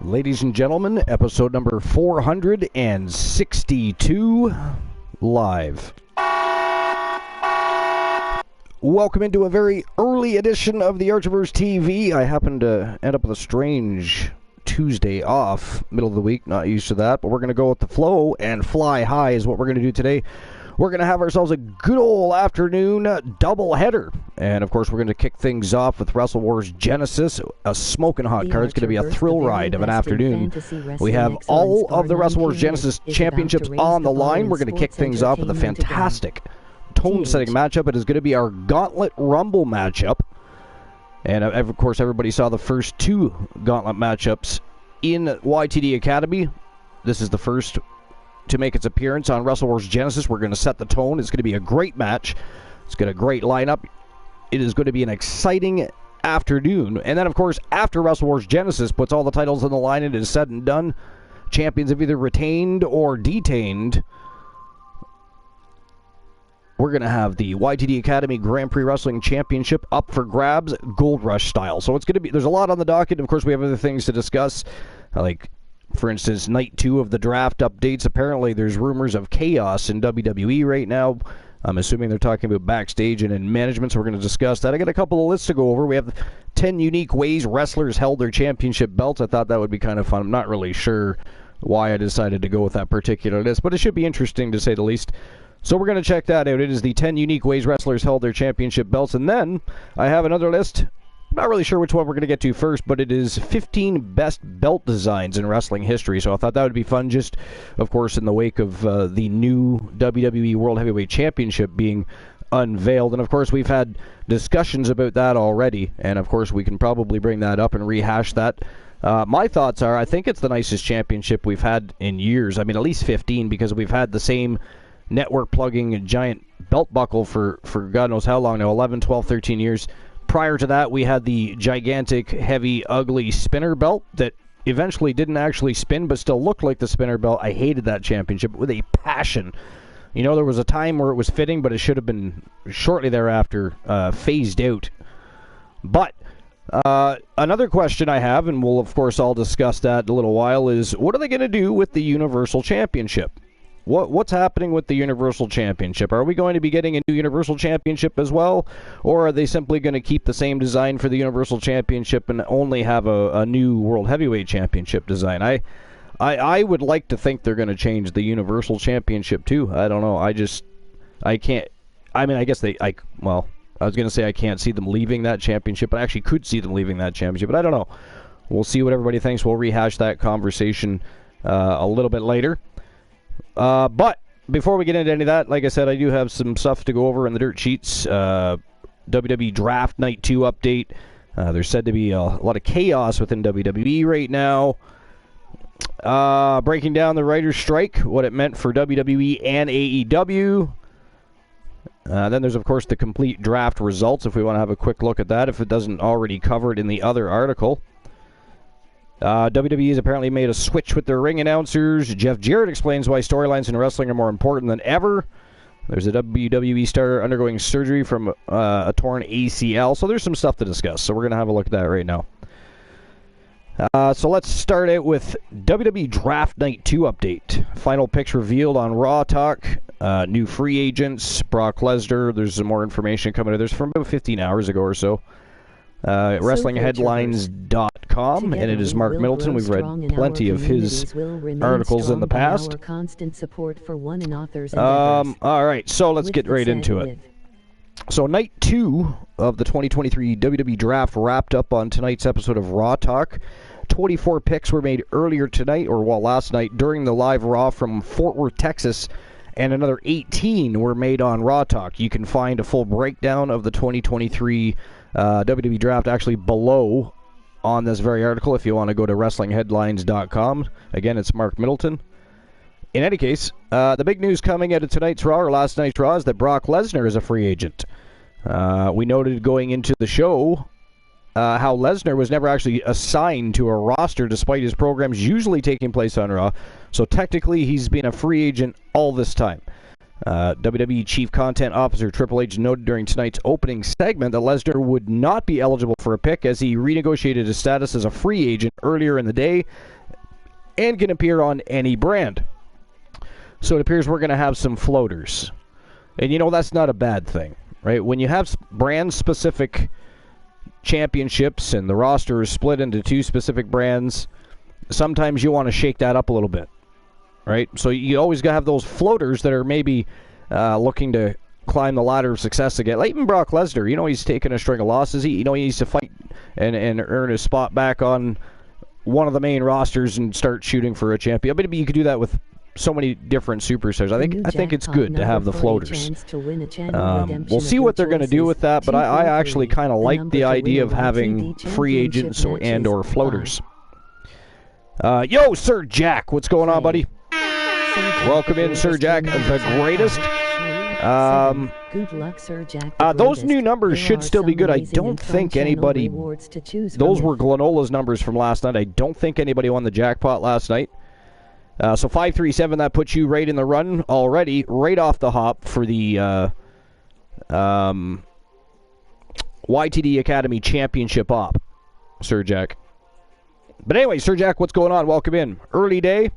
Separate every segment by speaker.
Speaker 1: Ladies and gentlemen, episode number 462 live. Welcome into a very early edition of the Archiverse TV. I happened to end up with a strange Tuesday off, middle of the week, not used to that, but we're going to go with the flow and fly high is what we're going to do today. We're going to have ourselves a good old afternoon doubleheader. And, of course, we're going to kick things off with Wrestle Wars Genesis, a smoking hot card. It's going to be a thrill ride of an afternoon. We have all of the Wrestle Wars Genesis championships on the line. We're going to kick things off with a fantastic tone-setting matchup. It is going to be our Gauntlet Rumble matchup. And, of course, everybody saw the first two Gauntlet matchups in YTD Academy. This is the first to make its appearance on Wrestle Wars Genesis. We're going to set the tone. It's going to be a great match. It's got a great lineup. It is going to be an exciting afternoon. And then, of course, after Wrestle Wars Genesis puts all the titles on the line and it is said and done, champions have either retained or detained. We're going to have the YTD Academy Grand Prix Wrestling Championship up for grabs, Gold Rush style. So it's going to be, there's a lot on the docket. Of course, we have other things to discuss, like, for instance, night 2 of the draft updates. Apparently, there's rumors of chaos in WWE right now. I'm assuming they're talking about backstage and in management, so we're going to discuss that. I got a couple of lists to go over. We have 10 unique ways wrestlers held their championship belts. I thought that would be kind of fun. I'm not really sure why I decided to go with that particular list, but it should be interesting to say the least. So we're going to check that out. It is the 10 unique ways wrestlers held their championship belts. And then I have another list. I'm not really sure which one we're going to get to first, but it is 15 best belt designs in wrestling history. So I thought that would be fun, just, of course, in the wake of the new WWE World Heavyweight Championship being unveiled. And, of course, we've had discussions about that already. And, of course, we can probably bring that up and rehash that. My thoughts are, I think it's the nicest championship we've had in years. I mean, at least 15, because we've had the same network plugging giant belt buckle for God knows how long now, 11, 12, 13 years. Prior to that, we had the gigantic, heavy, ugly spinner belt that eventually didn't actually spin, but still looked like the spinner belt. I hated that championship with a passion. You know, there was a time where it was fitting, but it should have been shortly thereafter phased out. But another question I have, and we'll, of course, all discuss that in a little while, is what are they going to do with the Universal Championship? What's happening with the Universal Championship? Are we going to be getting a new Universal Championship as well? Or are they simply going to keep the same design for the Universal Championship and only have a new World Heavyweight Championship design? I would like to think they're going to change the Universal Championship too. I don't know. I can't. I mean, I guess I was going to say I can't see them leaving that championship, but I actually could see them leaving that championship, but I don't know. We'll see what everybody thinks. We'll rehash that conversation a little bit later. But before we get into any of that, like I said, I do have some stuff to go over in the dirt sheets. WWE Draft Night 2 update. There's said to be a lot of chaos within WWE right now. Breaking down the writer's strike, what it meant for WWE and AEW. Then there's, of course, the complete draft results, if we want to have a quick look at that, if it doesn't already cover it in the other article. WWE has apparently made a switch with their ring announcers. Jeff Jarrett explains why storylines in wrestling are more important than ever. There's a WWE star undergoing surgery from a torn ACL. So there's some stuff to discuss. So we're going to have a look at that right now. So let's start out with WWE Draft Night 2 update. Final picks revealed on Raw Talk. New free agents, Brock Lesnar. There's some more information coming out. There's from about 15 hours ago or so. WrestlingHeadlines.com, and it is Mark Middleton. We've read plenty of his articles in the past. All right, so let's get right into it. So night 2 of the 2023 WWE Draft wrapped up on tonight's episode of Raw Talk. 24 picks were made earlier tonight, or last night, during the live Raw from Fort Worth, Texas, and another 18 were made on Raw Talk. You can find a full breakdown of the 2023 WWE Draft actually below on this very article if you want to go to WrestlingHeadlines.com. Again, it's Mark Middleton. In any case, the big news coming out of tonight's Raw, or last night's Raw, is that Brock Lesnar is a free agent. We noted going into the show how Lesnar was never actually assigned to a roster despite his programs usually taking place on Raw. So technically, he's been a free agent all this time. WWE Chief Content Officer Triple H noted during tonight's opening segment that Lesnar would not be eligible for a pick as he renegotiated his status as a free agent earlier in the day and can appear on any brand. So it appears we're going to have some floaters. And you know, that's not a bad thing, right? When you have brand-specific championships and the roster is split into two specific brands, sometimes you want to shake that up a little bit. Right, so you always got to have those floaters that are maybe looking to climb the ladder of success again. Like even Brock Lesnar, you know, he's taken a string of losses. He needs to fight and earn his spot back on one of the main rosters and start shooting for a champion. But you could do that with so many different superstars. I think it's good to have the floaters. We'll see what they're going to do with that, but I actually kind of like the idea of having free agents or floaters. Yo, Sir Jack, what's going on, buddy? Welcome in, Sir Jack, the greatest.
Speaker 2: Good luck, Sir Jack.
Speaker 1: Those new numbers should still be good. I don't think anybody... Those were Glenola's numbers from last night. I don't think anybody won the jackpot last night. So 537, that puts you right in the run already, right off the hop for the YTD Academy Championship op, Sir Jack. But anyway, Sir Jack, what's going on? Welcome in. Early day.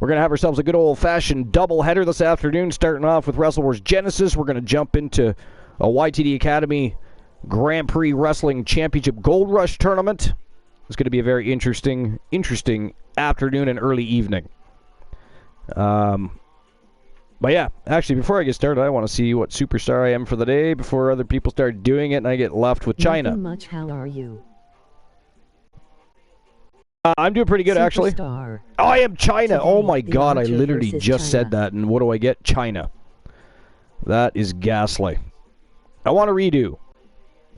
Speaker 1: We're going to have ourselves a good old-fashioned doubleheader this afternoon, starting off with Wrestle Wars Genesis. We're going to jump into a YTD Academy Grand Prix Wrestling Championship Gold Rush Tournament. It's going to be a very interesting afternoon and early evening. But yeah, actually, before I get started, I want to see what superstar I am for the day before other people start doing it and I get left with China.
Speaker 2: Nothing much. How are you?
Speaker 1: I'm doing pretty good, actually.
Speaker 2: Superstar.
Speaker 1: Oh, I am China.
Speaker 2: Today,
Speaker 1: Oh my
Speaker 2: the
Speaker 1: God, I
Speaker 2: Archer
Speaker 1: literally
Speaker 2: versus
Speaker 1: just said
Speaker 2: China.
Speaker 1: that, and what do I get? China. That is ghastly. I want to redo.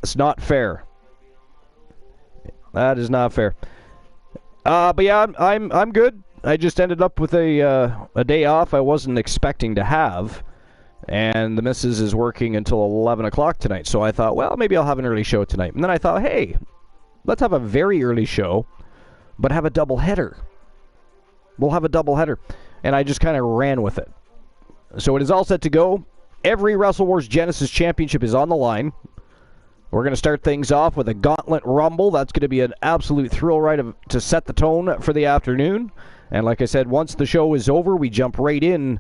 Speaker 1: It's not fair. That is not fair. But yeah, I'm good. I just ended up with a day off I wasn't expecting to have, and the missus is working until 11 o'clock tonight. So I thought, well, maybe I'll have an early show tonight. And then I thought, hey, let's have a very early show, but have a double header. We'll have a double header. And I just kind of ran with it. So it is all set to go. Every Wrestle Wars Genesis Championship is on the line. We're going to start things off with a Gauntlet Rumble. That's going to be an absolute thrill ride to set the tone for the afternoon. And like I said, once the show is over, we jump right in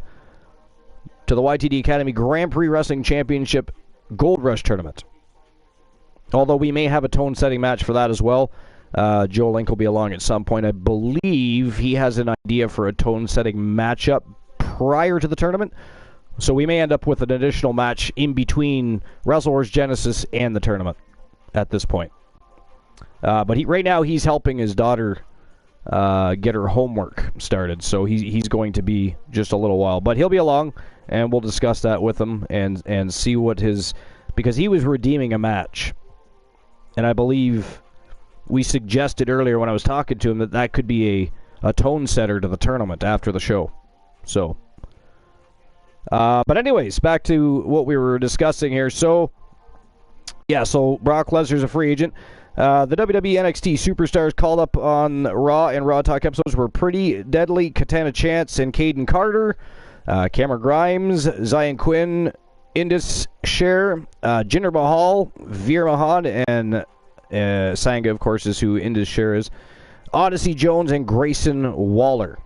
Speaker 1: to the YTD Academy Grand Prix Wrestling Championship Gold Rush Tournament. Although we may have a tone-setting match for that as well. Joe Link will be along at some point. I believe he has an idea for a tone-setting matchup prior to the tournament. So we may end up with an additional match in between Wrestle Wars Genesis and the tournament at this point. But right now he's helping his daughter get her homework started. So he's going to be just a little while. But he'll be along, and we'll discuss that with him and see what his... Because he was redeeming a match. And I believe we suggested earlier when I was talking to him that could be a tone setter to the tournament after the show. So... but anyways, back to what we were discussing here. So, yeah, so Brock Lesnar's a free agent. The WWE NXT superstars called up on Raw and Raw Talk episodes were Pretty Deadly, Katana Chance, and Caden Carter. Cameron Grimes, Zion Quinn, Indus Sher, Jinder Mahal, Veer Mahan, and Sanga, of course, is who Indus Sher is. Odyssey Jones and Grayson Waller.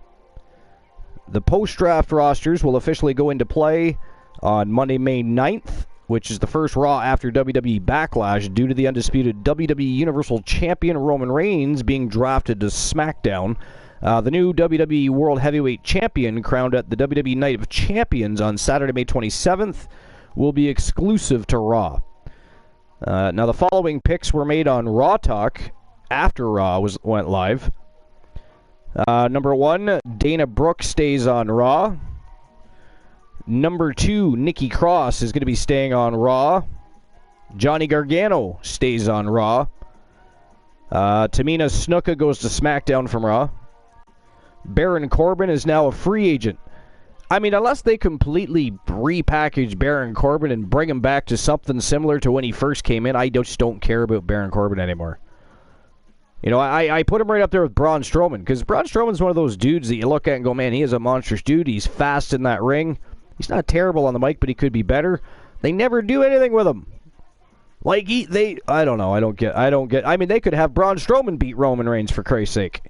Speaker 1: The post-draft rosters will officially go into play on Monday, May 9th, which is the first Raw after WWE Backlash due to the undisputed WWE Universal Champion Roman Reigns being drafted to SmackDown. The new WWE World Heavyweight Champion, crowned at the WWE Night of Champions on Saturday, May 27th, will be exclusive to Raw. Now, the following picks were made on Raw Talk after Raw went live. Number 1, Dana Brooke stays on Raw. Number 2, Nikki Cross is going to be staying on Raw. Johnny Gargano stays on Raw. Tamina Snuka goes to SmackDown from Raw. Baron Corbin is now a free agent. I mean, unless they completely repackage Baron Corbin and bring him back to something similar to when he first came in, I just don't care about Baron Corbin anymore. You know, I put him right up there with Braun Strowman, because Braun Strowman's one of those dudes that you look at and go, man, he is a monstrous dude. He's fast in that ring. He's not terrible on the mic, but he could be better. They never do anything with him. Like, I don't know. I don't get. I mean, they could have Braun Strowman beat Roman Reigns, for Christ's sake.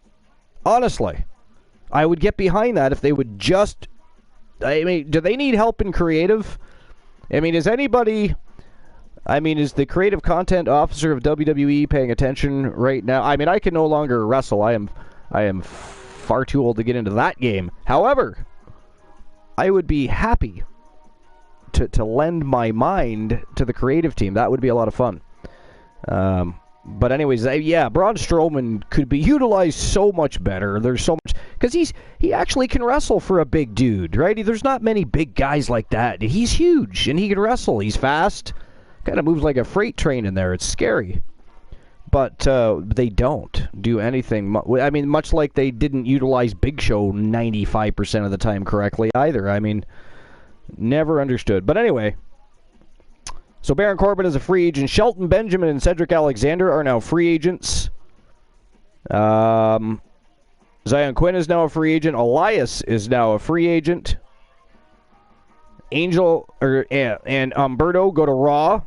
Speaker 1: Honestly. I would get behind that if they would just... I mean, do they need help in creative? I mean, is anybody... I mean, is the creative content officer of WWE paying attention right now? I mean, I can no longer wrestle. I am far too old to get into that game. However, I would be happy to lend my mind to the creative team. That would be a lot of fun. But anyways, yeah, Braun Strowman could be utilized so much better. There's so much... Because he actually can wrestle for a big dude, right? There's not many big guys like that. He's huge, and he can wrestle. He's fast. Kind of moves like a freight train in there. It's scary. But they don't do anything... I mean, much like they didn't utilize Big Show 95% of the time correctly either. I mean... Never understood. But anyway, so Baron Corbin is a free agent. Shelton Benjamin and Cedric Alexander are now free agents. Zion Quinn is now a free agent. Elias is now a free agent. Angel and Umberto go to Raw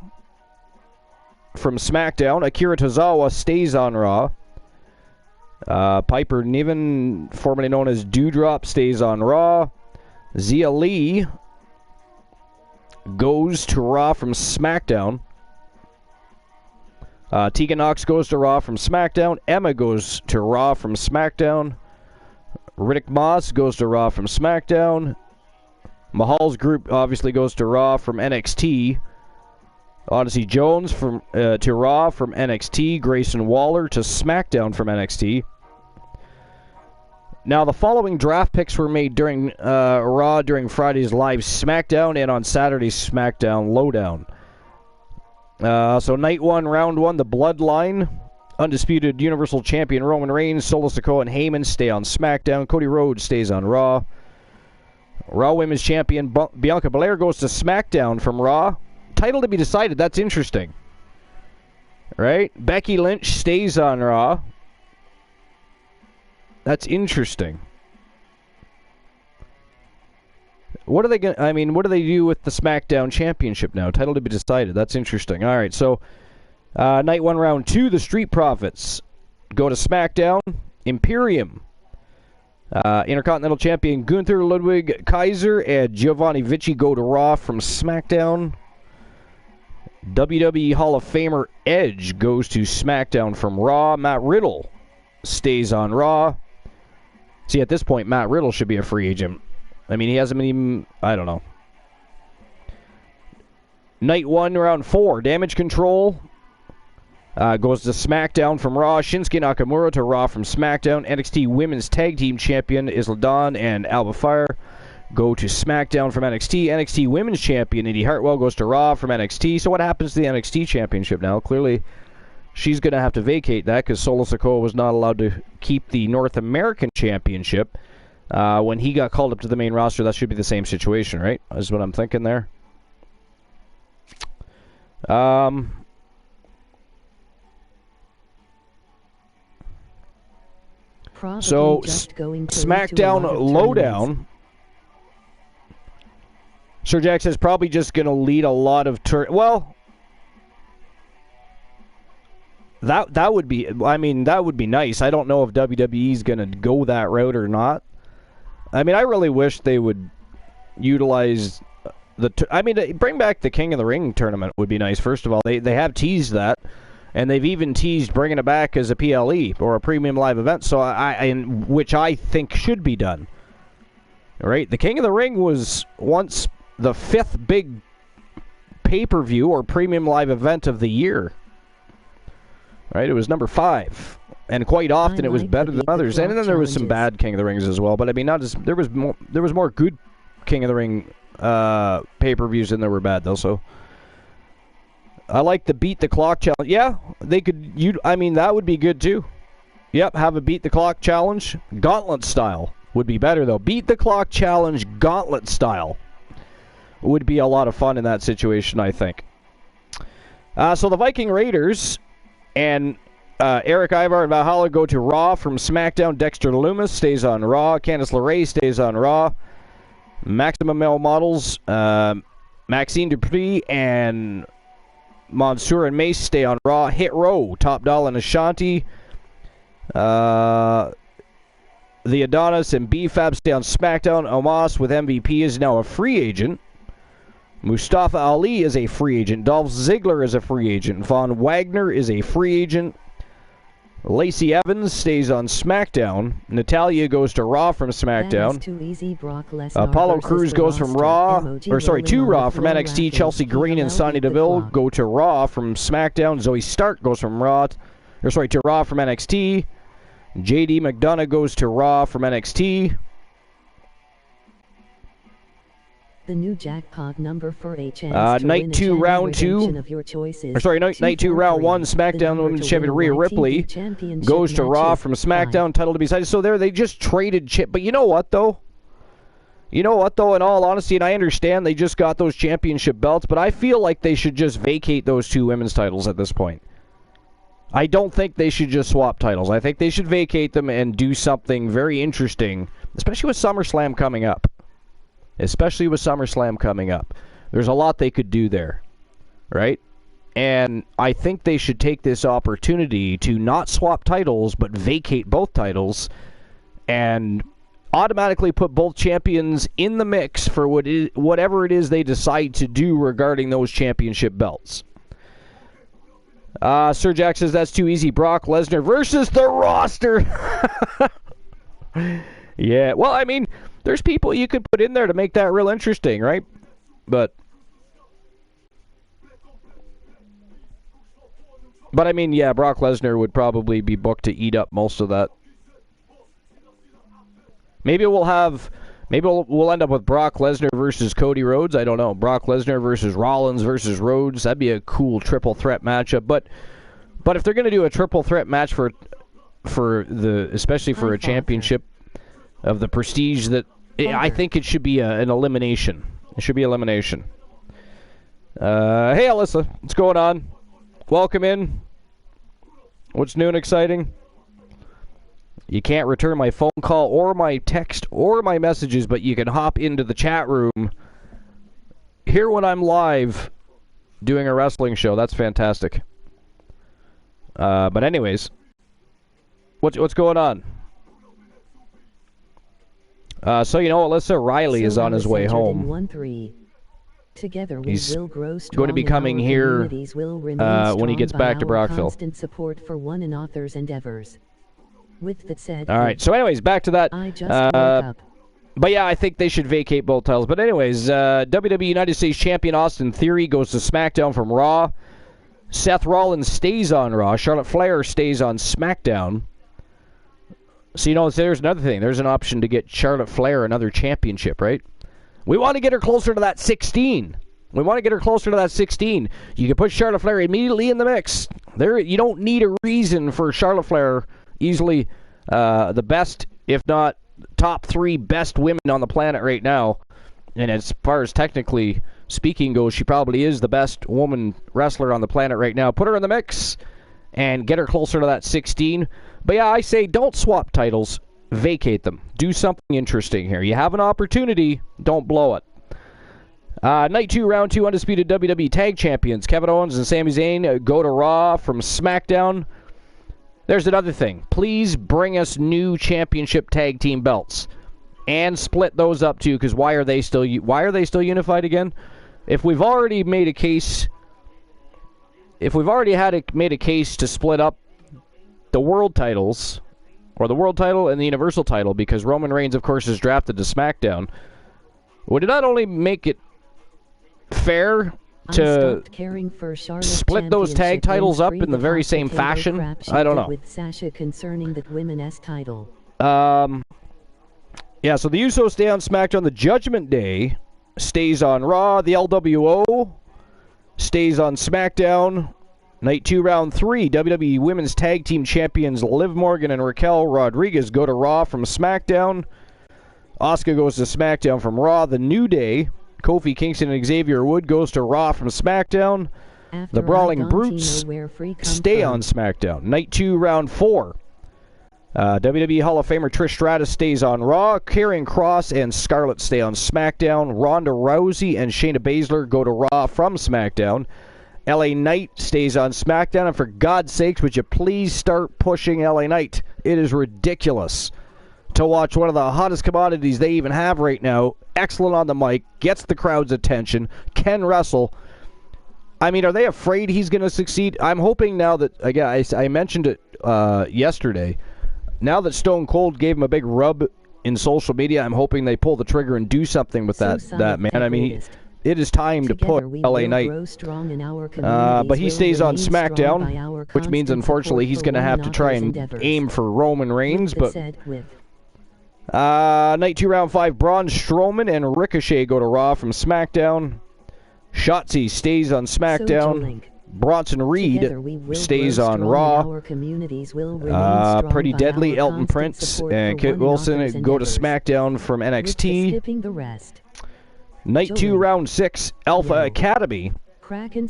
Speaker 1: from SmackDown. Akira Tozawa stays on Raw. Piper Niven, formerly known as Doudrop, stays on Raw. Zia Lee goes to Raw from SmackDown. Tegan Nox goes to Raw from SmackDown. Emma goes to Raw from SmackDown. Riddick Moss goes to Raw from SmackDown. Mahal's group obviously goes to Raw from NXT. Odyssey Jones to Raw from NXT. Grayson Waller to SmackDown from NXT. Now, the following draft picks were made during Raw during Friday's live SmackDown and on Saturday's SmackDown Lowdown. So, night 1, round 1, the Bloodline. Undisputed Universal Champion Roman Reigns, Solo Sikoa, and Heyman stay on SmackDown. Cody Rhodes stays on Raw. Raw Women's Champion Bianca Belair goes to SmackDown from Raw. Title to be decided. That's interesting. Right? Becky Lynch stays on Raw. That's interesting. What are they going? I mean, what do they do with the SmackDown Championship now? Title to be decided. That's interesting. All right, so night 1, round 2, the Street Profits go to SmackDown. Imperium, Intercontinental Champion Gunther Ludwig Kaiser and Giovanni Vinci go to Raw from SmackDown. WWE Hall of Famer Edge goes to SmackDown from Raw. Matt Riddle stays on Raw. See, at this point, Matt Riddle should be a free agent. I mean, he hasn't been even... I don't know. Night 1, round 4. Damage Control goes to SmackDown from Raw. Shinsuke Nakamura to Raw from SmackDown. NXT Women's Tag Team Champion Isla Dawn and Alba Fire go to SmackDown from NXT. NXT Women's Champion Indy Hartwell goes to Raw from NXT. So what happens to the NXT Championship now? Clearly... she's going to have to vacate that because Solo Sikoa was not allowed to keep the North American Championship. When he got called up to the main roster, that should be the same situation, right? Is what I'm thinking there. So, SmackDown Lowdown. Sir Jack says probably just going to lead a lot of... well... That would be, I mean, that would be nice. I don't know if WWE's going to go that route or not. I mean, I really wish they would utilize bring back the King of the Ring tournament would be nice. First of all, they have teased that, and they've even teased bringing it back as a PLE or a premium live event. So which I think should be done. All right, the King of the Ring was once the 5th big pay-per-view or premium live event of the year. Right, it was number 5, and quite often it was better than others. And then there was some bad King of the Rings as well. But I mean, not as there was more good King of the Ring pay-per-views than there were bad though. So I like the Beat the Clock challenge. Yeah, they could. I mean, that would be good too. Yep, have a Beat the Clock challenge, Gauntlet style would be better though. Beat the Clock challenge, Gauntlet style would be a lot of fun in that situation, I think. So the Viking Raiders. And Eric Ivar and Valhalla go to Raw from SmackDown. Dexter Lumis stays on Raw. Candice LeRae stays on Raw. Maximum Male Models, Maxine Dupree and Mansoor and Mace stay on Raw. Hit Row, Top Doll and Ashanti. The Adonis and B-Fab stay on SmackDown. Omos with MVP is now a free agent. Mustafa Ali is a free agent. Dolph Ziggler is a free agent. Von Wagner is a free agent. Lacey Evans stays on SmackDown. Natalya goes to Raw from SmackDown.
Speaker 2: Too easy, Brock Lesnar
Speaker 1: Apollo Crews goes from Raw, to Raw from NXT. Chelsea Green and Sonya Deville go to Raw from SmackDown. Zoe Stark goes from Raw, to Raw from NXT. JD McDonough goes to Raw from NXT.
Speaker 2: The new jackpot number for a chance to
Speaker 1: Night
Speaker 2: win
Speaker 1: 2, Round 2.
Speaker 2: of your choices.
Speaker 1: Night 2, Round 1. SmackDown Women's Champion Rhea Ripley goes to Raw from SmackDown. Title to be decided. So there, they just traded chip. But you know what, though? In all honesty, and I understand they just got those championship belts, but I feel like they should just vacate those 2 women's titles at this point. I don't think they should just swap titles. I think they should vacate them and do something very interesting, especially with SummerSlam coming up. There's a lot they could do there, right? And I think they should take this opportunity to not swap titles, but vacate both titles and automatically put both champions in the mix for whatever it is they decide to do regarding those championship belts. Sir Jack says that's too easy. Brock Lesnar versus the roster. Yeah, well, I mean, there's people you could put in there to make that real interesting, right? But I mean, yeah, Brock Lesnar would probably be booked to eat up most of that. Maybe we'll end up with Brock Lesnar versus Cody Rhodes. I don't know. Brock Lesnar versus Rollins versus Rhodes. That'd be a cool triple threat matchup. But if they're going to do a triple threat match especially for a championship of the prestige, I think it should be an elimination. It should be elimination. Hey, Alyssa, what's going on? Welcome in. What's new and exciting? You can't return my phone call or my text or my messages, but you can hop into the chat room, hear when I'm live doing a wrestling show. That's fantastic. But anyways, what's going on? So Alyssa Riley is on his way home.
Speaker 2: Together
Speaker 1: He's going to be coming here when he gets back to Brockville.
Speaker 2: Constant support for one another's endeavors. With that said,
Speaker 1: all right. So anyways, back to that.
Speaker 2: I just woke up.
Speaker 1: But yeah, I think they should vacate both titles. But anyways, WWE United States Champion Austin Theory goes to SmackDown from Raw. Seth Rollins stays on Raw. Charlotte Flair stays on SmackDown. So, there's another thing. There's an option to get Charlotte Flair another championship, right? We want to get her closer to that 16. You can put Charlotte Flair immediately in the mix. You don't need a reason for Charlotte Flair, easily the best, if not top 3 best women on the planet right now. And as far as technically speaking goes, she probably is the best woman wrestler on the planet right now. Put her in the mix and get her closer to that 16. But yeah, I say don't swap titles. Vacate them. Do something interesting here. You have an opportunity. Don't blow it. Night 2, Round 2, undisputed WWE Tag Champions Kevin Owens and Sami Zayn go to Raw from SmackDown. There's another thing. Please bring us new championship tag team belts. And split those up too, because why are they still unified again? If we've already made a case to split up the world titles, or the world title and the Universal title, because Roman Reigns, of course, is drafted to SmackDown, would it not only make it fair to split those tag titles up in the very same fashion? I don't know.
Speaker 2: With Sasha concerning that women's title.
Speaker 1: Yeah, so the Usos stay on SmackDown. The Judgment Day stays on Raw. The LWO stays on SmackDown. Night 2, Round 3, WWE Women's Tag Team Champions Liv Morgan and Raquel Rodriguez go to Raw from SmackDown. Asuka goes to SmackDown from Raw. The New Day, Kofi Kingston and Xavier Wood, goes to Raw from SmackDown. The Brawling Brutes stay on SmackDown. Night 2, Round 4. WWE Hall of Famer Trish Stratus stays on Raw. Karrion Kross and Scarlett stay on SmackDown. Ronda Rousey and Shayna Baszler go to Raw from SmackDown. LA Knight stays on SmackDown. And for God's sakes, would you please start pushing LA Knight? It is ridiculous to watch one of the hottest commodities they even have right now. Excellent on the mic. Gets the crowd's attention. Can wrestle. I mean, are they afraid he's going to succeed? I'm hoping now that, again, I mentioned it yesterday. Now that Stone Cold gave him a big rub in social media, I'm hoping they pull the trigger and do something with that man. I mean, it is time to put LA Knight. But he stays on SmackDown, which means, unfortunately, he's going to have to try and aim for Roman Reigns. But Night 2, Round 5, Braun Strowman and Ricochet go to Raw from SmackDown. Shotzi stays on SmackDown. Bronson Reed stays on Raw. Pretty Deadly, Elton Prince, and Kit Wilson go to SmackDown from NXT. Night 2, Round 6, Alpha Academy.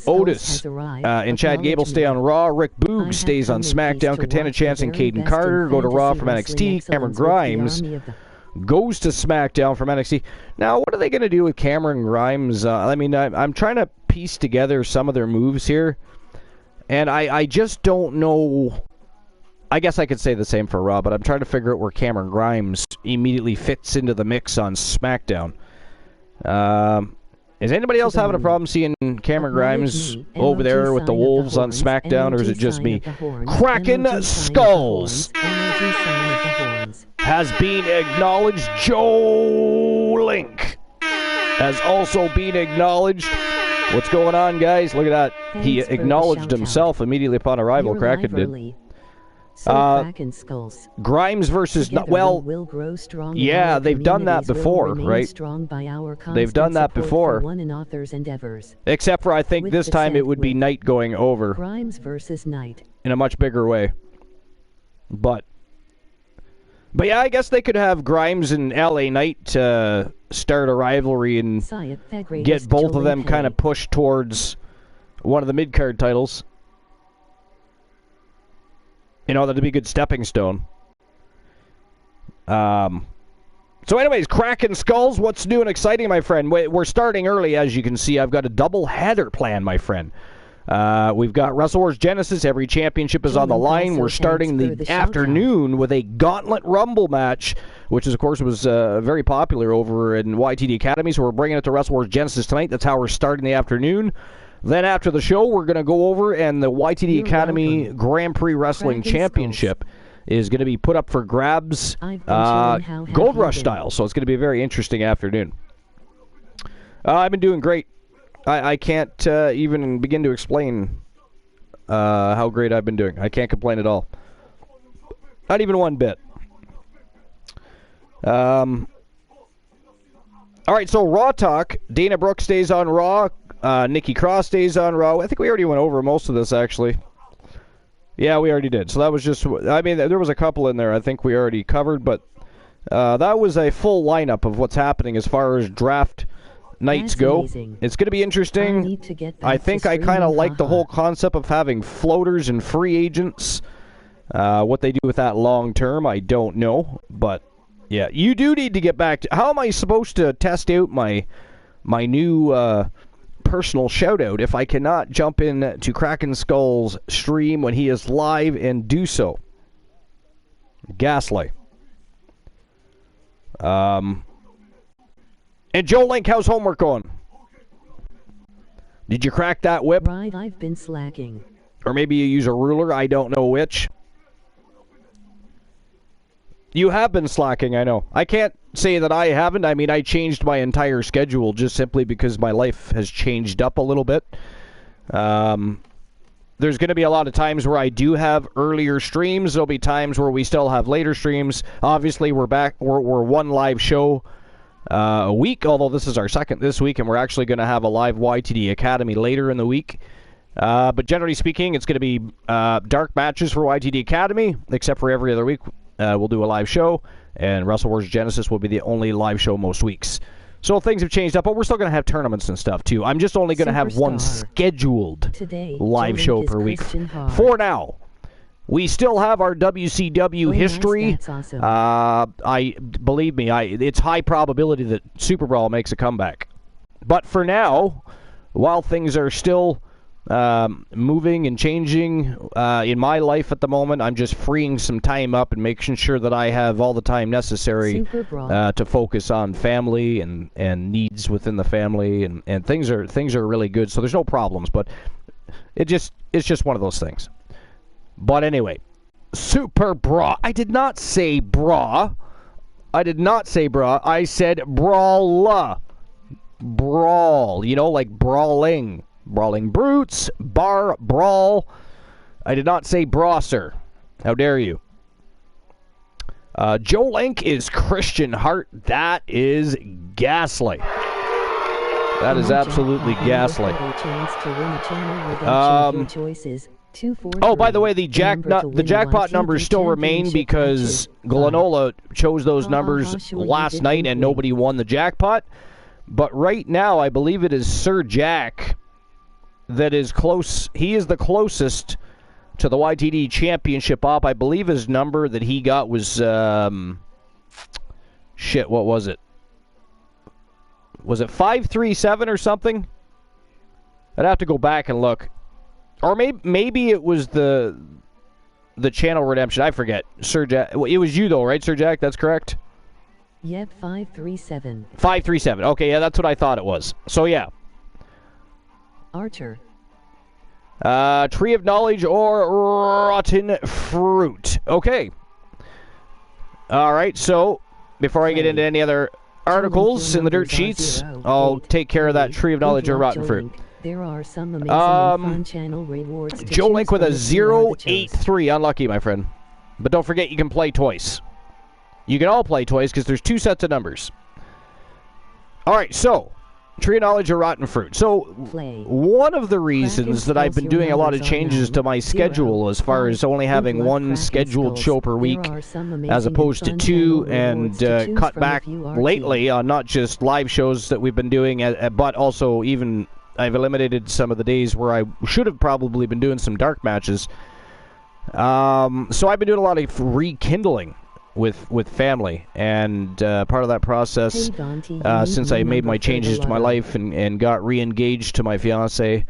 Speaker 1: Otis and Chad Gable stay on Raw. Rick Boogs stays on SmackDown. Katana Chance and Caden Carter go to Raw from NXT. Cameron Grimes goes to SmackDown from NXT. Now, what are they going to do with Cameron Grimes? I mean, I'm trying to piece together some of their moves here, and I just don't know. I guess I could say the same for Raw, but I'm trying to figure out where Cameron Grimes immediately fits into the mix on SmackDown. Is anybody else having a problem seeing Cameron Grimes over there with the Wolves on SmackDown, or is it just me? Kraken Skulls has been acknowledged. Joe Link has also been acknowledged. What's going on, guys? Look at that. He acknowledged himself immediately upon arrival. Kraken did. Grimes versus... yeah, they've done that before, right? They've done that before. Except for, I think, this time it would be Knight going over.
Speaker 2: Grimes versus Knight.
Speaker 1: In a much bigger way. But yeah, I guess they could have Grimes and LA Knight start a rivalry and get both of them kind of pushed towards one of the mid-card titles. You know, that'd be a good stepping stone. So anyways, Kraken Skulls, what's new and exciting, my friend? We're starting early, as you can see. I've got a double header plan, my friend. We've got Wrestle Wars Genesis. Every championship is on the line. We're starting the afternoon with a Gauntlet Rumble match, which, of course, was very popular over in YTD Academy. So we're bringing it to Wrestle Wars Genesis tonight. That's how we're starting the afternoon. Then after the show, we're going to go over, and the YTD Academy Grand Prix Wrestling Championship is going to be put up for grabs, Gold Rush style. So it's going to be a very interesting afternoon. I've been doing great. I can't even begin to explain how great I've been doing. I can't complain at all. Not even one bit. All right, so Raw Talk. Dana Brooke stays on Raw. Nikki Cross stays on Raw. I think we already went over most of this, actually. Yeah, we already did. So that was just... I mean, there was a couple in there I think we already covered, but that was a full lineup of what's happening as far as draft nights go. Amazing. It's going to be interesting. I think I kind of like the whole concept of having floaters and free agents. What they do with that long term, I don't know. But, yeah, you do need to get back to... How am I supposed to test out my new... personal shout out if I cannot jump in to Kraken Skull's stream when he is live and do so? Gaslight. And Joe Link, how's homework going? Did you crack that whip?
Speaker 2: Right, I've been slacking.
Speaker 1: Or maybe you use a ruler, I don't know which. You have been slacking, I know. I can't say that I haven't. I mean, I changed my entire schedule just simply because my life has changed up a little bit. There's going to be a lot of times where I do have earlier streams. There'll be times where we still have later streams. Obviously, we're back. We're one live show a week, although this is our second this week, and we're actually going to have a live YTD Academy later in the week. But generally speaking, it's going to be dark matches for YTD Academy, except for every other week. We'll do a live show, and Wrestle Wars Genesis will be the only live show most weeks. So things have changed up, but we're still going to have tournaments and stuff, too. I'm just only going to have one scheduled live show per week for now. We still have our WCW history.
Speaker 2: Nice, that's awesome.
Speaker 1: Believe me, it's high probability that Super Brawl makes a comeback. But for now, while things are still moving and changing in my life at the moment, I'm just freeing some time up and making sure that I have all the time necessary to focus on family and needs within the family, and things are really good. So there's no problems, but it's just one of those things. But anyway, Super Bra. I did not say bra. I said brawl. Brawl. Like brawling. Brawling brutes. Brawl. I did not say bra, sir. How dare you? Joe Link is Christian Hart. That is gaslight. That is absolutely gaslight. Oh, by the way, the jackpot numbers still remain because Glenola chose those numbers last night and nobody won the jackpot. But right now, I believe it is Sir Jack that is close. He is the closest to the YTD Championship op. I believe his number that he got was shit. What was it? Was it 537 or something? I'd have to go back and look. Or maybe it was the channel redemption. I forget. Sir Jack. It was you though, right, Sir Jack? That's correct.
Speaker 2: Yep, 537.
Speaker 1: 537. Okay, yeah, that's what I thought it was. So yeah.
Speaker 2: Archer.
Speaker 1: Tree of Knowledge or Rotten Fruit. Okay. All right. So before I get into any other articles in the dirt sheets, I'll take care of that Tree of Knowledge or Rotten Fruit.
Speaker 2: There are some amazing and fun channel rewards.
Speaker 1: Joe Link with a 083. Unlucky, my friend. But don't forget, you can play twice. You can all play twice because there's 2 sets of numbers. All right, so Tree of Knowledge or Rotten Fruit. So one of the reasons that I've been doing a lot of changes to my schedule as far as only having one scheduled show per week as opposed to 2 and cut back lately on not just live shows that we've been doing, but also even I've eliminated some of the days where I should have probably been doing some dark matches. So I've been doing a lot of rekindling with family, and part of that process, since I made my changes to my life and got re-engaged to my fiance,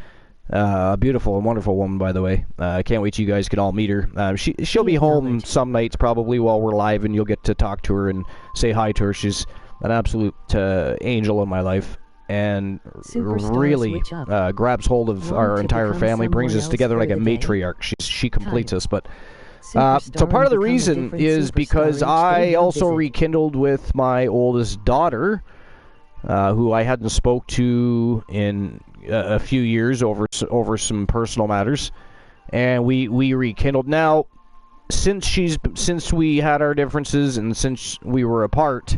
Speaker 1: a beautiful and wonderful woman, by the way. I can't wait till you guys can all meet her. She'll be home some nights probably while we're live, and you'll get to talk to her and say hi to her. She's an absolute angel in my life, and really grabs hold of our entire family, brings us together like a matriarch. She completes us. But so part of the reason is because I also rekindled with my oldest daughter, who I hadn't spoke to in a few years over some personal matters, and we rekindled. Now, since we had our differences and since we were apart,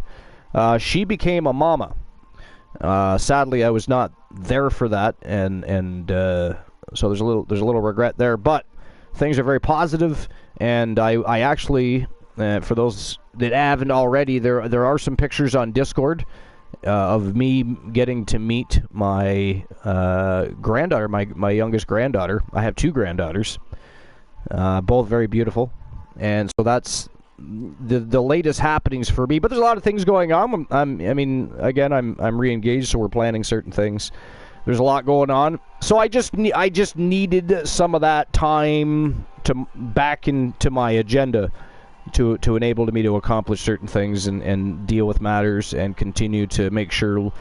Speaker 1: she became a mama. Sadly, I was not there for that, and so there's a little regret there. But things are very positive, and I actually, for those that haven't already, there are some pictures on Discord of me getting to meet my granddaughter, my youngest granddaughter. I have 2 granddaughters, both very beautiful, and so that's the latest happenings for me. But there's a lot of things going on. I'm re-engaged, so we're planning certain things. There's a lot going on, so I just needed some of that time back into my agenda to enable me to accomplish certain things and deal with matters and continue to make sure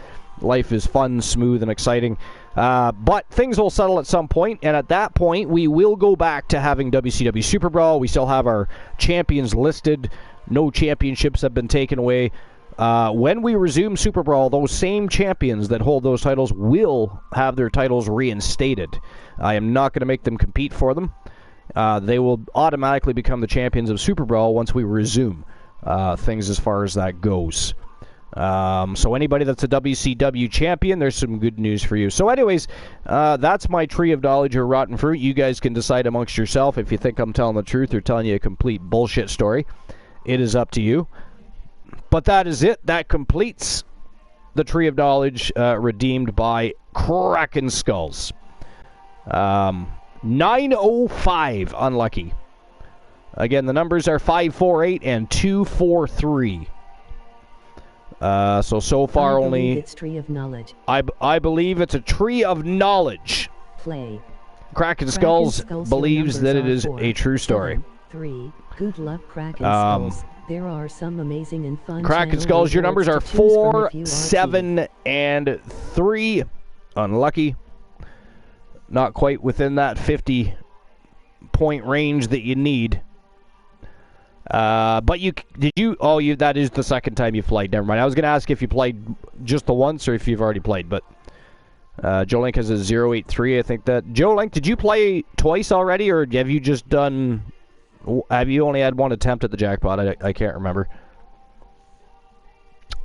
Speaker 1: life is fun, smooth, and exciting. But things will settle at some point, and at that point, we will go back to having WCW Super Brawl. We still have our champions listed. No championships have been taken away. When we resume Super Brawl, those same champions that hold those titles will have their titles reinstated. I am not going to make them compete for them. They will automatically become the champions of Super Brawl once we resume things as far as that goes. So anybody that's a WCW champion, there's some good news for you. So anyways, that's my Tree of Knowledge or Rotten Fruit. You guys can decide amongst yourself if you think I'm telling the truth or telling you a complete bullshit story. It is up to you. But that is it. That completes the Tree of Knowledge redeemed by Kraken Skulls. 905, unlucky. Again, the numbers are 548 and 243. So far only...
Speaker 2: It's Tree of Knowledge.
Speaker 1: I believe it's a Tree of Knowledge.
Speaker 2: Play.
Speaker 1: Kraken Skulls believes that it is a true story.
Speaker 2: 3. Good luck, Kraken Skulls. There are some amazing and fun
Speaker 1: Kraken Skulls, your numbers are 4, 7, and 3. Unlucky. Not quite within that 50-point range that you need. But that is the second time you've played. Never mind. I was going to ask if you played just the once or if you've already played, but Joe Link has a 083. I think that. Joe Link, did you play twice already, or have you just done... Have you only had one attempt at the jackpot? I can't remember.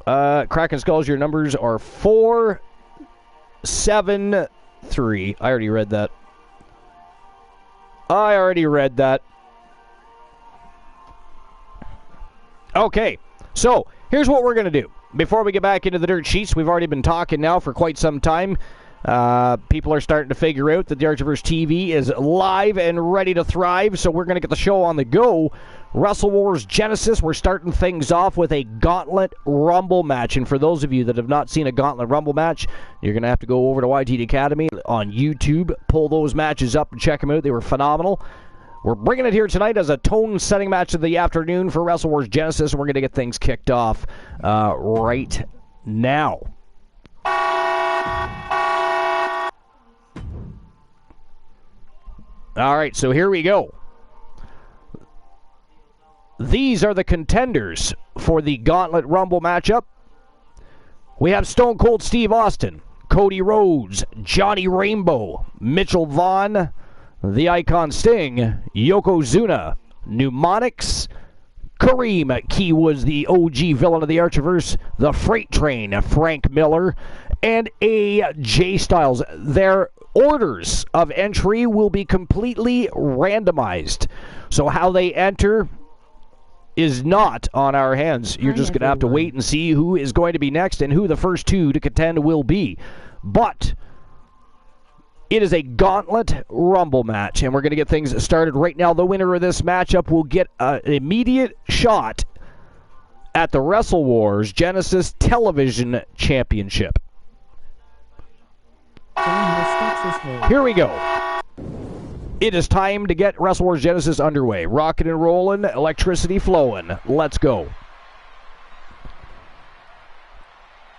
Speaker 1: Kraken Skulls, your numbers are 4, 7, 3. I already read that. Okay, so here's what we're going to do. Before we get back into the dirt sheets, we've already been talking now for quite some time. People are starting to figure out that the Archiverse TV is live and ready to thrive, so we're going to get the show on the go. Wrestle Wars Genesis, we're starting things off with a Gauntlet Rumble match. And for those of you that have not seen a Gauntlet Rumble match, you're going to have to go over to YTD Academy on YouTube, pull those matches up and check them out. They were phenomenal. We're bringing it here tonight as a tone-setting match of the afternoon for Wrestle Wars Genesis, and we're going to get things kicked off right now. All right, so here we go. These are the contenders for the Gauntlet Rumble matchup. We have Stone Cold Steve Austin, Cody Rhodes, Johnny Rainbow, Mitchell Vaughn, The Icon Sting, Yokozuna, Mnemonics, Kareem Keywood's the OG villain of the Archiverse, the Freight Train, Frank Miller, and AJ Styles. Their orders of entry will be completely randomized. So how they enter is not on our hands. You're just going to have to wait and see who is going to be next and who the first two to contend will be. But it is a Gauntlet Rumble match, and we're going to get things started right now. The winner of this matchup will get an immediate shot at the Wrestle Wars Genesis Television Championship. Here we go. It is time to get Wrestle Wars Genesis underway. Rockin' and rollin', electricity flowing. Let's go.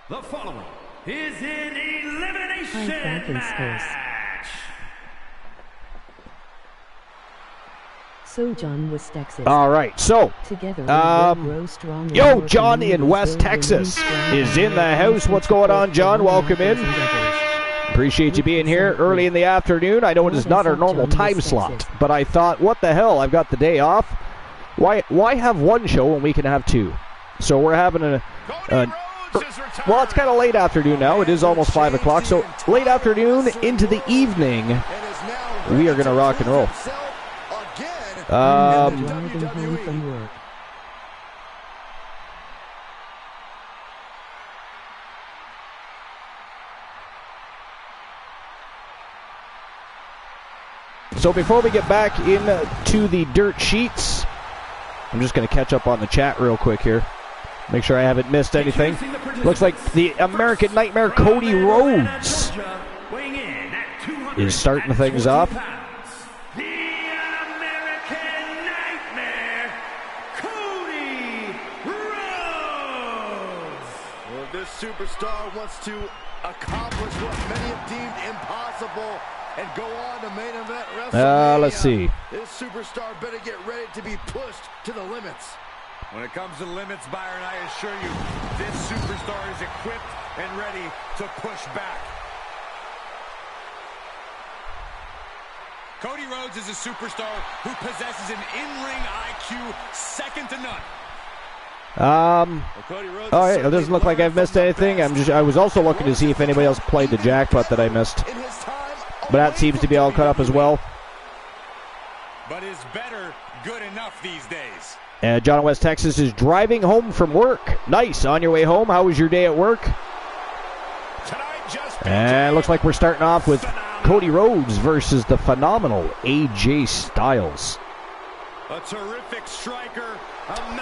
Speaker 3: The following is an elimination match.
Speaker 2: So John, West Texas.
Speaker 1: All right, so
Speaker 2: Together,
Speaker 1: yo, John in West Texas is in the house. What's going on, John? Welcome in. Appreciate you being here early in the afternoon. I know it is not our normal time slot, but I thought, what the hell? I've got the day off. Why have one show when we can have two? So we're having well, it's kind of late afternoon now. It is almost 5 o'clock. So late afternoon into the evening, we are going to rock and roll. So before we get back into the dirt sheets, I'm just going to catch up on the chat real quick here. Make sure I haven't missed anything. Looks like the American Nightmare Cody Rhodes is starting things off.
Speaker 3: The American Nightmare, Cody Rhodes.
Speaker 4: Well, this superstar wants to accomplish what many have deemed impossible and go on to main event WrestleMania.
Speaker 1: Let's see.
Speaker 4: This superstar better get ready to be pushed to the limits.
Speaker 3: When it comes to limits, Byron, I assure you, this superstar is equipped and ready to push back. Cody Rhodes is a superstar who possesses an in-ring IQ second to none.
Speaker 4: All
Speaker 1: right, it doesn't look like I've missed anything. I was also looking to see if anybody else played the jackpot that I missed. But that seems to be all cut up as well.
Speaker 3: But is better good enough these days?
Speaker 1: John in West Texas is driving home from work. Nice. On your way home, how was your day at work? And it looks like we're starting off with Cody Rhodes versus the phenomenal AJ Styles.
Speaker 3: A terrific striker.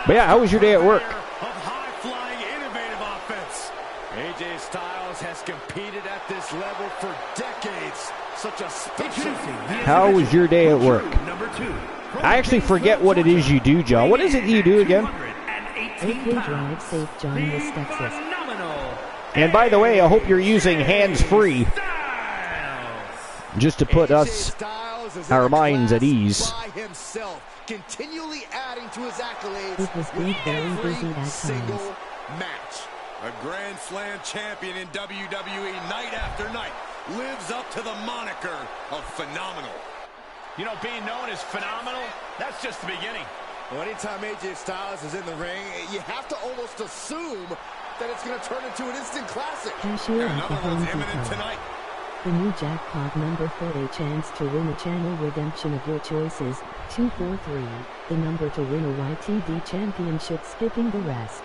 Speaker 1: But yeah, how was your day at work?
Speaker 3: Of high-flying, innovative offense. AJ Styles has competed at this level for decades. Such a special.
Speaker 1: How was your day at work? I actually forget what it is you do, John. What is it you do again?
Speaker 2: AK Drive Safe John, West Texas.
Speaker 1: And by the way, I hope you're using hands-free just to put us, our minds at ease.
Speaker 4: Continually adding to his accolades.
Speaker 2: It was good, very busy at times.
Speaker 4: Match.
Speaker 3: A Grand Slam champion in WWE night after night lives up to the moniker of phenomenal. You know, being known as phenomenal, that's just the beginning.
Speaker 4: Well, anytime AJ Styles is in the ring, you have to almost assume that it's going to turn into an instant classic.
Speaker 2: Cashier at the
Speaker 3: Another
Speaker 2: Home
Speaker 3: one's imminent
Speaker 2: Depot.
Speaker 3: tonight.
Speaker 2: The new jackpot number for a chance to win a channel redemption of your choices. 243. The number to win a YTD championship, skipping the rest.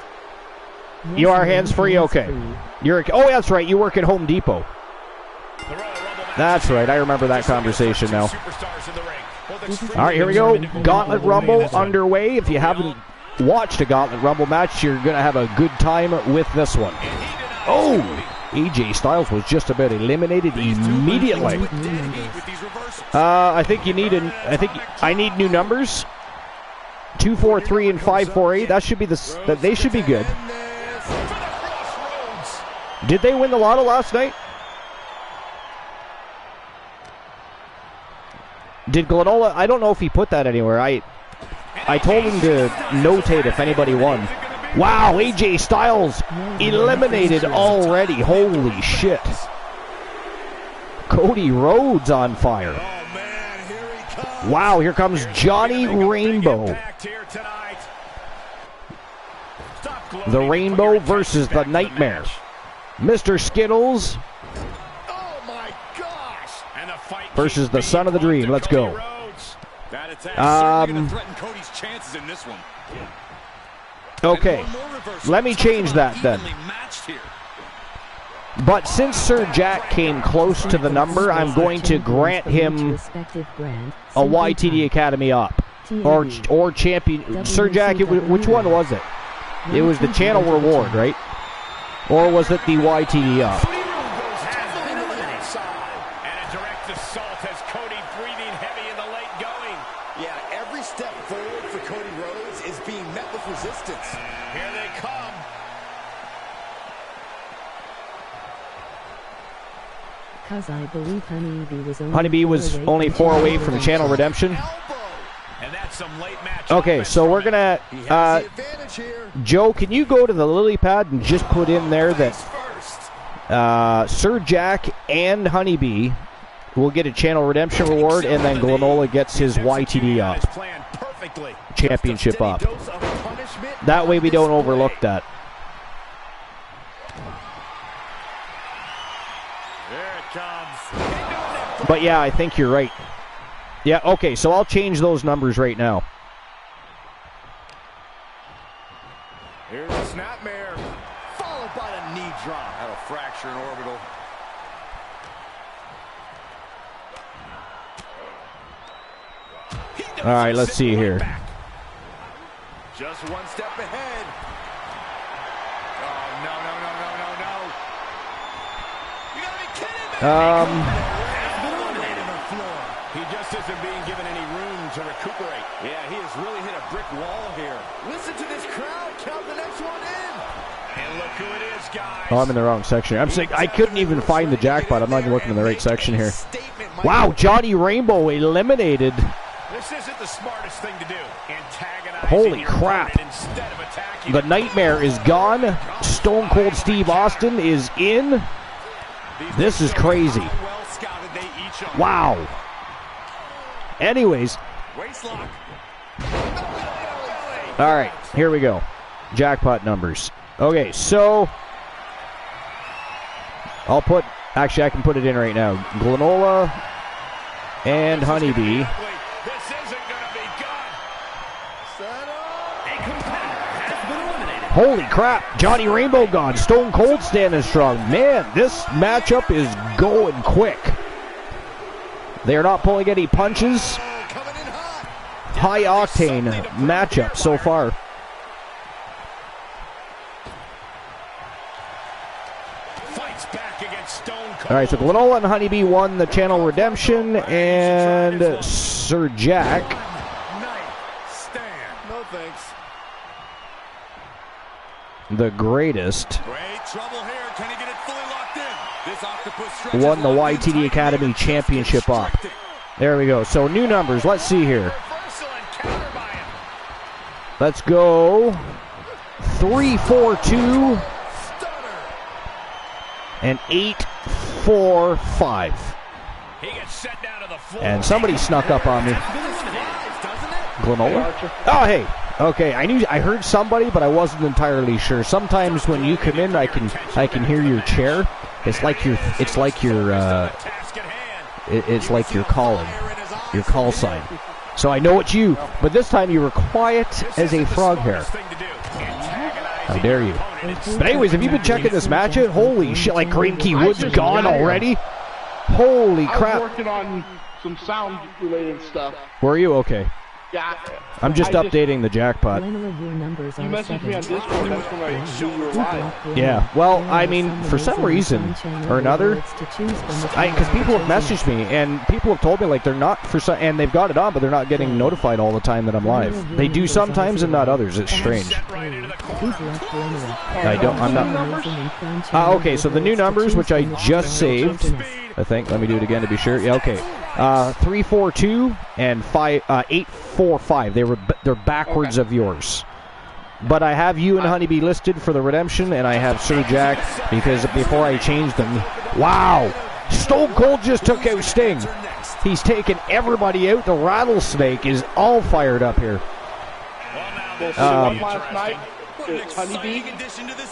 Speaker 2: Yes,
Speaker 1: You are
Speaker 2: I am
Speaker 1: hands-free? Okay.
Speaker 2: hands-free.
Speaker 1: Oh, that's right. You work at Home Depot. That's right. I remember that conversation now. All right, here we go. Gauntlet Rumble underway. If you haven't watched a Gauntlet Rumble match, you're going to have a good time with this one. Oh! AJ Styles was just about eliminated immediately. I think you need I need new numbers. 243 and 548. That should be they should be good. Did they win the lotto last night? Did Glenola? I don't know if he put that anywhere. I told him to notate if anybody won. Wow, AJ Styles eliminated already. Holy shit. Cody Rhodes on fire. Wow, here comes Johnny Rainbow. The Rainbow versus the Nightmare. Mr. Skittles versus the Son of the Dream. Let's go. Okay, let me change that then. But since Sir Jack came close to the number, I'm going to grant him a YTD Academy up. Or champion. Sir Jack, which one was it? It was the channel reward, right? Or was it the YTD up?
Speaker 4: Resistance.
Speaker 3: Here they come.
Speaker 2: Because I believe
Speaker 1: Honeybee was only 4 away from channel redemption.
Speaker 3: And that's some late match.
Speaker 1: Okay, so we're gonna Joe, can you go to the lily pad and just put in there that Sir Jack and Honeybee will get a channel redemption reward, and then Glenola gets his YTD up. Championship up. That way we don't overlook that. But yeah, I think you're right. Yeah, okay, so I'll change those numbers right now.
Speaker 4: Here's a snapmare, followed by a knee drop. That'll fracture an orbital.
Speaker 1: All right, let's see here.
Speaker 4: Just one step ahead. Oh, no. You gotta be kidding me.
Speaker 3: He just isn't being given any room to recuperate.
Speaker 4: Yeah, he has really hit a brick wall here. Listen to this crowd count the next one in.
Speaker 3: And look who it is, guys.
Speaker 1: Oh, I'm in the wrong section. I'm saying I couldn't even find the jackpot. I'm not even looking in the right section here. Wow, Johnny Rainbow eliminated.
Speaker 3: This isn't the smartest thing to do.
Speaker 1: Holy crap. The Nightmare is gone. Stone Cold Steve Austin is in. This is crazy. Wow. Anyways. All right, here we go. Jackpot numbers. Okay, so actually I can put it in right now. Glenola and Honeybee. Holy crap, Johnny Rainbow gone. Stone Cold standing strong. Man, this matchup is going quick. They are not pulling any punches. high-octane matchup so far. All right, so Glenola and Honeybee won the Channel Redemption, and Sir Jack.
Speaker 4: No thanks.
Speaker 1: The greatest.
Speaker 3: Great trouble here. Can he get it fully locked in? This octopus
Speaker 1: Won the YTD Academy Championship up. There we go. So new numbers. Let's see here. Let's go 3-4-2 and 8-4-5. And somebody snuck up on me. Glenola? Oh, hey. Okay, I heard somebody, but I wasn't entirely sure. Sometimes when you come in, I can hear your chair. It's like your calling, your call sign. So I know it's you, but this time you were quiet as a frog hair. How dare you? But anyways, have you been checking this match out? Holy shit, like Green Key Wood's gone already? Holy crap.
Speaker 5: I was working on some sound-related stuff.
Speaker 1: Were you? Okay.
Speaker 5: Yeah.
Speaker 1: I'm just updating the jackpot.
Speaker 5: You messaged me on Discord, that's when I knew you were live.
Speaker 1: Yeah, well, I mean, for some reason or another, because people have messaged me, and people have told me, like, they're not, and they've got it on, but they're not getting notified all the time that I'm live. They do sometimes and not others. It's strange. I'm not. Okay, so the new numbers, which I just saved, I think. Let me do it again to be sure. Yeah, okay. 3-4-2 and 8-4-5. They're backwards of yours. But I have you and Honeybee listed for the Redemption, and I have Sir Jack because before I changed them. Wow! Stone Cold just took out Sting. He's taken everybody out. The Rattlesnake is all fired up here.
Speaker 5: Last night, Honeybee,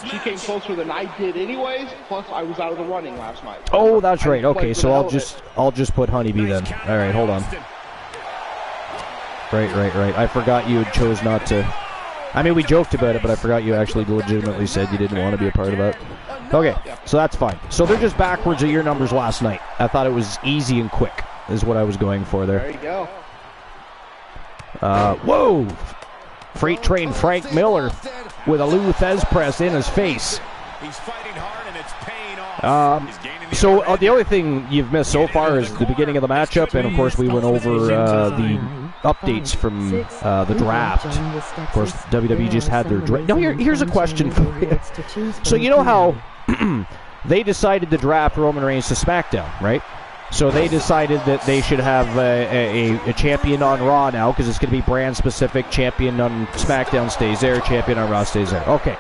Speaker 5: she came closer than I did anyways, plus I was out of the running last night.
Speaker 1: Oh, that's right. Okay, so I'll just put Honeybee then. All right, hold on. Right. I forgot you chose not to. I mean, we joked about it, but I forgot you actually legitimately said you didn't want to be a part of that. Okay, so that's fine. So they're just backwards of your numbers last night. I thought it was easy and quick is what I was going for there.
Speaker 5: There you go.
Speaker 1: Whoa! Freight Train Frank Miller with a Lou Thez press in his face.
Speaker 3: He's fighting hard and it's paying off.
Speaker 1: So the only thing you've missed so far is the beginning of the matchup, and of course we went over the updates from the draft. Of course, WWE just had their draft. Now here's a question for you. So you know how they decided to draft Roman Reigns to SmackDown, right? So they decided that they should have a champion on Raw now because it's going to be brand specific. Champion on SmackDown stays there. Champion on Raw stays there. Okay,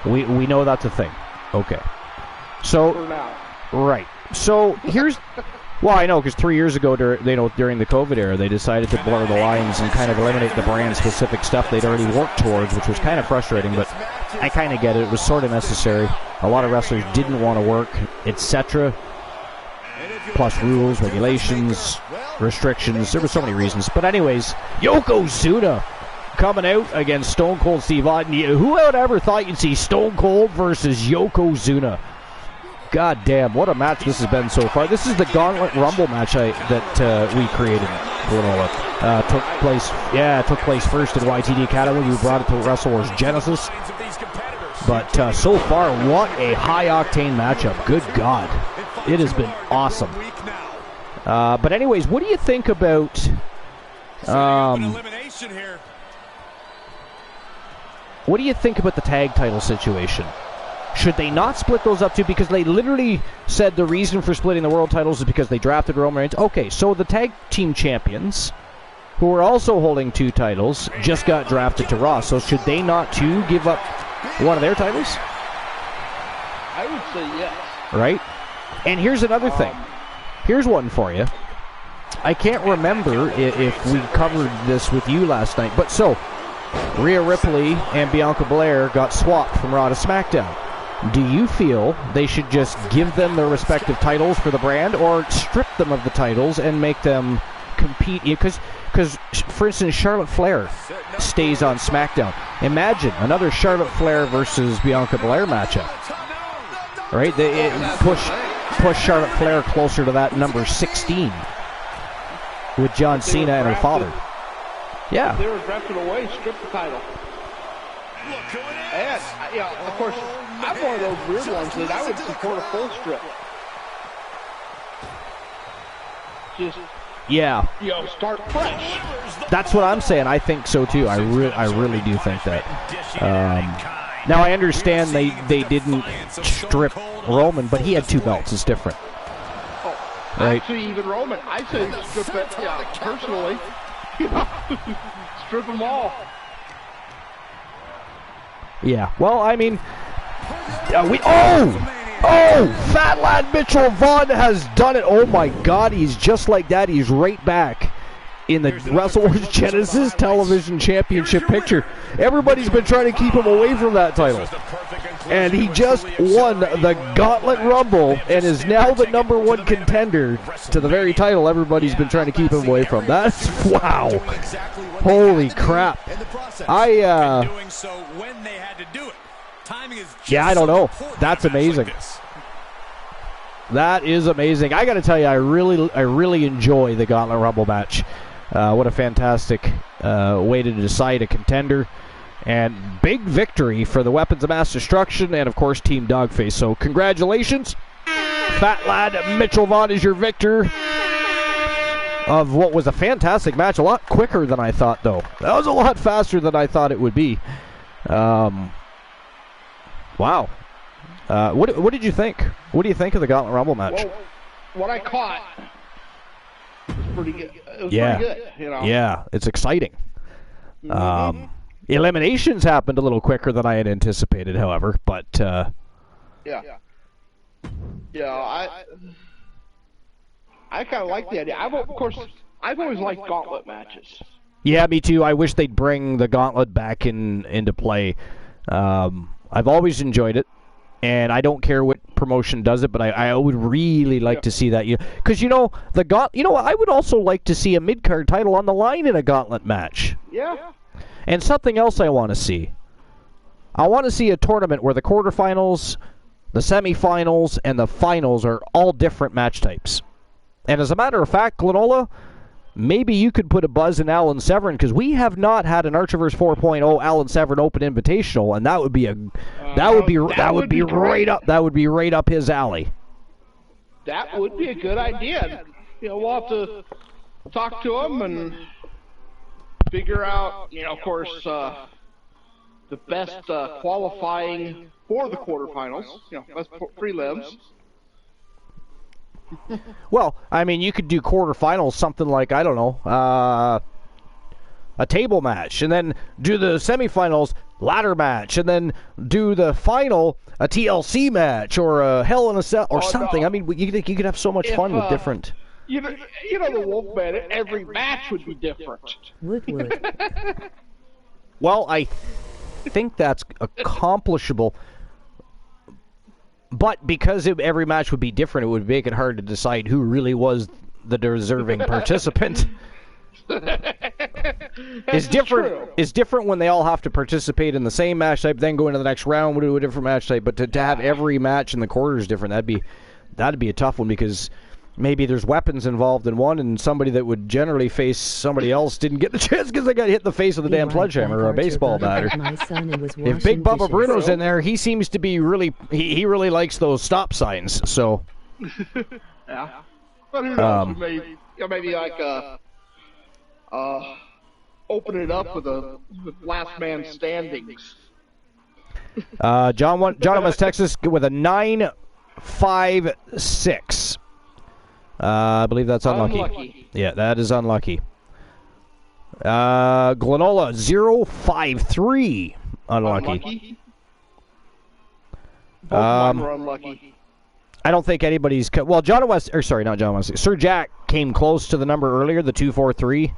Speaker 1: we know that's a thing. Okay, so right. So here's well, I know because 3 years ago, during the COVID era, they decided to blur the lines and kind of eliminate the brand specific stuff they'd already worked towards, which was kind of frustrating. But I kind of get it. It was sort of necessary. A lot of wrestlers didn't want to work, etc. Plus rules, regulations, restrictions. There were so many reasons. But anyways, Yokozuna coming out against Stone Cold Steve Austin. Who would ever thought you'd see Stone Cold versus Yokozuna? God damn, what a match this has been so far. This is the Gauntlet Rumble match that we created. Took place first in YTD Academy. We brought it to Wrestle Wars Genesis. But so far, what a high-octane matchup. Good God. It has been awesome. But anyways, what do you think about... what do you think about the tag title situation? Should they not split those up too? Because they literally said the reason for splitting the world titles is because they drafted Roman Reigns. Okay, so the tag team champions, who are also holding 2 titles, just got drafted to Raw. So should they not too give up one of their titles?
Speaker 5: I would say yes. Right?
Speaker 1: And here's another thing. Here's one for you. I can't remember if we covered this with you last night, but so Rhea Ripley and Bianca Belair got swapped from Raw to SmackDown. Do you feel they should just give them their respective titles for the brand, or strip them of the titles and make them compete? Because for instance, Charlotte Flair stays on SmackDown. Imagine another Charlotte Flair versus Bianca Belair matchup. Right? They push Charlotte Flair closer to that number 16 with John Cena and her father. Yeah.
Speaker 5: If they were drafted away, strip the title.
Speaker 3: Look who it is.
Speaker 5: And, of course, I'm one of those weird ones that I would support a full strip. Just,
Speaker 1: Yeah.
Speaker 5: start fresh.
Speaker 1: That's what I'm saying. I think so too. I really do think that. Now I understand they didn't strip Roman, but he had 2 belts. It's different.
Speaker 5: Oh,
Speaker 1: right?
Speaker 5: Actually, even Roman, I say strip it. Personally, strip them all.
Speaker 1: Yeah. Well, I mean, Fat Lad Mitchell Vaughn has done it. Oh my God, he's just like that. He's right back in the Wrestle Wars Genesis Television Championship picture. Everybody's been trying to keep him away from that title. And he just won the Gauntlet Rumble and is now the #1 contender to the very title everybody's been trying to keep him away from. That's, wow. Holy crap. I don't know. That's amazing. That is amazing. I got to tell you, I really enjoy the Gauntlet Rumble match. What a fantastic way to decide a contender. And big victory for the Weapons of Mass Destruction and, of course, Team Dogface. So congratulations. Fat Lad Mitchell Vaughn is your victor of what was a fantastic match. A lot quicker than I thought, though. That was a lot faster than I thought it would be. Wow. What did you think? What do you think of the Gauntlet Rumble match?
Speaker 5: Well, what I caught was pretty good. It was
Speaker 1: Yeah.
Speaker 5: pretty good,
Speaker 1: Yeah, it's exciting. Eliminations happened a little quicker than I had anticipated, however, but
Speaker 5: I kind of like the idea. I've always liked gauntlet matches.
Speaker 1: Yeah, me too. I wish they'd bring the Gauntlet back into play. I've always enjoyed it, and I don't care what promotion does it, but I would really like to see that. Because I would also like to see a mid-card title on the line in a Gauntlet match.
Speaker 5: Yeah.
Speaker 1: And something else I want to see. I want to see a tournament where the quarterfinals, the semifinals, and the finals are all different match types. And as a matter of fact, Glenola, maybe you could put a buzz in Alan Severn, because we have not had an Archiverse 4.0 Alan Severn Open Invitational, and that would be right up his alley.
Speaker 5: That would be a good idea. We'll have to talk to him and figure out, of course, the best qualifying for the quarterfinals. Best prelims.
Speaker 1: Well, I mean, you could do quarterfinals, something like, I don't know, a table match, and then do the semifinals ladder match, and then do the final a TLC match or a Hell in a Cell or something. No. I mean, you could have so much fun with different.
Speaker 5: The Wolfman, every match would be different.
Speaker 1: Well, I think that's accomplishable. But because every match would be different, it would make it hard to decide who really was the deserving participant. It's different when they all have to participate in the same match type, then go into the next round, we'll do a different match type. But to have every match in the quarters different, that'd be a tough one, because maybe there's weapons involved in one, and somebody that would generally face somebody else didn't get the chance because they got hit in the face with a damn sledgehammer or a baseball batter. If Big Bubba Bruno's in there, he seems to be he really likes those stop signs. So
Speaker 5: yeah, but who knows? Maybe like open it up with last man standings.
Speaker 1: John West, Texas, with a 9.56. I believe that's unlucky. Yeah, that is unlucky. Glenola 0.53. Unlucky.
Speaker 5: Both mine were unlucky.
Speaker 1: I don't think anybody's... Well, John West... Or sorry, not John West. Sir Jack came close to the number earlier, the 2.43.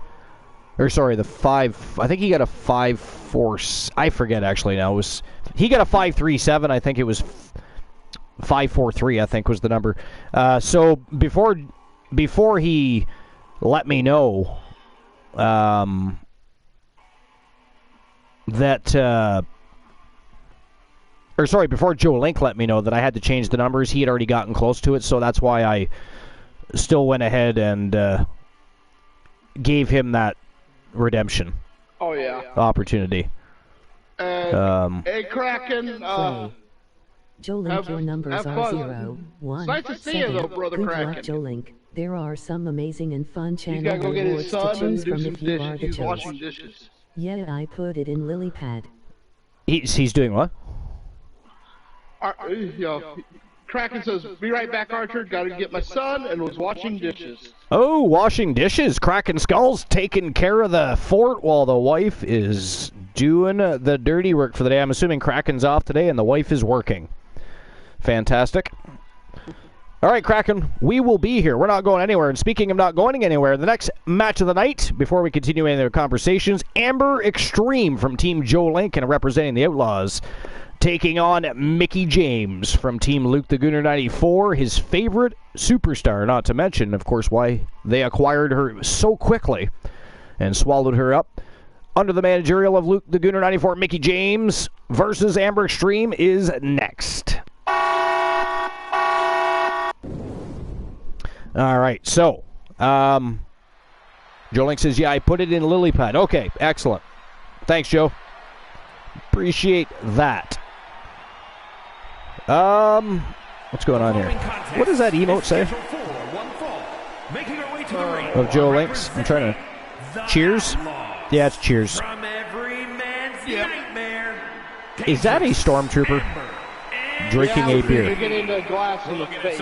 Speaker 1: Or sorry, the 5... I think he got a 5.4... I forget, actually, now. He got a 5.37. I think it was... 5.43, I think, was the number. So before he let me know before Joe Link let me know that I had to change the numbers, he had already gotten close to it, so that's why I still went ahead and gave him that redemption
Speaker 5: Oh, yeah.
Speaker 1: opportunity.
Speaker 5: And, hey, Kraken,
Speaker 2: Play. Joe Link, your numbers
Speaker 5: have
Speaker 2: are
Speaker 5: fun.
Speaker 2: 0, 1,
Speaker 5: It's nice to see you,
Speaker 2: 7.
Speaker 5: though, Brother
Speaker 2: Good
Speaker 5: Kraken.
Speaker 2: luck, Joe Link. There are some amazing and fun
Speaker 5: He's
Speaker 2: channel
Speaker 5: got to go get his
Speaker 2: rewards to
Speaker 5: son and
Speaker 2: choose
Speaker 5: do
Speaker 2: from
Speaker 5: some
Speaker 2: if you are
Speaker 5: dishes.
Speaker 2: the
Speaker 5: He's
Speaker 2: choice.
Speaker 5: washing dishes.
Speaker 2: Yeah, I put it in lily pad.
Speaker 1: He's doing what?
Speaker 5: Kraken says, be right back, Archer. Got to get my son and was washing dishes.
Speaker 1: Oh, washing dishes. Kraken Skull's taking care of the fort while the wife is doing the dirty work for the day. I'm assuming Kraken's off today and the wife is working. Fantastic. All right, Kraken, we will be here. We're not going anywhere. And speaking of not going anywhere, the next match of the night, before we continue any of their conversations, Amber Extreme from Team Joe Lincoln representing the Outlaws, taking on Mickie James from Team Luke the Gooner 94, his favorite superstar, not to mention, of course, why they acquired her so quickly and swallowed her up. Under the managerial of Luke the Gooner 94, Mickie James versus Amber Extreme is next. All right, so Joe Link says, yeah, I put it in lily pad. Okay, excellent. Thanks, Joe. Appreciate that. What's going on here? What does that emote say? Of Joe Link's? I'm trying to... Cheers? Yeah, it's cheers. Is that a stormtrooper drinking a beer?
Speaker 5: You're getting a glass in the face.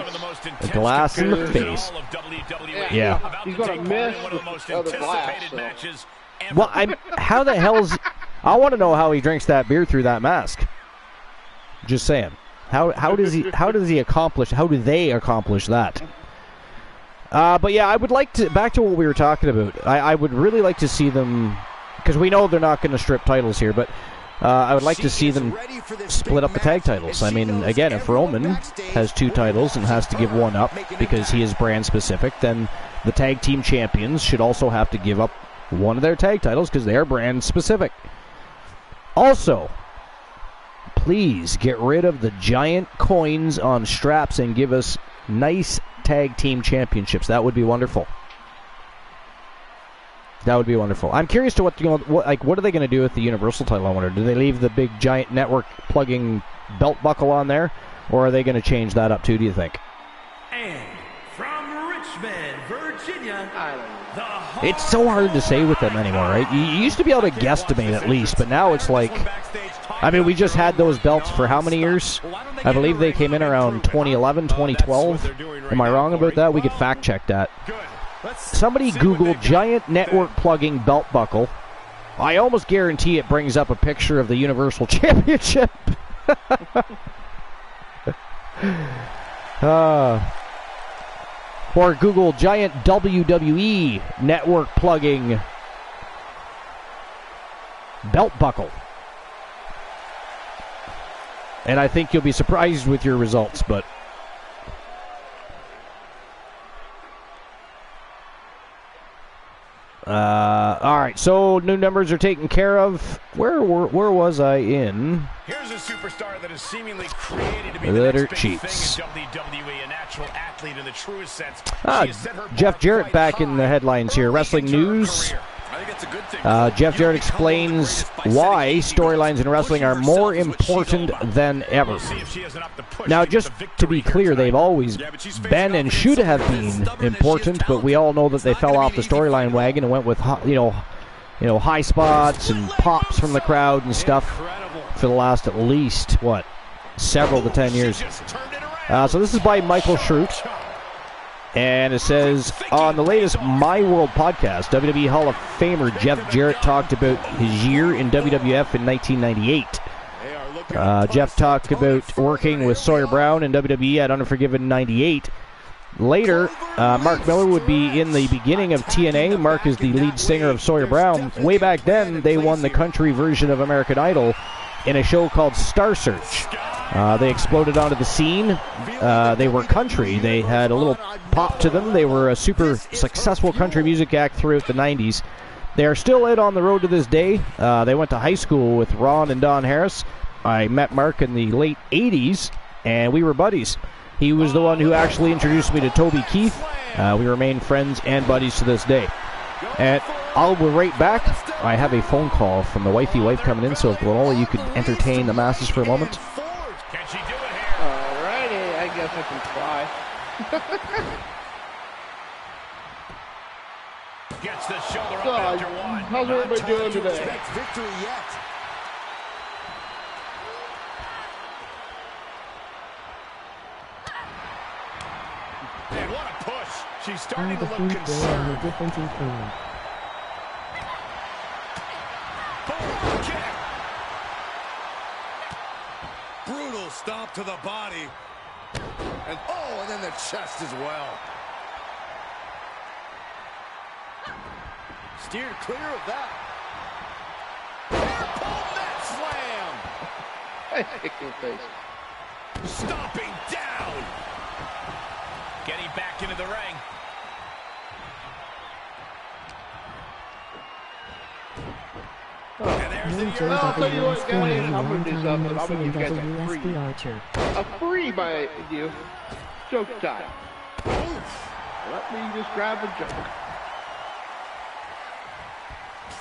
Speaker 1: A glass in the face. Yeah.
Speaker 5: He's going to miss the other glass. So.
Speaker 1: Well, how the hell's... I want to know how he drinks that beer through that mask. Just saying. How does he accomplish? How do they accomplish that? But yeah, I would like to back to what we were talking about. I would really like to see them, because we know they're not going to strip titles here, but I would like to see them split up the tag titles. I mean, again, if Roman has 2 titles and has to give one up because he is brand specific, then the tag team champions should also have to give up one of their tag titles because they are brand specific. Also, please get rid of the giant coins on straps and give us nice tag team championships. That would be wonderful. That would be wonderful. I'm curious to what are they going to do with the Universal title? I wonder. Do they leave the big giant network plugging belt buckle on there, or are they going to change that up too? Do you think?
Speaker 6: And from Richmond, Virginia,
Speaker 1: it's so hard to say with them anymore, right? You used to be able to guesstimate at least, but now it's like, I mean, we just had those belts for how many years? I believe they came in around 2011, 2012. Am I wrong about that? We could fact check that. Somebody Google giant network plugging belt buckle. I almost guarantee it brings up a picture of the Universal Championship. Or Google giant WWE network plugging belt buckle. And I think you'll be surprised with your results, but... all right, so new numbers are taken care of. Where was I in?
Speaker 3: Here's a superstar that is seemingly created to be
Speaker 1: The
Speaker 3: the
Speaker 1: Dirt
Speaker 3: next big
Speaker 1: Sheets.
Speaker 3: thing in WWE, a natural athlete in the truest sense.
Speaker 1: Ah,
Speaker 3: She has set her
Speaker 1: Jeff
Speaker 3: bar
Speaker 1: Jarrett
Speaker 3: quite
Speaker 1: back in the
Speaker 3: high
Speaker 1: headlines here.
Speaker 3: early
Speaker 1: Wrestling
Speaker 3: into her
Speaker 1: news.
Speaker 3: career. I think it's a good thing.
Speaker 1: Jeff Jarrett explains why storylines in wrestling are more important than ever.
Speaker 3: We'll see if she has enough to push
Speaker 1: Now,
Speaker 3: to get
Speaker 1: just
Speaker 3: the
Speaker 1: to be
Speaker 3: victory
Speaker 1: clear,
Speaker 3: here
Speaker 1: they've
Speaker 3: tonight.
Speaker 1: always been and should have been important, but we all know that they fell off the storyline wagon and went with high spots and pops from the crowd and stuff for the last at least several to 10 years. So this is by Michael Schrute. And it says, on the latest My World podcast, WWE Hall of Famer Jeff Jarrett talked about his year in WWF in 1998. Jeff talked about working with Sawyer Brown in WWE at Unforgiven 98. Later, Mark Miller would be in the beginning of TNA. Mark is the lead singer of Sawyer Brown. Way back then, they won the country version of American Idol in a show called Star Search. They exploded onto the scene. They were country. They had a little pop to them. They were a super successful country music act throughout the 90s. They are still out on the road to this day. They went to high school with Ron and Don Harris. I met Mark in the late 80s, and we were buddies. He was the one who actually introduced me to Toby Keith. We remain friends and buddies to this day. And I'll be right back. I have a phone call from the wifey wife coming in, so if Granola, you could entertain the masses for a moment.
Speaker 3: Can she do it here?
Speaker 5: Alrighty, I guess I can try.
Speaker 3: Gets the shoulder up
Speaker 5: So,
Speaker 3: after one.
Speaker 5: how's everybody doing today?
Speaker 4: Expect victory yet.
Speaker 3: And what a push. She's
Speaker 2: Now
Speaker 3: starting
Speaker 2: the
Speaker 3: to look
Speaker 2: food on a
Speaker 3: concerned.
Speaker 2: different equally.
Speaker 3: Boom, kick.
Speaker 4: Brutal stomp to the body. And then the chest as well. Steered clear of that. Airpole net slam.
Speaker 5: I kick your face.
Speaker 3: Stomping down. Getting back into the ring. And there's the
Speaker 2: No
Speaker 3: Euro.
Speaker 5: I'll tell you what,
Speaker 2: JWS
Speaker 5: guys,
Speaker 2: winner,
Speaker 5: I'm gonna do
Speaker 2: long-time
Speaker 5: something.
Speaker 2: no
Speaker 5: I'm gonna give you guys a
Speaker 2: WSB
Speaker 5: free.
Speaker 2: Archer.
Speaker 5: A free by you. Joke time. Let me just grab a joke.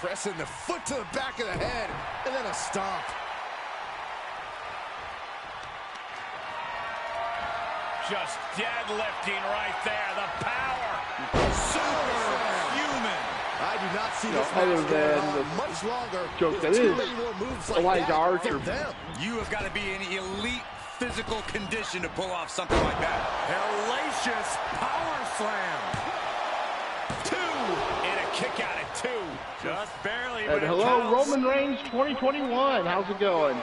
Speaker 4: Pressing the foot to the back of the head. And then a stomp.
Speaker 3: Just deadlifting right there. The power.
Speaker 4: Superhuman. I do not see this
Speaker 5: other
Speaker 4: match going
Speaker 5: than
Speaker 4: on
Speaker 5: the
Speaker 4: much longer.
Speaker 5: joke
Speaker 4: with
Speaker 5: that
Speaker 4: too
Speaker 5: is
Speaker 4: many more moves like
Speaker 5: Elijah
Speaker 4: that
Speaker 5: Archer.
Speaker 4: from them.
Speaker 3: You have got to be in elite physical condition to pull off something like that. Hellacious power slam. 2. And a kick out at 2. Just barely.
Speaker 5: And
Speaker 3: but it
Speaker 5: hello,
Speaker 3: counts.
Speaker 5: Roman Reigns 2021. How's it going?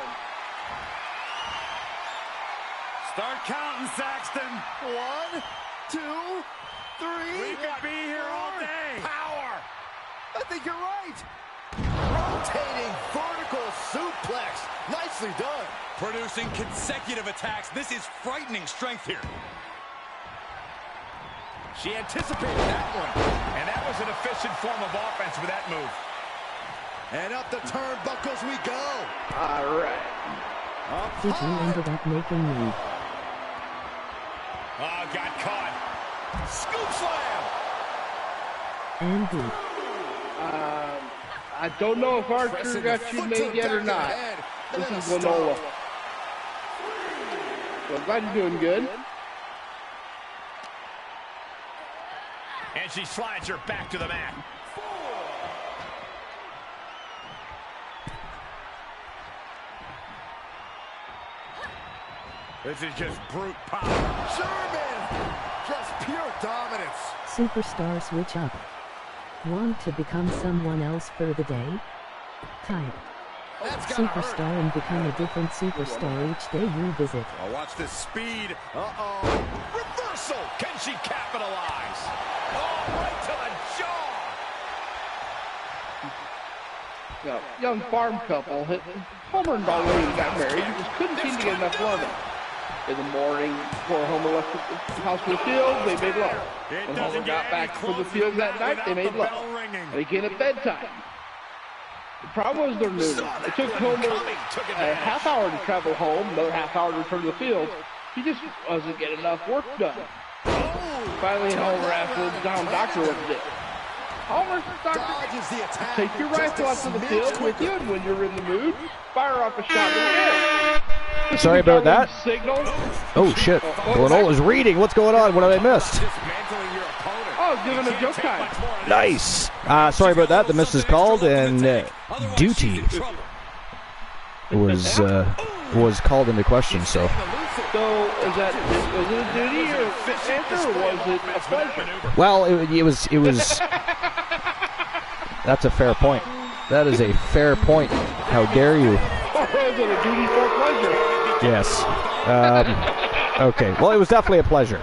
Speaker 3: Start counting, Saxton.
Speaker 4: 1, 2, 3.
Speaker 3: We could be here all day. Power.
Speaker 4: I think you're right. Rotating vertical suplex. Nicely done.
Speaker 3: Producing consecutive attacks. This is frightening strength here. She anticipated that one. And that was an efficient form of offense with that move.
Speaker 4: And up the turnbuckles we go.
Speaker 5: All right.
Speaker 2: Did you ended up making me?
Speaker 3: Oh, got caught. Scoop slam.
Speaker 2: And deep.
Speaker 5: I don't know if Archer
Speaker 4: Pressing
Speaker 5: got
Speaker 4: the
Speaker 5: you
Speaker 4: foot to
Speaker 5: made
Speaker 4: the
Speaker 5: yet
Speaker 4: back
Speaker 5: or
Speaker 4: of the
Speaker 5: not.
Speaker 4: head. And
Speaker 5: This
Speaker 4: then
Speaker 5: is
Speaker 4: a stomp.
Speaker 5: Granola. So I'm glad you're doing good.
Speaker 3: And she slides her back to the mat. This is just brute power.
Speaker 4: German. Just pure dominance.
Speaker 2: Superstar switch up. Want to become someone else for the day? Type
Speaker 4: That's gotta hurt.
Speaker 2: superstar and become a different superstar each day you visit.
Speaker 3: Oh, watch the speed.
Speaker 4: Uh-oh.
Speaker 3: Reversal. Can she capitalize? Oh, right to the jaw.
Speaker 5: Yeah, young farm couple. Homer and Darlene got married. He just couldn't seem to get enough loving. In the morning, before Homer left the house for the field, they made love. When Homer got back from the field that night, they made love. And again at bedtime. The problem was their noodles. It took Homer a half hour to travel home, another half hour to return to the field. He just wasn't getting enough work done. Finally, Homer asked the town doctor what to do. Homer, doctor,
Speaker 4: Dodges the attack.
Speaker 5: take your
Speaker 4: just
Speaker 5: rifle
Speaker 4: a
Speaker 5: out to the
Speaker 4: smidge
Speaker 5: field with
Speaker 4: quicker.
Speaker 5: you, and when you're in the mood, fire off a shot in the air.
Speaker 1: Sorry about that.
Speaker 5: Signal.
Speaker 1: Oh, shit. Granola's reading. What's going on? What have I missed?
Speaker 3: Dismantling your opponent.
Speaker 5: Oh, giving a joke time.
Speaker 1: Nice. Sorry about that. The miss is called, and duty was called into question. So
Speaker 5: So, was it a duty or answer, or was it a pleasure?
Speaker 1: well, it was. That's a fair point. That is a fair point. How dare you?
Speaker 5: Or was it a duty for pleasure?
Speaker 1: Yes. Okay. Well, it was definitely a pleasure.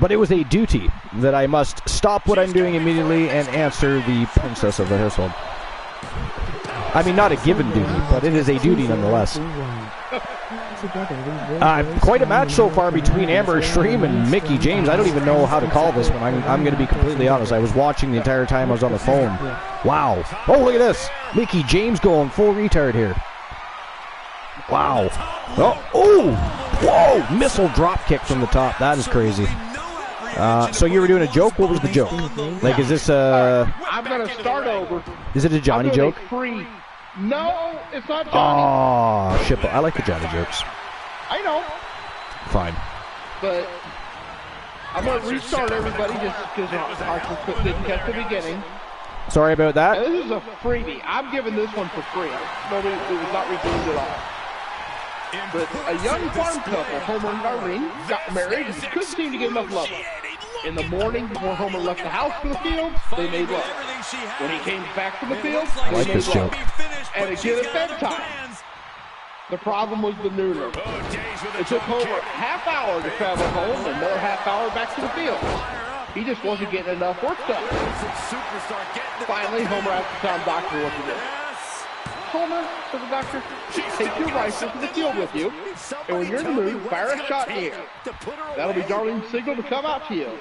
Speaker 1: But it was a duty that I must stop what I'm doing immediately and answer the princess of the household. I mean, not a given duty, but it is a duty nonetheless. Quite a match so far between Amber Extreme and Mickie James. I don't even know how to call this one. I'm going to be completely honest. I was watching the entire time I was on the phone. Wow. Oh, look at this. Mickie James going full retard here. Wow. Oh, whoa. Missile drop kick from the top. That is crazy. So you were doing a joke? What was the joke? Like, is this
Speaker 5: I'm going to start over.
Speaker 1: Is it a Johnny
Speaker 5: I'm gonna
Speaker 1: joke?
Speaker 5: make free. No, it's not Johnny.
Speaker 1: Oh, shit. I like the Johnny jokes.
Speaker 5: I know.
Speaker 1: Fine.
Speaker 5: But I'm going to restart everybody just because I didn't catch the beginning.
Speaker 1: Sorry about that.
Speaker 5: Now, this is a freebie. I'm giving this one for free. Nobody, it was not redeemed at all. But a young farm couple, Homer and Darlene, got married and couldn't seem to get enough love. In the morning, before Homer left the house for the field, they made love. When he came back from the field,
Speaker 1: I like
Speaker 5: they
Speaker 1: this
Speaker 5: made love.
Speaker 1: joke.
Speaker 5: And again at bedtime. The problem was the nooner. It took Homer half hour to travel home and another half hour back to the field. He just wasn't getting enough work done. Finally, Homer asked the town doctor what to do. Homer, said the doctor, take your rifle to the field with you, and when you're in the mood, fire a shot in the air. That'll be Darlene's signal to come out to you.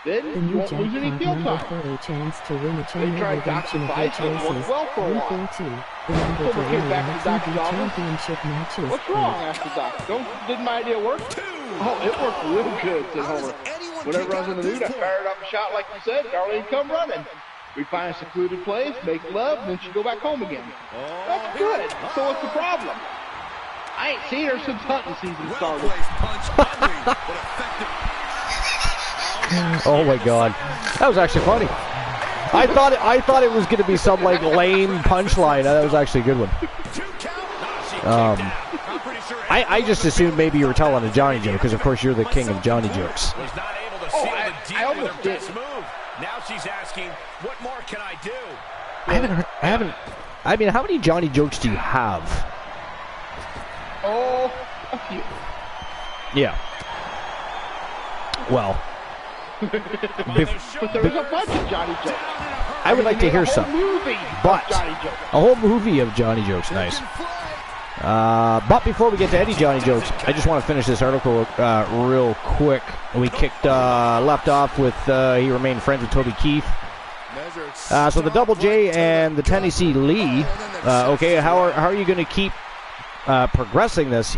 Speaker 5: Then
Speaker 2: The
Speaker 5: you
Speaker 2: new
Speaker 5: won't lose any
Speaker 2: jackpot
Speaker 5: field
Speaker 2: number
Speaker 5: time.
Speaker 2: for a chance to win a channel
Speaker 5: tried
Speaker 2: redemption of your
Speaker 5: Dr. Vice, it worked
Speaker 2: choices.
Speaker 5: well for a while.
Speaker 2: 142. The number to
Speaker 5: Homer came
Speaker 2: win a
Speaker 5: back to the doctor's
Speaker 2: TV
Speaker 5: office.
Speaker 2: championship matches.
Speaker 5: What's wrong? asked the doctor. Didn't my idea work? Oh, it worked real good, said Homer. Whenever I was in the mood, I fired up a shot like you said. Darlene come running. We find a secluded place, make love, and then she go back home again. That's good. So what's the problem? I ain't seen her since hunting season started.
Speaker 1: Oh my God, that was actually funny. I thought it was going to be some like lame punchline. That was actually a good one. I just assumed maybe you were telling a Johnny joke because of course you're the king of Johnny jokes.
Speaker 5: Oh, I almost did.
Speaker 3: Now she's asking, what more can I do?
Speaker 1: I mean, how many Johnny jokes do you have?
Speaker 5: Oh, a few.
Speaker 1: Yeah. Well.
Speaker 5: But there was a bunch of Johnny jokes.
Speaker 1: I would like to hear some. But a whole movie of Johnny jokes, nice. But before we get to any Johnny jokes, I just want to finish this article real quick. We left off with he remained friends with Toby Keith. So the Double J and the Tennessee Lee. Okay, how are you going to keep progressing this?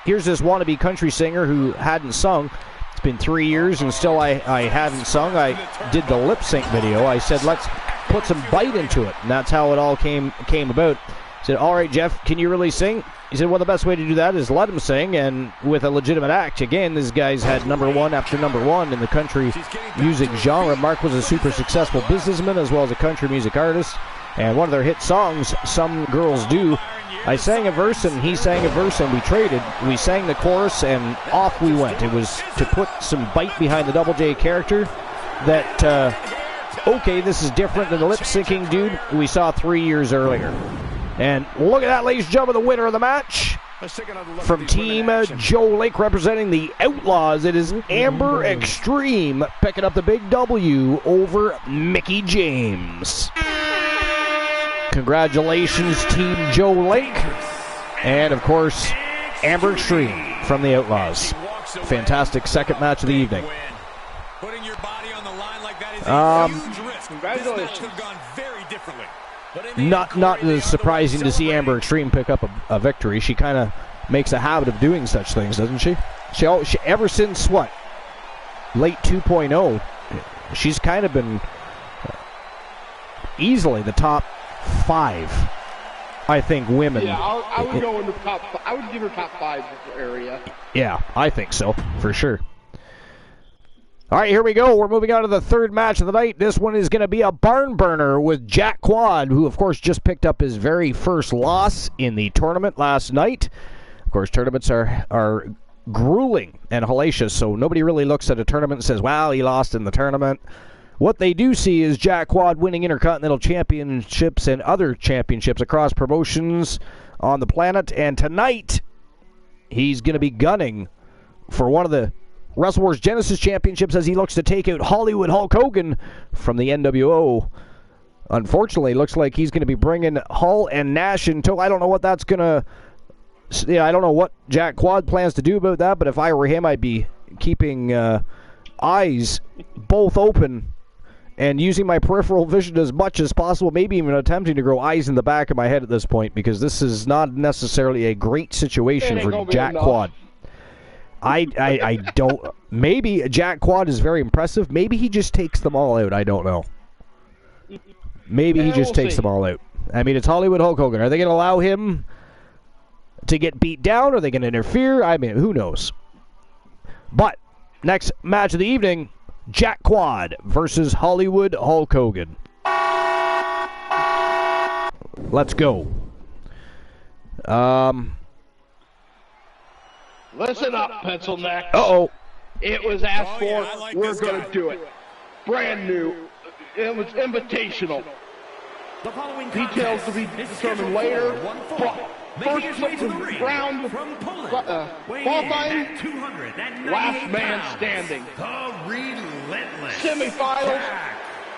Speaker 1: Here's this wannabe country singer who hadn't sung. It's been 3 years and still I hadn't sung. I did the lip sync video. I said let's put some bite into it, and that's how it all came about. I said, all right, Jeff, can you really sing? He said, well, the best way to do that is let him sing, and with a legitimate act. Again, this guy's had number one after number one in the country music genre. Mark was a super successful businessman as well as a country music artist, and one of their hit songs, Some Girls Do, I sang a verse and he sang a verse and we traded. We sang the chorus and off we went. It was to put some bite behind the Double J character that, okay, this is different than the lip-syncing dude we saw 3 years earlier. And look at that, ladies and gentlemen, the winner of the match from Team Joe Lake representing the Outlaws. It is Amber Extreme picking up the big W over Mickey James. Congratulations, Team Joe Lake. And, of course, Amber Extreme from the Outlaws. Fantastic second match of the evening.
Speaker 3: Putting your body on the line like that is a huge risk.
Speaker 5: Congratulations.
Speaker 3: This could have gone very differently.
Speaker 1: Not as surprising to see Amber Extreme pick up a victory. She kind of makes a habit of doing such things, doesn't she? She ever since, what, late 2.0, she's kind of been easily the top 5, I think, women.
Speaker 5: Yeah, I would go in the top. I would give her top 5 area.
Speaker 1: Yeah, I think so, for sure. All right, here we go. We're moving on to the third match of the night. This one is going to be a barn burner with Jack Quad, who, of course, just picked up his very first loss in the tournament last night. Of course, tournaments are grueling and hellacious, so nobody really looks at a tournament and says, wow, he lost in the tournament. What they do see is Jack Quad winning Intercontinental Championships and other championships across promotions on the planet. And tonight, he's going to be gunning for one of the Wrestle Wars Genesis Championships as he looks to take out Hollywood Hulk Hogan from the NWO. Unfortunately, it looks like he's going to be bringing Hull and Nash in tow. I don't know what that's going to... Yeah, I don't know what Jack Quad plans to do about that, but if I were him, I'd be keeping eyes both open and using my peripheral vision as much as possible, maybe even attempting to grow eyes in the back of my head at this point, because this is not necessarily a great situation for Jack Quad. I don't. Maybe Jack Quad is very impressive. Maybe he just takes them all out. I don't know. Maybe he just takes them all out. I mean, it's Hollywood Hulk Hogan. Are they going to allow him to get beat down? Are they going to interfere? I mean, who knows? But next match of the evening, Jack Quad versus Hollywood Hulk Hogan. Let's go.
Speaker 5: Listen up, pencil neck.
Speaker 1: Uh-oh.
Speaker 5: It was asked for. We're going to do it. Brand new. It was invitational.
Speaker 6: The following
Speaker 5: Details to be determined later. But first round, qualifying, last man standing.
Speaker 6: The relentless
Speaker 5: Semifinals,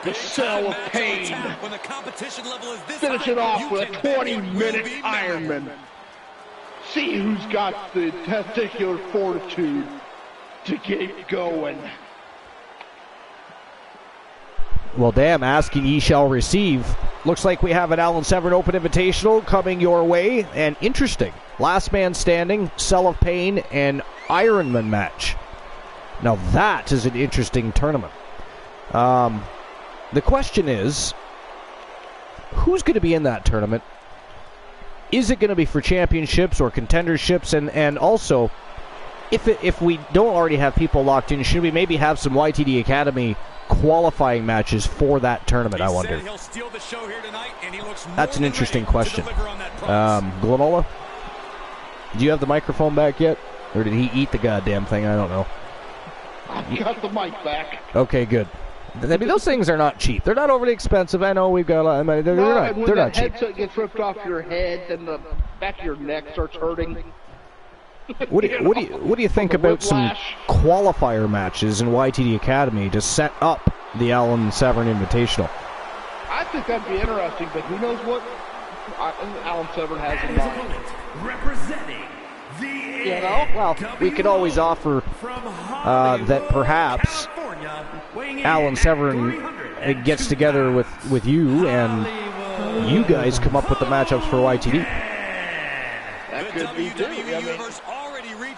Speaker 5: the Cell of Pain.
Speaker 3: When the competition level is this
Speaker 5: Finish it
Speaker 3: high,
Speaker 5: off with a 20-minute Ironman. See who's got the testicular fortitude to keep going.
Speaker 1: Well, damn, asking ye shall receive. Looks like we have an Alan Severn Open Invitational coming your way. And interesting. Last man standing, Cell of Pain, and Ironman match. Now that is an interesting tournament. The question is, who's going to be in that tournament? Is it going to be for championships or contenderships? And also, if we don't already have people locked in, should we maybe have some YTD Academy qualifying matches for that tournament, I wonder? That's an interesting question. Glenola, do you have the microphone back yet? Or did he eat the goddamn thing? I don't know.
Speaker 5: I got the mic back.
Speaker 1: Okay, good. I mean, those things are not cheap. They're not overly expensive. I know we've got a lot. I mean, they're not cheap.
Speaker 5: When the headset gets ripped off your head and the back of your neck starts hurting.
Speaker 1: What do you think about some qualifier matches in YTD Academy to set up the Alan Severn Invitational?
Speaker 5: I think that'd be interesting, but who knows what Alan Severn has in mind.
Speaker 6: representing the
Speaker 1: Well, we could always offer that perhaps Alan Severn gets together with you and you guys come up with the matchups for YTD.
Speaker 5: That could be too.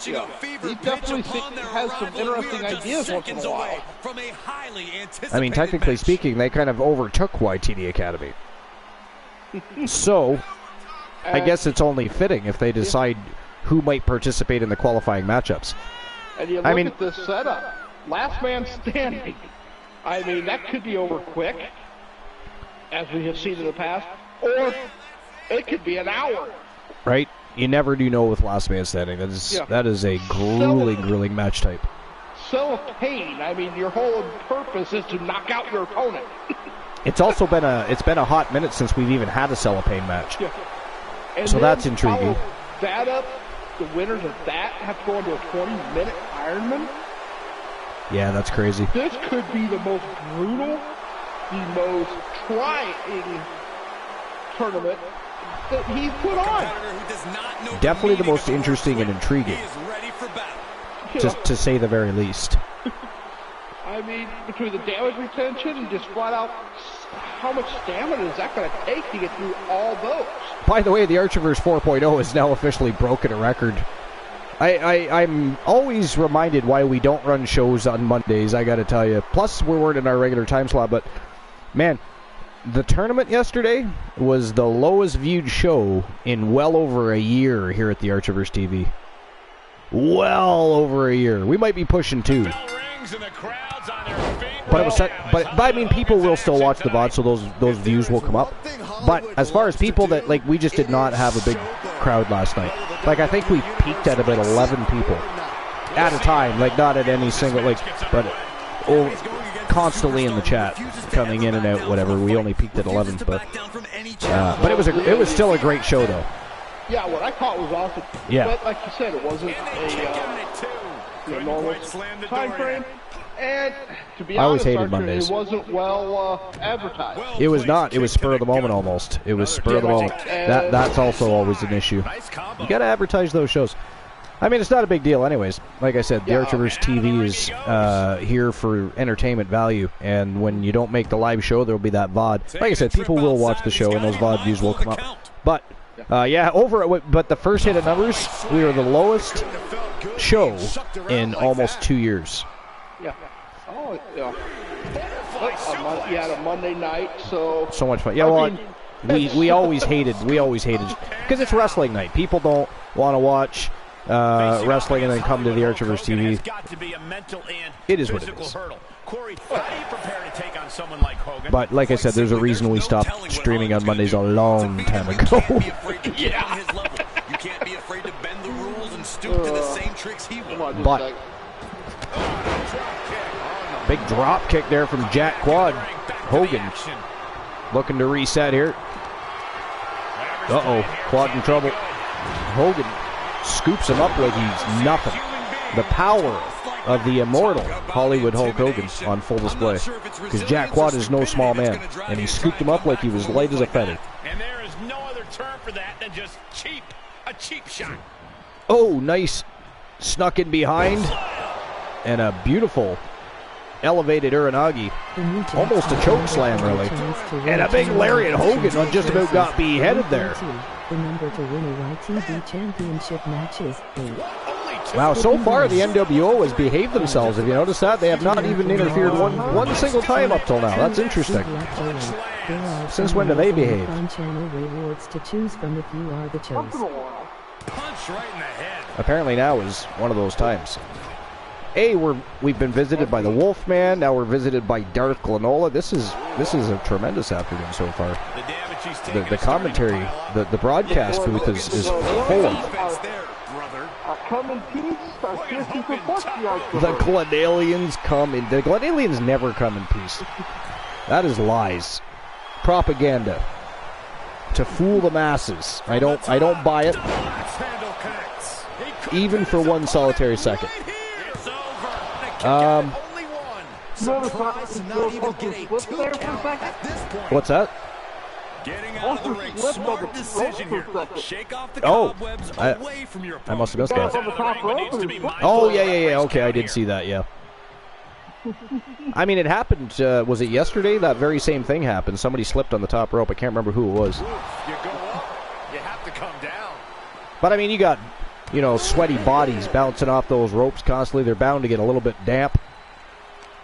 Speaker 5: He definitely has some interesting ideas once in a while.
Speaker 1: I mean, technically speaking, they kind of overtook YTD Academy. So, I guess it's only fitting if they decide who might participate in the qualifying matchups.
Speaker 5: And you look at this setup. Last man standing. I mean, that could be over quick, as we have seen in the past. Or it could be an hour.
Speaker 1: Right? You never do know with last man standing. That is a grueling match type.
Speaker 5: Cell of Pain. I mean, your whole purpose is to knock out your opponent.
Speaker 1: It's also been a hot minute since we've even had a Cell of Pain match.
Speaker 5: Yeah.
Speaker 1: So that's intriguing.
Speaker 5: That up, the winners of that have to go into a 20-minute Ironman.
Speaker 1: Yeah, that's crazy.
Speaker 5: This could be the most brutal, the most trying tournament that he's put on.
Speaker 1: Definitely the most interesting and intriguing, to say the very least.
Speaker 5: I mean, between the damage retention and just flat out, how much stamina is that going to take to get through all those?
Speaker 1: By the way, the Archiverse 4.0 has now officially broken a record. I'm always reminded why we don't run shows on Mondays, I gotta tell you. Plus, we weren't in our regular time slot, but, man, the tournament yesterday was the lowest viewed show in well over a year here at the Archiverse TV. Well over a year. We might be pushing 2. But it was set, but I mean, people will still watch the VOD, so those views will come up. But as far as people that, like, we just did not have a big crowd last night. Like, I think we peaked at about 11 people at a time, like, not at any single, like, but constantly in the chat, coming in and out, whatever. We only peaked at 11, but it was still a great show, though.
Speaker 5: Yeah, what I caught was awesome.
Speaker 1: Yeah.
Speaker 5: But like you said, it wasn't a normal time frame. And to be honest, it wasn't well advertised.
Speaker 1: It was not. It was spur of the moment almost. It was spur of the moment. That's also always an issue. You got to advertise those shows. I mean, it's not a big deal anyways. Like I said, the Archiverse TV is here for entertainment value. And when you don't make the live show, there will be that VOD. Like I said, people will watch the show and those VOD views will come up. But, but the first hit of numbers, we were the lowest show in almost 2 years.
Speaker 5: Yeah. Oh, yeah. A Monday night, so
Speaker 1: So much fun. Yeah, well, we always hated because it's wrestling night. People don't want to watch wrestling and then come to the Archivers TV. It is what it is. But like I said, there's a reason we stopped streaming on Mondays a long time ago.
Speaker 3: Yeah. You can't be afraid to bend the rules and stoop to the same tricks he will.
Speaker 1: But big drop kick there from Jack Quad. Hogan looking to reset here. Uh-oh, Quad in trouble. Hogan scoops him up like he's nothing. The power of the immortal Hollywood Hulk Hogan on full display. Because Jack Quad is no small man, and he scooped him up like he was light as a feather.
Speaker 6: And there is no other term for that than just cheap. A cheap shot.
Speaker 1: Oh, nice. Snuck in behind. And a beautiful elevated Uranagi. Almost a choke slam, really. And a big lariat. Hogan just about got beheaded there.
Speaker 2: The number to win a YTV championship match is 8.
Speaker 1: Wow, so far the NWO has behaved themselves. Have you noticed that? They have not even interfered one single time up till now. That's interesting. Since when do they behave?
Speaker 2: Channel rewards to choose from if you are the chosen.
Speaker 3: Punch right in the head.
Speaker 1: Apparently now is one of those times. We've been visited by the Wolfman. Now we're visited by Darth Glenola. This is a tremendous afternoon so far. The commentary, the broadcast booth is full of.
Speaker 5: come in peace.
Speaker 1: The Glenalians come in. The Glenalians never come in peace. That is lies, propaganda to fool the masses. I don't buy it, even for one solitary second. What's that?
Speaker 3: Getting out of the ring, smart decision here. Shake off the cobwebs away from your opponent.
Speaker 1: I must have missed that. Oh, yeah. Okay, I did see that, yeah. I mean, it happened, was it yesterday? That very same thing happened. Somebody slipped on the top rope. I can't remember who it was.
Speaker 3: You go up, you have to come down.
Speaker 1: But, I mean, you got, sweaty bodies bouncing off those ropes constantly. They're bound to get a little bit damp.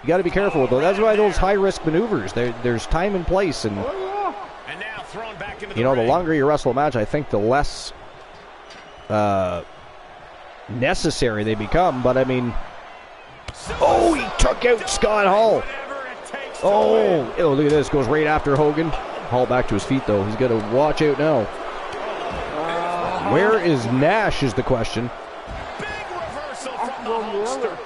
Speaker 1: You got to be careful with those. That's why those high-risk maneuvers. There's time and place, and the longer you wrestle a match, I think the less necessary they become. But, I mean, he took out Scott Hall. Look at this. Goes right after Hogan. Hall back to his feet, though. He's got to watch out now. Where is Nash is the question.
Speaker 3: Big reversal from the Hulkster.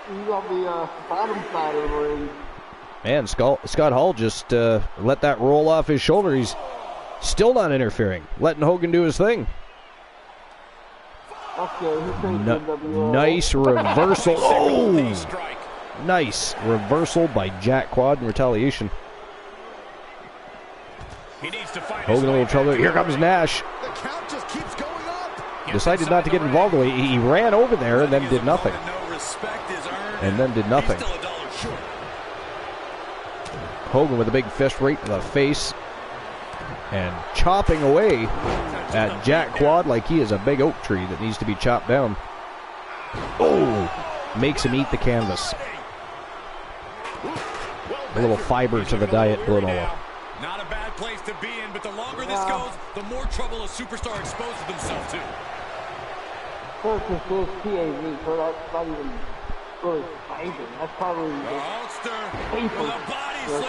Speaker 5: He's on the bottom side of the ring.
Speaker 1: Man, Scott Hall just let that roll off his shoulder. He's still not interfering, letting Hogan do his thing. Nice reversal. Nice reversal by Jack Quad in retaliation. Hogan a little trouble. Here comes Nash.
Speaker 4: The count just keeps going up.
Speaker 1: Decided not to get involved. He ran over there and then did nothing. Hogan with a big fist right to the face and chopping away at Jack Quad like he is a big oak tree that needs to be chopped down. Makes him eat the canvas. A little fiber to the diet, Glenola.
Speaker 3: Not a bad place to be in, but the longer this goes, the more trouble a superstar exposes themselves to.
Speaker 5: That's probably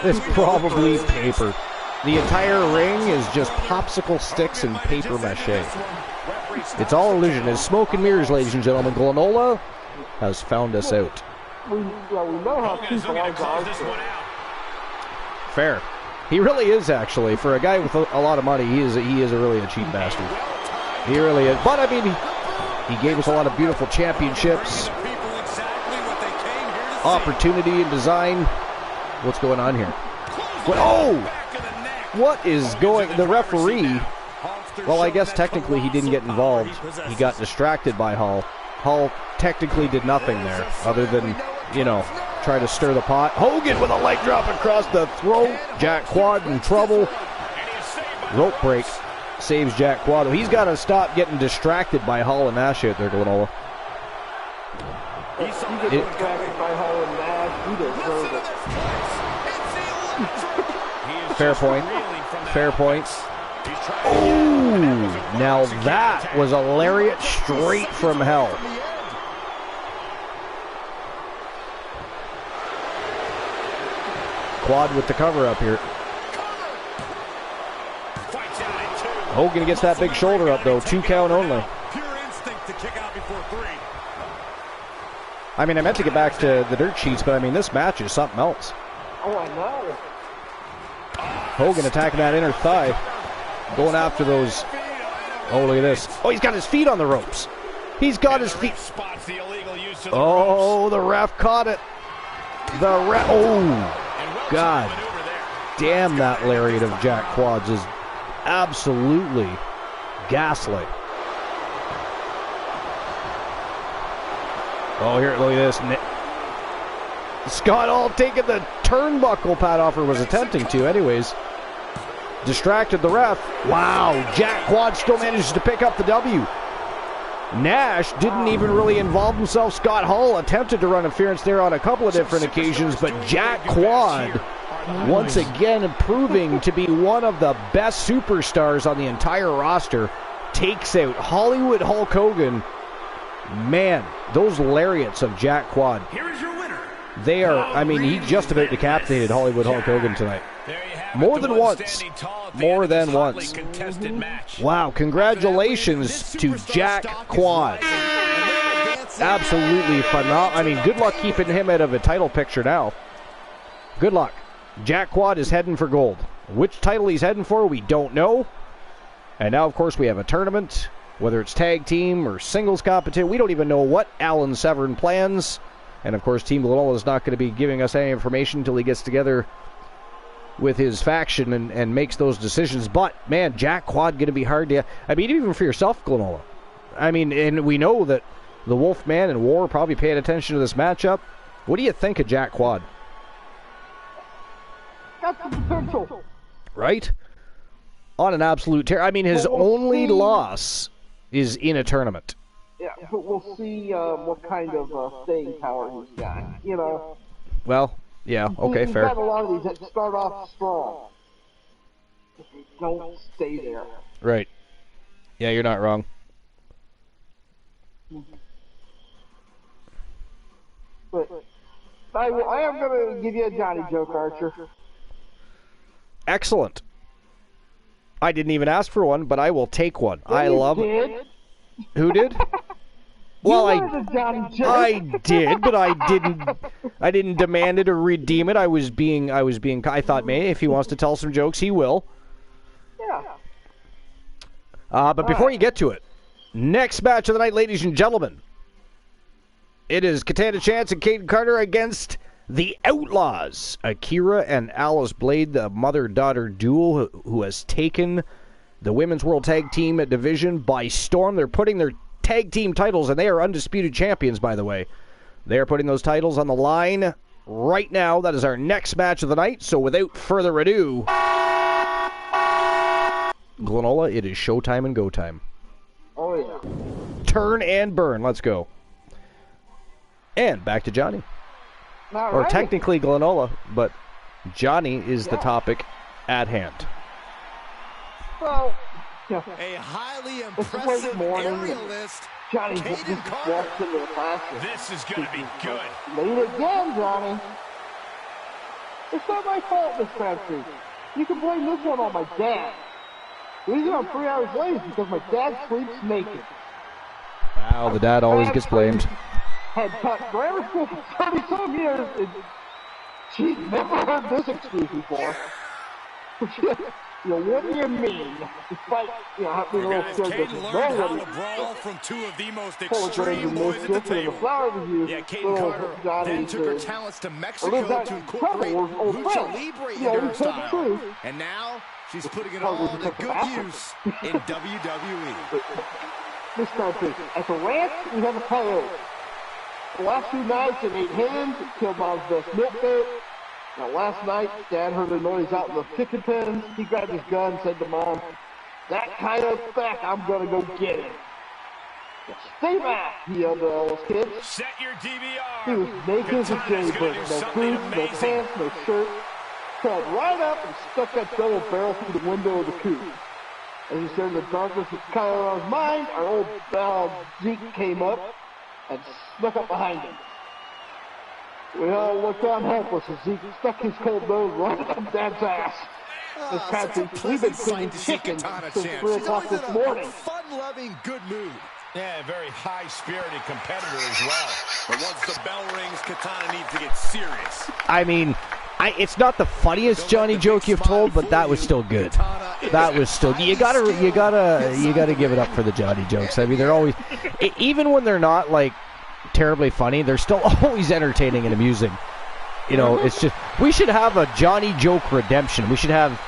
Speaker 1: It's probably paper. The entire ring is just popsicle sticks and paper mache. It's all illusion. It's smoke and mirrors, ladies and gentlemen. Glenola has found us out.
Speaker 5: we know how people like
Speaker 1: Fair. He really is, actually. For a guy with a lot of money, he is really a cheap bastard. He really is. But, I mean, he gave us a lot of beautiful championships. Opportunity and design. What's going on here? What is going... The referee... Well, I guess technically he didn't get involved. He got distracted by Hall. Hall technically did nothing there, other than, try to stir the pot. Hogan with a leg drop across the throat. Jack Quad in trouble. Rope break saves Jack Quad. He's got to stop getting distracted by Hall and Nash out there, Glenola.
Speaker 5: You get distracted by Hall and Nash. You deserve it.
Speaker 1: Fair point. Fair point. Oh, now that was a lariat straight from hell. Quad with the cover up here. Hogan gets that big shoulder up though. 2 count only.
Speaker 3: Pure instinct to kick out before 3.
Speaker 1: I mean, I meant to get back to the dirt sheets, but I mean, this match is something else.
Speaker 5: Oh, I know.
Speaker 1: Hogan attacking that inner thigh. Going after those. Oh, look at this. Oh, he's got his feet on the ropes. He's got his feet. Oh, the ref caught it. The ref. Oh, God. Damn, that lariat of Jack Quad's is absolutely ghastly. Oh, here, look at this. Scott Hall taking the turnbuckle Pat Offer was attempting to anyways. Distracted the ref. Wow, Jack Quad still manages to pick up the W. Nash didn't even really involve himself. Scott Hall attempted to run interference there on a couple of different occasions, but Jack Quad once again proving to be one of the best superstars on the entire roster. Takes out Hollywood Hulk Hogan. Man, those lariats of Jack Quad.
Speaker 3: Here is your winner.
Speaker 1: They are, I mean, he just about decapitated Hollywood Hulk Hogan tonight. More than once. More than once. Wow, congratulations to Jack Quad. Absolutely phenomenal. I mean, good luck keeping him out of a title picture now. Good luck. Jack Quad is heading for gold. Which title he's heading for, we don't know. And now, of course, we have a tournament. Whether it's tag team or singles competition, we don't even know what Alan Severn plans. And, of course, Team Lanola is not going to be giving us any information until he gets together with his faction and makes those decisions. But, man, Jack Quad going to be hard to... I mean, even for yourself, Glenola. I mean, and we know that the Wolfman and War probably paying attention to this matchup. What do you think of Jack Quad?
Speaker 5: Got the potential.
Speaker 1: Right? On an absolute tear. I mean, his only loss is in a tournament.
Speaker 5: Yeah, but we'll see what kind of staying power he's got, you know.
Speaker 1: Well, yeah, okay,
Speaker 5: he's
Speaker 1: fair.
Speaker 5: got a lot of these that start off strong. But they don't stay there.
Speaker 1: Right. Yeah, you're not wrong.
Speaker 5: But I am going to give you a Johnny joke, Archer.
Speaker 1: Excellent. I didn't even ask for one, but I will take one.
Speaker 5: Yeah,
Speaker 1: I love
Speaker 5: it.
Speaker 1: Who did? Well, I did, but I didn't demand it or redeem it. I thought, maybe if he wants to tell some jokes, he will.
Speaker 5: Yeah.
Speaker 1: But before you get to it, next match of the night, ladies and gentlemen, it is Katana Chance and Caden Carter against the Outlaws, Akira and Alice Blade, the mother-daughter duo who has taken the Women's World Tag Team Division by storm. They're putting their tag team titles, and they are undisputed champions, by the way. They are putting those titles on the line right now. That is our next match of the night. So without further ado, Glenola, it is showtime and go time.
Speaker 5: Oh, yeah.
Speaker 1: Turn and burn. Let's go. And back to Johnny.
Speaker 5: All
Speaker 1: Or
Speaker 5: right.
Speaker 1: technically Glenola, but Johnny is the topic at hand.
Speaker 5: Well, yeah.
Speaker 3: A highly
Speaker 5: It's
Speaker 3: impressive
Speaker 5: late morning.
Speaker 3: aerialist.
Speaker 5: Johnny just
Speaker 3: Caden Carter.
Speaker 5: walks into the classroom.
Speaker 6: This is going to be good.
Speaker 5: Late again, Johnny. It's not my fault, Miss Crabtree. You can blame this one on my dad. The reason I'm 3 hours late is because my dad sleeps naked.
Speaker 1: Wow, the dad always gets blamed.
Speaker 5: Had taught grammar school for 30-some years, and she's never heard this excuse before. You know, what do you mean? Despite, you know, having a little
Speaker 3: Guys,
Speaker 5: scared
Speaker 3: Caden
Speaker 5: of
Speaker 3: learned how to
Speaker 5: the
Speaker 3: brawl from two of the most
Speaker 5: full of
Speaker 3: extreme boys at the
Speaker 5: mischief and the
Speaker 3: table.
Speaker 5: flower reviews.
Speaker 3: Yeah, Caden Carter then took her talents to Mexico to incorporate lucha libre into her style. And now she's putting it all to good use in WWE.
Speaker 5: This country, at the ranch, we have a coyote. The last 2 nights, it ate hens, it killed Mom's best milk goat. Now, last night, Dad heard a noise out in the chicken pen. He grabbed his gun and said to Mom, "That coyote's back, I'm gonna go get him." Stay back, he yelled at all those kids.
Speaker 6: Set your DVR.
Speaker 5: He was naked as a
Speaker 6: Katana's
Speaker 5: jaybird.
Speaker 6: gonna do
Speaker 5: No
Speaker 6: something
Speaker 5: boots, no
Speaker 6: amazing.
Speaker 5: pants, no shirt. Crawled right up and stuck that double barrel through the window of the coop. As he said in the darkness was kind of on his mind, our old pal Zeke came up and snuck up behind him. We all looked on helpless as Zeke stuck his cold nose right up Dad's ass. This country, we've been cleaning chicken since 3 o'clock this morning.
Speaker 4: Fun-loving, good mood.
Speaker 6: Yeah, very high-spirited competitor as well.
Speaker 3: But once the bell rings, Katana needs to get serious.
Speaker 1: I mean, it's not the funniest Johnny joke you've told, but that was still good. That was still. You gotta give it up for the Johnny jokes. I mean, they're always, even when they're not like terribly funny, they're still always entertaining and amusing. You know, it's just, we should have a Johnny joke redemption. We should have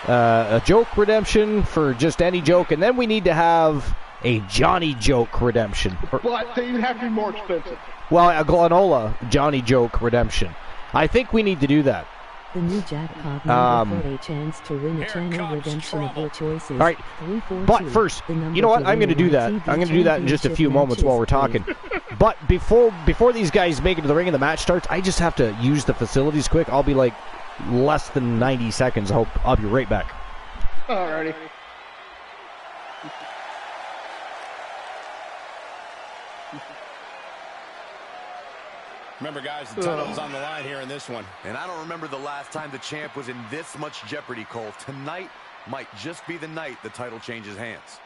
Speaker 1: a joke redemption for just any joke, and then we need to have a Johnny joke redemption.
Speaker 5: But they even have to be more expensive.
Speaker 1: Well, a Glenola Johnny joke redemption. I think we need to do that.
Speaker 2: The new jackpot number for a chance to win a
Speaker 6: Here
Speaker 2: channel
Speaker 6: comes
Speaker 2: redemption of your choices.
Speaker 1: All right,
Speaker 2: 342,
Speaker 1: but first,
Speaker 2: the number
Speaker 1: you know what?
Speaker 2: to
Speaker 1: I'm going to
Speaker 2: win
Speaker 1: do that.
Speaker 2: a
Speaker 1: I'm
Speaker 2: TV
Speaker 1: going to do that in just a few
Speaker 2: championship
Speaker 1: moments while we're
Speaker 2: matches.
Speaker 1: talking. But before these guys make it to the ring and the match starts, I just have to use the facilities quick. I'll be like less than 90 seconds. I'll be right back.
Speaker 5: Alrighty.
Speaker 6: Remember, guys, the title's on the line here in this one.
Speaker 4: And I don't remember the last time the champ was in this much jeopardy, Cole. Tonight might just be the night the title changes hands.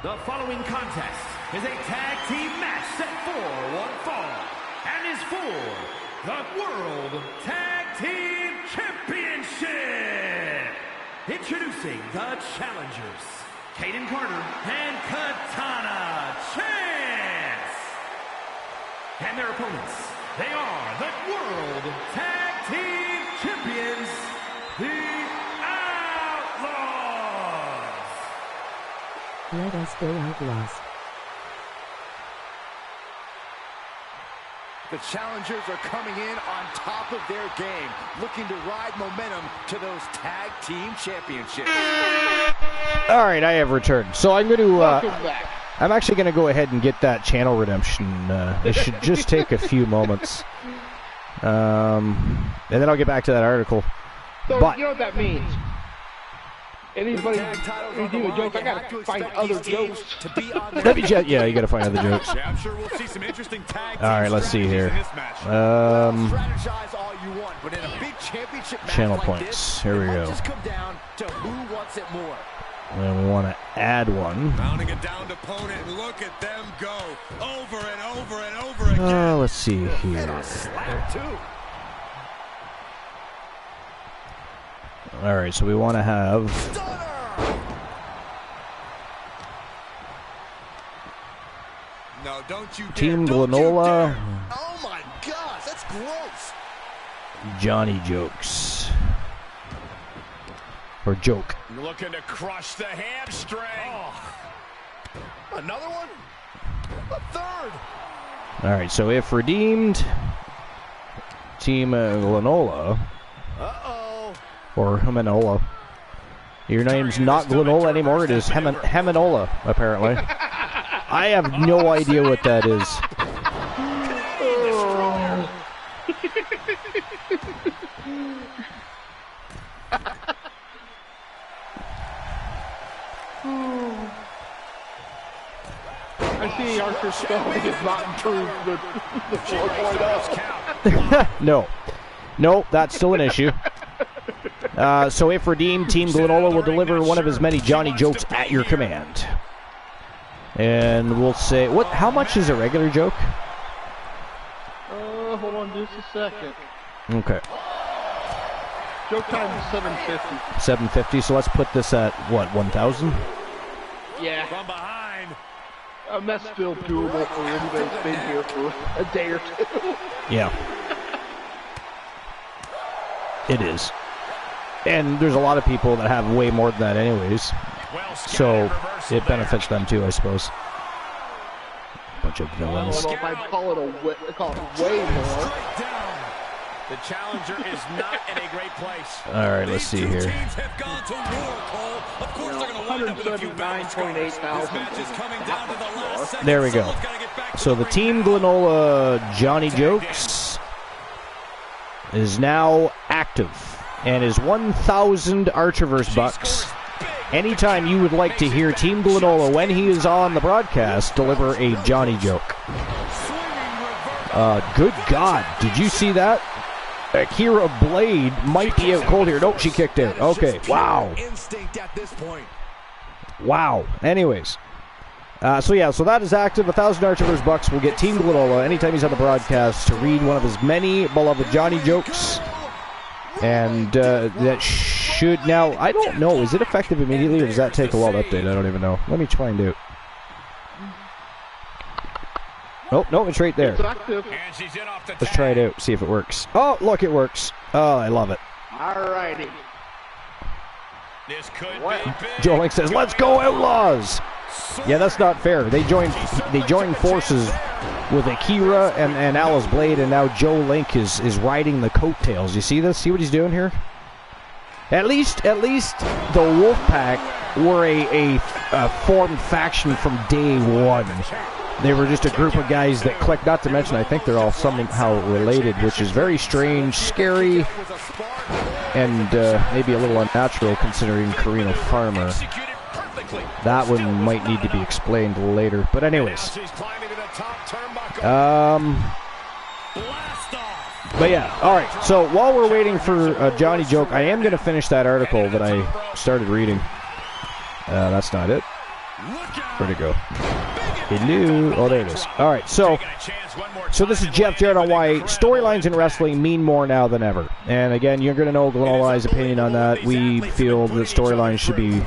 Speaker 7: The following contest is a tag team match set for one fall and is for the World Tag Team Championship. Introducing the challengers, Caden Carter and Katana Chance. And their opponents, they are the World Tag Team Champions, the Outlaws.
Speaker 2: Let us go, Outlaws.
Speaker 4: The challengers are coming in on top of their game, looking to ride momentum to those tag team championships.
Speaker 1: All right, I have returned. So I'm going to.
Speaker 5: Welcome back.
Speaker 1: I'm actually going to go ahead and get that channel redemption. It should just take a few moments, and then I'll get back to that article.
Speaker 5: So,
Speaker 1: But
Speaker 5: you know what that means? Anybody who do a joke, I gotta find other jokes.
Speaker 1: let me just, yeah, you got to find other jokes.
Speaker 3: Yeah, I'm sure we'll see some interesting tag team
Speaker 1: All right, let's see
Speaker 3: strategies
Speaker 1: here.
Speaker 3: in this match.
Speaker 4: Strategize all you want, but in a big championship match
Speaker 1: Channel
Speaker 4: like
Speaker 1: points.
Speaker 4: this,
Speaker 1: Here we
Speaker 4: it might
Speaker 1: go.
Speaker 4: just come down to who wants it more.
Speaker 1: And we want to add one.
Speaker 3: Mounting a downed opponent, and look at them go over and over and over again.
Speaker 1: Let's see
Speaker 4: And
Speaker 1: here.
Speaker 4: a slap, too.
Speaker 1: All right, so we want to have.
Speaker 4: Stunner!
Speaker 3: No, don't you dare.
Speaker 1: Team
Speaker 3: Don't you
Speaker 1: Glenola,
Speaker 3: dare.
Speaker 4: Oh my gosh, that's gross.
Speaker 1: Johnny jokes. Or joke.
Speaker 6: Looking to crush the hamstring.
Speaker 4: Another one? A third.
Speaker 1: All right, so if redeemed, Team Glenola,
Speaker 4: Uh-oh.
Speaker 1: or Heminola. Your name's not Glenola anymore, it is Heminola, apparently. I have no idea what that is.
Speaker 5: I see Arthur's spelling is not improved the 4.0.
Speaker 1: No, that's still an issue. So if redeemed, Team Glenola will deliver one of his many Johnny jokes at your command. And we'll say, what? How much is a regular joke?
Speaker 5: Hold on just a second.
Speaker 1: Okay.
Speaker 5: Joke time is 750.
Speaker 1: 750. So let's put this at what, 1,000?
Speaker 5: Yeah.
Speaker 6: From behind.
Speaker 5: That's still doable for anybody that's been here for a day or two.
Speaker 1: Yeah. It is. And there's a lot of people that have way more than that anyways.
Speaker 6: Well,
Speaker 1: So it benefits them too, I suppose. Bunch of
Speaker 5: I
Speaker 1: villains.
Speaker 5: don't know if I'd call it way more.
Speaker 6: Straight down. The challenger is not in a great place.
Speaker 1: All right, let's see
Speaker 3: These two
Speaker 1: here.
Speaker 3: teams have gone to war, Cole. Of course they're going to wind up with a few battle scars.
Speaker 5: 179,800.
Speaker 3: This match is coming down to the last second.
Speaker 1: There we go.
Speaker 3: Someone's gotta get back to
Speaker 1: So the
Speaker 3: ring
Speaker 1: Team
Speaker 3: now.
Speaker 1: Glenola Johnny Jokes is now active and is 1,000 Archerverse bucks. Anytime you would like to hear Team Glenola when he is on the broadcast deliver a Johnny joke. Good God, did you see that? Akira Blade might be out cold here. Nope, she kicked out. Okay, wow.
Speaker 3: Instinct at this point.
Speaker 1: Wow. Anyways. So that is active. 1,000 Archerverse bucks will get Team Glenola anytime he's on the broadcast to read one of his many beloved Johnny jokes. And that should now, I don't know, is it effective immediately or does that take a while to update? I don't even know. Let me find out. Oh, no, it's right there.
Speaker 5: It's active.
Speaker 6: And she's in off the
Speaker 1: Let's try it out, see if it works. Oh, look, it works. Oh, I love it.
Speaker 5: Alrighty.
Speaker 6: This could
Speaker 5: What?
Speaker 6: be big.
Speaker 1: Joe Link says, "Let's go, Outlaws!" Yeah, that's not fair. They joined forces with Akira and Alice Blade, and now Joe Link is riding the coattails. You see this? See what he's doing here? At least the Wolfpack were a formed faction from day one. They were just a group of guys that clicked. Not to mention, I think they're all somehow related, which is very strange, scary, and maybe a little unnatural considering Carino Farmer.
Speaker 6: Executed perfectly.
Speaker 1: That one might need to be explained later. But anyways,
Speaker 6: She's climbing to the top turnbuckle. Blast off.
Speaker 1: but yeah, all right. So while we're waiting for Johnny Joke, I am going to finish that article that I started reading. That's not it. Where'd it go? Hello. Oh, there it is. All right. So this is Jeff Jarrett on why storylines in wrestling mean more now than ever. And again, you're going to know Glenola's opinion on that. We feel that storylines should be,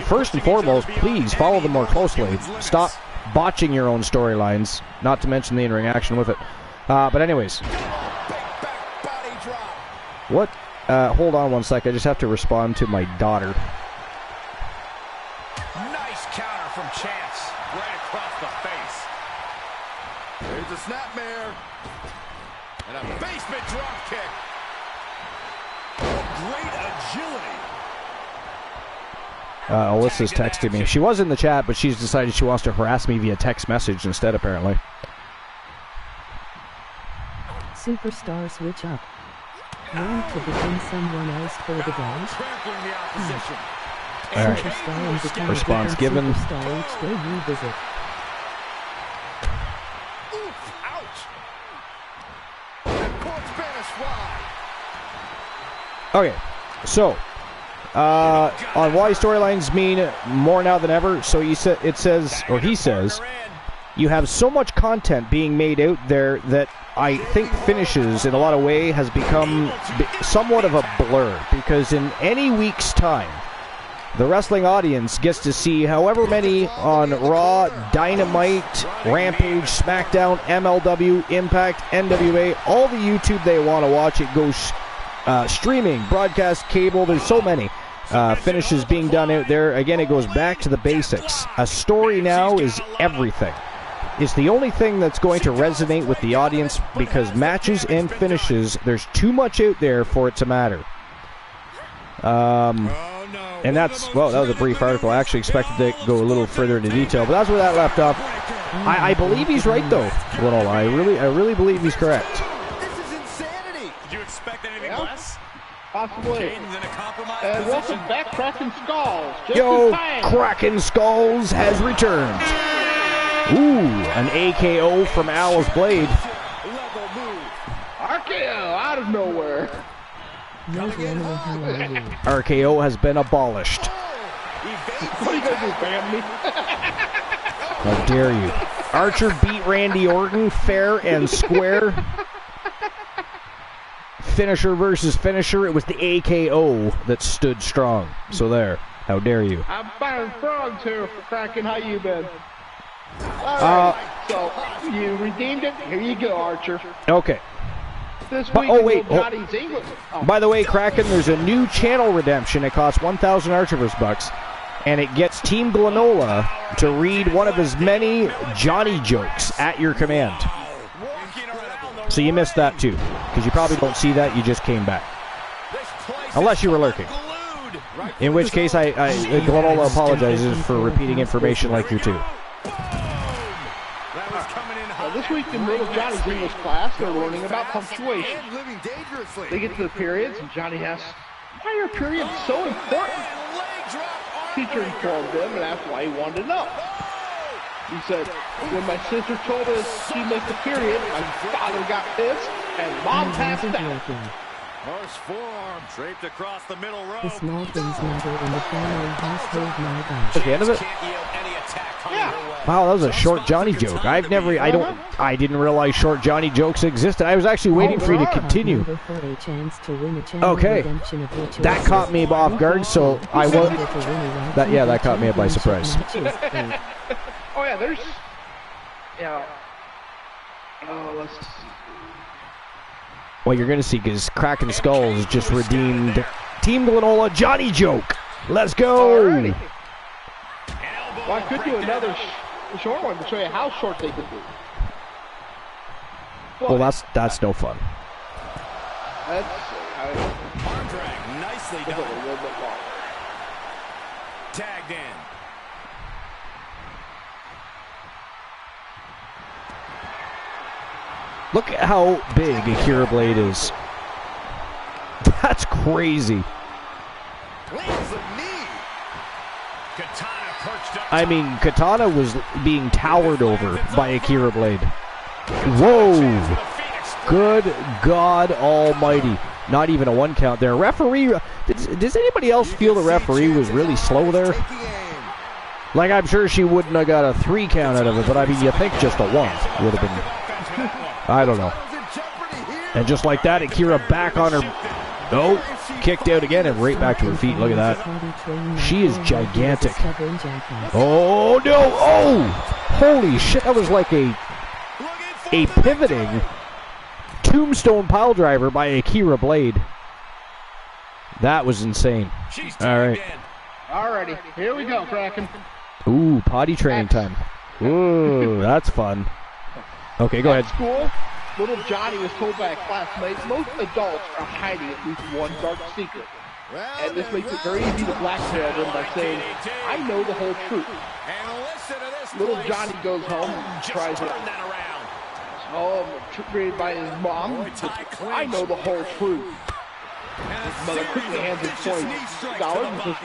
Speaker 1: first and foremost, please follow them more closely. Stop botching your own storylines, not to mention the in-ring action with it. But anyways. What? Hold on one sec. I just have to respond to my daughter.
Speaker 6: Nice counter from Chance. Right across the face.
Speaker 4: There's a snapmare.
Speaker 6: And a basement drop kick.
Speaker 3: Great agility.
Speaker 1: Alyssa's texting me. She was in the chat, but she's decided she wants to harass me via text message instead, apparently.
Speaker 2: Superstar switch up. Want to become someone else for the day?
Speaker 3: Trampling the opposition.
Speaker 1: All right.
Speaker 2: Superstar and become a
Speaker 1: Response
Speaker 2: different
Speaker 1: given.
Speaker 2: Superstar each day you visit.
Speaker 3: Oof, ouch.
Speaker 4: Court Spanish ride.
Speaker 1: Okay, so on why storylines mean more now than ever. So he says, you have so much content being made out there that I think finishes in a lot of way has become somewhat of a blur, because in any week's time, the wrestling audience gets to see however many on Raw, Dynamite, Rampage, SmackDown, MLW, Impact, NWA, all the YouTube they want to watch. It goes streaming, broadcast, cable. There's so many finishes being done out there. Again, it goes back to the basics. A story now is everything. It's the only thing that's going to resonate with the audience, because matches and finishes, there's too much out there for it to matter. And that's, well, that was a brief article. I actually expected to go a little further into detail, but that's where that left off. I believe he's right, though, Lenola. I really believe he's correct.
Speaker 4: This is insanity.
Speaker 3: Did you expect anything
Speaker 5: Yeah.
Speaker 3: less?
Speaker 5: Possibly.
Speaker 3: Jaden's in a compromised
Speaker 5: And
Speaker 3: position.
Speaker 5: welcome back, Cracking Skulls. Just
Speaker 1: Yo,
Speaker 5: in time.
Speaker 1: Kraken Skulls has returned. Ooh, an AKO from Alice Blade.
Speaker 3: Level move.
Speaker 5: RKO out of nowhere.
Speaker 2: No animal, how are you?
Speaker 1: RKO has been abolished.
Speaker 5: What are you going to do, family?
Speaker 1: How dare you? Archer beat Randy Orton fair and square. finisher versus finisher. It was the AKO that stood strong. So there. How dare you?
Speaker 5: I'm firing frogs here for Kraken. How you been? All right. So you redeemed it. Here you go, Archer.
Speaker 1: Okay.
Speaker 5: This week, Johnny's English. Oh.
Speaker 1: By the way, Kraken, there's a new channel redemption. It costs 1,000 Archiverse bucks, and it gets Team Glenola to read one of his many Johnny jokes at your command. So you missed that too, because you probably don't see that. You just came back, unless you were lurking. In which case, Glenola apologizes for repeating information like you too.
Speaker 5: This week in Little Johnny's English class, they're learning about punctuation. They get to the periods, and Johnny asks, why are periods so important? Teacher informed him and asked why he wanted to know. He said, when my sister told us she missed a period, my father got pissed, and Mom passed out.
Speaker 3: Horse forearm draped across the middle row.
Speaker 2: The small things matter in the family household, my gosh.
Speaker 1: At the end of it?
Speaker 5: Yeah.
Speaker 1: Wow, that was a short Johnny joke. I didn't realize short Johnny jokes existed. I was actually waiting for you to continue. Okay. That caught me off guard, so I was... That caught me by surprise.
Speaker 5: Oh yeah, there's... Yeah. Let's...
Speaker 1: What you're going to see is Kraken Skulls just redeemed Team Glenola Johnny joke. Let's go!
Speaker 5: Alrighty. Well, I could do another short one to show you how short they could be.
Speaker 1: Well, that's no fun.
Speaker 5: Arm
Speaker 3: drag, nicely done.
Speaker 5: A little bit longer.
Speaker 3: Tagged in.
Speaker 1: Look at how big Akira Blade is. That's crazy.
Speaker 3: Lands a knee. Katana perched up.
Speaker 1: I mean, Katana was being towered over by Akira Blade. Whoa! Good God Almighty. Not even a one count there. Referee, does anybody else feel the referee was really slow there? Like, I'm sure she wouldn't have got a 3 count out of it, but I mean, you think just a 1 would have been... I don't know. And just like that, Akira back on her... Oh, kicked out again and right back to her feet. Look at that. She is gigantic. Oh, no. Oh, holy shit. That was like a pivoting tombstone pile driver by Akira Blade. That was insane. All right.
Speaker 5: Alrighty, here we go, Kraken.
Speaker 1: Ooh, potty training time. Ooh, that's fun. Okay, go ahead.
Speaker 5: At school, little Johnny was told by a classmate most adults are hiding at least one dark secret. And this makes it very easy to blackmail them by saying, I know the whole truth. Little Johnny goes home and tries it out. Oh, created by his mom. I know the whole truth. His mother quickly hands him $20 and says,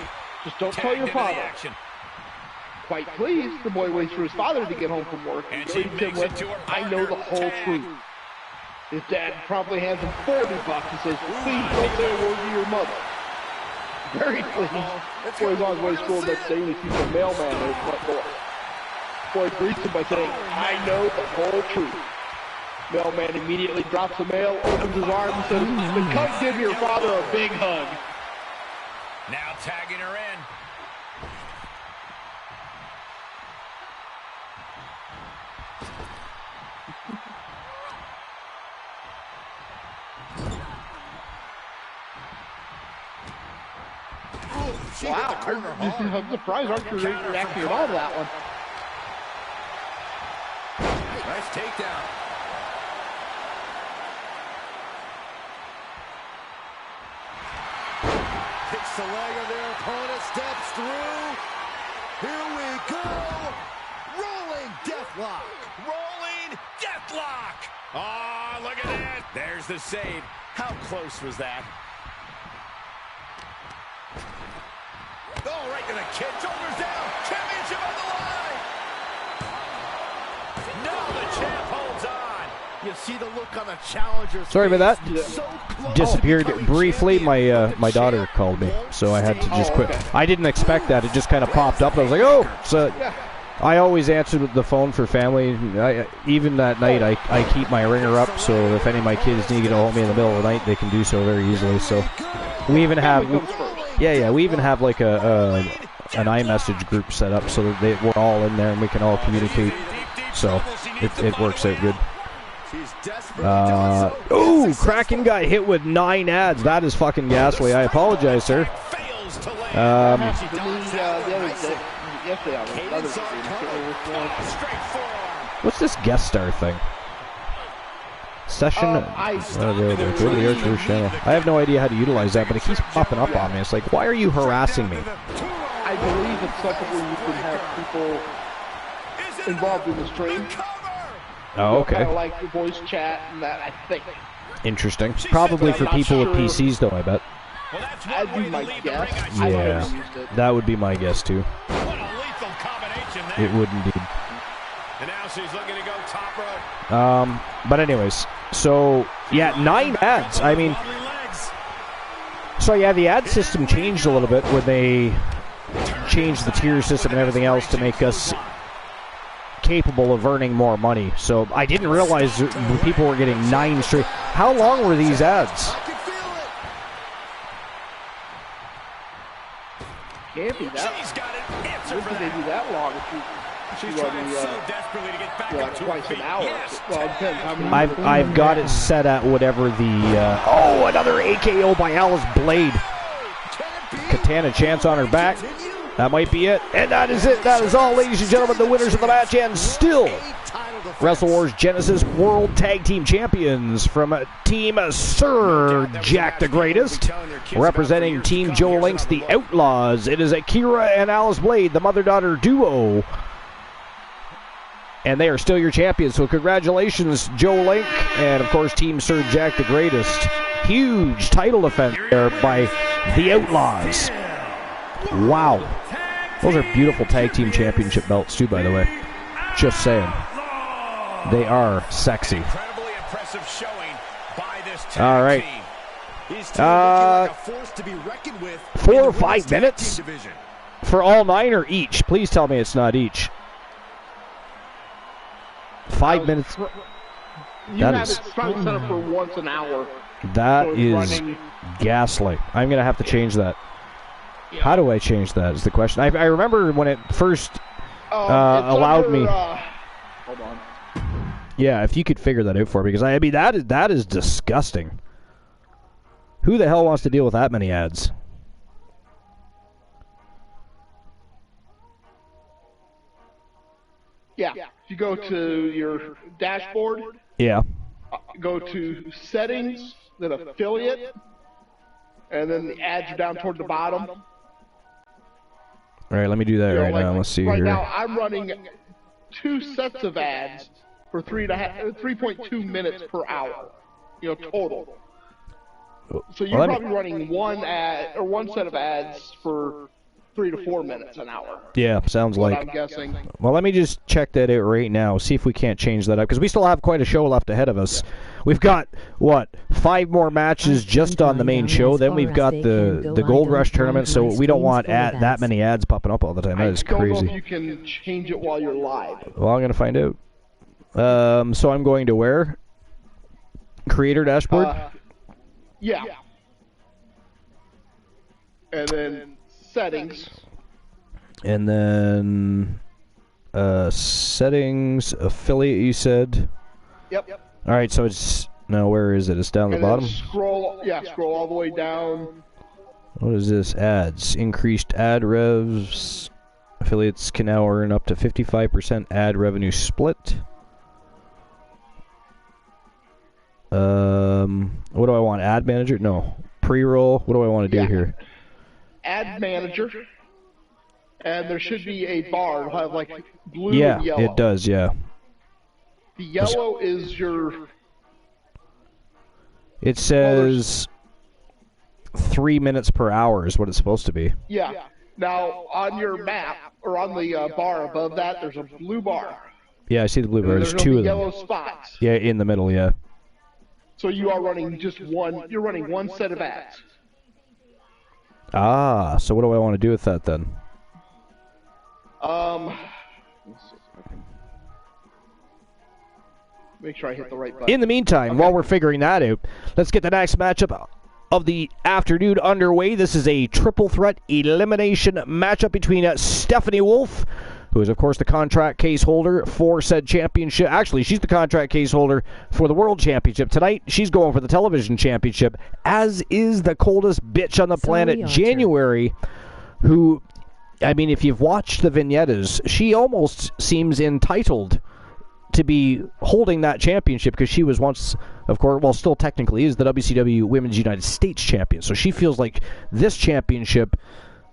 Speaker 5: just don't tell your father. Quite pleased, the boy waits for his father to get home from work and greets him with, I know the whole truth. His dad promptly hands him $40 and says, please don't say a word to your mother. Very pleased, the boy's on his way to school the next day and he sees a mailman at his front door. The boy greets him by saying, I know the whole truth. Mailman immediately drops the mail, opens his arms and says, then come give your father a big hug.
Speaker 3: Now tagging her in.
Speaker 5: Wow, I'm surprised Archer didn't react at all to that one.
Speaker 3: Nice takedown. Kicks the leg of their opponent, steps through. Here we go. Rolling deathlock. Rolling deathlock. Oh, look at that. There's the save. How close was that? Oh, right to the kid. Shoulders down. Championship on the line. Now the champ holds on. You see the look on the challenger's
Speaker 1: Sorry about that.
Speaker 3: So
Speaker 1: Disappeared briefly. My daughter called me, so I had to just quit. I didn't expect that. It just kind of popped up. I was like, oh, so I always answer the phone for family. Even that night, I keep my ringer up, so if any of my kids need to get a hold of me in the middle of the night, they can do so very easily. So we even have, we even have like an iMessage group set up so that we're all in there and we can all communicate. So it works out good. Ooh, Kraken got hit with 9 ads. That is fucking ghastly. I apologize, sir. What's this guest star thing? Session? Go to the Archer's channel. I have no idea how to utilize that, but it keeps popping up on me. It's like, why are you harassing me?
Speaker 5: I believe it's something where you can have people involved in the stream.
Speaker 1: Oh, okay.
Speaker 5: Kind of like the voice chat and that, I think.
Speaker 1: Interesting. Probably for people with PCs, though, I bet.
Speaker 5: That'd be my guess.
Speaker 1: Yeah, that would be my guess, too. It would indeed.
Speaker 6: And now she's looking to go top rope.
Speaker 1: But anyways, so, yeah, 9 ads. I mean, so yeah, the ad system changed a little bit when they changed the tier system and everything else to make us capable of earning more money. So I didn't realize people were getting 9 straight. How long were these ads?
Speaker 5: Can't be that. Wouldn't they be that long? She's trying so desperately to get back up twice an hour. Yes. Well, it depends how many.
Speaker 1: I've got it set at whatever the. Oh, another AKO by Alice Blade. Katana chance on her back. That might be it. And that is it. That is all, ladies and gentlemen, the winners of the match. And still, Wrestle Wars Genesis World Tag Team Champions from Team Sir Jack the Greatest. Representing Team Joe Links, the Outlaws. It is Akira and Alice Blade, the mother-daughter duo. And they are still your champions. So congratulations, Joe Link. And, of course, Team Sir Jack the Greatest. Huge title defense there by the Outlaws. Wow. Those are beautiful tag team championship belts too, by the way. Just saying. They are sexy.
Speaker 6: Incredibly impressive showing by this tag
Speaker 1: all right.
Speaker 6: team.
Speaker 1: 4 or 5 minutes for all 9 or each. Please tell me it's not each. 5 minutes.
Speaker 5: That is probably set up for once an hour.
Speaker 1: That is ghastly. I'm gonna have to change that.
Speaker 5: Yeah.
Speaker 1: How do I change that is the question. I remember when it first allowed me.
Speaker 5: Hold on.
Speaker 1: Yeah, if you could figure that out for me, because I mean that is disgusting. Who the hell wants to deal with that many ads?
Speaker 5: Yeah. If you go to your dashboard.
Speaker 1: Yeah.
Speaker 5: Go to settings, then affiliate, and then the ads are down toward the bottom.
Speaker 1: All right, let me do that now. Let's see
Speaker 5: right
Speaker 1: here.
Speaker 5: Right now, I'm running 2 sets of ads for 3.2 minutes per hour, total. So you're probably running one set of ads for 3 to 4 minutes an hour.
Speaker 1: Yeah, sounds like.
Speaker 5: I'm guessing.
Speaker 1: Well, let me just check that out right now. See if we can't change that up, because we still have quite a show left ahead of us. We've got 5 more matches just on the main show. Then we've got the Gold Rush tournament. So we don't want that many ads popping up all the time. That is crazy.
Speaker 5: I don't know if you can change it while you're live.
Speaker 1: Well, I'm gonna find out. So I'm going to where? Creator dashboard.
Speaker 5: Yeah. And then settings.
Speaker 1: And then settings, affiliate, you said?
Speaker 5: Yep.
Speaker 1: All right, so it's... No, where is it? It's down the bottom?
Speaker 5: Scroll all the way down.
Speaker 1: What is this? Ads. Increased ad revs. Affiliates can now earn up to 55% ad revenue split. What do I want? Ad manager? No. Pre-roll. What do I want to do here?
Speaker 5: Ad manager. And there should be a bar. It'll have like blue and yellow.
Speaker 1: Yeah, it does, yeah.
Speaker 5: The yellow is your...
Speaker 1: It says 3 minutes per hour is what it's supposed to be.
Speaker 5: Yeah. Now, on your map, or on the bar above that, there's a blue bar.
Speaker 1: Yeah, I see the blue bar. There's 2 of them.
Speaker 5: Yellow spots.
Speaker 1: Yeah, in the middle, yeah.
Speaker 5: So you are running just one, you're running one set of ads.
Speaker 1: Ah, so what do I want to do with that then?
Speaker 5: Let's see if I can make sure I hit the right button.
Speaker 1: In the meantime, while we're figuring that out, let's get the next matchup of the afternoon underway. This is a triple threat elimination matchup between Stephanie Wolf, who is, of course, the contract case holder for said championship. Actually, she's the contract case holder for the World Championship. Tonight, she's going for the Television Championship, as is the coldest bitch on the planet, January, who, I mean, if you've watched the vignettes, she almost seems entitled to be holding that championship because she was once, of course, well, still technically is the WCW Women's United States Champion. So she feels like this championship,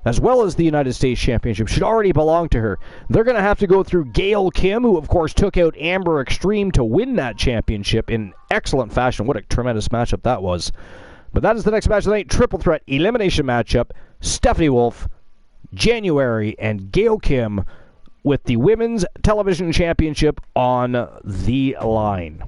Speaker 1: as well as the United States Championship, should already belong to her. They're going to have to go through Gail Kim, who, of course, took out Amber Extreme to win that championship in excellent fashion. What a tremendous matchup that was. But that is the next match of the night, triple threat elimination matchup. Stephanie Wolf, January, and Gail Kim with the Women's Television Championship on the line.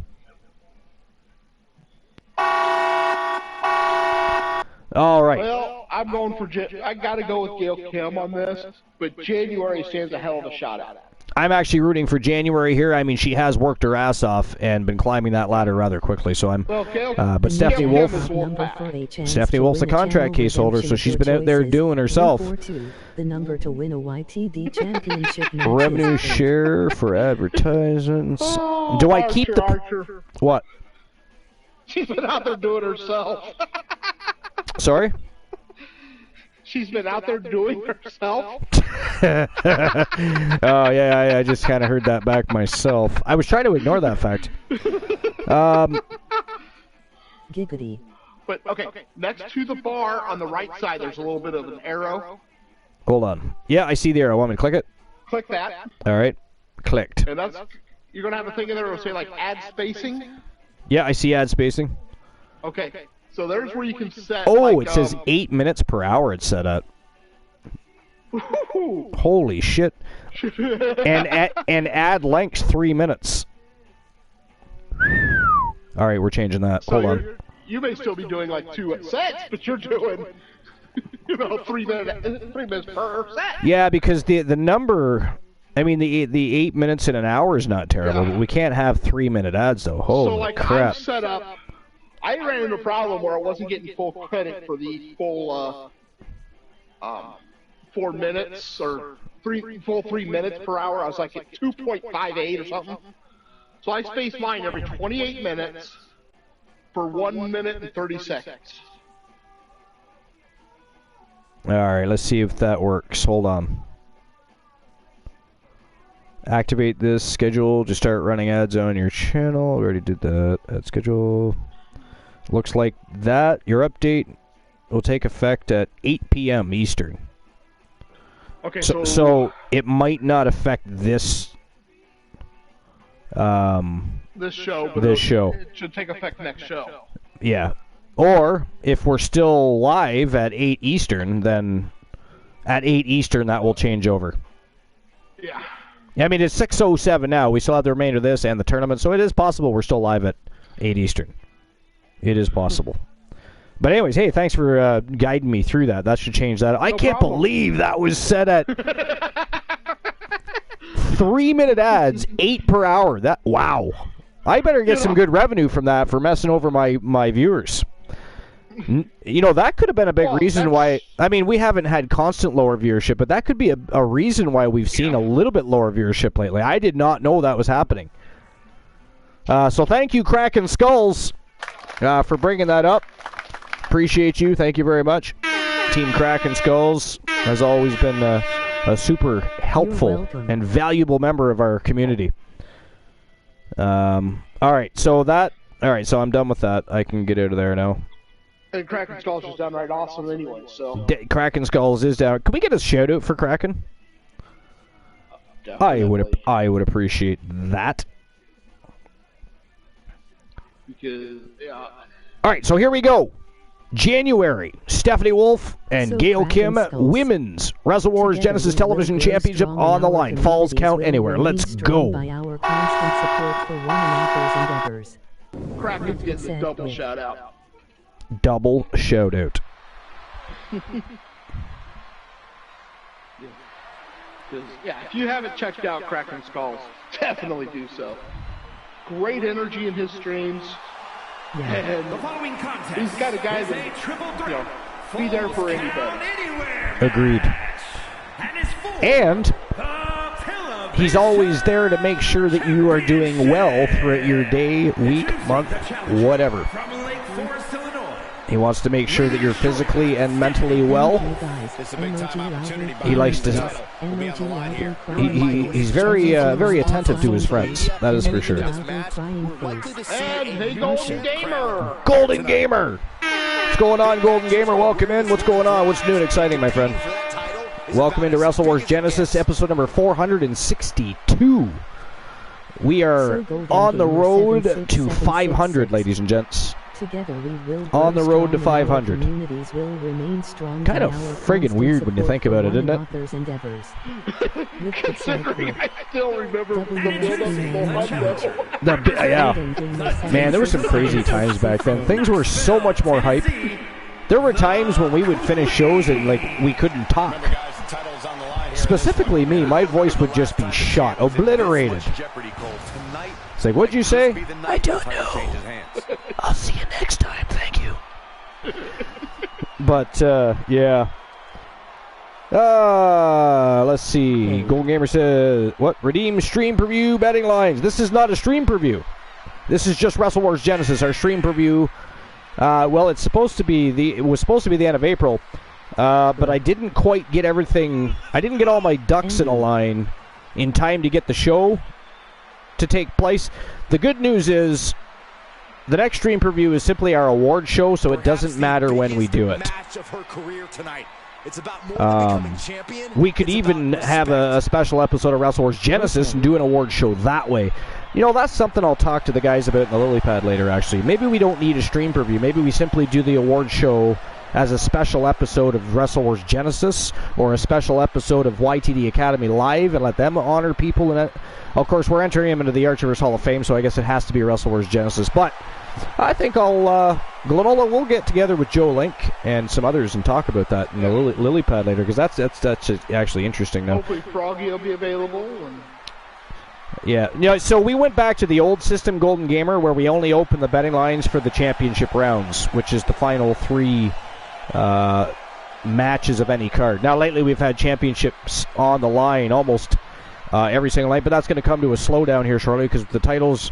Speaker 1: All right.
Speaker 5: Well, I'm going for I got to go with Gail Kim on this, but January stands a hell of a shot at it.
Speaker 1: I'm actually rooting for January here. I mean, she has worked her ass off and been climbing that ladder rather quickly. So I'm. But Stephanie Wolf, Stephanie Wolf's a contract case holder, so she's been out there doing herself.
Speaker 2: The number to win a YTD championship match.
Speaker 1: Revenue share for advertisements. Do I keep the
Speaker 5: Archer.
Speaker 1: What?
Speaker 5: She's been out there doing herself.
Speaker 1: Sorry?
Speaker 5: She's been out there doing herself.
Speaker 1: Oh, yeah, I just kind of heard that back myself. I was trying to ignore that fact.
Speaker 2: Giggity.
Speaker 5: But, okay, next to the bar on the right side, there's a little bit of an arrow.
Speaker 1: Hold on. Yeah, I see the arrow. Want me to click it?
Speaker 5: Click that.
Speaker 1: All right. Clicked.
Speaker 5: And that's, you're going to have a thing in there that will say, like, add spacing.
Speaker 1: Yeah, I see ad spacing.
Speaker 5: Okay, so there's where you can set.
Speaker 1: Oh,
Speaker 5: like,
Speaker 1: it says 8 minutes per hour it's set at. Holy shit. and add length 3 minutes. All right, we're changing that.
Speaker 5: So
Speaker 1: Hold on.
Speaker 5: You may still be doing like 2 sets, but you're doing, 3 minutes per set.
Speaker 1: Yeah, because the number, I mean, the 8 minutes in an hour is not terrible, but we can't have 3 minute ads though. Holy
Speaker 5: so like
Speaker 1: crap!
Speaker 5: I'm set up. I ran into a problem where I wasn't getting full credit for the full 4 minutes or 3 minutes per hour. I was like at 2.58 or something. So I spaced mine every 28 minutes for 1 minute and 30 seconds.
Speaker 1: All right, let's see if that works. Hold on. Activate this schedule to start running ads on your channel. We already did that. Ad schedule. Looks like that. Your update will take effect at 8 p.m. Eastern.
Speaker 5: Okay,
Speaker 1: so it might not affect this.
Speaker 5: This show. But
Speaker 1: this show.
Speaker 5: It should take effect next show.
Speaker 1: Yeah. Or if we're still live at 8 Eastern, then at 8 Eastern that will change over.
Speaker 5: Yeah.
Speaker 1: I mean, it's 6:07 now. We still have the remainder of this and the tournament, so it is possible we're still live at 8 Eastern. It is possible. But anyways, hey, thanks for guiding me through that. That should change that. I can't believe that was set at 3 minute ads, 8 per hour. Wow. I better get some good revenue from that for messing over my viewers. That could have been a big reason why. I mean, we haven't had constant lower viewership, but that could be a reason why we've seen a little bit lower viewership lately. I did not know that was happening. So thank you, Kraken Skulls, for bringing that up. Appreciate you. Thank you very much. Team Kraken Skulls has always been a super helpful and valuable member of our community. All right, so I'm done with that. I can get out of there now.
Speaker 5: And Kraken Skulls is downright awesome anyway, so.
Speaker 1: Kraken Skulls is down. Can we get a shout out for Kraken? I would appreciate that.
Speaker 5: Because, yeah.
Speaker 1: All right, so here we go. January, Stephanie Wolf and Gail Kim, Women's Wrestle Wars Genesis Television Championship on the line. Falls count anywhere. Let's go.
Speaker 2: By our constant support for one another's endeavors.
Speaker 5: Kraken's getting a double shout out.
Speaker 1: Double shout out.
Speaker 5: 'Cause, yeah, if you haven't checked out Cracking Skulls, definitely do so. Great energy in his streams. And
Speaker 7: The following contest
Speaker 5: he's got a guy
Speaker 7: is
Speaker 5: that,
Speaker 7: a triple
Speaker 5: you
Speaker 7: threat.
Speaker 5: know, be there for
Speaker 7: Falls
Speaker 5: anybody.
Speaker 7: Down Anywhere
Speaker 1: Agreed.
Speaker 7: match. And is for
Speaker 1: And
Speaker 7: the television
Speaker 1: he's always there to make sure that you are doing well throughout your day, week, month, whatever.
Speaker 7: from Lake Forest, Illinois.
Speaker 1: He wants to make sure that you're physically and mentally well.
Speaker 3: It's a big time opportunity.
Speaker 1: He likes to. He's very very attentive to his friends. That is for sure.
Speaker 5: And hey, Golden Gamer!
Speaker 1: Golden Gamer. What's going on, Golden Gamer? Welcome in. What's going on? What's new and exciting, my friend? Welcome into Wrestle Wars Genesis, episode number 462. We are on the road to 500, ladies and gents.
Speaker 2: Together we will
Speaker 1: On the road to 500.
Speaker 2: Communities will remain strong.
Speaker 1: Kind of friggin' weird when you think about it, isn't it?
Speaker 5: Considering I still remember the build-up.
Speaker 1: Yeah. Man, there were some crazy times back then. Things were so much more hype. There were times when we would finish shows and, like, we couldn't talk. Specifically me, my voice would just be shot, obliterated. It's like, what'd you say? I don't know. I'll see you next time, thank you. But, yeah. Let's see. Golden Gamer says, what? Redeem stream preview betting lines. This is not a stream preview. This is just Wrestle Wars Genesis, our stream preview. Well, it was supposed to be the end of April. But I didn't quite get everything. I didn't get all my ducks in a line in time to get the show to take place. The good news is the next stream preview is simply our award show, so it doesn't matter when we do it. We could even have a special episode of Wrestle Wars Genesis and do an award show that way. You know, that's something I'll talk to the guys about in the lily pad later, actually. Maybe we don't need a stream preview. Maybe we simply do the award show as a special episode of Wrestle Wars Genesis or a special episode of YTD Academy Live and let them honor people. And of course, we're entering him into the Archivers Hall of Fame, so I guess it has to be Wrestle Wars Genesis. But I think Glenola will get together with Joe Link and some others and talk about that in the lily pad later, because that's actually interesting now.
Speaker 5: Hopefully Froggy will be available. And
Speaker 1: Yeah, so we went back to the old system, Golden Gamer, where we only open the betting lines for the championship rounds, which is the final three matches of any card. Now, lately we've had championships on the line almost every single night, but that's going to come to a slowdown here shortly because the titles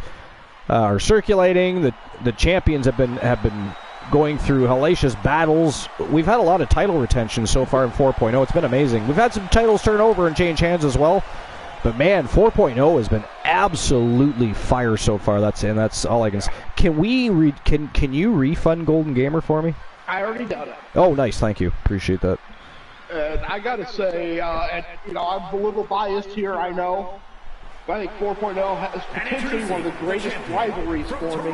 Speaker 1: are circulating. The champions have been going through hellacious battles. We've had a lot of title retention so far in 4.0. It's been amazing. We've had some titles turn over and change hands as well. But man, 4.0 has been absolutely fire so far. That's all I can say. Can you refund Golden Gamer for me?
Speaker 5: I already done it.
Speaker 1: Oh, nice. Thank you. Appreciate that.
Speaker 5: And I gotta say, I'm a little biased here, I know. But I think 4.0 has potentially one of the greatest rivalries for me.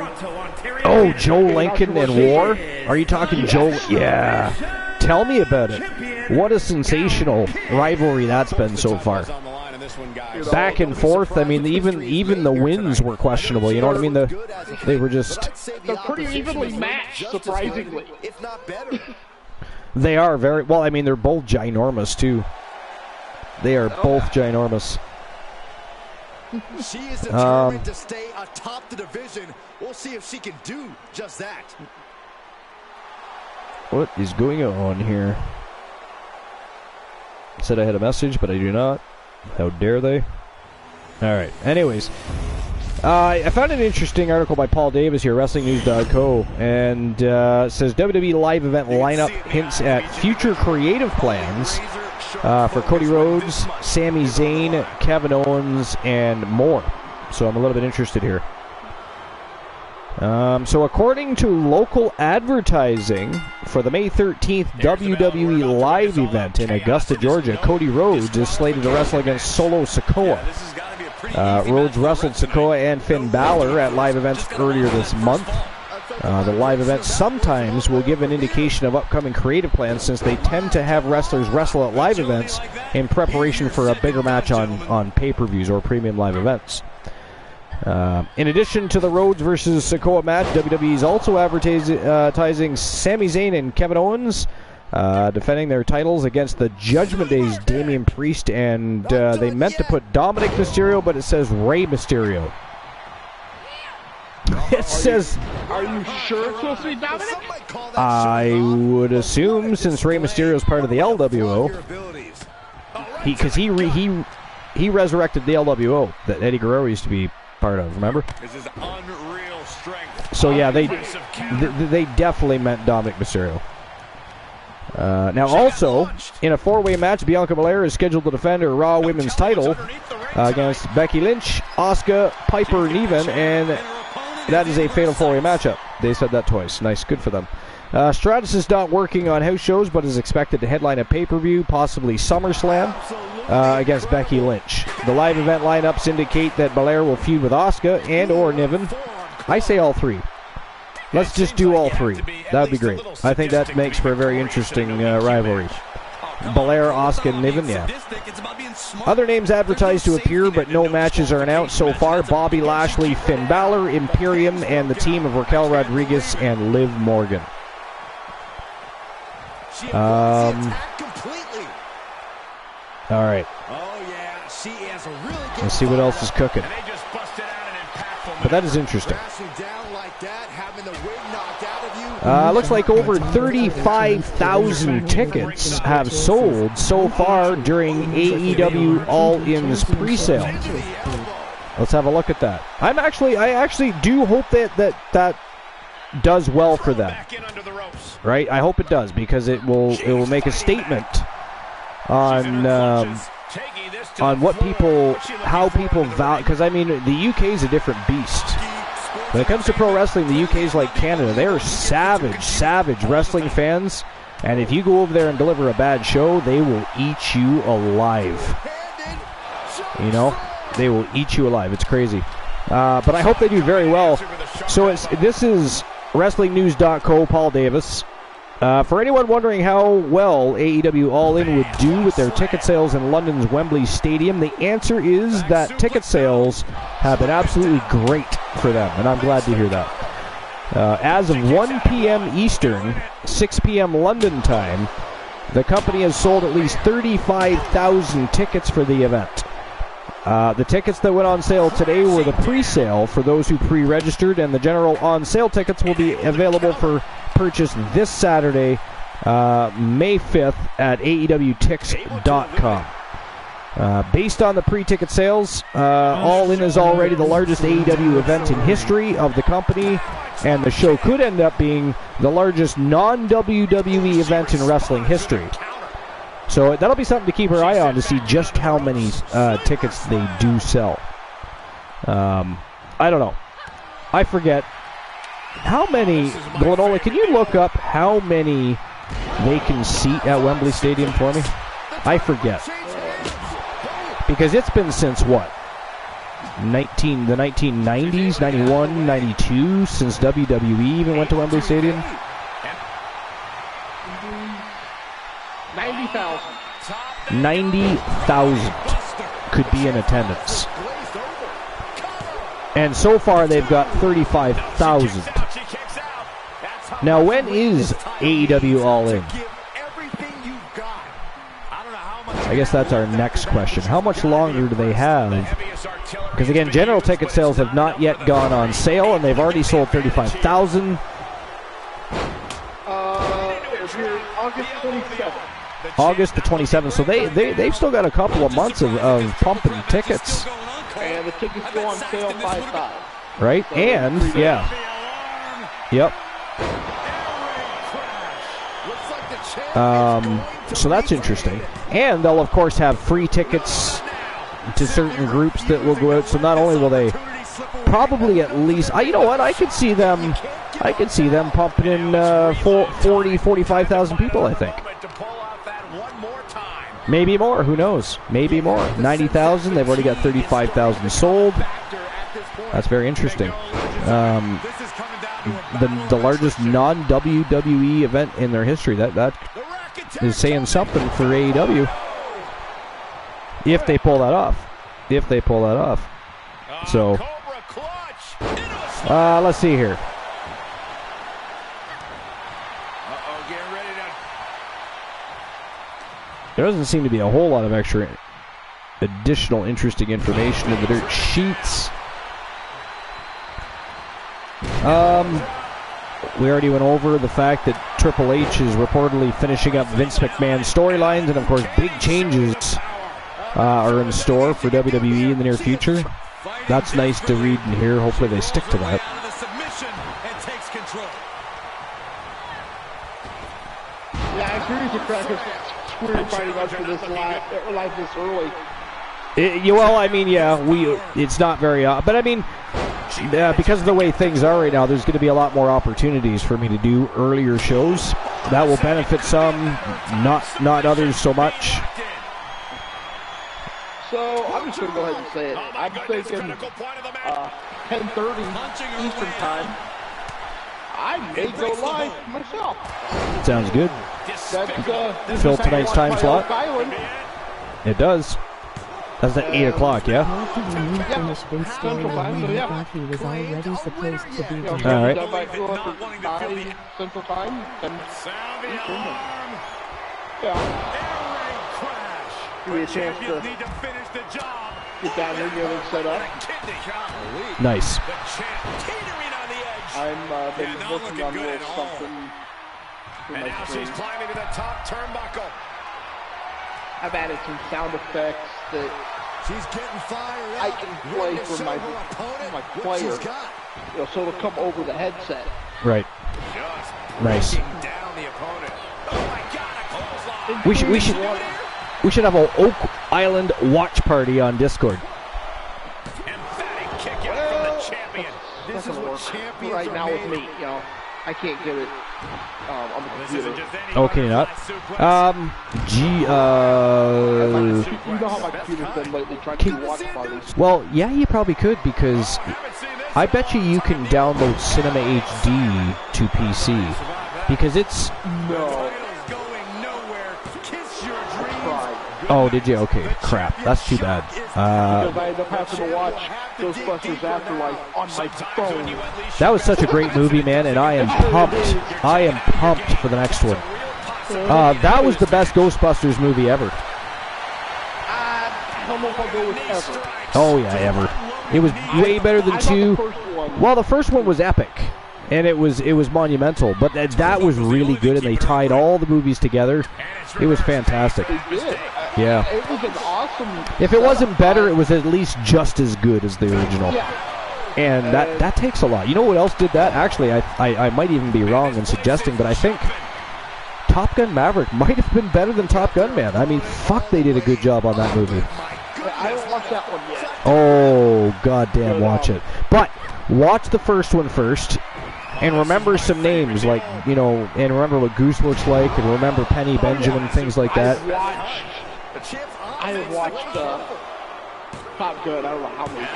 Speaker 1: Oh, Joe Lincoln and War? Are you talking Joe? Yeah. Tell me about it. What a sensational rivalry that's been so far. Back and forth. I mean, even the wins were questionable. You know what I mean? They were just.
Speaker 5: They're pretty evenly matched, surprisingly.
Speaker 4: If not better.
Speaker 1: They are very well. I mean, they're both ginormous too. They are both ginormous.
Speaker 4: She is determined to stay atop the division. We'll see if she can do just that.
Speaker 1: What is going on here? I said I had a message, but I do not. How dare they? Alright, anyways. I found an interesting article by Paul Davis here, WrestlingNews.co, and says WWE live event lineup hints at future creative plans for Cody Rhodes, Sami Zayn, Kevin Owens, and more. So I'm a little bit interested here. So according to local advertising for the May 13th WWE live event in Augusta, Georgia, Cody Rhodes is slated to wrestle against Solo Sikoa. Rhodes wrestled Sikoa and Finn Balor at live events earlier this month. The live events sometimes will give an indication of upcoming creative plans, since they tend to have wrestlers wrestle at live events in preparation for a bigger match on pay-per-views or premium live events. In addition to the Rhodes versus Sikoa match, WWE is also advertising Sami Zayn and Kevin Owens defending their titles against the Judgment Day's Damian Priest, and they meant to put Dominic Mysterio, but it says Rey Mysterio. It says...
Speaker 5: Are you sure it's supposed to be Dominic?
Speaker 1: I would assume, since Rey Mysterio is part of the LWO, because he resurrected the LWO that Eddie Guerrero used to be part of, remember?
Speaker 3: This is unreal strength.
Speaker 1: So yeah, they definitely meant Dominic Mysterio. Now also, in a 4-way match, Bianca Belair is scheduled to defend her Raw Women's title against Becky Lynch, Asuka, Piper Niven, and that is a fatal 4-way matchup. They said that twice. Nice, good for them. Stratus is not working on house shows, but is expected to headline a pay-per-view, possibly SummerSlam, against Becky Lynch. The live event lineups indicate that Belair will feud with Asuka and or Niven. I say all three. Let's just do all three. That would be great. I think that makes for a very interesting rivalry. Belair, Asuka, and Niven, yeah. Other names advertised to appear, but no matches are announced so far. Bobby Lashley, Finn Balor, Imperium, and the team of Raquel Rodriguez and Liv Morgan. All right. Let's see what else is cooking. But that is interesting. Looks like over 35,000 tickets have sold so far during AEW All-In's pre-sale. Let's have a look at that. I actually do hope that does well for them. Right? I hope it does, because it will make a statement on what how people value. Because I mean, the UK is a different beast. When it comes to pro wrestling, the UK is like Canada. They are savage wrestling fans. And if you go over there and deliver a bad show, they will eat you alive. You know? They will eat you alive. It's crazy. But I hope they do very well. So this is WrestlingNews.co, Paul Davis. For anyone wondering how well AEW All-In would do with their ticket sales in London's Wembley Stadium, the answer is that ticket sales have been absolutely great for them, and I'm glad to hear that. As of 1 p.m. Eastern, 6 p.m. London time, the company has sold at least 35,000 tickets for the event. The tickets that went on sale today were the pre-sale for those who pre-registered, and the general on-sale tickets will be available for purchase this Saturday, May 5th at AEWTix.com. Based on the pre-ticket sales, All In is already the largest AEW event in history of the company, and the show could end up being the largest non-WWE event in wrestling history. So that'll be something to keep our eye on to see just how many tickets they do sell. I don't know. I forget. How many, Glenola, can you look up how many they can seat at Wembley Stadium for me? I forget. Because it's been since what? The 1990s, 91, 92, since WWE even went to Wembley Stadium?
Speaker 5: 90,000.
Speaker 1: 90,000 could be in attendance. And so far they've got 35,000. Now, when is AEW All In? I guess that's our next question. How much longer do they have? Because again, general ticket sales have not yet gone on sale, and they've already sold 35,000.
Speaker 5: August 27th.
Speaker 1: August the 27th. So they've still got a couple of months of pumping tickets.
Speaker 5: And the tickets go on sale 5/5.
Speaker 1: Right? So and, yeah. Yep. So that's interesting. And they'll, of course, have free tickets to certain groups that will go out. So not only will they probably at least... you know what? I could see them pumping in 45,000 people, I think. Maybe more. Who knows? Maybe more. 90,000. They've already got 35,000 sold. That's very interesting. The largest non-WWE event in their history. That is saying something for AEW. If they pull that off. So, let's see here. There doesn't seem to be a whole lot of additional interesting information in the dirt sheets. We already went over the fact that Triple H is reportedly finishing up Vince McMahon's storylines, and of course big changes are in store for WWE in the near future. That's nice to read and hear. Hopefully they stick to that.
Speaker 5: Yeah, I agree with you, Craig. It's weird fighting us for this live this early.
Speaker 1: Well, I mean, yeah, it's not very, but I mean, because of the way things are right now, there's going to be a lot more opportunities for me to do earlier shows. That will benefit some, not others so much.
Speaker 5: So I'm just going to go ahead and say it. I'm thinking 10:30 Eastern time. I may go live myself.
Speaker 1: Sounds good.
Speaker 5: That's
Speaker 1: Fill tonight's time slot. It does. That's at 8 o'clock, yeah?
Speaker 2: After the new finish Vince storyline, he thought he was already supposed to be done.
Speaker 1: All right.
Speaker 5: Central time. Give me a chance to get down here, get it set up.
Speaker 1: Nice.
Speaker 5: I'm been working on a little something.
Speaker 6: And now she's climbing to the top turnbuckle.
Speaker 5: I've added some sound effects that
Speaker 4: She's getting fired up.
Speaker 5: I can play for my player. So it'll come over the headset.
Speaker 1: Right. Nice.
Speaker 6: Down the opponent. Oh my God, a clothesline.
Speaker 1: We should have an Oak Island watch party on Discord.
Speaker 6: Emphatic kick out from the champion.
Speaker 5: This is what champions right now with me. I can't get it on the computer.
Speaker 1: Okay, not.
Speaker 5: You know how my computer's been lately trying to do watch parties.
Speaker 1: Well, yeah, you probably could, because I bet you can download Cinema HD to PC, because it's...
Speaker 5: No.
Speaker 1: Oh, did you? Okay, crap. That's too bad.
Speaker 5: Because I ended up having to watch Ghostbusters Afterlife on my phone.
Speaker 1: That was such a great movie, man, and I am pumped. I am pumped for the next one. That was the best Ghostbusters movie ever.
Speaker 5: I don't know if I'll go with ever.
Speaker 1: Oh, yeah, ever. It was way better than 2. Well, the first one was epic, and it was monumental, but that was really good, and they tied all the movies together. It was fantastic.
Speaker 5: They did.
Speaker 1: Yeah.
Speaker 5: It was an awesome...
Speaker 1: If it wasn't better, it was at least just as good as the original.
Speaker 5: Yeah.
Speaker 1: And that takes a lot. You know what else did that? Actually, I might even be wrong in suggesting, but I think Top Gun Maverick might have been better than Top Gun, man. I mean, fuck, they did a good job on that movie.
Speaker 5: I haven't watched that one yet.
Speaker 1: Oh, goddamn, watch it. But watch the first one first, and remember some names, like, and remember what Goose looks like, and remember Penny Benjamin, things like that.
Speaker 5: I have watched Top Gun, I don't know how many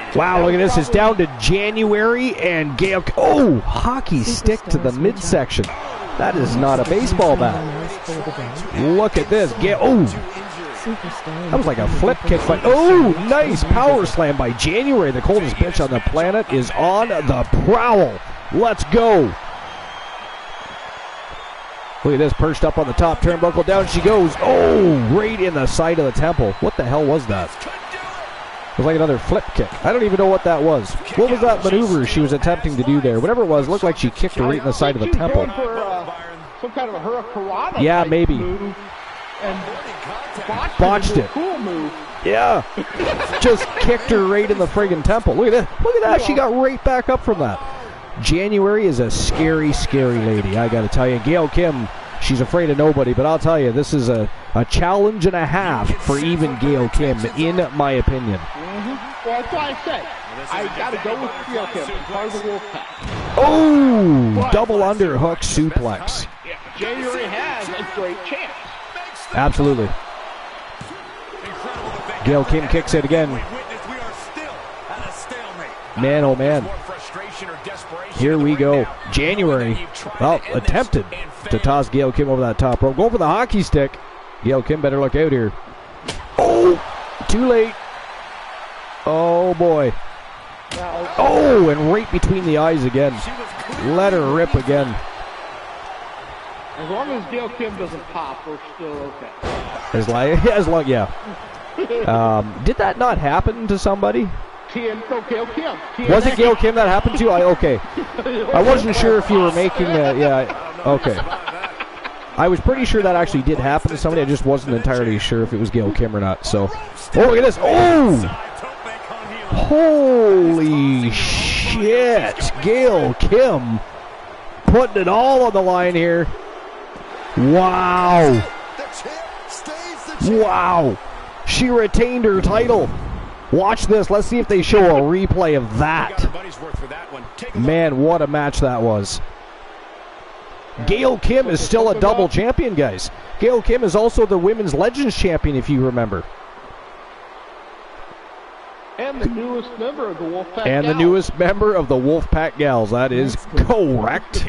Speaker 5: times.
Speaker 1: Wow, look at this. It's down to January, and Gail... Oh, hockey stick to the midsection. That is not a baseball bat. Look at this. Oh, that was like a flip kick, but oh, nice power slam by January. The coldest bitch on the planet is on the prowl. Let's go. Look at this, perched up on the top turnbuckle. Down she goes. Oh, right in the side of the temple. What the hell was that? It was like another flip kick. I don't even know what that was. What was that maneuver she was attempting to do there? Whatever it was, looked like she kicked her right in the side of the temple.
Speaker 5: Some kind of a hurricanrana.
Speaker 1: Yeah, maybe.
Speaker 5: Move, and
Speaker 1: botched it.
Speaker 5: Cool move.
Speaker 1: Yeah. Just kicked her right in the friggin' temple. Look at that. Look at that. She got right back up from that. January is a scary, scary lady, I got to tell you. Gail Kim, she's afraid of nobody, but I'll tell you, this is a challenge and a half for even Gail Kim, in my opinion.
Speaker 5: Well, that's why I said I got to go with Gail Kim. Part of the Wolfpack.
Speaker 1: Oh, double underhook suplex.
Speaker 5: January has a great chance.
Speaker 1: Absolutely. Gail Kim kicks it again. Man, oh man. Here we go. January, well, attempted to toss Gail Kim over that top rope. Go for the hockey stick. Gail Kim better look out here. Oh, too late. Oh, boy. Oh, and right between the eyes again. Let her rip again.
Speaker 5: As long as Gail Kim doesn't pop, we're still okay.
Speaker 1: Yeah. Did that not happen to somebody?
Speaker 5: Gail Kim.
Speaker 1: Was it Gail Kim that happened to? Okay. I wasn't sure if you were making that. Yeah. Okay. I was pretty sure that actually did happen to somebody. I just wasn't entirely sure if it was Gail Kim or not. So, oh, look at this. Oh! Holy shit. Gail Kim putting it all on the line here. Wow. Wow. She retained her title. Watch this. Let's see if they show a replay of that. Man, what a match that was. Gail Kim is still a double champion, guys. Gail Kim is also the Women's Legends Champion, if you remember.
Speaker 5: And the newest member of the Wolfpack Gals.
Speaker 1: And the newest member of the Wolfpack Gals. That is correct.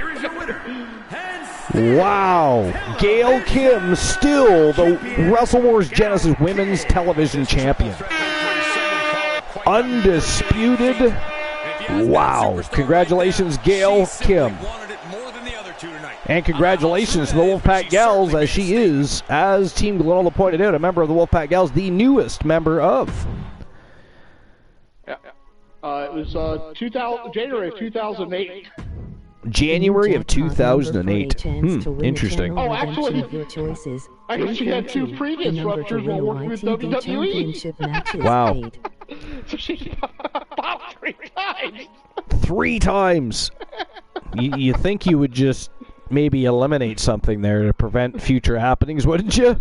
Speaker 1: Wow. Gail Kim still the Wrestle Wars Genesis Women's Television Champion. Undisputed. Wow. Congratulations, Gail Kim. And congratulations to the Wolfpack Gals, as she is, as Team Glenola pointed out, a member of the Wolfpack Gals, the newest member of.
Speaker 5: It was January of 2008.
Speaker 1: January of 2008. Interesting.
Speaker 5: Oh, actually, she had two previous ruptures while working with WWE.
Speaker 1: Wow.
Speaker 5: So she popped 3 times.
Speaker 1: 3 times. You think you would just maybe eliminate something there to prevent future happenings, wouldn't you?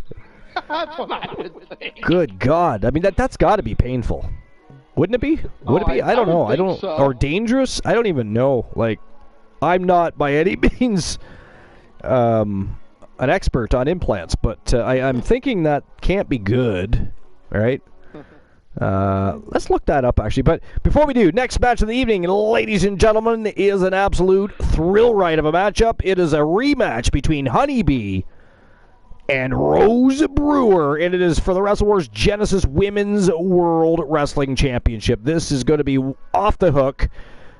Speaker 5: That's what I would think.
Speaker 1: Good God. I mean, that's got to be painful. Wouldn't it be? Would it be? I don't know. I don't.
Speaker 5: So.
Speaker 1: Or dangerous? I don't even know. Like, I'm not by any means an expert on implants, but I'm thinking that can't be good, right? Let's look that up, actually. But before we do, next match of the evening, ladies and gentlemen, is an absolute thrill ride of a matchup. It is a rematch between Honeybee and Rose Brewer, and it is for the Wrestle Wars Genesis Women's World Wrestling Championship. This is going to be off the hook.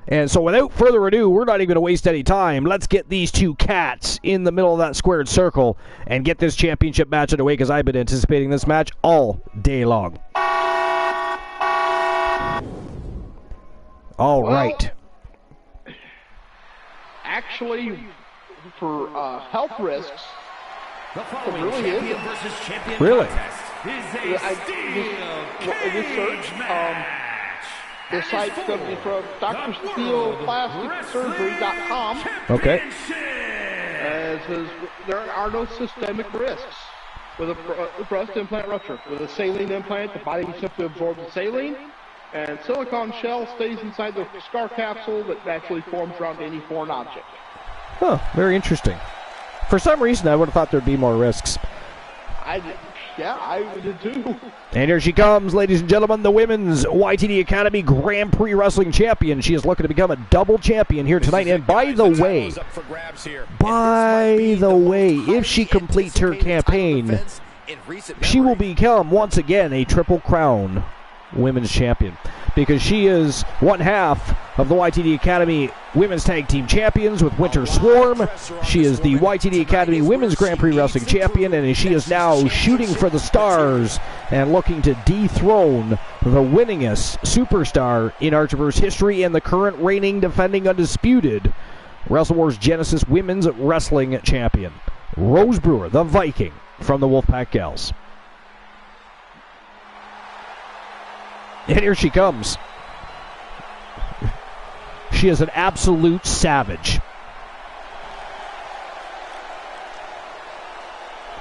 Speaker 1: And so without further ado, we're not even going to waste any time. Let's get these two cats in the middle of that squared circle and get this championship match underway, because I've been anticipating this match all day long. All right.
Speaker 5: Actually, for health risks,
Speaker 7: the following champion versus champion
Speaker 1: Really?
Speaker 7: contest is a steel cage match.
Speaker 5: the site's going to be from drsteelplasticsurgery.com.
Speaker 1: Okay.
Speaker 5: It says there are no systemic risks with a breast implant rupture. With a saline implant, the body simply absorbs the saline, and silicone shell stays inside the scar capsule that naturally forms around any foreign object.
Speaker 1: Huh, very interesting. For some reason, I would have thought there'd be more risks.
Speaker 5: I did too.
Speaker 1: And here she comes, ladies and gentlemen, the Women's YTD Academy Grand Prix Wrestling Champion. She is looking to become a double champion here tonight. And by the way, if she completes her campaign, she will become, once again, a Triple Crown Women's Champion, because she is one half of the YTD Academy Women's Tag Team Champions with Winter Swarm. She is the YTD Academy Women's Grand Prix Wrestling Champion, and she is now shooting for the stars and looking to dethrone the winningest superstar in Archiverse history and the current reigning, defending, undisputed Wrestle Wars Genesis Women's Wrestling Champion, Rose Brewer, the Viking from the Wolfpack Gals. And here she comes. She is an absolute savage.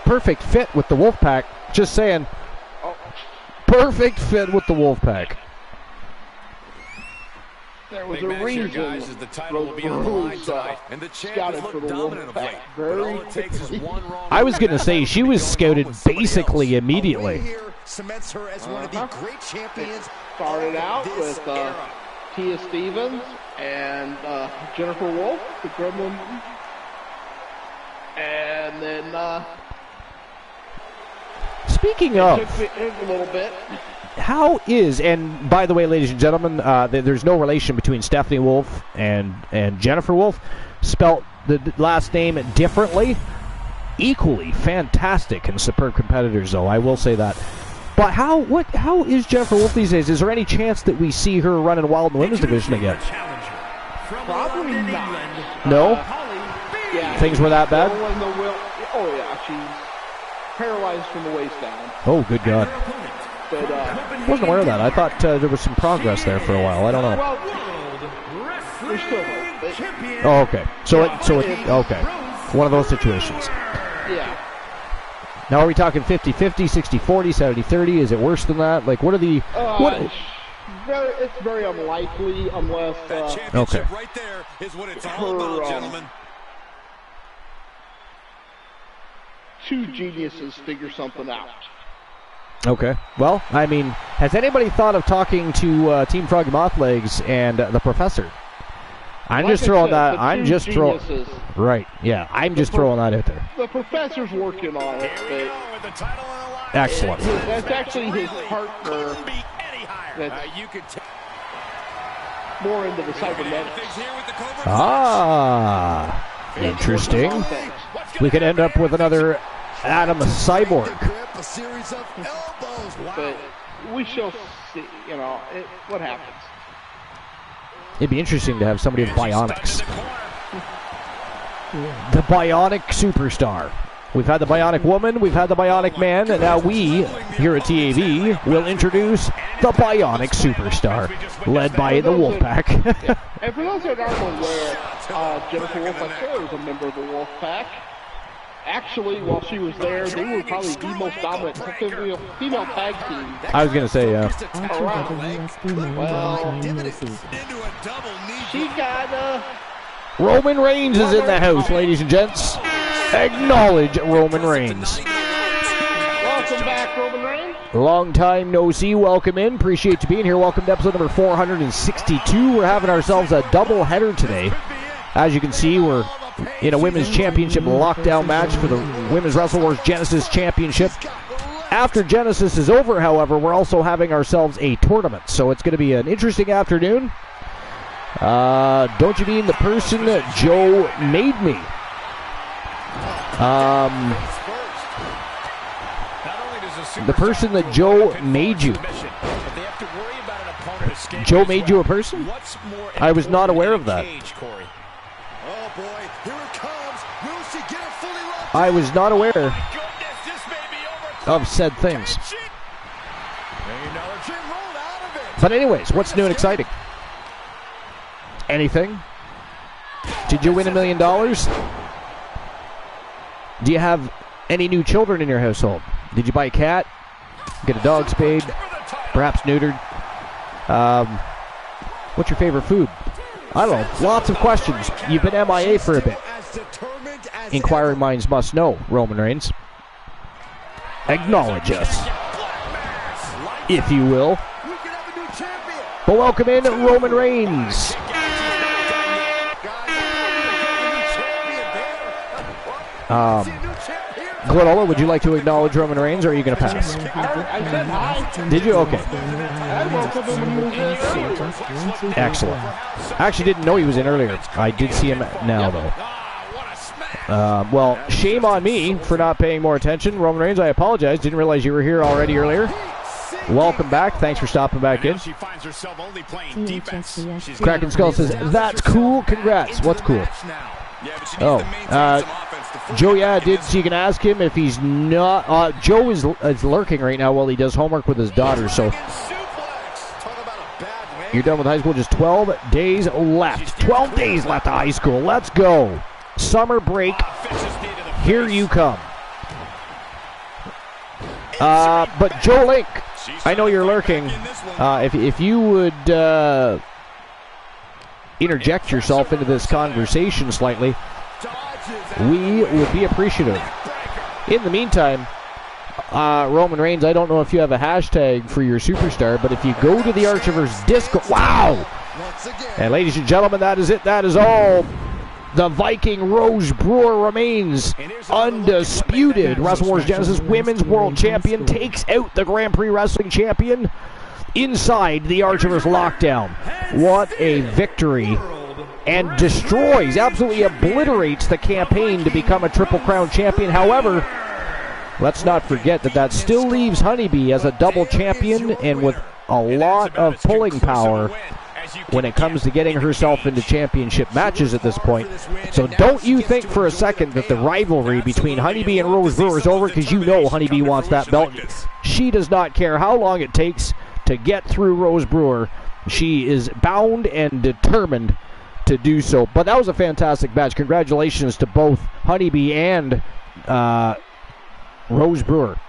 Speaker 1: Perfect fit with the Wolfpack. Just saying. Perfect fit with the Wolfpack.
Speaker 5: There was a reason
Speaker 3: guys, as the title will be on the line tonight, and the
Speaker 5: scouted for the Wolfpack very quickly.
Speaker 1: I was going to say, she was scouted basically immediately.
Speaker 4: Cements her as one of the great champions.
Speaker 5: Started out with Tia Stevens and Jennifer Wolf, the Gremlin, and then
Speaker 1: speaking of,
Speaker 5: took me a little bit.
Speaker 1: How is, and by the way, ladies and gentlemen, there's no relation between Stephanie Wolf and Jennifer Wolf. Spelt the last name differently. equally fantastic and superb competitors, though. I will say that. But how is Jennifer Wolf these days? Is there any chance that we see her running wild in the women's division again?
Speaker 5: Probably not.
Speaker 1: No?
Speaker 5: Yeah.
Speaker 1: Things were that bad?
Speaker 5: Oh, yeah. She's paralyzed from the waist down.
Speaker 1: Oh, good God.
Speaker 5: But,
Speaker 1: Wasn't aware of that. I thought there was some progress there for a while. I don't know.
Speaker 5: well, there's still hope.
Speaker 1: Oh, okay. So okay. One of those situations.
Speaker 5: Yeah.
Speaker 1: Now, are we talking 50-50, 60-40, 70-30? Is it worse than that? Like, what are the...
Speaker 5: It's very unlikely unless...
Speaker 3: That championship right there is what it's all about, gentlemen.
Speaker 5: Two geniuses figure something out.
Speaker 1: Okay. Well, I mean, has anybody thought of talking to Team Froggy Mothlegs and the Professor? I'm just throwing that. I'm just throwing. Right. Yeah. I'm just throwing that out there.
Speaker 5: The Professor's working on it.
Speaker 1: Excellent.
Speaker 5: That's actually his partner. That's more into the cybernetics.
Speaker 1: Ah. Interesting. We could end up with another Adam Cyborg.
Speaker 5: But we shall see. You know what happens.
Speaker 1: It'd be interesting to have somebody with bionics. The bionic superstar. We've had the bionic woman, we've had the bionic man, and now we, here at TAV, will introduce the bionic superstar, led by the Wolfpack.
Speaker 5: And for those that aren't aware, Jennifer Wolf, I saw was a member of the Wolfpack. Actually, while she was there, they were probably the most dominant female tag team.
Speaker 1: I was going to say,
Speaker 5: she got
Speaker 1: Roman Reigns is in the house, ladies and gents. Acknowledge Roman Reigns.
Speaker 5: Welcome back, Roman Reigns.
Speaker 1: Long time no see. Welcome in. Appreciate you being here. Welcome to episode number 462. We're having ourselves a double header today. As you can see, we're in a women's championship lockdown match for the Women's Wrestle Wars Genesis Championship. After Genesis is over, however, we're also having ourselves a tournament, so it's going to be an interesting afternoon. Don't you mean the person that Joe made me? The person that Joe made you. Joe made you a person? I was not aware of that. I was not aware of said things. But anyways, what's new and exciting? Anything? Did you win $1 million? Do you have any new children in your household? Did you buy a cat? Get a dog spayed? Perhaps neutered? What's your favorite food? I don't know. Lots of questions. You've been MIA for a bit. Inquiring minds must know, Roman Reigns. Acknowledge us, if you will. But welcome in, Roman Reigns. Glenola, would you like to acknowledge Roman Reigns, or are you going to pass?
Speaker 5: I said hi.
Speaker 1: Did you? Okay. Excellent. I actually didn't know he was in earlier. I did see him now, though. Well, shame on me for not paying more attention. Roman Reigns, I apologize. Didn't realize you were here already earlier. Welcome back. Thanks for stopping back in.
Speaker 6: She finds herself only playing defense.
Speaker 1: Kraken Skull says, that's cool. Congrats. What's cool? Oh, Joe, yeah, I did. So you can ask him if he's not. Joe is lurking right now while he does homework with his daughter. So you're done with high school. Just 12 days left. 12 days left of high school. Let's go. Summer break. Here you come. But Joe Link, I know you're lurking. If you would interject yourself into this conversation slightly, we would be appreciative. In the meantime, Roman Reigns, I don't know if you have a hashtag for your superstar, but if you go to the Archiver's Discord, wow! And ladies and gentlemen, that is it. That is all. The Viking Rose Brewer remains undisputed. Wrestle Wars Genesis Women's World Champion takes out the Grand Prix Wrestling Champion inside the Archiver's lockdown. What a victory and destroys, absolutely obliterates the campaign to become a Triple Crown champion. However, let's not forget that still leaves Honeybee as a double champion and with a lot of pulling power when it comes to getting herself into championship matches at this point. So don't you think for a second that the rivalry between Honeybee and Rose Brewer is over, because you know Honeybee wants that belt. She does not care how long it takes to get through Rose Brewer. She is bound and determined to do so. But that was a fantastic match. Congratulations to both Honeybee and Rose Brewer.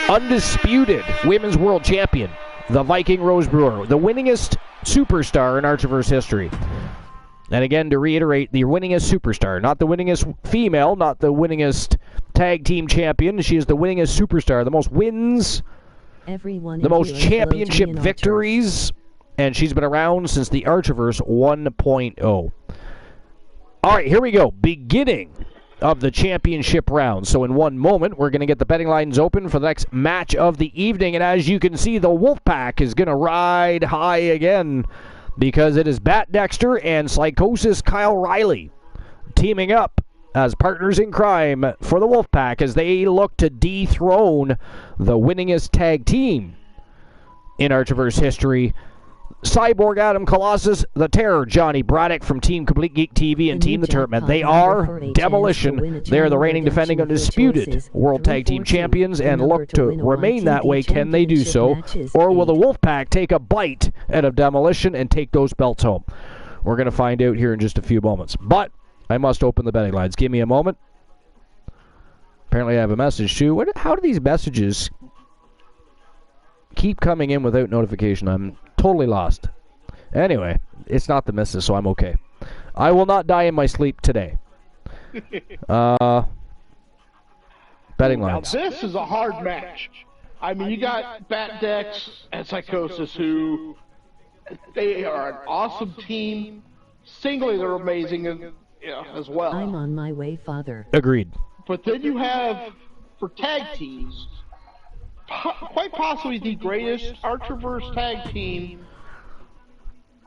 Speaker 1: Undisputed Women's World Champion, the Viking Rose Brewer, the winningest superstar in Archerverse history. And again, to reiterate, the winningest superstar, not the winningest female, not the winningest tag team champion. She is the winningest superstar, the most wins, the most championship victories, and she's been around since the Archerverse 1.0. All right, here we go. Beginning of the championship round. So in one moment, we're going to get the betting lines open for the next match of the evening. And as you can see, the Wolfpack is going to ride high again, because it is Bat Dexter and Psychosis Kyle Riley teaming up as partners in crime for the Wolfpack as they look to dethrone the winningest tag team in Archerverse history, Cyborg Adam Colossus, the Terror Johnny Braddock from Team Complete Geek TV and Team The Turtman. They are Demolition. They are the reigning, defending, undisputed World Tag Team Champions and look to remain that way. Can they do so? Or will the Wolfpack take a bite out of Demolition and take those belts home? We're going to find out here in just a few moments. But I must open the betting lines. Give me a moment. Apparently I have a message too. How do these messages keep coming in without notification? I'm totally lost. Anyway, it's not the missus, so I'm okay. I will not die in my sleep today. Betting lines.
Speaker 5: Now, this is a hard match. I mean, you got Bat Dex and Psychosis, who they are an awesome team. Singly, they're amazing as well.
Speaker 2: I'm on my way, Father.
Speaker 1: Agreed.
Speaker 5: But then you have, for tag teams, quite possibly the greatest Archerverse tag team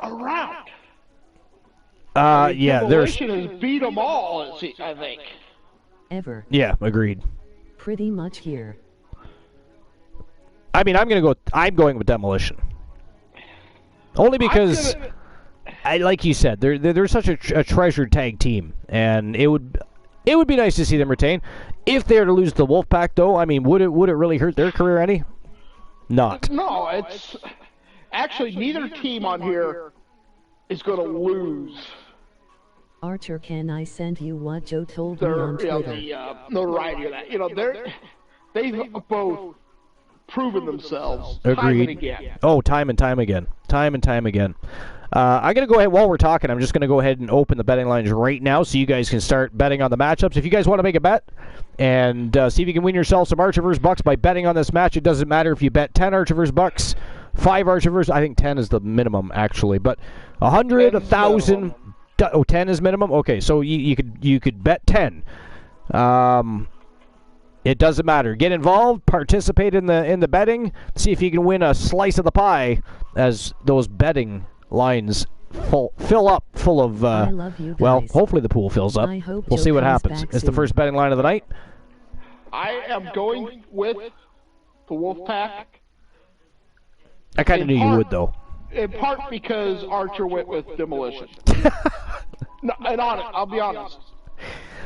Speaker 5: around.
Speaker 1: Yeah, there's.
Speaker 5: Demolition has beat them all, I think.
Speaker 2: Ever.
Speaker 1: Yeah, agreed.
Speaker 2: Pretty much here.
Speaker 1: I mean, I'm going with Demolition. Only because, like you said, they're such a treasured tag team, and it would be nice to see them retain. If they were to lose the Wolfpack, though, I mean, would it really hurt their career any? Not.
Speaker 5: No, it's actually neither team on here is going to lose.
Speaker 2: Archer, can I send you what Joe told me on Twitter?
Speaker 5: The notoriety of that. They've both proven themselves time and again.
Speaker 1: Oh, time and time again. Time and time again. I'm going to go ahead, while we're talking, I'm just going to go ahead and open the betting lines right now so you guys can start betting on the matchups. If you guys want to make a bet and see if you can win yourself some Archerverse bucks by betting on this match, it doesn't matter if you bet 10 Archerverse bucks, 5 Archerverse, I think 10 is the minimum, actually, but 100, 1,000, 10 is minimum? Okay, so you could bet 10. It doesn't matter. Get involved, participate in the betting, see if you can win a slice of the pie as those betting lines fill up full of,
Speaker 2: I love you guys.
Speaker 1: well, hopefully the pool fills up. We'll see what happens. It's the first betting line of the night.
Speaker 5: I am going with the Wolfpack.
Speaker 1: I kind of knew you would, though.
Speaker 5: In part because Archer went with Demolition. No, and I'll be honest.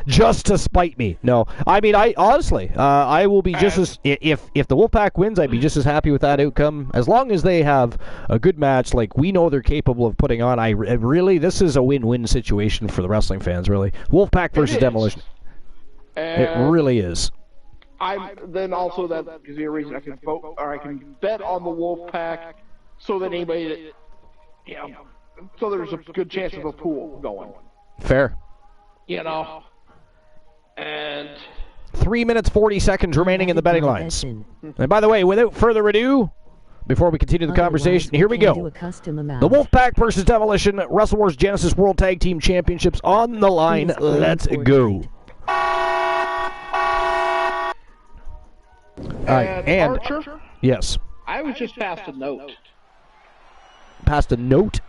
Speaker 1: Just to spite me. No, I mean, honestly, I will be just as if the Wolfpack wins, I'd be just as happy with that outcome as long as they have a good match like we know they're capable of putting on. This is a win-win situation for the wrestling fans. Really, Wolfpack versus Demolition. It really is.
Speaker 5: I'm then also that is the reason I can vote or I can bet on the Wolfpack so that anybody that so there's a good chance of a pool going.
Speaker 1: Fair.
Speaker 5: And
Speaker 1: 3 minutes 40 seconds remaining in the betting lines. And by the way, without further ado, before we continue the conversation, here we go. The Wolfpack versus Demolition, Wrestle Wars Genesis World Tag Team Championships on the line. Let's go. And
Speaker 5: Archer?
Speaker 1: Yes.
Speaker 5: I was just passed a note.
Speaker 1: Passed a note?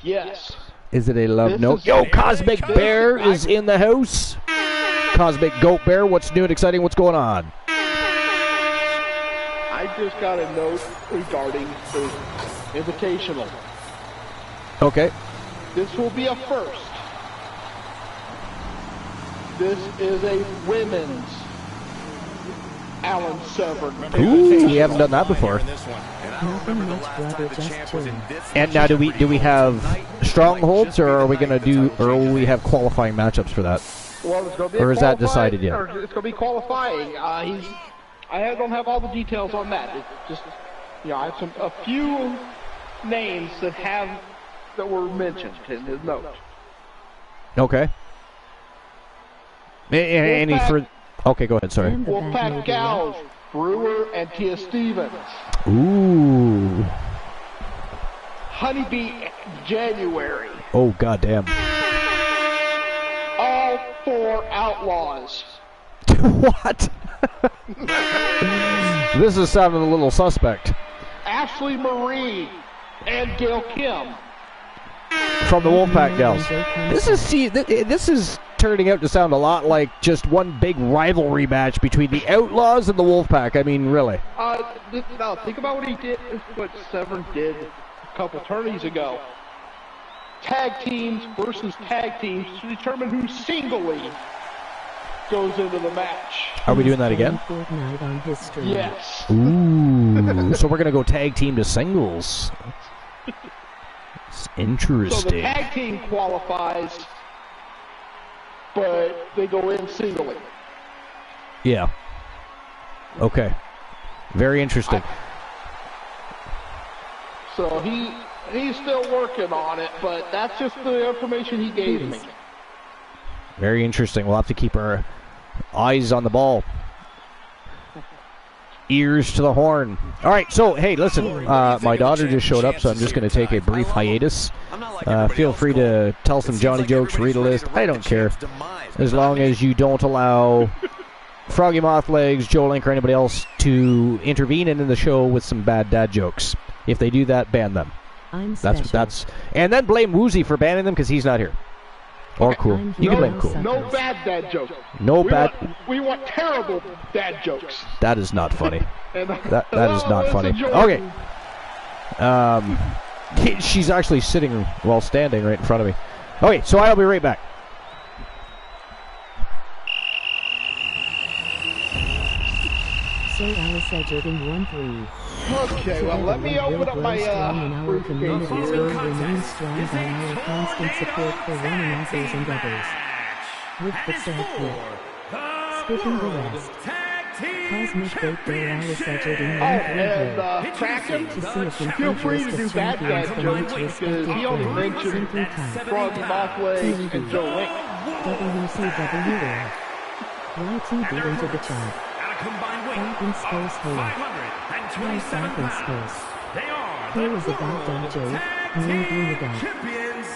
Speaker 5: Yes.
Speaker 1: Is it a love
Speaker 5: This
Speaker 1: note?
Speaker 5: is-
Speaker 1: Yo, Cosmic Bear is in the house. Cosmic Goat Bear, what's new and exciting? What's going on?
Speaker 5: I just got a note regarding the Invitational.
Speaker 1: Okay.
Speaker 5: This will be a first. This is a women's Alan Severn.
Speaker 1: Ooh, we haven't done that before.
Speaker 2: Nothing much, brother, just chilling.
Speaker 1: And now, do we have strongholds, or are we gonna do, or will we have qualifying matchups for that?
Speaker 5: Well, it's gonna be
Speaker 1: Or
Speaker 5: a
Speaker 1: is that
Speaker 5: qualifying-
Speaker 1: decided yet?
Speaker 5: or it's going to be qualifying. Don't have all the details on that. It's just, I have a few names that were mentioned in his note.
Speaker 1: Okay. Any
Speaker 5: Wolfpack-
Speaker 1: further? Okay, go ahead. Sorry.
Speaker 2: And the back
Speaker 5: Wolfpack
Speaker 2: movie.
Speaker 5: Gals, Brewer and Tia Stevens.
Speaker 1: Ooh.
Speaker 5: Honeybee January.
Speaker 1: Oh, goddamn.
Speaker 5: All 4 Outlaws.
Speaker 1: What? This is sounding a little suspect.
Speaker 5: Ashley Marie and Gail Kim.
Speaker 1: From the Wolfpack Gals. This is turning out to sound a lot like just one big rivalry match between the Outlaws and the Wolfpack. I mean, really.
Speaker 5: Now think about what Severn did a couple tourneys ago. Tag teams versus tag teams to determine who singly goes into the match.
Speaker 1: Are we doing that again?
Speaker 2: Fortnite on his stream.
Speaker 5: Yes.
Speaker 1: Ooh. So we're going to go tag team to singles. It's
Speaker 5: So the
Speaker 1: interesting.
Speaker 5: tag team qualifies, but they go in singly.
Speaker 1: Yeah. Okay. Very interesting.
Speaker 5: So he's still working on it, but that's just the information he gave me.
Speaker 1: Very interesting. We'll have to keep our eyes on the ball. Ears to the horn. All right, so, hey, listen, my daughter just showed up, so I'm just going to take a brief hiatus. Feel free to tell some Johnny jokes, read a list. I don't care. As long as you don't allow Froggy Mothlegs, Joe Link, or anybody else to intervene in the show with some bad dad jokes. If they do that, ban them.
Speaker 2: I'm special.
Speaker 1: That's and then blame Woozy for banning them because he's not here. Or Cool. You can blame Cool.
Speaker 5: No bad dad jokes.
Speaker 1: No bad.
Speaker 5: We want terrible dad jokes.
Speaker 1: That is not funny.
Speaker 5: And
Speaker 1: That is not funny. Okay. She's actually sitting while standing right in front of me. Okay, so I'll be right back.
Speaker 2: So Alice Edgered in 1-3.
Speaker 5: Okay, well, let me open up my
Speaker 2: strong in our
Speaker 5: briefcase
Speaker 2: communities
Speaker 5: here.
Speaker 2: will remain strong by our constant support for one another's endeavors. With the tag team. Skipping the rest. Cosmic Goat Bear Alice Edgered in 1-3
Speaker 5: And Kraken,
Speaker 2: to see if
Speaker 5: feel free to do
Speaker 2: of
Speaker 5: bad
Speaker 2: champions
Speaker 5: dad
Speaker 2: from
Speaker 5: jokes
Speaker 2: each
Speaker 5: because
Speaker 2: respective
Speaker 5: he only
Speaker 2: brand.
Speaker 5: mentioned
Speaker 2: Simply type
Speaker 5: Froggy Mothlegs and Joe Link.
Speaker 2: WCWR. YTD into the chat. Falcon Space Hole. Try Falcon Space. Here is a bad dad joke. Me being a dad.
Speaker 7: Champions,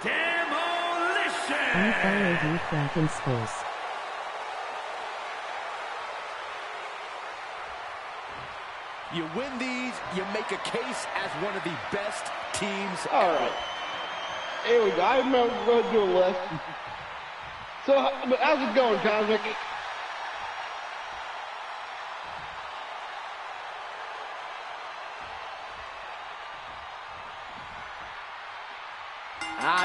Speaker 7: Demolition!
Speaker 2: I followed you Falcon Space.
Speaker 3: You win these, you make a case as one of the best teams
Speaker 5: All
Speaker 3: ever.
Speaker 5: right. Here we go. I'm going to do a list. So, how's it going, Cosmic?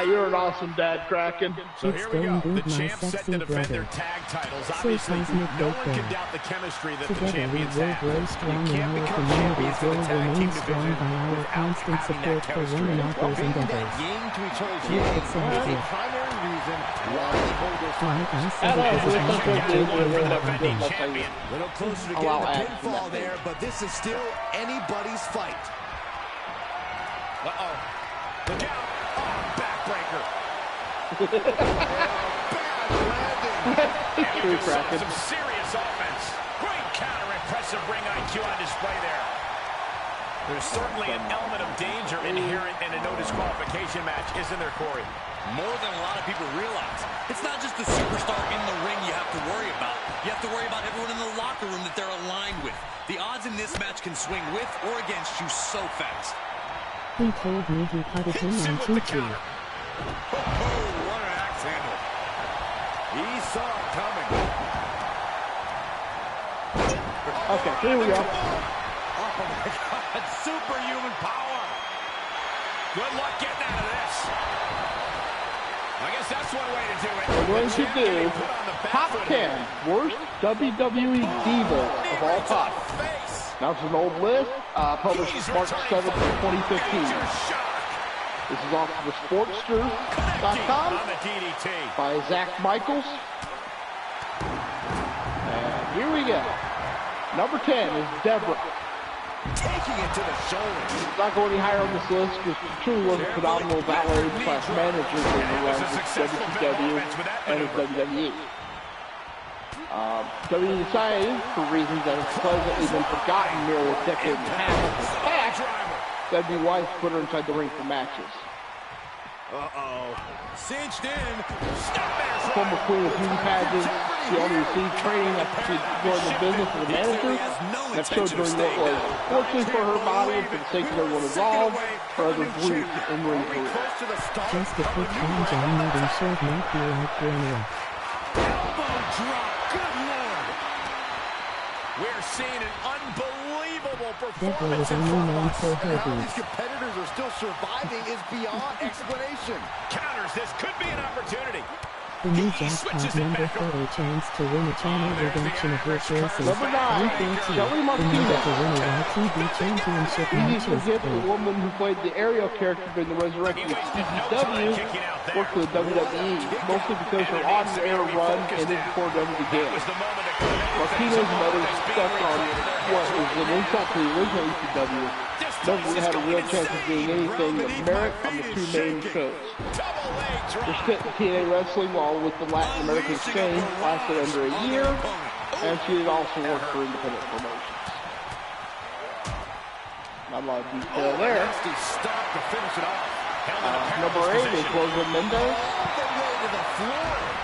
Speaker 5: You're an awesome dad, Kraken.
Speaker 6: So
Speaker 2: It's
Speaker 6: here we go.
Speaker 2: going
Speaker 6: The
Speaker 2: good, my
Speaker 6: champs set
Speaker 2: sexy
Speaker 6: to defend their
Speaker 2: brother.
Speaker 6: tag titles.
Speaker 2: So
Speaker 6: Obviously,
Speaker 2: Cosmic
Speaker 6: no
Speaker 2: Goat
Speaker 6: one can
Speaker 2: Bear.
Speaker 6: doubt the chemistry that the
Speaker 2: Together we
Speaker 6: champions
Speaker 2: will
Speaker 6: have.
Speaker 2: grow strong
Speaker 6: You
Speaker 2: in
Speaker 6: can't
Speaker 2: our
Speaker 6: become
Speaker 2: communities
Speaker 6: champions of
Speaker 2: will
Speaker 6: the tag
Speaker 2: remain
Speaker 6: team
Speaker 2: strong
Speaker 6: division
Speaker 2: by our
Speaker 6: without
Speaker 2: constant
Speaker 6: having
Speaker 2: support
Speaker 6: that
Speaker 2: for one
Speaker 6: chemistry.
Speaker 2: another's
Speaker 3: Being that
Speaker 2: endeavors.
Speaker 3: yin to each other's
Speaker 2: With
Speaker 3: yang
Speaker 2: the tag
Speaker 3: is a
Speaker 2: team.
Speaker 3: primary reason why they hold this
Speaker 2: Like I said,
Speaker 5: Hello,
Speaker 2: it was a
Speaker 5: this
Speaker 2: bad
Speaker 5: is
Speaker 2: dad
Speaker 5: good.
Speaker 2: joke with
Speaker 5: We're
Speaker 2: a
Speaker 5: not
Speaker 2: bad
Speaker 5: good.
Speaker 2: dad.
Speaker 6: Champion.
Speaker 3: little closer to
Speaker 5: Allow
Speaker 3: getting the
Speaker 5: action
Speaker 3: pinfall
Speaker 5: that
Speaker 3: there, but this is still anybody's fight.
Speaker 6: Uh-oh. Look out. Oh, backbreaker.
Speaker 5: True, Kraken.
Speaker 6: Some serious offense. Great counter, impressive ring IQ on display there. There's certainly an element of danger inherent in a no disqualification match, isn't there, Corey?
Speaker 8: More than a lot of people realize. It's not just the superstar in the ring you have to worry about. You have to worry about everyone in the locker room that they're aligned with. The odds in this match can swing with or against you so fast.
Speaker 2: He told me he putted him on 2-2.
Speaker 3: Oh, what an axe handle. He saw it coming.
Speaker 5: Okay, here we go.
Speaker 3: Oh, my God. Superhuman power.
Speaker 6: Good luck getting out of this. I guess that's one way to do it.
Speaker 5: We're going to do top 10 worst WWE divas of all time. Now, it's an old list, published March 7th, 2015. This is off of thesportster.com by Zach Michaels. And here we go. Number 10 is Deborah.
Speaker 3: Taking it to the shoulder.
Speaker 5: Not going any higher on this list because she truly was a phenomenal valet slash manager during the run of WCW and of WWE. WWE decided, for reasons that have pleasantly been forgotten nearly a decade and a half after the fact, that'd be wise to put her inside the ring for matches.
Speaker 3: Uh-oh. Cinched in.
Speaker 5: Former queen of beauty pageants, she only received training after she joined the business as a manager. That showed during what was, fortunately for her body and for the sake of everyone involved, her other brief in-ring career.
Speaker 2: Just a quick time, John moving short might be like Granny.
Speaker 3: Elbow drop. Good Lord.
Speaker 6: We're seeing an unbelievable
Speaker 2: Deborah
Speaker 6: performance
Speaker 2: was
Speaker 6: in
Speaker 2: only
Speaker 6: front of
Speaker 2: known
Speaker 6: us.
Speaker 2: for her
Speaker 4: How these
Speaker 2: boobs.
Speaker 4: competitors are still surviving is beyond explanation.
Speaker 6: Counters. This could be an opportunity.
Speaker 2: The new jackpot number for a chance to win a channel redemption of your choices.
Speaker 5: Number 9,
Speaker 2: 314.
Speaker 5: Shelly
Speaker 2: The number
Speaker 5: Martinez.
Speaker 2: to win a YTV championship
Speaker 5: Easy
Speaker 2: match
Speaker 5: to
Speaker 2: is
Speaker 5: forget the
Speaker 2: 8.
Speaker 5: woman who played the Ariel character during the resurrection of CDW worked for the WWE, mostly because her on-air run ended before it ever began. Martinez and others stuck on what was an insult to the original ECW. Never had a real chance of doing anything of merit on the two main shows. Her stint in TNA Wrestling while with the Latin American Exchange lasted under a year, and she had also worked for independent promotions. Not a lot of detail there.
Speaker 3: Nasty stop to finish it off.
Speaker 5: Number 8 is Rosa Mendez.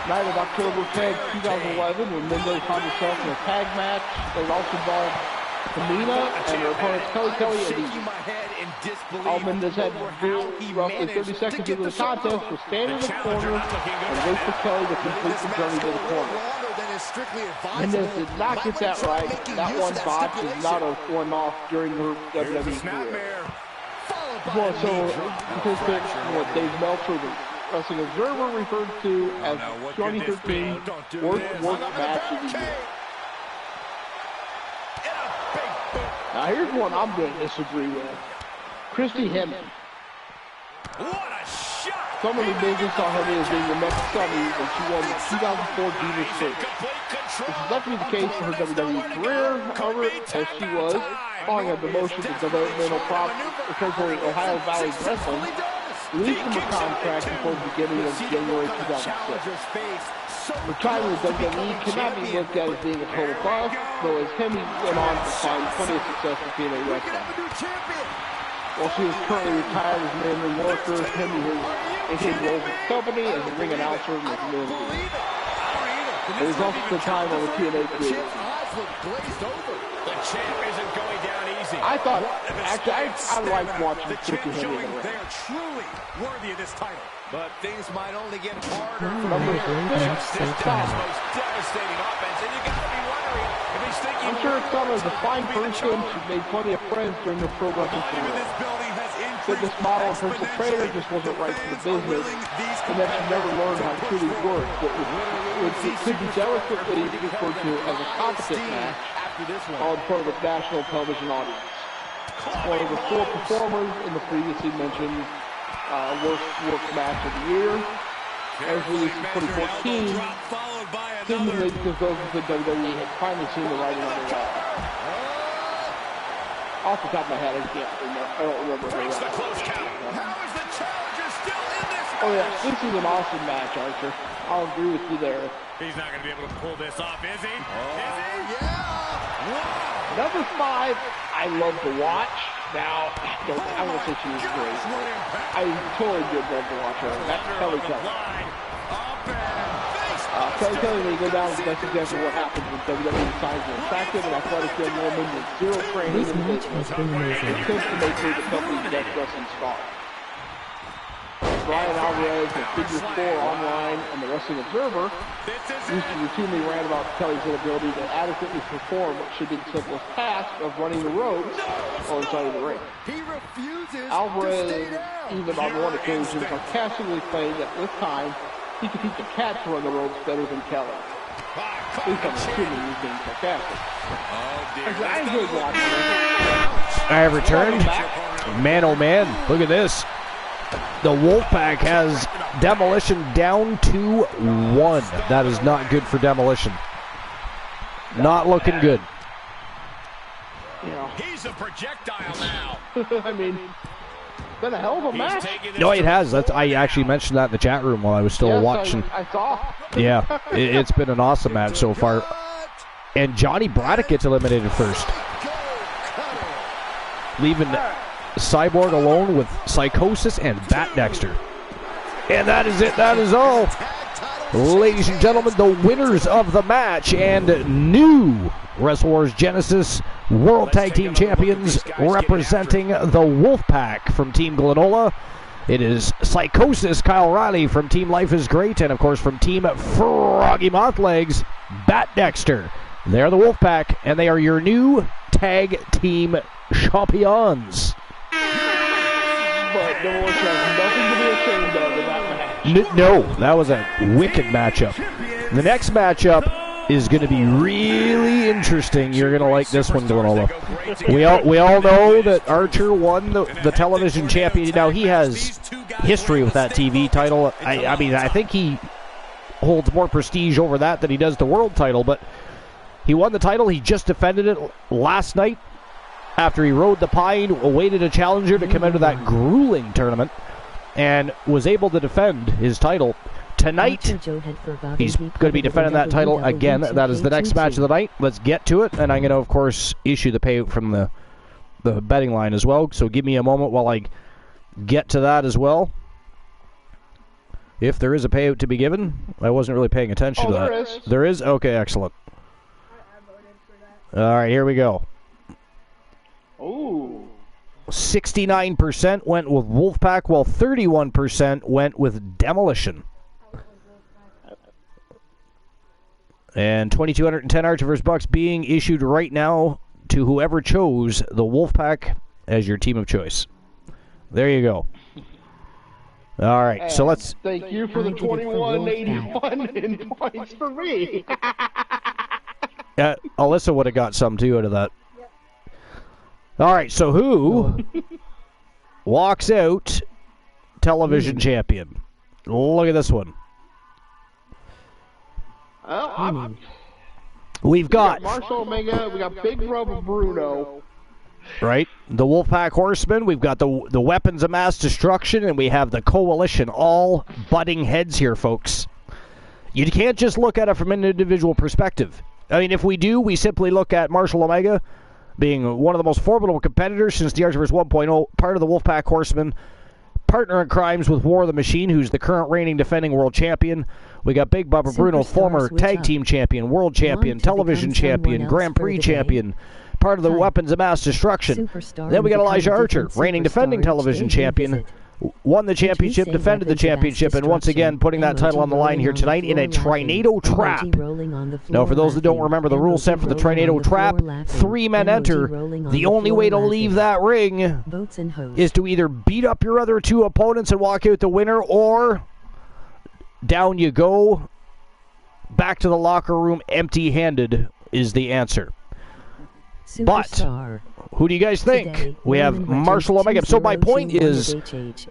Speaker 5: Night of October 10, 2011, when Mendez found herself in a tag match that also involved Tamina and her opponents Kelly and Eve. All Mendez had to do roughly 30 seconds into the contest was stand in the corner and wait for Kelly to complete the journey to the corner. Mendez did not get that right. That one botch is not a one-off during her WWE career. Well, so statistics what Dave Meltzer, the Wrestling Observer, referred to as 2013 worst match of the year. Now here's one I'm going to disagree with. Christy Hemming.
Speaker 6: What a shot!
Speaker 5: Some of the business saw Hemming as being the next Sunny when she won the 2004 Divas Series. This is not to be the case for her WWE career, however, as she was, following a demotion to developmental territory Ohio Valley Wrestling, released from her contract before the beginning of January 2006. Retiring with WWE cannot be looked at as being a total bust, though as Hemming went on to find plenty of success in TNA wrestling. While she is currently retired as an in-ring worker, Hemming has taken roles with the company as a ring announcer and as an interview. It is also the time on the TNA crew.
Speaker 6: The champ isn't going down easy.
Speaker 5: I thought, actually, I liked watching Christy Hemming in the ring.
Speaker 3: They're truly worthy of this title. But things might only get harder.
Speaker 5: Number 6,
Speaker 6: This
Speaker 5: Tom.
Speaker 6: most devastating offense, and you gotta be wondering if he's thinking.
Speaker 5: I'm sure Tom is a fine person. She made plenty of friends during her pro wrestling
Speaker 3: Even
Speaker 5: career.
Speaker 3: this building has increased.
Speaker 5: Fitness model and personal trainer just wasn't right for the business, and that she never learned how to truly work. Which could be delicately referred to as a competent match on front of a national television audience. One of the 4 performers in the previously mentioned worst match of the year. As released in 2014, seemingly because those within WWE had finally seen the writing on the wall. Off the top of my head, I don't remember who that was. Oh yeah, this is an awesome match, Archer. I'll agree with you there.
Speaker 6: He's not going to be able to pull this off, is he?
Speaker 5: Number 5, I love to watch. Now, I won't say she was great. I totally did love to watch her. That's Kelly Kelly. Kelly, when you go down, that's exactly what happens when WWE signs an attractive and athletic young woman with zero training
Speaker 2: This match has been amazing.
Speaker 5: attempts to make her the company's best wrestling star. Brian Alvarez of Figure 4 Online and the Wrestling Observer used to routinely rant about Kelly's inability to adequately perform what should be the simplest task of running the ropes or inside of the ring.
Speaker 4: He refuses
Speaker 5: Alvarez,
Speaker 4: to stay down.
Speaker 5: even on one occasion, sarcastically claimed that with time, he could teach a cat to run the ropes better than Kelly. At least I'm assuming he's being sarcastic. I enjoyed watching it.
Speaker 1: I have returned. Man, oh man, look at this. The Wolfpack has Demolition down to 1. That is not good for Demolition. Not looking good.
Speaker 5: You know,
Speaker 6: He's a projectile now.
Speaker 5: I mean, it's been a hell of a match.
Speaker 1: No, it has. I actually mentioned that in the chat room while I was still
Speaker 5: Yes,
Speaker 1: watching.
Speaker 5: I saw.
Speaker 1: Yeah, it's been an awesome match so far. And Johnny Braddock gets eliminated first, leaving Cyborg alone with Psychosis and Bat Dexter. And that is it. That is all. Ladies and gentlemen, the winners of the match and new Wrestle Wars Genesis World Tag Team Champions representing the Wolfpack from Team Glenola. It is Psychosis Kyle Riley from Team Life is Great, and of course from Team Froggy Mothlegs, Bat Dexter. They're the Wolfpack, and they are your new tag team champions.
Speaker 5: But Demolition has nothing to be ashamed of in that match.
Speaker 1: No, that was a wicked matchup. The next matchup is going to be really interesting. You're going to like this one, Glenola. We all know that Archer won the television champion. Now, he has history with that TV title. I mean, I think he holds more prestige over that than he does the world title, but he won the title. He just defended it last night after he rode the pine, awaited a challenger to come out of that grueling tournament, and was able to defend his title. Tonight, he's going to be defending that title again. That is the next match of the night. Let's get to it, and I'm going to, of course, issue the payout from the betting line as well. So give me a moment while I get to that as well. If there is a payout to be given, I wasn't really paying attention to that.
Speaker 5: There is.
Speaker 1: There is? Okay, excellent. All right, here we go.
Speaker 5: Ooh.
Speaker 1: 69% went with Wolfpack, while 31% went with Demolition. And 2,210 Archiver's bucks being issued right now to whoever chose the Wolfpack as your team of choice. There you go. All right,
Speaker 5: And
Speaker 1: so let's...
Speaker 5: thank you for the 2181 in points for me.
Speaker 1: Alyssa would have got some, too, out of that. All right, so who walks out television champion? Look at this one.
Speaker 5: Well,
Speaker 1: We've got...
Speaker 5: Marshall Omega, we got Big Rub Bruno.
Speaker 1: Right? The Wolfpack Horsemen, we've got the Weapons of Mass Destruction, and we have the Coalition, all butting heads here, folks. You can't just look at it from an individual perspective. I mean, if we do, we simply look at Marshall Omega being one of the most formidable competitors since the Archivers 1.0, part of the Wolfpack Horsemen, partner in crimes with War of the Machine, who's the current reigning defending world champion. We got Big Bubba Bruno, former tag team champion, world champion, television champion, Grand Prix champion, part of the Weapons of Mass Destruction. Then we got Elijah Archer, reigning defending television champion, won the championship, defended the championship, and once again putting that title on the line here tonight in a Trinado Trap. Now, for those that don't remember the rule set for the Trinado Trap, 3 men enter. The only way to leave that ring is to either beat up your other 2 opponents and walk out the winner, or down you go, back to the locker room empty-handed is the answer. But who do you guys think? We have Marshall Omega. So my point is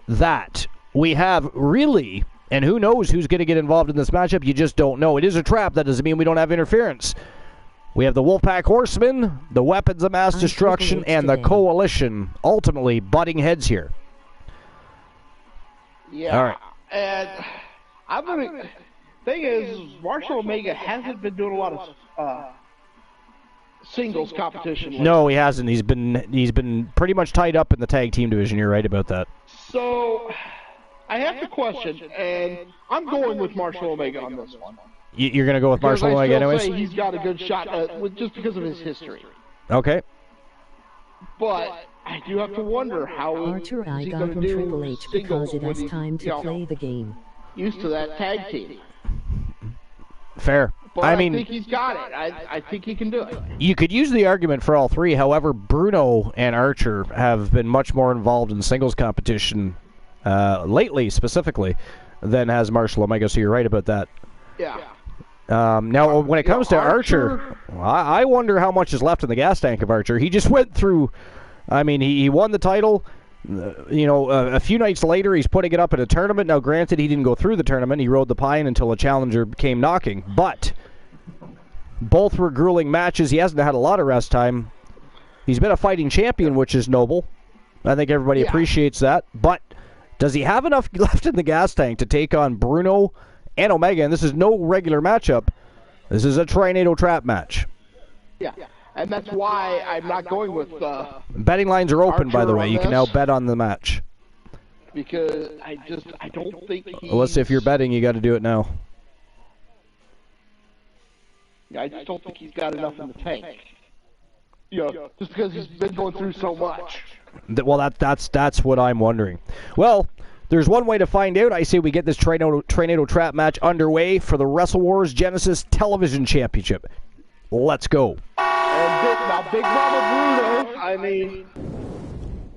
Speaker 1: that we have really, and who knows who's going to get involved in this matchup, you just don't know. It is a trap. That doesn't mean we don't have interference. We have the Wolfpack Horsemen, the Weapons of Mass Destruction, and the Coalition ultimately butting heads here.
Speaker 5: Yeah.
Speaker 1: All right.
Speaker 5: And I'm gonna. Thing is, Marshall Omega hasn't been doing a lot of singles competition lately.
Speaker 1: No, he hasn't. He's been pretty much tied up in the tag team division. You're right about that.
Speaker 5: So I have to question, and I'm going with Marshall Omega on this one.
Speaker 1: You're going to go with Marshall Omega anyways?
Speaker 5: I say he's got a good shot just because of his history.
Speaker 1: Okay.
Speaker 5: But I do have to wonder how
Speaker 2: Archer
Speaker 5: is
Speaker 2: I
Speaker 5: he
Speaker 2: got
Speaker 5: going to
Speaker 2: from
Speaker 5: do
Speaker 2: Triple H because
Speaker 5: singles
Speaker 2: it
Speaker 5: when
Speaker 2: is
Speaker 5: he's,
Speaker 2: time to play the game.
Speaker 5: used to that tag team.
Speaker 1: Fair.
Speaker 5: But
Speaker 1: I mean,
Speaker 5: think he's got it. I think he can do it.
Speaker 1: you could use the argument for all three. However, Bruno and Archer have been much more involved in singles competition lately, specifically, than has Marshall Omega, so you're right about that.
Speaker 5: Yeah.
Speaker 1: Now, when it comes to Archer, I wonder how much is left in the gas tank of Archer. He just went through, I mean, he won the title. A few nights later, he's putting it up at a tournament. Now, granted, he didn't go through the tournament. He rode the pine until a challenger came knocking. But both were grueling matches. He hasn't had a lot of rest time. He's been a fighting champion, which is noble. I think everybody appreciates that. But does he have enough left in the gas tank to take on Bruno and Omega? And this is no regular matchup. This is a Tornado Trap match.
Speaker 5: Yeah. And that's why I'm not going with
Speaker 1: Betting lines are open, by the
Speaker 5: Archer
Speaker 1: way.
Speaker 5: on
Speaker 1: You can
Speaker 5: this.
Speaker 1: now bet on the match.
Speaker 5: Because I don't think he's...
Speaker 1: Unless if you're betting, you got to do it now.
Speaker 5: I just don't think he's got enough in the tank. Just because he's been going through so much.
Speaker 1: Well, that's what I'm wondering. Well, there's one way to find out. I say we get this Tornado Trap match underway for the Wrestle Wars Genesis Television Championship. Let's go.
Speaker 5: And Big Mama Bruno, I mean,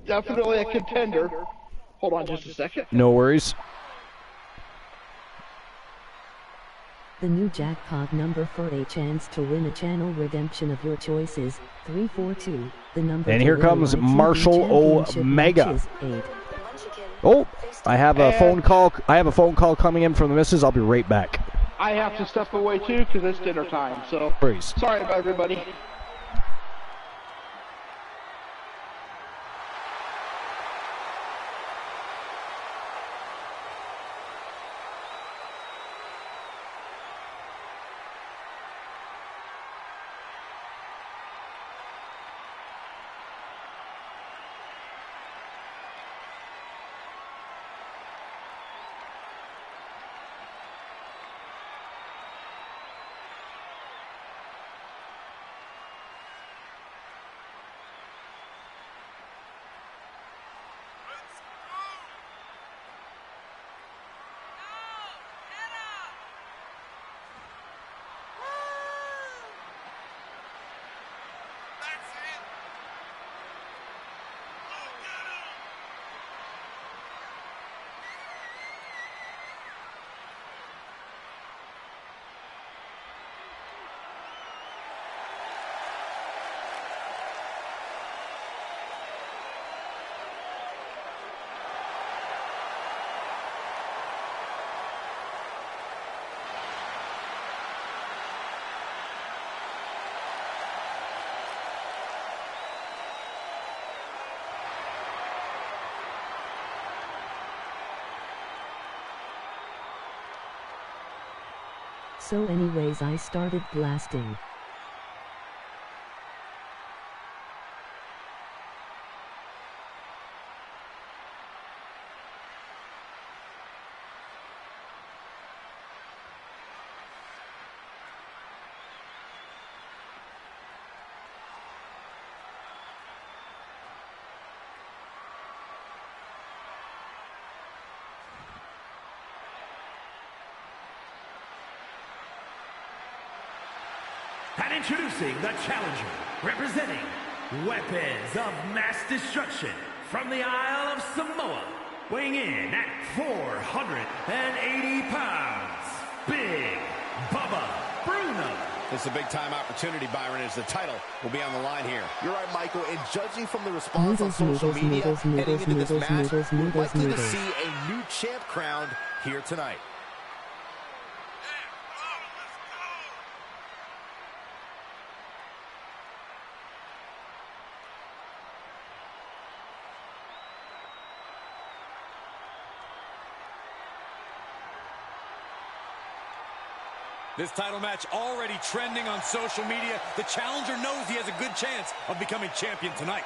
Speaker 5: definitely a contender. Hold on just a second.
Speaker 1: No worries.
Speaker 2: The new jackpot number for a chance to win a channel redemption of your choices, 342. The number
Speaker 1: And
Speaker 2: to
Speaker 1: here
Speaker 2: win a
Speaker 1: comes
Speaker 2: YTV
Speaker 1: Marshall
Speaker 2: championship
Speaker 1: Omega.
Speaker 2: match is 8.
Speaker 1: Oh, I have a phone call. I have a phone call coming in from the missus. I'll be right back.
Speaker 5: I have to step away too because it's dinner time. So
Speaker 1: Worries.
Speaker 5: sorry about everybody.
Speaker 2: So anyways I started blasting.
Speaker 7: And introducing the challenger, representing Weapons of Mass Destruction from the Isle of Samoa, weighing in at 480 pounds, Big Bubba Bruno.
Speaker 6: This is a big-time opportunity, Byron, as the title will be on the line here.
Speaker 4: You're right, Michael. And judging from the response on
Speaker 2: Noodles,
Speaker 4: social media
Speaker 2: noodles,
Speaker 4: heading
Speaker 2: noodles,
Speaker 4: into this
Speaker 2: noodles,
Speaker 4: match,
Speaker 2: noodles,
Speaker 4: we're
Speaker 2: noodles,
Speaker 4: likely to
Speaker 2: noodles.
Speaker 4: see a new champ crowned here tonight.
Speaker 8: This title match already trending on social media. The challenger knows he has a good chance of becoming champion tonight.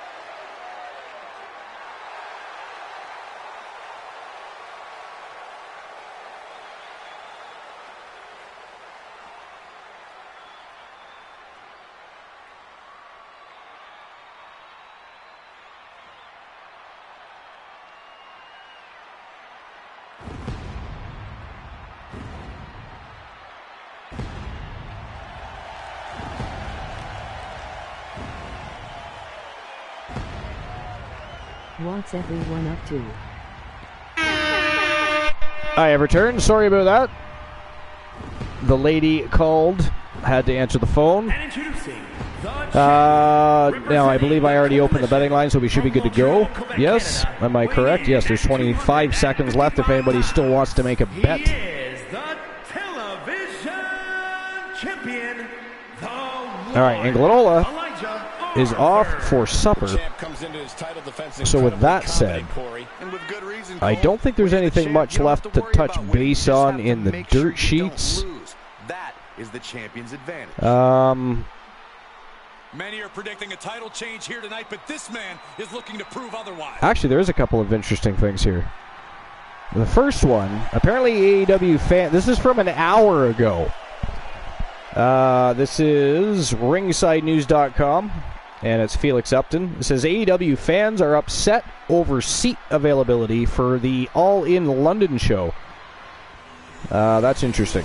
Speaker 2: What's everyone up to?
Speaker 1: I have returned. Sorry about that. The lady called. Had to answer the phone.
Speaker 7: And introducing the
Speaker 1: Now, I believe I already opened the betting line, so we should be good to go. Yes? Am I correct? Yes, there's 25 seconds left if anybody still wants to make a bet.
Speaker 7: He is the television champion, the
Speaker 1: All right, and Glenola is off for supper. So with that said, I don't think there's anything much left to touch base on in the dirt sheets.
Speaker 4: That is the champion's advantage.
Speaker 8: Many are predicting a title change here tonight, but this man is looking to prove otherwise.
Speaker 1: Actually, there is a couple of interesting things here. The first one, apparently AEW fan. This is from an hour ago. This is ringsidenews.com, and it's Felix Upton. It says AEW fans are upset over seat availability for the All In London show. That's interesting.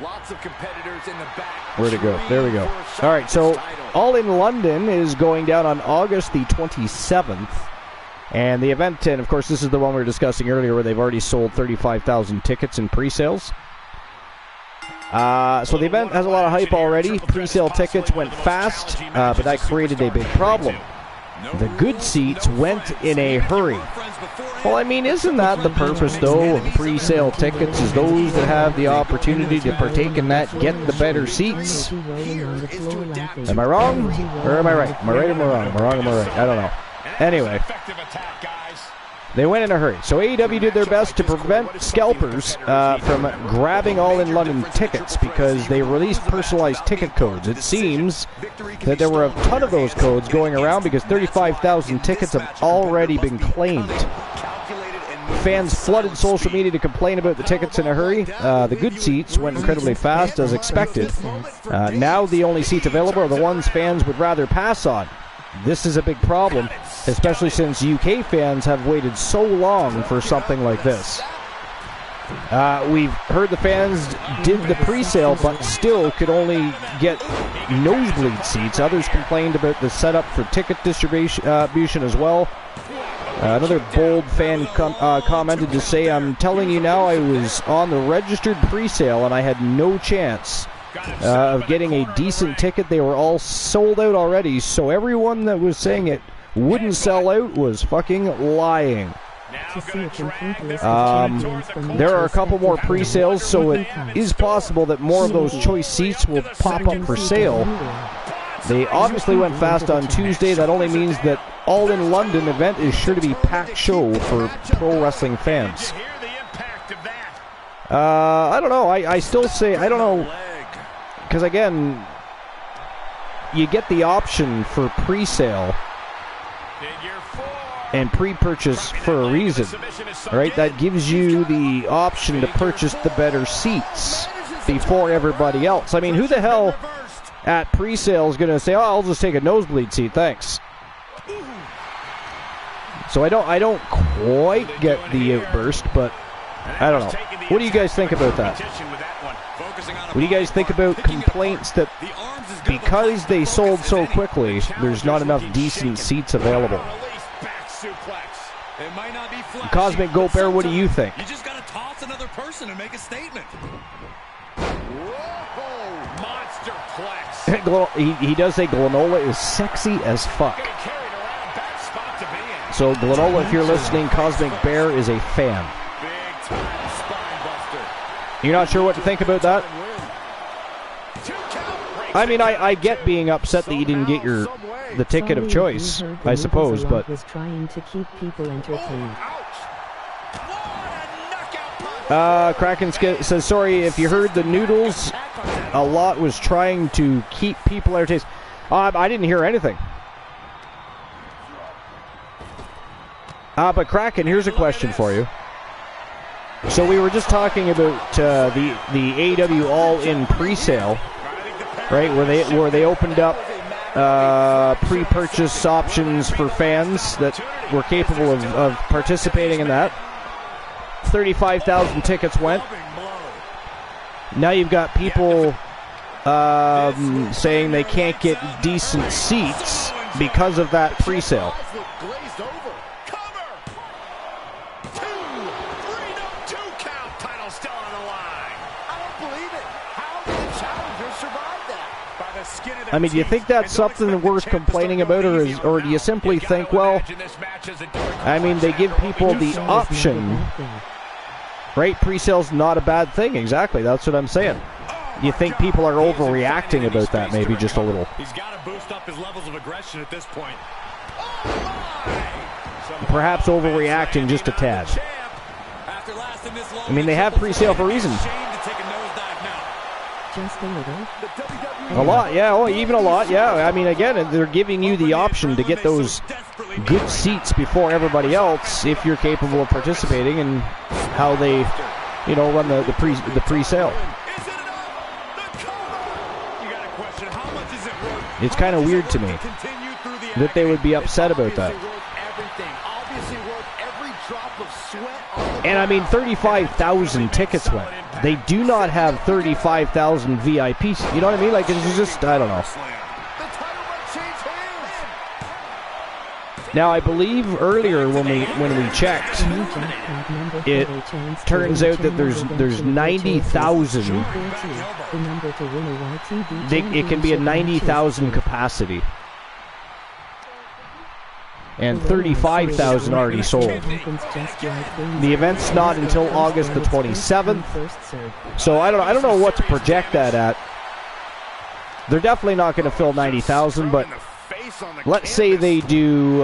Speaker 4: Lots of competitors in the back.
Speaker 1: Where'd it go? There we go. All right, so All In London is going down on August the 27th. And the event, and of course this is the one we were discussing earlier where they've already sold 35,000 tickets in pre-sales. So the event has a lot of hype already. Pre-sale tickets went fast, but that created a big problem. The good seats went in a hurry. Well, I mean, isn't that the purpose, though, of pre-sale tickets, is those that have the opportunity to partake in that get the better seats? Am I wrong, or am I right? Am I right or am I wrong? Am I wrong or am I right? I don't know. Anyway, they went in a hurry. So AEW did their best to prevent scalpers from grabbing All In London tickets because they released personalized ticket codes. It seems that there were a ton of those codes going around because 35,000 tickets have already been claimed. Fans flooded social media to complain about the tickets in a hurry. The good seats went incredibly fast as expected. Now the only seats available are the ones fans would rather pass on. This is a big problem, especially since UK fans have waited so long for something like this. We've heard the fans did the pre-sale, but still could only get nosebleed seats. Others complained about the setup for ticket distribution as well. Another bold fan commented to say, "I'm telling you now, I was on the registered pre-sale and I had no chance of getting a decent ticket. They were all sold out already, so everyone that was saying it wouldn't sell out was fucking lying." There are a couple more pre-sales, so it is possible that more of those choice seats will pop up for sale. They obviously went fast on Tuesday. That only means that All In London event is sure to be packed show for pro wrestling fans. I don't know. I still say, I don't know. Because again, you get the option for pre-sale and pre-purchase for a reason, right? That gives you the option to purchase the better seats before everybody else. I mean, who the hell at pre-sale is going to say, "Oh, I'll just take a nosebleed seat, thanks"? So I don't quite get the outburst, but I don't know. What do you guys think about that? What do you guys think about complaints that because they sold so quickly, there's not enough decent seats available? Cosmic Goat Bear, what do you think?
Speaker 8: You just got to toss another person and make a statement.
Speaker 1: He does say Glenola is sexy as fuck. So Glenola, if you're listening, Cosmic Bear is a fan. You're not sure what to think about that? I mean, I get being upset that you didn't get the ticket of choice, I suppose, but
Speaker 2: was trying to keep people entertained.
Speaker 1: Kraken says, "Sorry if you heard the noodles. A lot was trying to keep people entertained." I didn't hear anything. But Kraken, here's a question for you. So we were just talking about the AEW All In pre-sale, right? Where they opened up pre-purchase options for fans that were capable of participating in that. 35,000 tickets went. Now you've got people saying they can't get decent seats because of that pre-sale.
Speaker 4: Glazed over. Cover. 2, 3, no, 2 count.
Speaker 6: Title still on the line.
Speaker 4: I don't believe it. How did the challenger survive that?
Speaker 6: By the skin of their
Speaker 1: I mean, do you think that's something worth complaining about, or do you simply think, well, I mean, they give people the option, right? Pre-sale's not a bad thing. Exactly, that's what I'm saying. You think people are overreacting about that, maybe just a little?
Speaker 8: He's got to boost up his levels of aggression at this point.
Speaker 1: Perhaps overreacting just a tad. I mean, they have pre-sale for a reason.
Speaker 2: Just a little.
Speaker 1: A lot, yeah. Oh, even a lot, yeah. I mean, again, they're giving you the option to get those good seats before everybody else if you're capable of participating in how they, you know, run the pre-sale. It's kind of weird to me that they would be upset about that. And I mean, 35,000 tickets went. They do not have 35,000 VIPs. You know what I mean? Like, it's just, I don't know. Now, I believe earlier when we checked, it turns out that there's 90,000. It can be a 90,000 capacity. And 35,000 already sold. The event's not until August the 27th. So I don't know what to project that at. They're definitely not going to fill 90,000, but let's say they do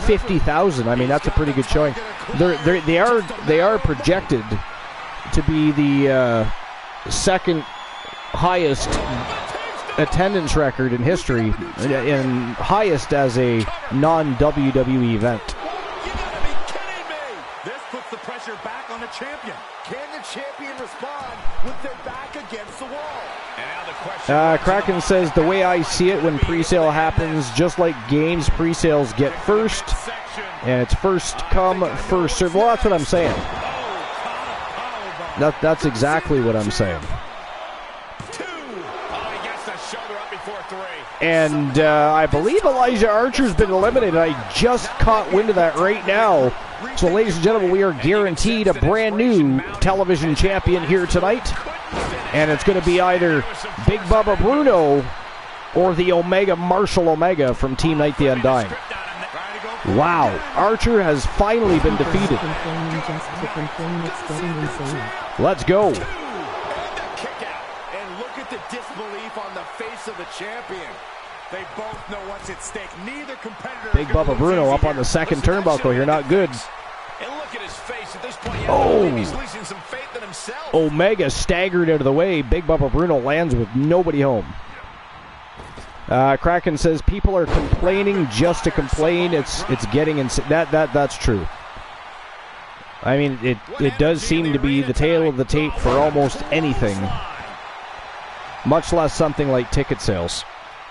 Speaker 1: 50,000. I mean, that's a pretty good showing. They are projected to be the second highest attendance record in history, and highest as a non-WWE event.
Speaker 4: You gotta be kidding me! This puts the pressure back on the champion. Can the champion respond with their back against the wall?
Speaker 6: And now the question.
Speaker 1: Kraken says, the way I see it, when pre-sale happens, just like games, pre-sales get first, and it's first come, first serve. Well, that's what I'm saying. That's exactly what I'm saying. And I believe Elijah Archer's been eliminated. I just caught wind of that right now. So, ladies and gentlemen, we are guaranteed a brand new television champion here tonight. And it's going to be either Big Bubba Bruno or the Omega Marshall Omega from Team Night the Undying. Wow, Archer has finally been defeated. Let's go.
Speaker 4: And look at the disbelief on the face of the champion. They both know what's at stake. Neither competitor.
Speaker 1: Big Bubba Bruno up on the second turnbuckle here, not good.
Speaker 6: And look at his face. At this point, he's losing some faith in himself.
Speaker 1: Omega staggered out of the way. Big Bubba Bruno lands with nobody home. Kraken says people are complaining just to complain. It's getting insane. That's true. I mean, it does seem to be the tail of the tape for almost anything, much less something like ticket sales.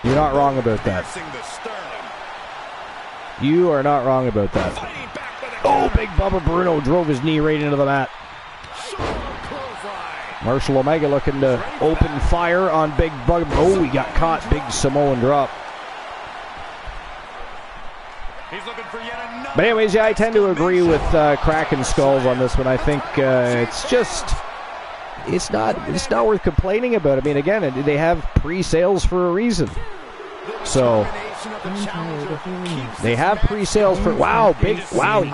Speaker 1: You're not wrong about that. You are not wrong about that. Oh, Big Bubba Bruno drove his knee right into the mat. Marshall Omega looking to open fire on Big Bubba. Oh, he got caught. Big Samoan drop. But anyways, yeah, I tend to agree with Kraken Skulls on this one. I think it's not worth complaining about. I mean, again, they have pre-sales for a reason. So they have pre-sales for. Wow, he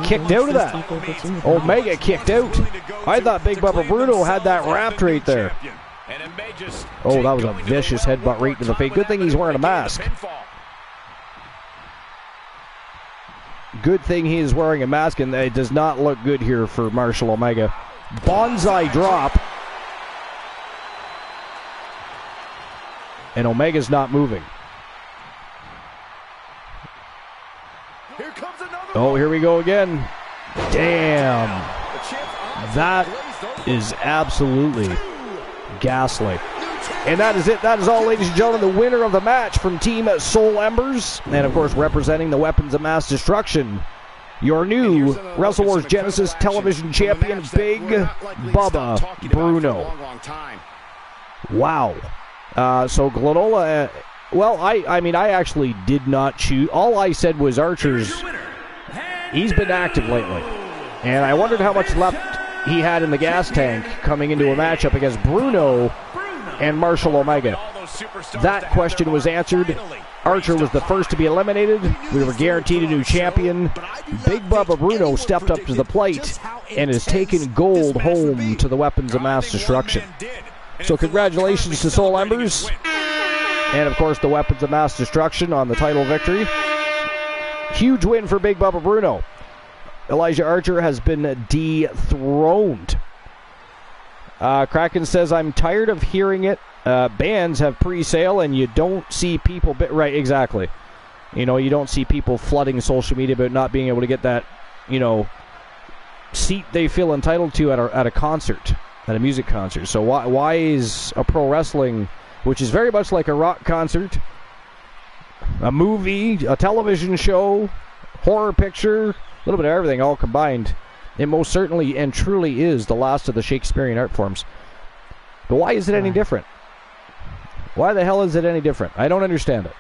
Speaker 1: kicked out of that. Omega kicked out. I thought Big Bubba Bruno had that wrapped right there. Oh, that was a vicious headbutt right to the face. Good thing he's wearing a mask. Good thing he is wearing a mask, and it does not look good here for Marshall Omega. Bonsai drop. And Omega's not moving. Oh, here we go again. Damn. That is absolutely ghastly. And that is it. That is all, ladies and gentlemen. The winner of the match from Team Soul Embers. And, of course, representing the Weapons of Mass Destruction, your new Wrestle Wars Genesis television champion, Big Bubba Bruno. Wow. So Glenola, well, I mean, I actually did not choose. All I said was Archer's, he's been active lately. And I wondered how much left he had in the gas tank coming into a matchup against Bruno and Marshall Omega. That question was answered. Archer was the first to be eliminated. We were guaranteed a new champion. Big Bubba Bruno stepped up to the plate and has taken gold home to the Weapons of Mass Destruction. So congratulations to Soul Embers. And of course the Weapons of Mass Destruction on the title victory. Huge win for Big Bubba Bruno. Elijah Archer has been dethroned. Kraken says, I'm tired of hearing it. Bands have pre-sale and you don't see people... Right, exactly. You know, you don't see people flooding social media about not being able to get that, you know, seat they feel entitled to at a concert, at a music concert. So why is a pro wrestling, which is very much like a rock concert, a movie, a television show, horror picture, a little bit of everything all combined, it most certainly and truly is the last of the Shakespearean art forms. But why is it any different? Why the hell is it any different? I don't understand it.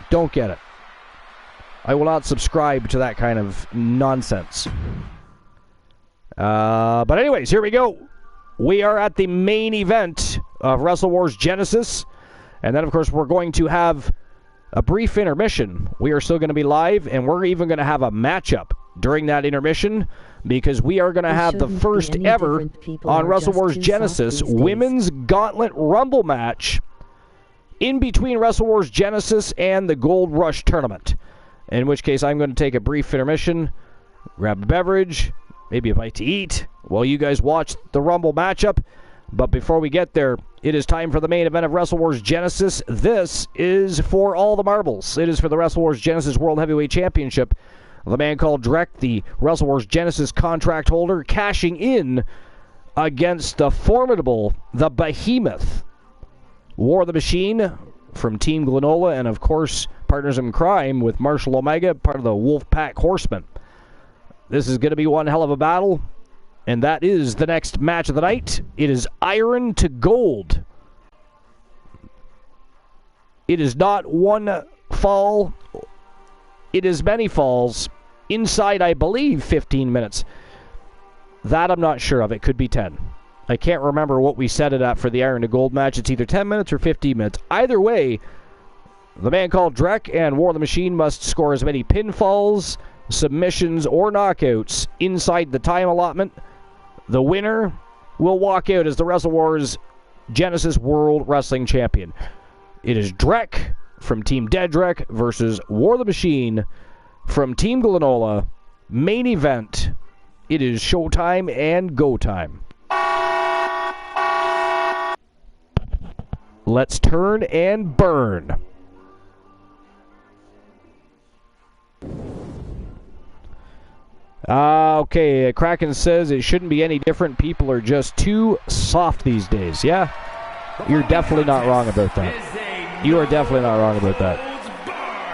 Speaker 1: Don't get it. I will not subscribe to that kind of nonsense. But anyways, here we go. We are at the main event of Wrestle Wars Genesis. And then, of course, we're going to have a brief intermission. We are still going to be live, and we're even going to have a matchup during that intermission, because we are going to have the first ever on Wrestle Wars Genesis Women's Gauntlet Rumble match in between Wrestle Wars Genesis and the Gold Rush Tournament. In which case, I'm going to take a brief intermission, grab a beverage, maybe a bite to eat, while you guys watch the Rumble matchup. But before we get there, it is time for the main event of Wrestle Wars Genesis. This is for all the marbles. It is for the Wrestle Wars Genesis World Heavyweight Championship. The man called Drek, the Wrestle Wars Genesis contract holder, cashing in against the formidable, the behemoth, War the Machine from Team Glenola, and of course, partners in crime with Marshall Omega, part of the Wolfpack Horsemen. This is going to be one hell of a battle, and that is the next match of the night. It is iron to gold. It is not one fall. It is many falls inside, I believe, 15 minutes. That I'm not sure of. It could be 10. I can't remember what we set it at for the Iron to Gold match. It's either 10 minutes or 15 minutes. Either way, the man called Drek and War the Machine must score as many pinfalls, submissions, or knockouts inside the time allotment. The winner will walk out as the Wrestle Wars Genesis World Wrestling Champion. It is Drek from Team Dedrek versus War the Machine from Team Glenola. Main event. It is showtime and go time. Let's turn and burn. Okay, Kraken says it shouldn't be any different. People are just too soft these days. Yeah, you're definitely not wrong about that. You are definitely not wrong about that.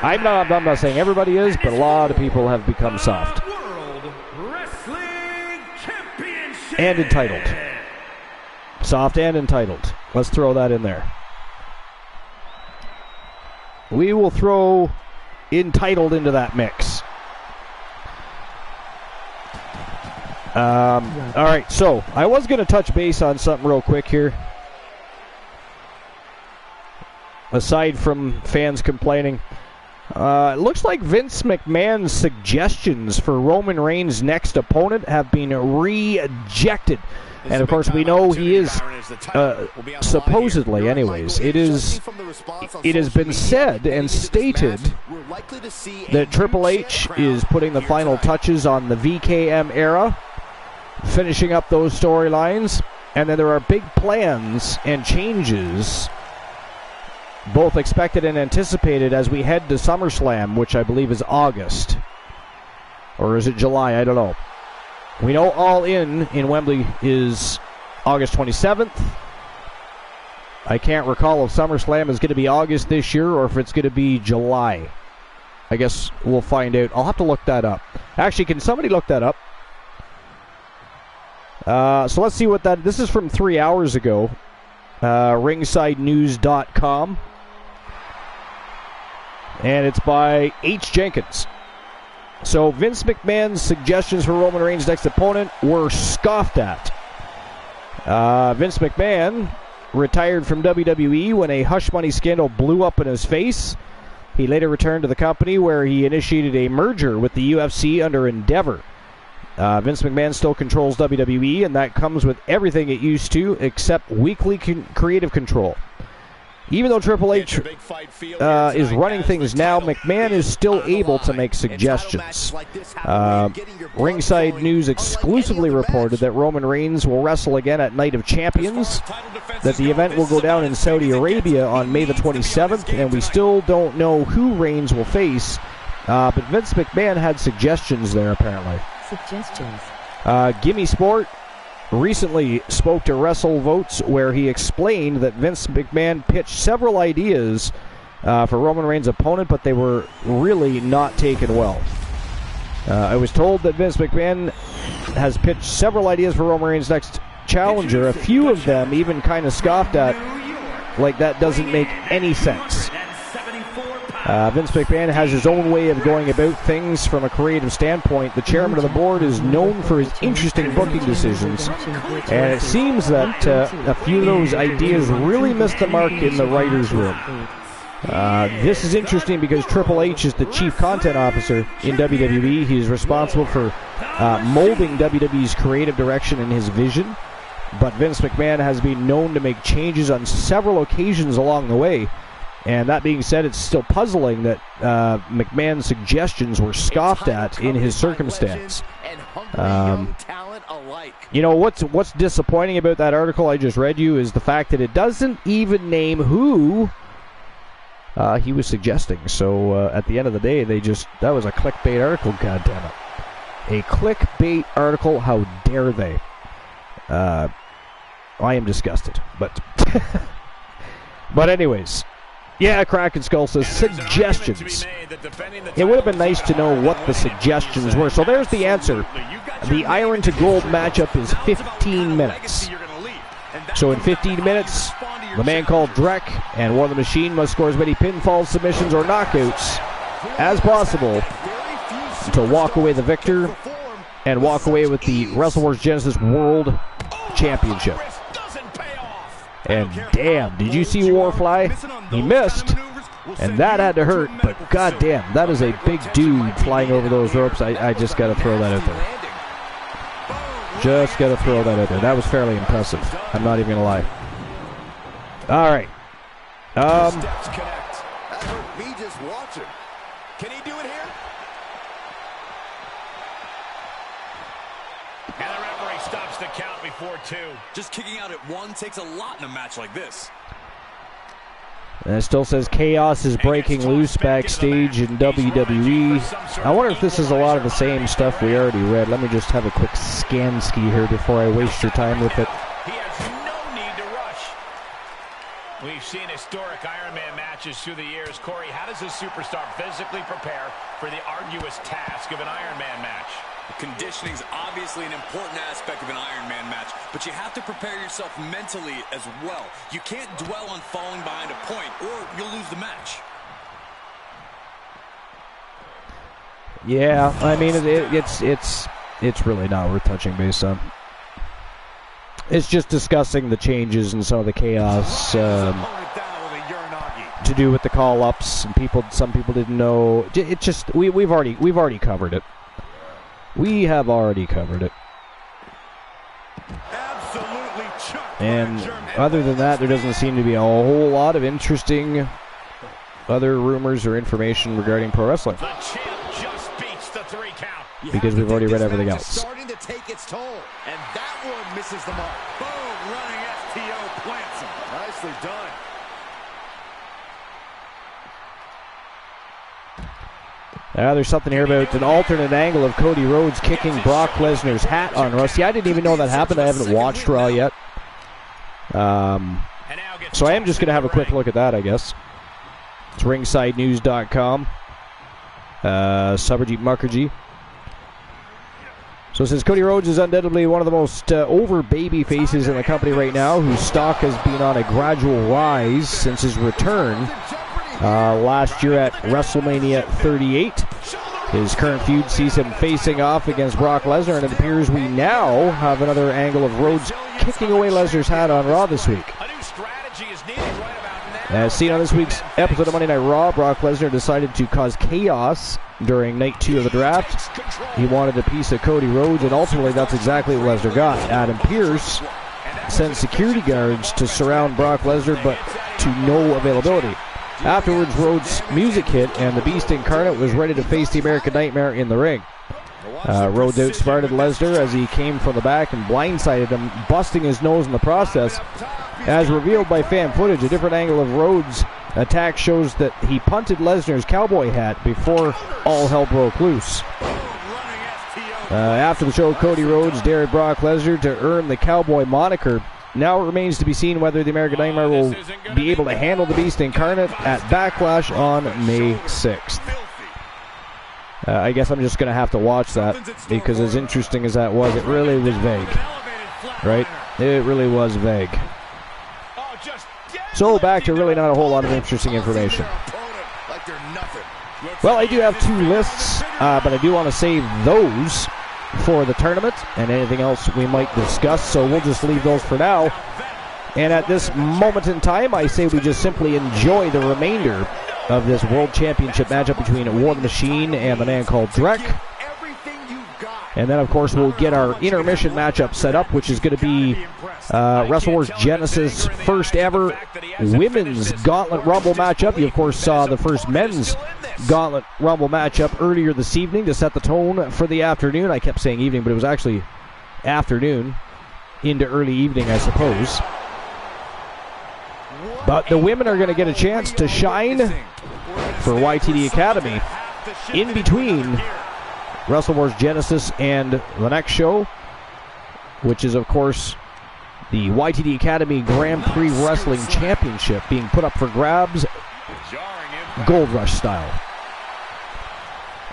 Speaker 1: I'm not saying everybody is, but a lot of people have become soft. And entitled. Soft and entitled. Let's throw that in there. We will throw entitled into that mix. Alright, so I was going to touch base on something real quick here. Aside from fans complaining, it looks like Vince McMahon's suggestions for Roman Reigns' next opponent have been rejected. And of course we know he is, supposedly anyways, it has been said and stated that Triple H is putting the final touches on the VKM era, finishing up those storylines, and then there are big plans and changes, both expected and anticipated, as we head to SummerSlam, which I believe is August. Or is it July? I don't know. We know All In Wembley is August 27th. I can't recall if SummerSlam is going to be August this year or if it's going to be July. I guess we'll find out. I'll have to look that up. Actually, can somebody look that up? So let's see what that... This is from 3 hours ago. ringsidenews.com. And it's by H. Jenkins. So Vince McMahon's suggestions for Roman Reigns' next opponent were scoffed at. Vince McMahon retired from WWE when a hush money scandal blew up in his face. He later returned to the company where he initiated a merger with the UFC under Endeavor. Vince McMahon still controls WWE, and that comes with everything it used to except weekly creative control. Even though Triple H is running things now, McMahon is still able to make suggestions. Ringside News exclusively reported that Roman Reigns will wrestle again at Night of Champions, that the event will go down in Saudi Arabia on May the 27th, and we still don't know who Reigns will face, but Vince McMahon had suggestions there, apparently.
Speaker 2: Suggestions.
Speaker 1: Gimme Sport recently spoke to Wrestle Votes, where he explained that Vince McMahon pitched several ideas for Roman Reigns' opponent, but they were really not taken well. I was told that Vince McMahon has pitched several ideas for Roman Reigns' next challenger. A few of them even kind of scoffed at, like that doesn't make any sense. Vince McMahon has his own way of going about things from a creative standpoint. The chairman of the board is known for his interesting booking decisions, and it seems that a few of those ideas really missed the mark in the writer's room. This is interesting because Triple H is the chief content officer in WWE. He is responsible for molding WWE's creative direction and his vision, but Vince McMahon has been known to make changes on several occasions along the way. And that being said, it's still puzzling that McMahon's suggestions were scoffed at in his circumstance. You know, what's disappointing about that article I just read you is the fact that it doesn't even name who he was suggesting. So at the end of the day, that was a clickbait article, goddammit. A clickbait article, how dare they? I am disgusted. But anyways. Yeah, Kraken Skull says suggestions. It would have been nice to know what the suggestions were. So there's the answer. The Iron to Gold matchup is 15 minutes. So in 15 minutes, the man called Drek and War of the Machine must score as many pinfalls, submissions, or knockouts as possible to walk away the victor and walk away with the Wrestle Wars Genesis World Championship. And damn, did you see Warfly? He missed, and that had to hurt, but goddamn, that is a big dude flying over those ropes. I just got to throw that out there. Just got to throw that out there. That was fairly impressive. I'm not even going to lie. All right.
Speaker 4: Steps connect. That hurt me just watching. Can he do it here?
Speaker 6: And the referee stops the count before 2.
Speaker 8: Just kicking out at 1 takes a lot in a match like this.
Speaker 1: And it still says chaos is breaking loose backstage in WWE. I wonder if this is a lot of the same stuff we already read. Let me just have a quick scan ski here before I waste your time with it.
Speaker 6: He has no need to rush. We've seen historic Iron Man matches through the years. Corey, how does a superstar physically prepare for the arduous task of an Iron Man match?
Speaker 8: Conditioning is obviously an important aspect of an Iron Man match, but you have to prepare yourself mentally as well. You can't dwell on falling behind a point, or you'll lose the match.
Speaker 1: Yeah, I mean it's really not worth touching base on. It's just discussing the changes and some of the chaos to do with the call-ups, and some people didn't know. It just we've already covered it. We have already covered it. And other than that, there doesn't seem to be a whole lot of interesting other rumors or information regarding pro wrestling.
Speaker 6: The champ just beats the 3 count.
Speaker 1: Because we've already read everything else.
Speaker 4: Starting to take its toll, and that one misses the mark. Boom, running FTO plants him. Nicely done.
Speaker 1: There's something here about an alternate angle of Cody Rhodes kicking Brock Lesnar's hat on Raw. See, I didn't even know that happened. I haven't watched Raw yet. So I am just going to have a quick look at that, I guess. It's ringsidenews.com. Subberjeet Mukherjee. So since Cody Rhodes is undoubtedly one of the most over baby faces in the company right now, whose stock has been on a gradual rise since his return last year at WrestleMania 38. His current feud sees him facing off against Brock Lesnar, and it appears we now have another angle of Rhodes kicking away Lesnar's hat on Raw this week. As seen on this week's episode of Monday Night Raw, Brock Lesnar decided to cause chaos during night 2 of the draft. He wanted a piece of Cody Rhodes, and ultimately that's exactly what Lesnar got. Adam Pearce sent security guards to surround Brock Lesnar, but to no availability. Afterwards, Rhodes' music hit, and the Beast Incarnate was ready to face the American Nightmare in the ring. Rhodes outsmarted Lesnar as he came from the back and blindsided him, busting his nose in the process. As revealed by fan footage, a different angle of Rhodes' attack shows that he punted Lesnar's cowboy hat before all hell broke loose. After the show, Cody Rhodes dared Brock Lesnar to earn the cowboy moniker. Now it remains to be seen whether the American Nightmare will be able to handle the Beast Incarnate at Backlash on May 6th. I guess I'm just going to have to watch that, because as interesting as that was, it really was vague. Right? It really was vague. So back to really not a whole lot of interesting information. Well, I do have 2 lists, but I do want to save those for the tournament and anything else we might discuss, so we'll just leave those for now. And at this moment in time, I say we just simply enjoy the remainder of this World Championship matchup between War Machine and the man called Drek. And then, of course, we'll get our intermission matchup set up, which is going to be Wrestle Wars Genesis' first ever Women's Gauntlet Rumble matchup. You, of course, saw the first Men's Gauntlet Rumble matchup earlier this evening to set the tone for the afternoon. I kept saying evening, but it was actually afternoon into early evening, I suppose. But the women are going to get a chance to shine for YTD Academy in between Wrestle Wars Genesis and the next show, which is, of course, the YTD Academy Grand Prix Wrestling Championship being put up for grabs, Gold Rush style.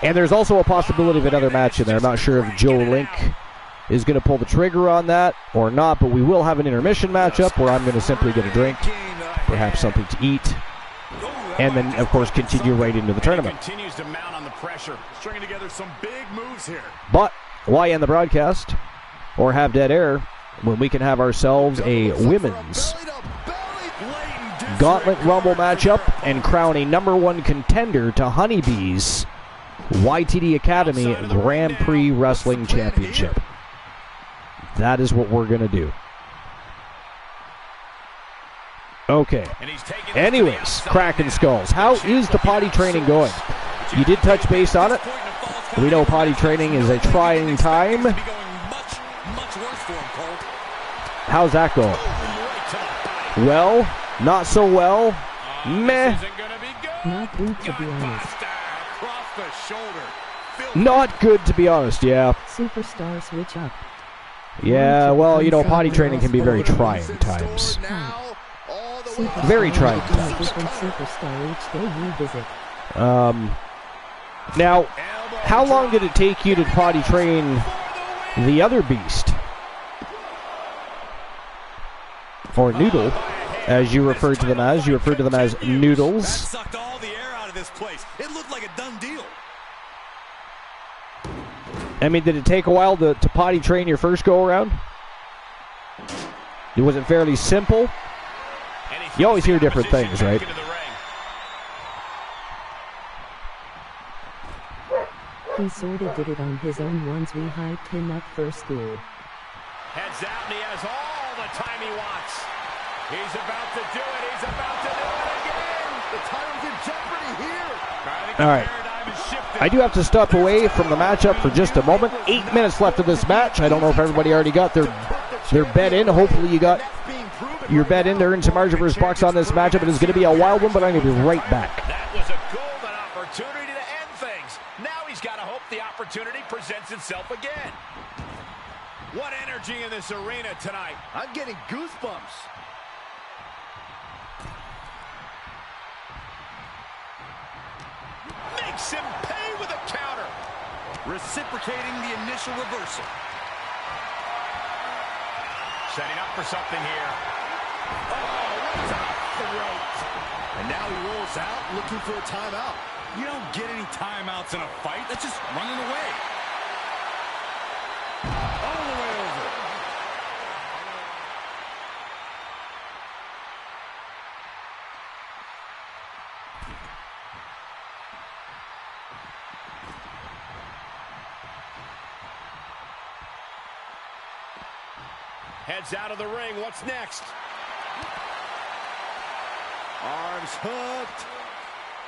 Speaker 1: And there's also a possibility of another match in there. I'm not sure if Joe Link is going to pull the trigger on that or not, but we will have an intermission matchup where I'm going to simply get a drink, perhaps something to eat, and then, of course, continue right into the tournament.
Speaker 6: Continues to mount on the pressure, stringing together some big moves here.
Speaker 1: But why end the broadcast or have dead air when we can have ourselves a women's Gauntlet Rumble matchup and crown a #1 contender to Honeybee's YTD Academy Grand Prix Wrestling Championship? That is what we're going to do. Okay. Anyways, Kraken Skulls. How is the potty training going? You did touch base on it. We know potty training is a trying time. How's that going? Well, not so well. Meh.
Speaker 2: Not good, to be honest.
Speaker 1: Not good, to be honest, yeah.
Speaker 2: Superstar switch up.
Speaker 1: Yeah, well, you know, potty training can be very trying times. Very trying times. Now, how long did it take you to potty train the other beast? Or Noodle, as you referred to them as. You referred to them as Noodles.
Speaker 8: That sucked all the air out of this place. It looked like a done deal.
Speaker 1: I mean, did it take a while to potty train your first go-around? Was it fairly simple? You always hear different things, right?
Speaker 2: He sorta did it on his own once we hyped him up for school.
Speaker 6: Heads out and he has all the time he wants. He's about to do it. He's about to do it again.
Speaker 4: The title's in jeopardy here.
Speaker 1: All right. I do have to step away from the matchup for just a moment. 8 minutes left of this match. I don't know if everybody already got their bet in. Hopefully you got your bet in to earn some margin versus bucks on this matchup. It is going to be a wild one, but I'm going to be right back.
Speaker 6: That was a golden opportunity to end things. Now he's got to hope the opportunity presents itself again. What energy in this arena tonight.
Speaker 4: I'm getting goosebumps.
Speaker 6: Makes him pay with a counter.
Speaker 3: reciprocating the initial reversal.
Speaker 6: Setting up for something here.
Speaker 3: Oh, what a throat. And now he rolls out looking for a timeout. You don't get any timeouts in a fight. That's just running away. All the way over.
Speaker 6: Heads out of the ring. What's next?
Speaker 4: Arms hooked.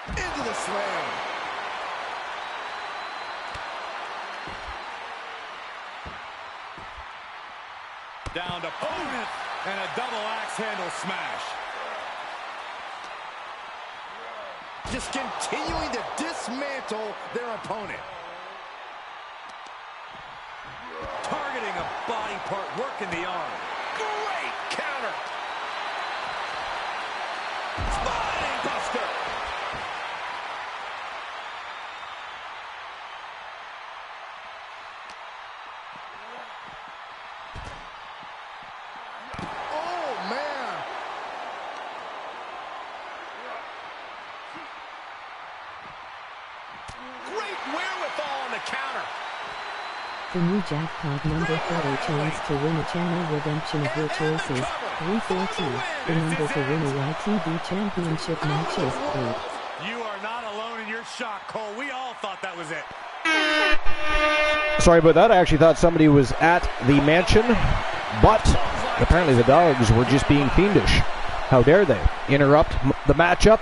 Speaker 4: Into the slam.
Speaker 3: Down to opponent and a double axe handle smash.
Speaker 4: Just continuing to dismantle their opponent.
Speaker 3: Targeting a body part, working the arm. Great counter. Spine buster.
Speaker 4: Oh, man.
Speaker 3: Great wherewithal on the counter.
Speaker 2: The new jackpot number for a chance to win a channel redemption of your choices. 342. The number to win a YTV championship match is 8.
Speaker 3: You are not alone in your shock, Cole. We all thought that was it.
Speaker 1: Sorry about that. I actually thought somebody was at the mansion, but apparently the dogs were just being fiendish. How dare they interrupt the matchup?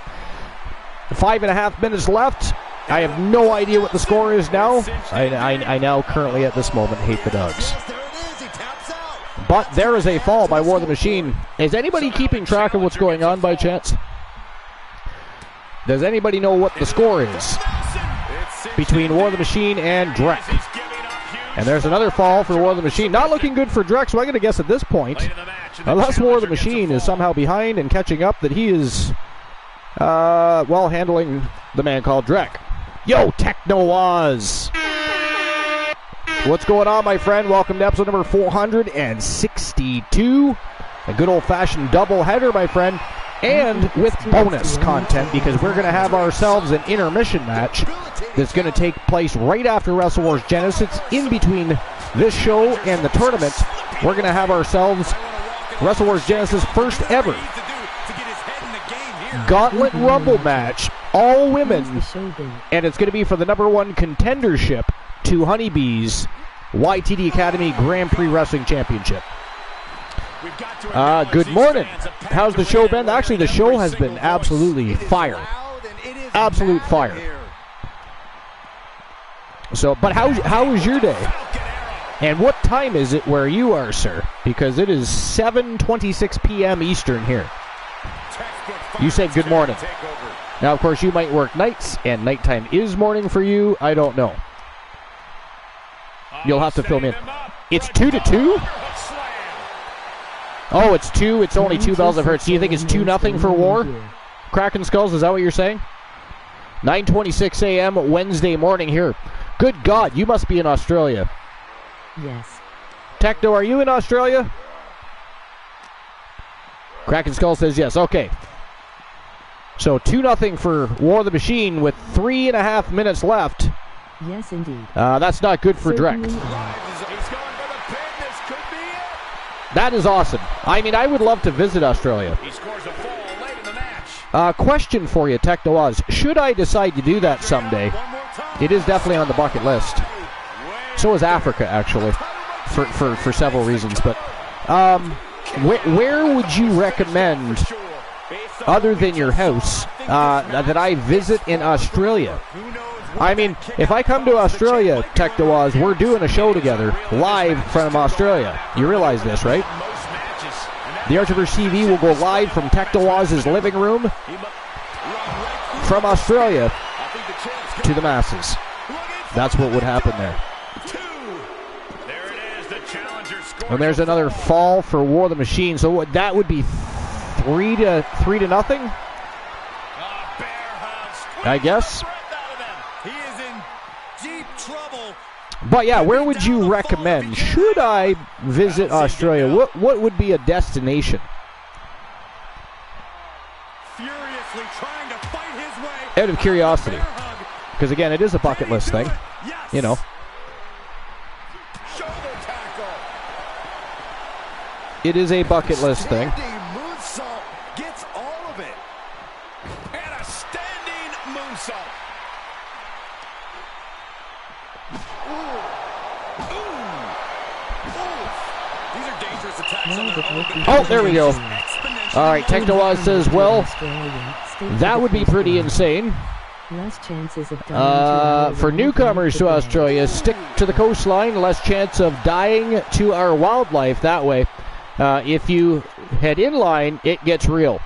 Speaker 1: 5.5 minutes left. I have no idea what the score is now. I now currently at this moment hate the dogs.
Speaker 4: Yes, there it is. He taps out.
Speaker 1: But there is a fall by War the Machine. Is anybody keeping track of what's going on by chance? Does anybody know what the score is between War the Machine and Drek? And there's another fall for War the Machine. Not looking good for Drek, so I'm going to guess at this point, unless War the Machine is somehow behind and catching up, that he is, well, handling the man called Drek. Yo, Techno Oz! What's going on, my friend? Welcome to episode number 462. A good old-fashioned doubleheader, my friend. And with bonus content, because we're going to have ourselves an intermission match that's going to take place right after Wrestle Wars Genesis. In between this show and the tournament, we're going to have ourselves Wrestle Wars Genesis' first ever Gauntlet Rumble match, all women, and it's going to be for the #1 contendership to Honeybee's YTD Academy Grand Prix Wrestling Championship. Good morning. How's the show been? Actually, the show has been absolutely fire. Absolute fire. So, but how was your day? And what time is it where you are, sir? Because it is 7:26 p.m. Eastern here. You said good morning. Now, of course, you might work nights, and nighttime is morning for you. I don't know. You'll have to fill me in. It's 2-2? Oh, it's 2. It's only 2 bells I've heard. So you think it's 2-0 for War? Kraken Skulls, is that what you're saying? 9:26 a.m. Wednesday morning here. Good God, you must be in Australia.
Speaker 2: Yes.
Speaker 1: Techno, are you in Australia? Kraken Skull says yes. Okay. So 2-0 for War the Machine with 3.5 minutes left.
Speaker 2: Yes, indeed.
Speaker 1: That's not good for Drek. That is awesome. I mean, I would love to visit Australia.
Speaker 6: He scores a fall late in the match.
Speaker 1: Question for you, Techno Oz. Should I decide to do that someday, it is definitely on the bucket list. So is Africa, actually, for several reasons. But where would you recommend, other than your house, that I visit in Australia? I mean, if I come to Australia, Techno Oz, we're doing a show together, live from Australia. You realize this, right? The Archiverse TV will go live from Techno Oz's living room from Australia to the masses. That's what would happen there. And there's another fall for War the Machine. So that would be 3-0, I guess.
Speaker 3: He is in deep trouble
Speaker 1: But yeah, where would you recommend? Should I visit Australia? What would be a destination?
Speaker 3: Furiously trying to fight his way
Speaker 1: Out of curiosity. Because again, it is a bucket list thing.
Speaker 3: Yes.
Speaker 1: You know.
Speaker 3: Shoulder tackle.
Speaker 1: It is a bucket list thing.
Speaker 4: Standing moonsault gets all of it.
Speaker 3: And a standing moonsault. These are dangerous attacks on their own.
Speaker 1: Oh, there we go. All right, Technowaz says, well, that would be pretty insane.
Speaker 2: Less chances of dying
Speaker 1: For newcomers to Australia, stick to the coastline, less chance of dying to our wildlife that way. If you head inline, it gets real.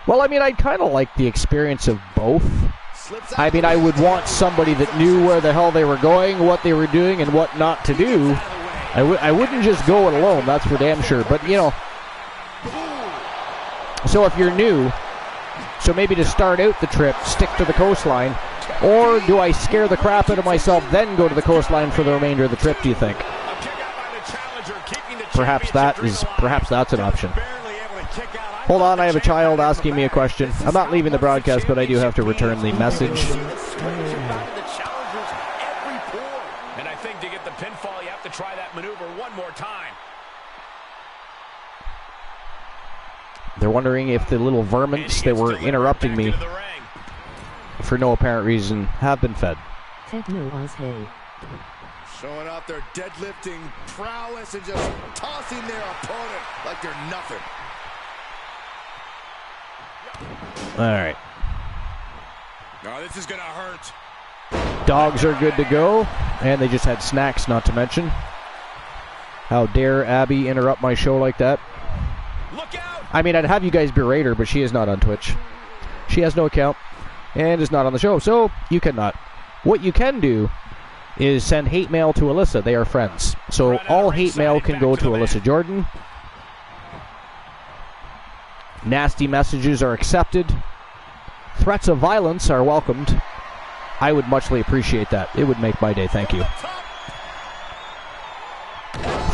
Speaker 1: Well, I mean, I'd kind of like the experience of both. I mean, I would want somebody that knew where the hell they were going, what they were doing, and what not to do. I wouldn't just go it alone, that's for damn sure. But, you know, so if you're new, so maybe to start out the trip, stick to the coastline. Or do I scare the crap out of myself, then go to the coastline for the remainder of the trip, do you think? Perhaps that's an option. Hold on, I have a child asking me a question. I'm not leaving the broadcast, but I do have to return the message.
Speaker 6: And I think to get the pinfall, you have to try that maneuver one more time.
Speaker 1: They're wondering if the little vermins that were interrupting me for no apparent reason have been fed.
Speaker 2: Technowaz, hey.
Speaker 4: Showing off their deadlifting prowess and just tossing their opponent like they're nothing.
Speaker 1: All right.
Speaker 3: No, this is going to hurt.
Speaker 1: Dogs are good to go, and they just had snacks, not to mention. How dare Abby interrupt my show like that?
Speaker 3: Look out!
Speaker 1: I mean, I'd have you guys berate her, but she is not on Twitch. She has no account and is not on the show, so you cannot. What you can do is send hate mail to Alyssa. They are friends. So all hate mail can go to Alyssa Jordan. Nasty messages are accepted. Threats of violence are welcomed. I would muchly appreciate that. It would make my day. Thank you.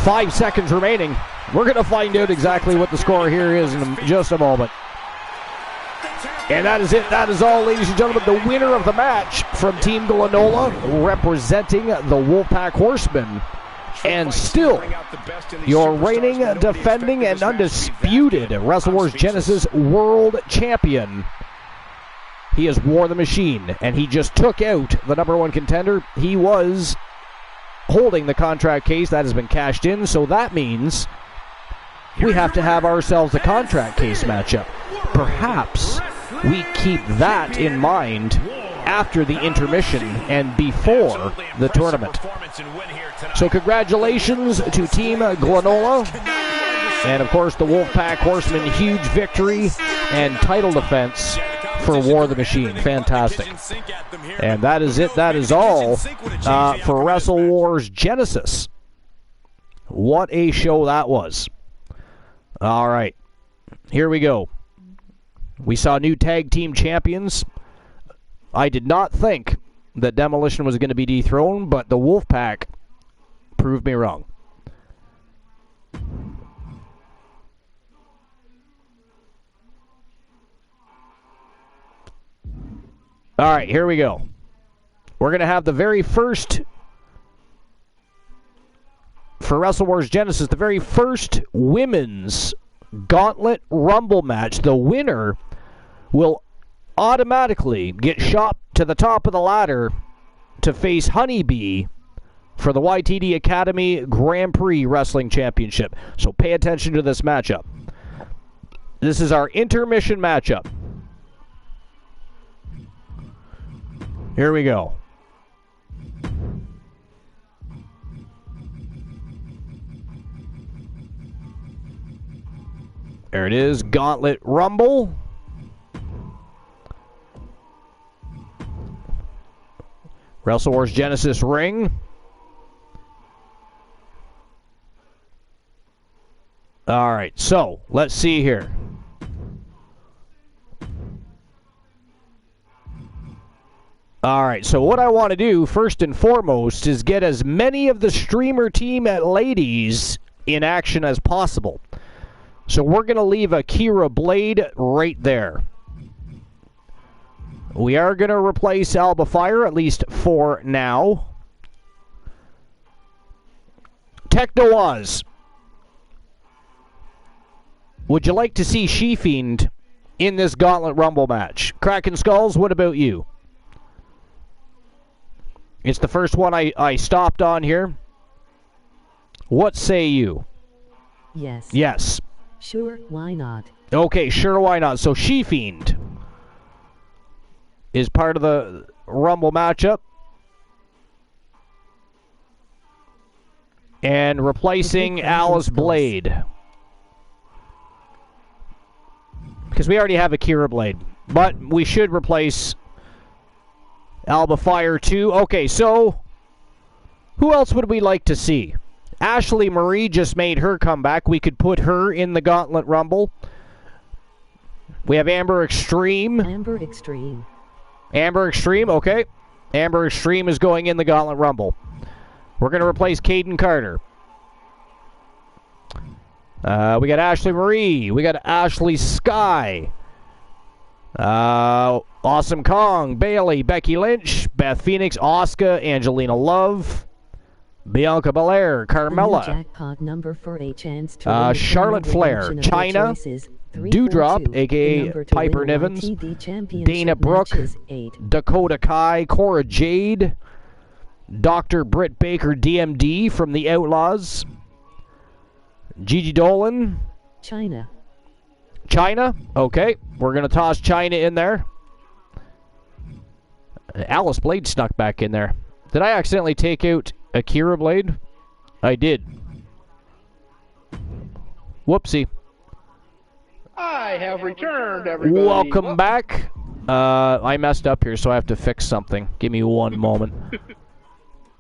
Speaker 1: 5 seconds remaining. We're going to find out exactly what the score here is in just a moment. And that is it. That is all, ladies and gentlemen. The winner of the match from Team Glenola, representing the Wolfpack Horsemen, and still your reigning, defending, and undisputed Wrestle Wars Genesis World Champion. He is War the Machine, and he just took out the #1 contender. He was holding the contract case. That has been cashed in, so that means we have to have ourselves a contract case matchup. Perhaps we keep that in mind after the intermission and before the tournament. So congratulations to Team Glenola, and of course the Wolfpack Horsemen, huge victory and title defense for War the Machine. Fantastic. And that is it. That is all for Wrestle Wars Genesis. What a show that was. All right. Here we go. We saw new tag team champions. I did not think that Demolition was going to be dethroned, but the Wolfpack proved me wrong. All right, here we go. We're going to have the very first, for Wrestle Wars Genesis, the very first women's Gauntlet Rumble match. The winner will automatically get shot to the top of the ladder to face Honeybee for the YTD Academy Grand Prix Wrestling Championship. So pay attention to this matchup. This is our intermission matchup. Here we go. There it is, Gauntlet Rumble. Wrestle Wars Genesis ring. All right, so let's see here. All right, so what I want to do first and foremost is get as many of the streamer team at ladies in action as possible. So we're going to leave Akira Blade right there. We are going to replace Alba Fire, at least for now. Techno Oz. Would you like to see She-Fiend in this Gauntlet Rumble match? Kraken Skulls, what about you? It's the first one I stopped on here. What say you?
Speaker 2: Yes.
Speaker 1: Yes.
Speaker 2: Sure, why not?
Speaker 1: Okay, sure, why not? So She-Fiend is part of the Rumble matchup. And replacing Alice Blade. Because we already have Akira Blade. But we should replace Alba Fire too. Okay, so who else would we like to see? Ashley Marie just made her comeback. We could put her in the Gauntlet Rumble. We have Amber Extreme.
Speaker 2: Amber Extreme.
Speaker 1: Amber Extreme, okay. Amber Extreme is going in the Gauntlet Rumble. We're going to replace Caden Carter. We got Ashley Marie. We got Ashley Sky. Awesome Kong, Bailey, Becky Lynch, Beth Phoenix, Asuka, Angelina Love, Bianca Belair, Carmella,
Speaker 2: Jackpot number for a chance to
Speaker 1: Charlotte Flair, China, Dewdrop, a.k.a. Piper Nivens, Dana Brooke, Dakota Kai, Cora Jade, Dr. Britt Baker, DMD from the Outlaws, Gigi Dolan,
Speaker 2: China,
Speaker 1: okay. We're going to toss China in there. Alice Blade snuck back in there. Did I accidentally take out Akira Blade? I did. Whoopsie.
Speaker 5: I have returned, everybody.
Speaker 1: Welcome back. I messed up here, so I have to fix something. Give me one moment.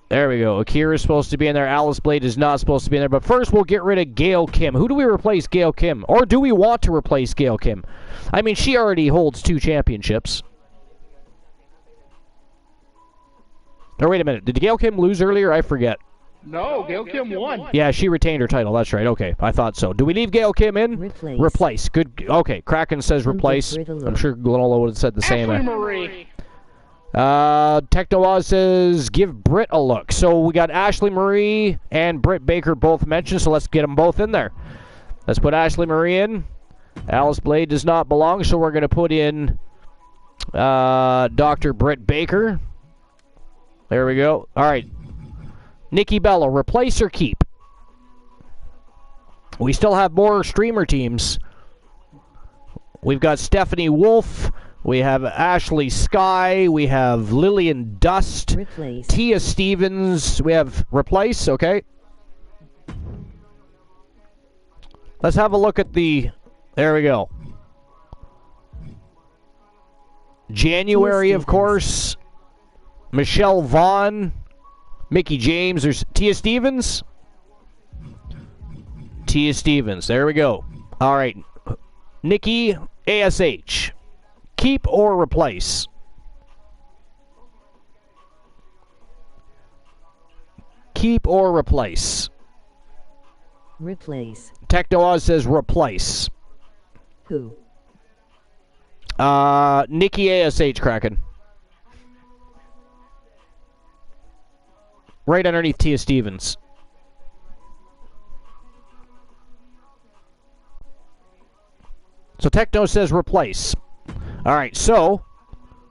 Speaker 1: There we go. Akira is supposed to be in there. Alice Blade is not supposed to be in there. But first, we'll get rid of Gail Kim. Who do we replace Gail Kim? Or do we want to replace Gail Kim? I mean, she already holds 2 championships. Or wait a minute. Did Gail Kim lose earlier? I forget.
Speaker 5: No, Gail Kim won.
Speaker 1: Yeah, she retained her title. That's right. Okay, I thought so. Do we leave Gail Kim in?
Speaker 2: Replace.
Speaker 1: Good. Okay, Kraken says replace. I'm sure Glenola would have said the same.
Speaker 5: Ashley Marie.
Speaker 1: Techno Oz says give Britt a look. So we got Ashley Marie and Britt Baker both mentioned, so let's get them both in there. Let's put Ashley Marie in. Alice Blade does not belong, so we're going to put in Dr. Britt Baker. There we go. All right. Nikki Bella, replace or keep? We still have more streamer teams. We've got Stephanie Wolf. We have Ashley Sky. We have Lillian Dust.
Speaker 2: Replace.
Speaker 1: Tia Stevens. We have replace, okay. Let's have a look at the... There we go. January, of course. Michelle Vaughn. Mickey James. There's Tia Stevens. Tia Stevens. There we go. All right. Nikki ASH. Keep or replace? Keep or replace?
Speaker 2: Replace.
Speaker 1: Techno Oz says replace.
Speaker 2: Who?
Speaker 1: Nikki ASH, Kraken. Right underneath Tia Stevens. So Techno says replace. All right, so...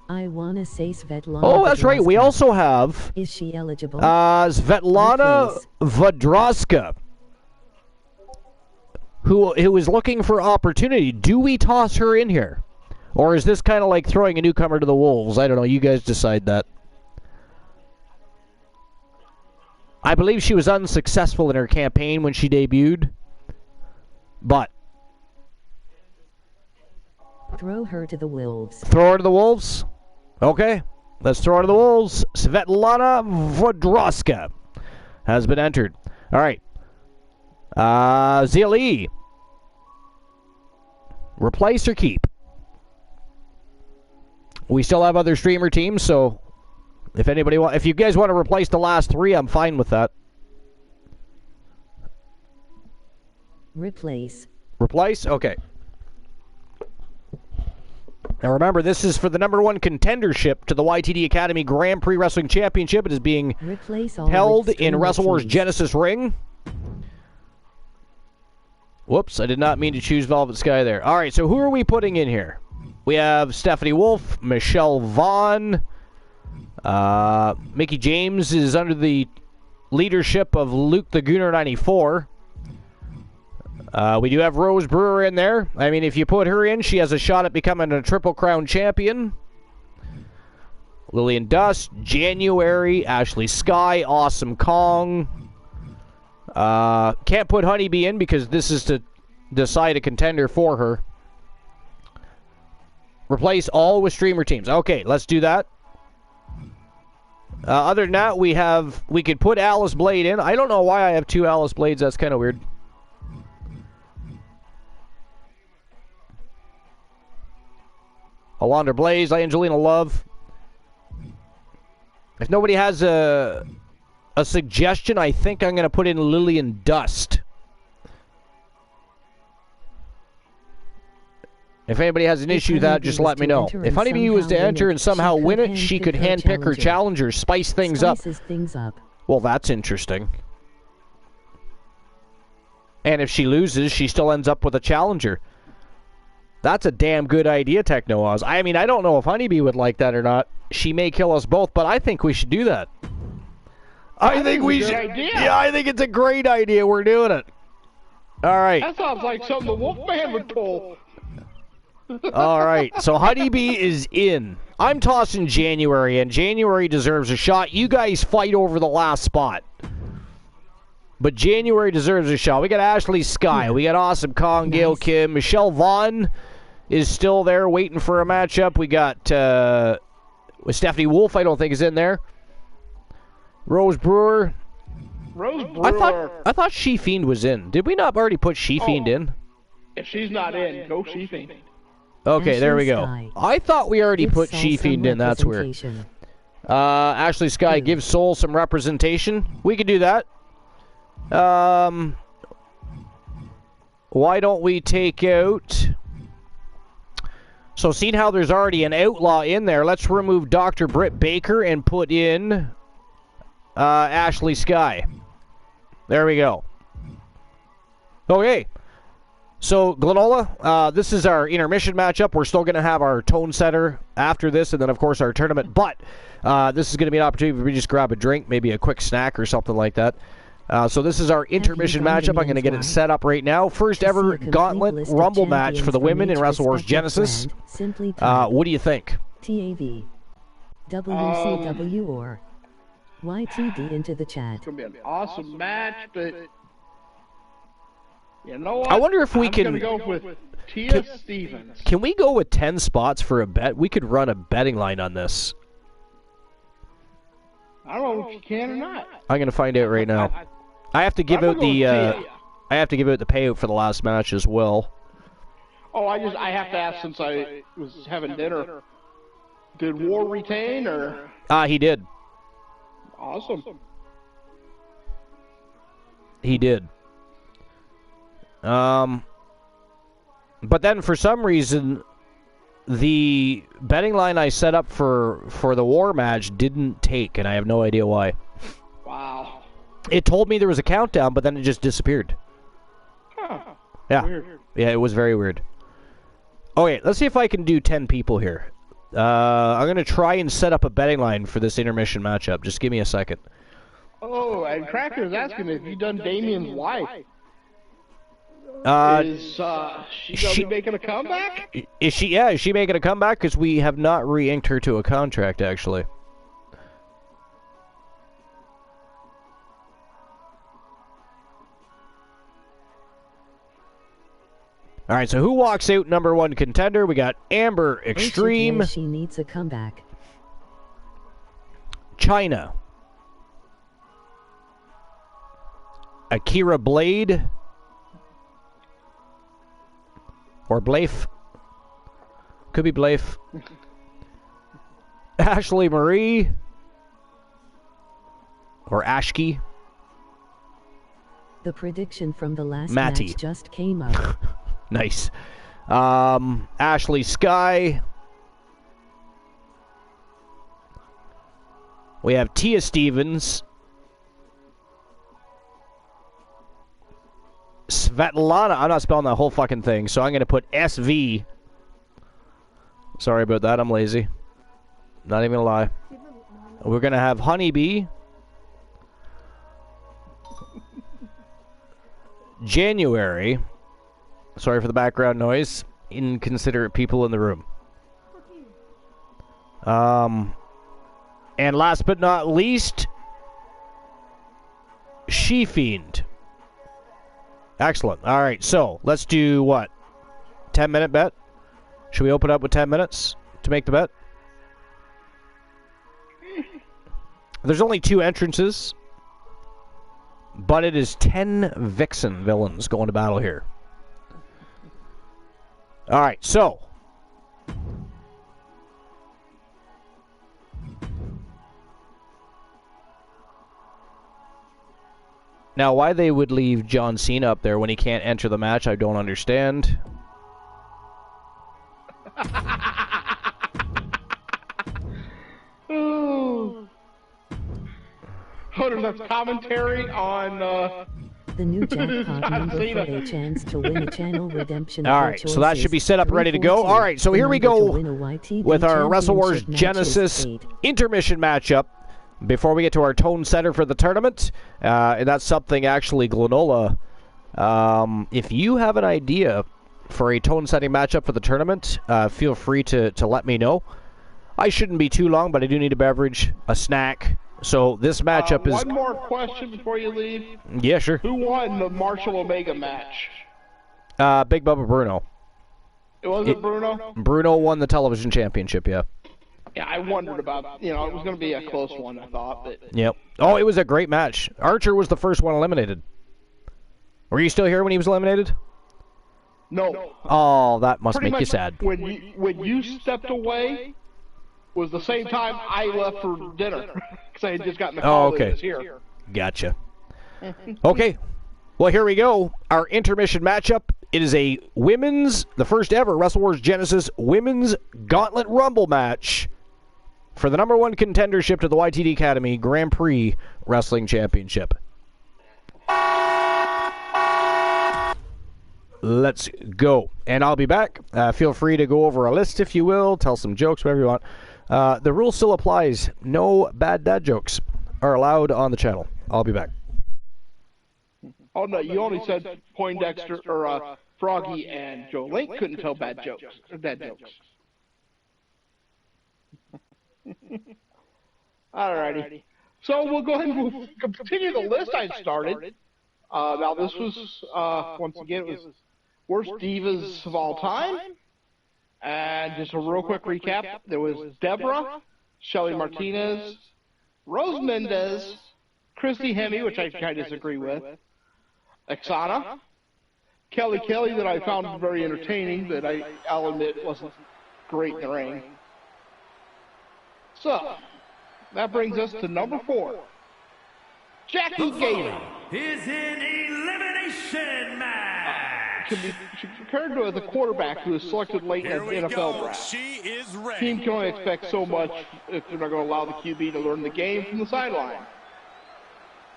Speaker 2: I want to say Svetlana.
Speaker 1: Oh, that's right. We also have...
Speaker 2: Is she eligible?
Speaker 1: Svetlana Vadroska, who is looking for opportunity. Do we toss her in here? Or is this kind of like throwing a newcomer to the wolves? I don't know. You guys decide that. I believe she was unsuccessful in her campaign when she debuted. But...
Speaker 2: Throw her to the wolves.
Speaker 1: Throw her to the wolves? Okay. Let's throw her to the wolves. Svetlana Vodroska has been entered. All right. Zia Lee. Replace or keep? We still have other streamer teams, so If you guys want to replace the last 3, I'm fine with that.
Speaker 2: Replace.
Speaker 1: Replace? Okay. Now remember, this is for the #1 contendership to the YTD Academy Grand Prix Wrestling Championship. It is being held in Wrestle Wars Genesis Ring. Whoops, I did not mean to choose Velvet Sky there. All right, so who are we putting in here? We have Stephanie Wolf, Michelle Vaughn. Mickey James is under the leadership of Luke the Gooner 94. We do have Rose Brewer in there. I mean, if you put her in, she has a shot at becoming a Triple Crown champion. Lillian Dust, January, Ashley Sky, Awesome Kong. Can't put Honeybee in because this is to decide a contender for her. Replace all with streamer teams. Okay, let's do that. Other than that, we could put Alice Blade in. I don't know why I have 2 Alice Blades. That's kind of weird. Alondra Blaze, Angelina Love. If nobody has a suggestion, I think I'm going to put in Lillian Dust. If anybody has an issue with that, just let me know. If Honeybee was to enter and somehow win it, she could handpick her challengers, spice things up. Well, that's interesting. And if she loses, she still ends up with a challenger. That's a damn good idea, Techno Oz. I mean, I don't know if Honeybee would like that or not. She may kill us both, but I think we should do that. I think we should. Yeah, I think it's a great idea. We're doing it. All right.
Speaker 5: That sounds like something the Wolfman would pull.
Speaker 1: All right. So Honeybee is in. I'm tossing January, and January deserves a shot. You guys fight over the last spot. But January deserves a shot. We got Ashley Sky. We got Awesome Kong, Gail Kim. Michelle Vaughn is still there waiting for a matchup. We got Stephanie Wolf, I don't think is in there. Rose Brewer.
Speaker 5: Rose Brewer.
Speaker 1: I thought She-Fiend was in. Did we not already put She-Fiend in?
Speaker 5: If she's not in, go She-Fiend.
Speaker 1: Okay, there we go. I thought we already put She-Fiend in. That's weird. Ashley Sky gives Soul some representation. We could do that. Why don't we take out... So seeing how there's already an outlaw in there, let's remove Dr. Britt Baker and put in Ashley Sky. There we go. Okay. So, Glenola, this is our intermission matchup. We're still going to have our tone setter after this, and then, of course, our tournament. But this is going to be an opportunity for me to just grab a drink, maybe a quick snack or something like that. So this is our intermission matchup. I'm going to get it set up right now. First ever Gauntlet Rumble match for the women in Wrestle Wars Genesis. What do you think?
Speaker 2: TAV, WCW, or YTD into the chat.
Speaker 5: It's going to be an awesome match, but you know what?
Speaker 1: I wonder if we can...
Speaker 5: I'm going to go with Tia Stevens.
Speaker 1: Can we go with 10 spots for a bet? We could run a betting line on this.
Speaker 5: I don't know if you can or not.
Speaker 1: I'm going to find out right now. I have to give out the I have to give out the payout for the last match as well.
Speaker 5: Oh, I have to ask since I was having dinner. Did War retain or?
Speaker 1: He did.
Speaker 5: Awesome.
Speaker 1: He did. But then for some reason the betting line I set up for the War match didn't take, and I have no idea why.
Speaker 5: Wow.
Speaker 1: It told me there was a countdown, but then it just disappeared.
Speaker 5: Huh.
Speaker 1: Yeah.
Speaker 5: Weird.
Speaker 1: Yeah, it was very weird. Okay, let's see if I can do 10 people here. I'm going to try and set up a betting line for this intermission matchup. Just give me a second.
Speaker 5: Oh, and Cracker's asking if you done Damien's wife. Is she making a comeback?
Speaker 1: Is she making a comeback? Because we have not re-inked her to a contract, actually. All right, so who walks out number one contender? We got Amber Extreme.
Speaker 2: She needs a comeback.
Speaker 1: China. Akira Blade. Or Blaif. Could be Blaif. Ashley Marie. or Ashki.
Speaker 2: The prediction from the last
Speaker 1: Matty.
Speaker 2: match just came up.
Speaker 1: Nice. Ashley Sky. We have Tia Stevens. Svetlana. I'm not spelling that whole fucking thing, so I'm going to put SV. Sorry about that. I'm lazy. Not even going to lie. We're going to have Honeybee. January. Sorry for the background noise. Inconsiderate people in the room. And last but not least, She-Fiend. Excellent. All right, so let's do what? 10-minute bet? Should we open up with 10 minutes to make the bet? There's only 2 entrances, but it is 10 Vixen villains going to battle here. All right, so now why they would leave John Cena up there when he can't enter the match, I don't understand.
Speaker 5: Ooh. Hold enough commentary on
Speaker 2: The new jackpot number for a chance to win a channel redemption.
Speaker 1: All right, so that should be set up, ready to go. All right, so here we go with our Wrestle Wars Genesis intermission matchup before we get to our tone setter for the tournament. And that's something, actually, Glenola, if you have an idea for a tone setting matchup for the tournament, feel free to let me know. I shouldn't be too long, but I do need a beverage, a snack. So this matchup is...
Speaker 5: One more question before you leave.
Speaker 1: Yeah, sure.
Speaker 5: Who won the Marshall Omega match?
Speaker 1: Big Bubba Bruno.
Speaker 5: It wasn't Bruno?
Speaker 1: Bruno won the television championship, yeah.
Speaker 5: Yeah, I wondered about, it was going to be a close one, I thought. But...
Speaker 1: Yep. Oh, it was a great match. Archer was the first one eliminated. Were you still here when he was eliminated?
Speaker 5: No.
Speaker 1: Oh, that must
Speaker 5: Pretty
Speaker 1: make you
Speaker 5: much
Speaker 1: sad.
Speaker 5: When you stepped away was the same time I left for dinner. Because I had just gotten the call that it was here.
Speaker 1: Gotcha. Okay. Well, here we go. Our intermission matchup. It is the first ever Wrestle Wars Genesis Women's Gauntlet Rumble match for the #1 contendership to the YTD Academy Grand Prix Wrestling Championship. Let's go. And I'll be back. Feel free to go over a list, if you will. Tell some jokes, whatever you want. The rule still applies. No bad dad jokes are allowed on the channel. I'll be back.
Speaker 5: Oh, no, you only said Poindexter or Froggy and Joe Link couldn't tell bad jokes. Alrighty. So we'll go ahead and we'll continue the list I started. Now this was, once again, it was worst divas of all time. And just a real quick recap, there was Deborah, Shelly Martinez, Rose Mendez, Christy Hemme, which I kind of disagree with, Oksana, Kelly that I found very entertaining, but I'll admit wasn't great in the ring. So, that brings us to number 4. Jackie Gator
Speaker 7: is in elimination match.
Speaker 5: Can be compared to the quarterback who was selected late in the NFL draft.
Speaker 3: She is ready.
Speaker 5: Team can only expect so much if they're not going to allow the QB to learn the game from the sideline.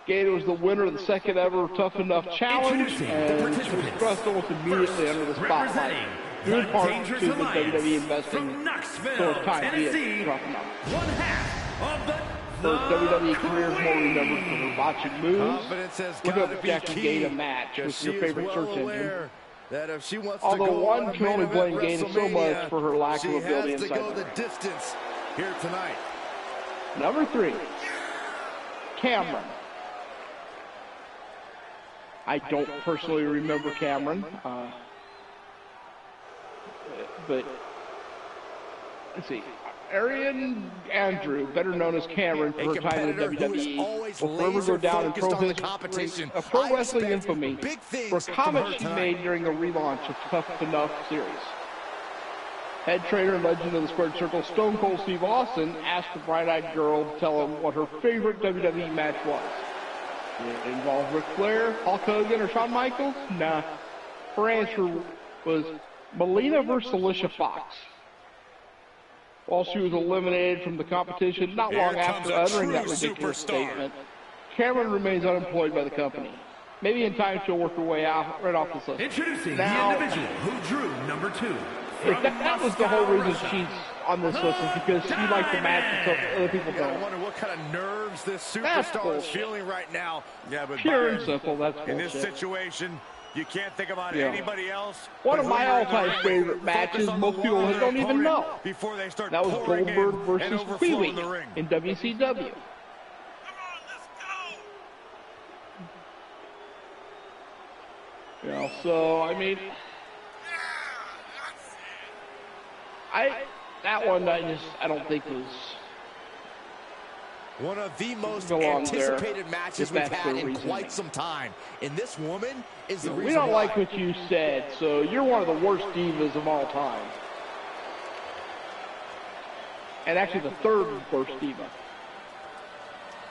Speaker 5: Gator was the winner of the second ever Tough Enough Challenge, and she was thrust almost immediately under the spotlight, due in part to the WWE investing so much time via Tough Enough.
Speaker 7: One half of the
Speaker 5: Her WWE career is more remembered for her botching moves. Look up Jackie Gator match with your favorite search engine.
Speaker 4: That if she wants
Speaker 5: Although
Speaker 4: to go
Speaker 5: one can only blame Gator so much for her lack of ability inside
Speaker 4: she has to go
Speaker 5: the
Speaker 4: the distance here tonight.
Speaker 5: Number 3, Cameron. I don't personally remember Cameron, but let's see. Arian Andrew, better known as Cameron for her time in WWE, will forever go down in pro wrestling infamy for a comment she made during the relaunch of Tough Enough series. Head trainer and legend of the Squared Circle, Stone Cold Steve Austin, asked the bright-eyed girl to tell him what her favorite WWE match was. Did it involve Ric Flair, Hulk Hogan, or Shawn Michaels? Nah. Her answer was Melina versus Alicia Fox. While she was eliminated from the competition not long after uttering that ridiculous statement, Cameron remains unemployed by the company. Maybe in time she'll work her way out right off this list.
Speaker 7: Introducing
Speaker 5: Now,
Speaker 7: the individual who drew number 2.
Speaker 5: If that was the whole reason she's on this list is because she likes the match and other people
Speaker 3: I
Speaker 5: don't.
Speaker 3: wonder what kind of nerves this
Speaker 5: That's
Speaker 3: superstar is
Speaker 5: bullshit.
Speaker 3: feeling right now. Yeah, but
Speaker 5: Pure
Speaker 3: Byron,
Speaker 5: and simple, that's
Speaker 3: in this
Speaker 5: bullshit.
Speaker 3: situation, you can't think about
Speaker 5: Yeah.
Speaker 3: anybody else.
Speaker 5: One
Speaker 3: but
Speaker 5: of my
Speaker 3: who you're in the
Speaker 5: all-time
Speaker 3: ring
Speaker 5: favorite
Speaker 3: with.
Speaker 5: matches
Speaker 3: Focus on
Speaker 5: most
Speaker 3: the
Speaker 5: people
Speaker 3: one of
Speaker 5: don't
Speaker 3: their
Speaker 5: even know.
Speaker 3: opponent before they start
Speaker 5: That was
Speaker 3: pouring
Speaker 5: Goldberg
Speaker 3: in and
Speaker 5: versus
Speaker 3: overflowing
Speaker 5: Pee-wee
Speaker 3: the ring.
Speaker 5: in WCW. You know, so I mean, that one I don't think was
Speaker 9: one of the most
Speaker 5: belong there,
Speaker 9: anticipated matches
Speaker 5: if
Speaker 9: we've
Speaker 5: that's
Speaker 9: had
Speaker 5: the
Speaker 9: in
Speaker 5: reasoning.
Speaker 9: quite some time. And this woman is the
Speaker 5: We
Speaker 9: reason
Speaker 5: don't
Speaker 9: why.
Speaker 5: like what you said, so you're one of the worst divas of all time. And actually the third worst diva.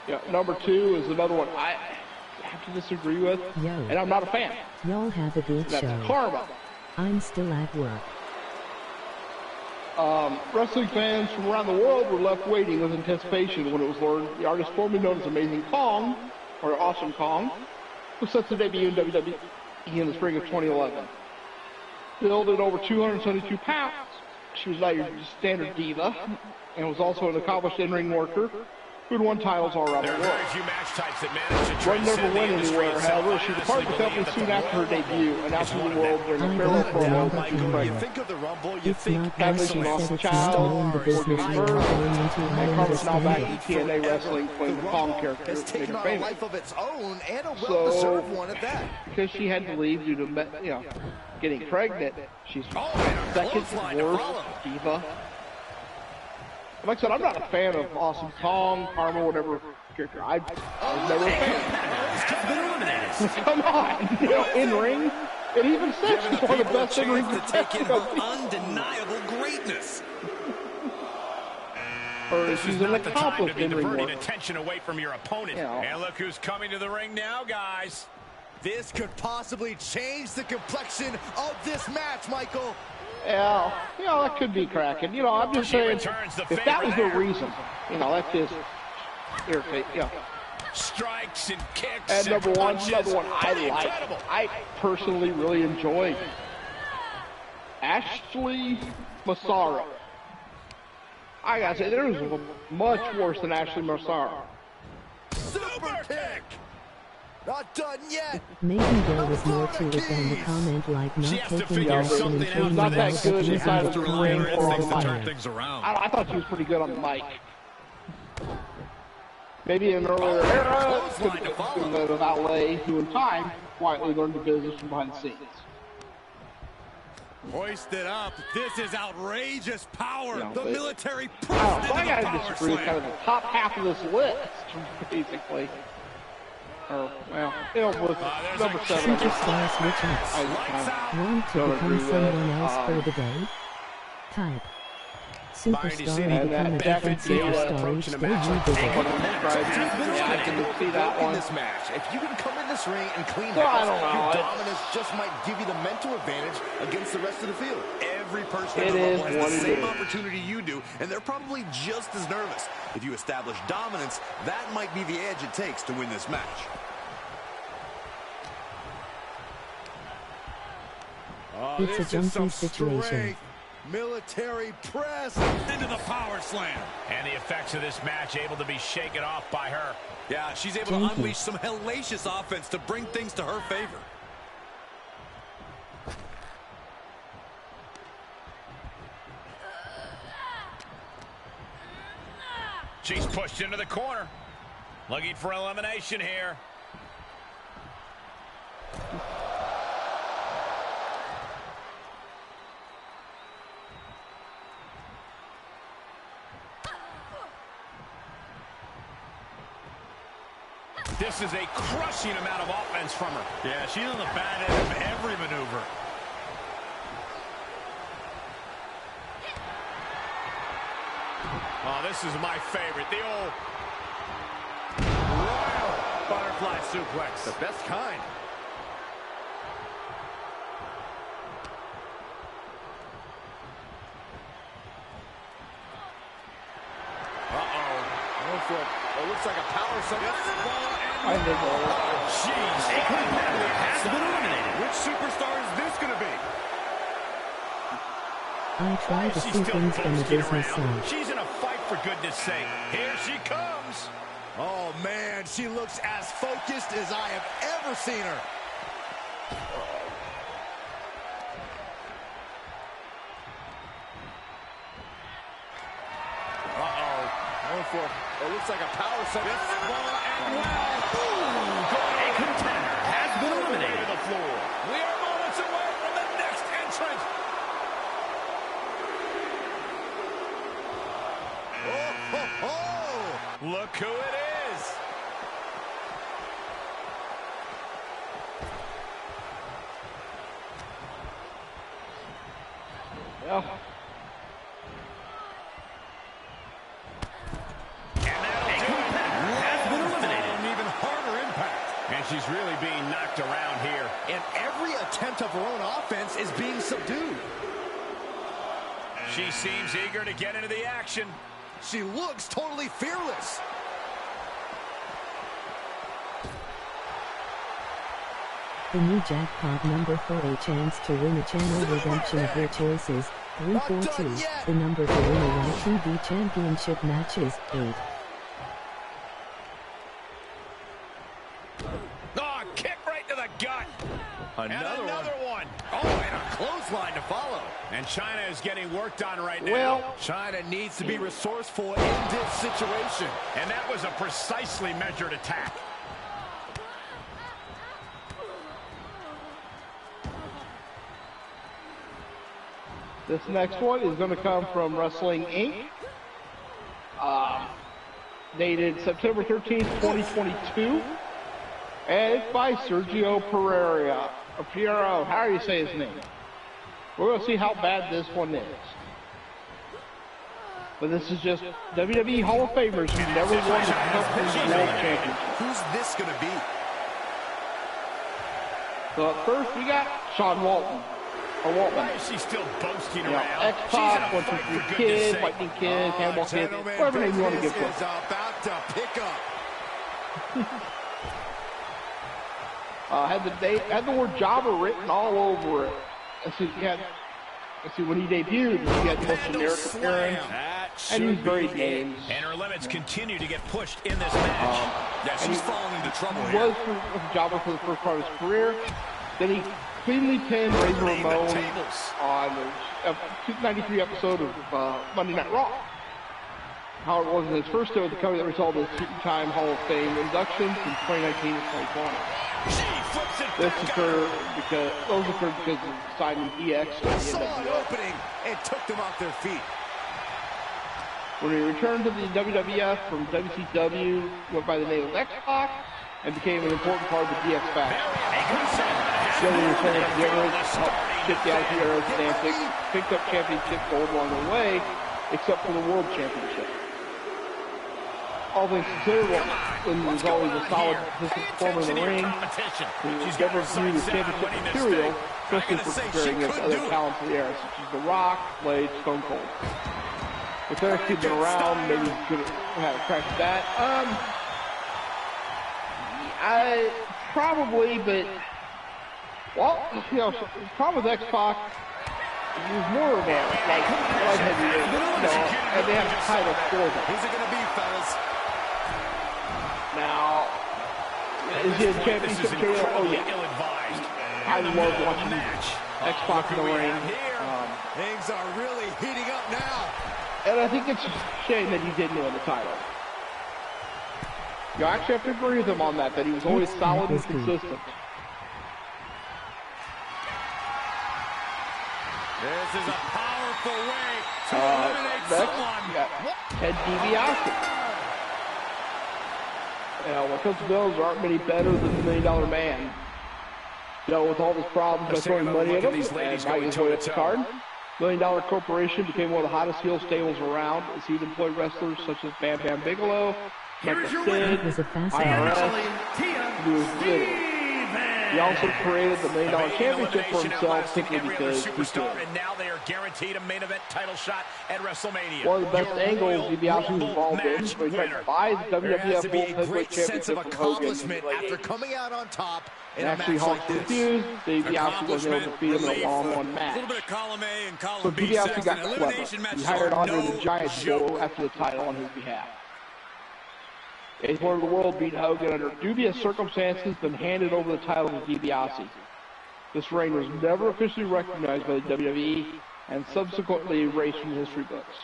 Speaker 5: Yeah, number 2 is another one I have to disagree with,
Speaker 2: Yo.
Speaker 5: and I'm not a fan.
Speaker 2: Y'all have a good
Speaker 5: That's
Speaker 2: show.
Speaker 5: Karma.
Speaker 2: I'm still at work.
Speaker 5: Wrestling fans from around the world were left waiting with anticipation when it was learned the artist formerly known as Amazing Kong, or Awesome Kong, was set to debut in WWE in the spring of 2011. Billed at over 272 pounds, she was not your standard diva, and was also an accomplished in-ring worker who had won titles all around the
Speaker 6: There are
Speaker 5: world.
Speaker 6: very few match types that manage to
Speaker 5: Run
Speaker 6: transcend
Speaker 5: never
Speaker 6: the
Speaker 5: went
Speaker 6: industry
Speaker 5: anywhere,
Speaker 6: itself.
Speaker 5: however.
Speaker 6: I
Speaker 5: She
Speaker 6: honestly
Speaker 5: departed the
Speaker 6: believe
Speaker 5: company
Speaker 6: that
Speaker 5: soon
Speaker 6: the
Speaker 5: after her
Speaker 6: Royal
Speaker 5: debut,
Speaker 6: Rumble
Speaker 5: announcing
Speaker 6: is
Speaker 5: to
Speaker 6: one
Speaker 5: the
Speaker 6: of
Speaker 5: world
Speaker 6: them.
Speaker 5: during a
Speaker 2: I
Speaker 5: farewell
Speaker 2: love the
Speaker 5: promo
Speaker 2: Rumble
Speaker 5: that she was
Speaker 2: King.
Speaker 9: You
Speaker 5: pregnant.
Speaker 9: think of the Rumble, you
Speaker 2: It's
Speaker 9: think
Speaker 2: not
Speaker 5: Had
Speaker 2: like
Speaker 5: mentioned
Speaker 2: you
Speaker 5: lost
Speaker 2: said
Speaker 5: a
Speaker 2: it's not
Speaker 5: child,
Speaker 2: knowing the
Speaker 5: or
Speaker 2: business
Speaker 5: giving
Speaker 2: you're
Speaker 5: birth,
Speaker 2: going into.
Speaker 5: and
Speaker 2: I
Speaker 5: Karma's now back
Speaker 2: understand.
Speaker 5: in TNA Wrestling playing the Kong character.
Speaker 9: has
Speaker 5: made
Speaker 9: taken
Speaker 5: her
Speaker 9: on a
Speaker 5: famous.
Speaker 9: life of its own, and a
Speaker 5: So,
Speaker 9: well-deserved one at that.
Speaker 5: because she had to leave due to, getting pregnant, she's
Speaker 3: Oh, man, a
Speaker 5: second
Speaker 3: clothesline to
Speaker 5: worst
Speaker 3: follow.
Speaker 5: diva. Like I said, I'm not a fan of Awesome Kong, Karma, whatever character. I was never a fan. Come on, in ring, and even said
Speaker 8: Giving
Speaker 5: she's
Speaker 8: the
Speaker 5: one of the
Speaker 8: people a
Speaker 5: best in ring
Speaker 8: chance to take in her undeniable greatness.
Speaker 5: or
Speaker 6: This
Speaker 5: she's
Speaker 6: is
Speaker 5: an
Speaker 6: not the time to
Speaker 5: accomplished
Speaker 6: be
Speaker 5: in ring
Speaker 6: diverting
Speaker 5: worker.
Speaker 6: attention away from your opponent.
Speaker 5: You know.
Speaker 6: And look who's coming to the ring now, guys.
Speaker 9: This could possibly change the complexion of this match, Michael.
Speaker 5: Yeah, that could be cracking. I'm just
Speaker 6: She
Speaker 5: saying,
Speaker 6: returns the
Speaker 5: if that was the
Speaker 6: favor there.
Speaker 5: reason, that's just irritate.
Speaker 6: Strikes and kicks
Speaker 5: And number one,
Speaker 6: punches.
Speaker 5: another one I
Speaker 6: Pretty
Speaker 5: like.
Speaker 6: incredible.
Speaker 5: I personally really enjoy Ashley Massaro. I gotta say, there's much worse than Ashley Massaro.
Speaker 9: Super kick. Not done yet.
Speaker 2: Maybe there was more to it than the comment like not
Speaker 6: She has to
Speaker 2: taking
Speaker 6: figure
Speaker 2: the
Speaker 6: something
Speaker 2: and
Speaker 6: out
Speaker 2: training
Speaker 6: for
Speaker 5: Not that
Speaker 6: this.
Speaker 5: good
Speaker 6: She
Speaker 5: inside
Speaker 6: has
Speaker 5: of
Speaker 6: to
Speaker 5: the
Speaker 6: rely on
Speaker 5: ring
Speaker 6: her
Speaker 5: or on the
Speaker 6: instincts to turn
Speaker 5: mic.
Speaker 6: things around.
Speaker 5: I thought she was pretty good on the mic. Maybe in an earlier era, could have been a valet who in time quietly learned the business from behind the scenes.
Speaker 3: Hoisted up. This is outrageous power.
Speaker 5: Yeah,
Speaker 3: the
Speaker 5: but-
Speaker 3: military
Speaker 5: I
Speaker 3: pressed
Speaker 5: don't know, so
Speaker 3: into
Speaker 5: I
Speaker 3: the
Speaker 5: gotta
Speaker 3: power
Speaker 5: disagree with
Speaker 3: slam.
Speaker 5: kind of the top half of this list, basically. Or, well, with
Speaker 6: there's
Speaker 5: number
Speaker 6: a
Speaker 5: 7.
Speaker 2: Superstar switch ups.
Speaker 5: I just kind
Speaker 2: Want to
Speaker 5: Don't
Speaker 2: become
Speaker 5: agree with,
Speaker 2: someone else for the day? Type. Superstar and become a different superstar each day you visit.
Speaker 5: I can see that
Speaker 9: In
Speaker 5: one.
Speaker 9: this match, if you can come in this ring and clean
Speaker 5: Well, I
Speaker 9: house,
Speaker 5: don't know.
Speaker 9: your
Speaker 5: It's-
Speaker 9: dominance just might give you the mental advantage against the rest of the field.
Speaker 8: Every person
Speaker 5: It
Speaker 8: in the
Speaker 5: is
Speaker 8: Rumble
Speaker 5: what
Speaker 8: has the
Speaker 5: it
Speaker 8: same
Speaker 5: is.
Speaker 8: opportunity you do, and they're probably just as nervous. If you establish dominance, that might be the edge it takes to win this match.
Speaker 3: Oh,
Speaker 2: It's a
Speaker 3: this is some
Speaker 2: jumpy situation.
Speaker 3: strength. Military press into the power slam.
Speaker 6: And the effects of this match able to be shaken off by her.
Speaker 8: Yeah, she's able to
Speaker 2: Thank you.
Speaker 8: unleash some hellacious offense to bring things to her favor.
Speaker 6: She's pushed into the corner. Looking for elimination here. This is a crushing amount of offense from her.
Speaker 3: Yeah, she's on the bad end of every maneuver.
Speaker 6: Oh, this is my favorite. The old royal butterfly suplex.
Speaker 9: The best kind. It looks like a power slam.
Speaker 7: Jeez, a competitor has been eliminated.
Speaker 9: Which superstar is this going to be?
Speaker 2: I try to see things from the business side.
Speaker 6: She's in a fight, for goodness sake. Here she comes.
Speaker 9: Oh, man, she looks as focused as I have ever seen her. It looks like a power slam.
Speaker 7: A contender has been eliminated.
Speaker 6: To the floor. We are moments away from the next entrant. Look who it is.
Speaker 5: Yeah.
Speaker 6: She's really being knocked around here.
Speaker 9: And every attempt of her own offense is being subdued.
Speaker 6: She seems eager to get into the action.
Speaker 9: She looks totally fearless.
Speaker 2: The new jackpot number for a chance to win a channel redemption of your choices. 342. The number to win a YTV championship match is 8.
Speaker 6: Another one.
Speaker 9: Oh, and a clothesline to follow.
Speaker 6: And Chyna is getting worked on right now.
Speaker 5: Well,
Speaker 9: Chyna needs to be resourceful in this situation.
Speaker 6: And that was a precisely measured attack.
Speaker 5: this next one is going to come from Wrestling Inc. Dated September 13th, 2022. And it's by Sergio Pereira. Or Piero, how do you say his name? We're going to see how bad this one is. But this is just WWE Hall of Famers who never won the company's World Championship.
Speaker 9: Who's this going to be?
Speaker 5: So at first we got Sean Waltman. Or Waltman.
Speaker 6: Why is she still boasting around?
Speaker 5: X-Pac, 1, 2, 3 Kid, Lightning Kid, Handball Kid, whatever name you want to give to
Speaker 9: is about to pick up.
Speaker 5: Had the word Java written all over it. Let's see, when he debuted, he had the most generic appearance, and he was very names.
Speaker 6: And her limits continue to get pushed in this match.
Speaker 8: Yeah, she's falling into trouble
Speaker 5: He
Speaker 8: here.
Speaker 5: was Java for the first part of his career. Then he cleanly pinned Razor Ramon on the 293 episode of Monday Night Raw. How it was in his first show with the company that resulted in two-time Hall of Fame inductions in 2019 and 2020. Those occurred because of Simon EX.
Speaker 9: Saw an opening and took them off their feet.
Speaker 5: When he returned to the WWF from WCW, went by the name of X-Pac and became an important part of the DX faction. Then he returned to the helped shift the Attitude Era to Danzig, picked up championship gold along the way, except for the World Championship. All things considered, Waltman was always a solid, consistent performer in the ring. He was never viewed as championship material, especially for comparing against other talents of the era, such as The Rock, Blade, Stone Cold. If Eric had been around, maybe he could have had a crack at that. I probably, but well, you know, the problem with X-Pac, he was more of a like heavyweight, and they have a title for them.
Speaker 9: Who's it going to be, fellas?
Speaker 5: Now, is he a championship material? Oh yeah. I love watching X-Pac in the ring.
Speaker 9: Things are really heating up now.
Speaker 5: And I think it's a shame that he didn't win the title. You actually have to agree with him on that he was always solid and consistent.
Speaker 6: This is a powerful way to eliminate someone.
Speaker 5: Ted DiBiase. When it comes to those, there aren't many better than the $1 Million Man. With all his problems by throwing money at him, and might enjoy the card. $1 Million Corporation became one of the hottest heel stables around as he'd employed wrestlers such as Bam Bam Bigelow,
Speaker 7: Here is
Speaker 5: Michael
Speaker 7: your
Speaker 5: Sid,
Speaker 7: winner,
Speaker 2: It was a fast
Speaker 5: IRS.
Speaker 2: match.
Speaker 5: He was little. He also created the $1 Million
Speaker 6: Evading
Speaker 5: Championship for
Speaker 6: elimination at
Speaker 5: himself
Speaker 6: last in
Speaker 5: simply
Speaker 6: every other
Speaker 5: because he
Speaker 6: superstar,
Speaker 5: could.
Speaker 6: and now they are guaranteed a main event title shot at WrestleMania.
Speaker 5: One of the best
Speaker 6: Your
Speaker 5: angles
Speaker 6: Royal
Speaker 5: DiBiase was
Speaker 6: Rumble
Speaker 5: involved in,
Speaker 6: match
Speaker 5: where he tried
Speaker 6: winner.
Speaker 5: to buy the
Speaker 9: There has to
Speaker 5: WWF
Speaker 9: be
Speaker 5: World
Speaker 9: a
Speaker 5: Heavyweight
Speaker 9: great sense
Speaker 5: Championship
Speaker 9: of
Speaker 5: from Hogan in
Speaker 9: accomplishment
Speaker 5: the late
Speaker 9: after
Speaker 5: 80s.
Speaker 9: coming out on top in
Speaker 5: And
Speaker 9: a
Speaker 5: actually,
Speaker 9: match
Speaker 5: Hulk
Speaker 9: like this.
Speaker 5: refused. DiBiase was able to defeat him in a
Speaker 8: relief,
Speaker 5: one-on-one
Speaker 8: a
Speaker 5: match.
Speaker 8: little bit of column A and column
Speaker 5: So
Speaker 8: B
Speaker 5: DiBiase
Speaker 8: sex.
Speaker 5: got
Speaker 8: And
Speaker 5: clever.
Speaker 8: elimination
Speaker 5: He
Speaker 8: matches
Speaker 5: hired
Speaker 8: are
Speaker 5: Andre
Speaker 8: no
Speaker 5: the Giant to
Speaker 8: joke.
Speaker 5: go after the title on his behalf. He's one of the world beat Hogan under dubious circumstances, then handed over the title to DiBiase. This reign was never officially recognized by the WWE and subsequently erased from the history books.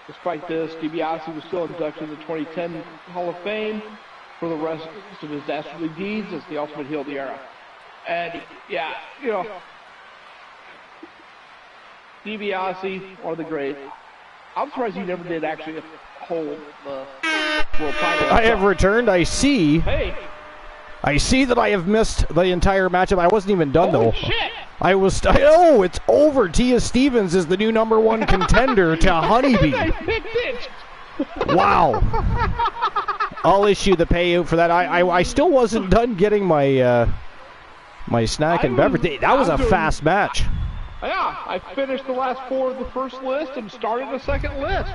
Speaker 5: Despite this, DiBiase was still inducted in the 2010 Hall of Fame for the rest of his dastardly deeds as the ultimate heel of the era. And, yeah, you know, DiBiase, one of the greats. I'm surprised he never did actually hold the world title.
Speaker 1: I have returned. I see.
Speaker 5: Hey,
Speaker 1: I see that I have missed the entire matchup. I wasn't even done,
Speaker 5: holy
Speaker 1: though.
Speaker 5: shit!
Speaker 1: I was... Oh, it's over. Tia Stevens is the new #1 contender to Honeybee.
Speaker 5: I picked it!
Speaker 1: Wow. I'll issue the payout for that. I still wasn't done getting my my snack and beverage. That was a fast match.
Speaker 5: Yeah, I finished the last 4 of the first list and started the second list.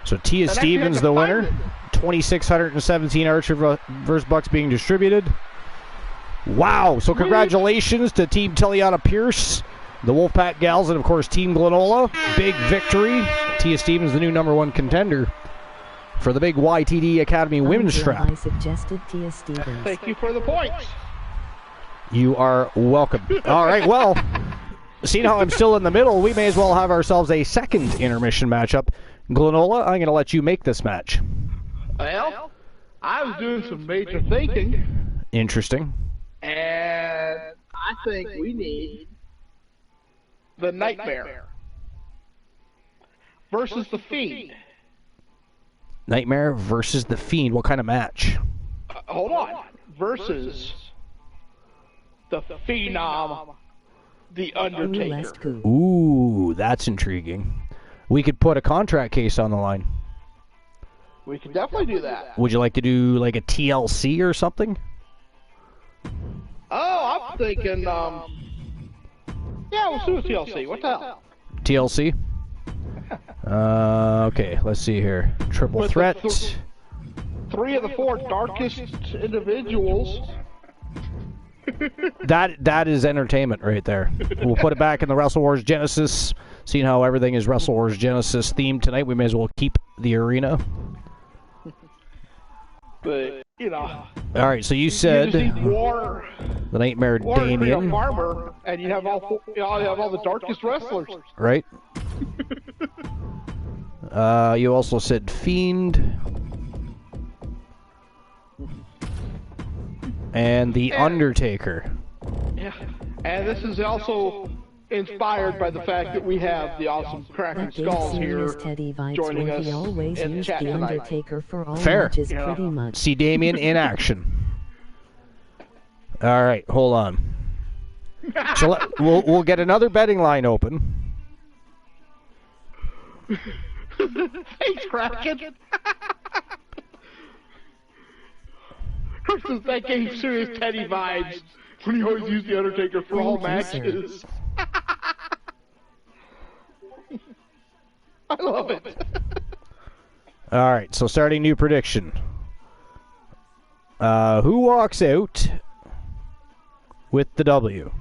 Speaker 1: So Tia
Speaker 5: And
Speaker 1: Stevens,
Speaker 5: actually
Speaker 1: the
Speaker 5: I had to
Speaker 1: winner.
Speaker 5: find
Speaker 1: 2,617 Archer versus Bucks being distributed. Wow. So congratulations to Team Teliana Pierce, the Wolfpack Gals, and of course Team Glenola. Big victory. Tia Stevens, the new #1 contender for the big YTD Academy women's strap.
Speaker 2: I suggested Tia Stevens.
Speaker 5: Thank you for the points.
Speaker 1: You are welcome. All right, well, seeing how I'm still in the middle, we may as well have ourselves a second intermission matchup. Glenola, I'm going to let you make this match.
Speaker 5: Well, I was doing some major thinking,
Speaker 1: Interesting.
Speaker 5: and I think we need the Nightmare versus the Fiend.
Speaker 1: Nightmare versus the Fiend. What kind of match?
Speaker 5: Hold on. Versus the Phenom, the Undertaker.
Speaker 2: Last coup.
Speaker 1: Ooh, that's intriguing. We could put a contract case on the line.
Speaker 5: We can definitely do that.
Speaker 1: Would you like to do like a TLC or something?
Speaker 5: Oh, I'm thinking, yeah, we'll do a TLC. What the hell?
Speaker 1: TLC? Okay, let's see here. Triple
Speaker 5: With the
Speaker 1: threat.
Speaker 5: 3 of the 4 darkest individuals.
Speaker 1: That is entertainment right there. We'll put it back in the Wrestle Wars Genesis. Seeing how everything is Wrestle Wars Genesis themed tonight, we may as well keep the arena.
Speaker 5: But, you know.
Speaker 1: All right, so you
Speaker 5: just
Speaker 1: said
Speaker 5: need War,
Speaker 1: the Nightmare
Speaker 5: War
Speaker 1: Damien,
Speaker 5: Farmer, and you have all the darkest wrestlers.
Speaker 1: right? You also said Fiend. And the Undertaker.
Speaker 5: Yeah. And this is also inspired by the fact that we have the awesome Cracking
Speaker 2: That gave
Speaker 5: Skulls here
Speaker 2: serious Teddy vibes
Speaker 5: joining
Speaker 2: where
Speaker 5: us
Speaker 2: he always
Speaker 5: in the
Speaker 2: used
Speaker 5: chat
Speaker 2: the
Speaker 5: tonight.
Speaker 2: Undertaker for all
Speaker 1: Fair.
Speaker 2: matches
Speaker 5: Yeah.
Speaker 2: pretty much.
Speaker 1: See Damien in action. All right, hold on. So we'll get another betting line open.
Speaker 5: Thanks, Kraken. Christmas, that gave serious Teddy vibes when he always used the Undertaker for all
Speaker 2: Thank you, sir.
Speaker 5: matches. I love it.
Speaker 1: All right, so starting new prediction. Who walks out with the W?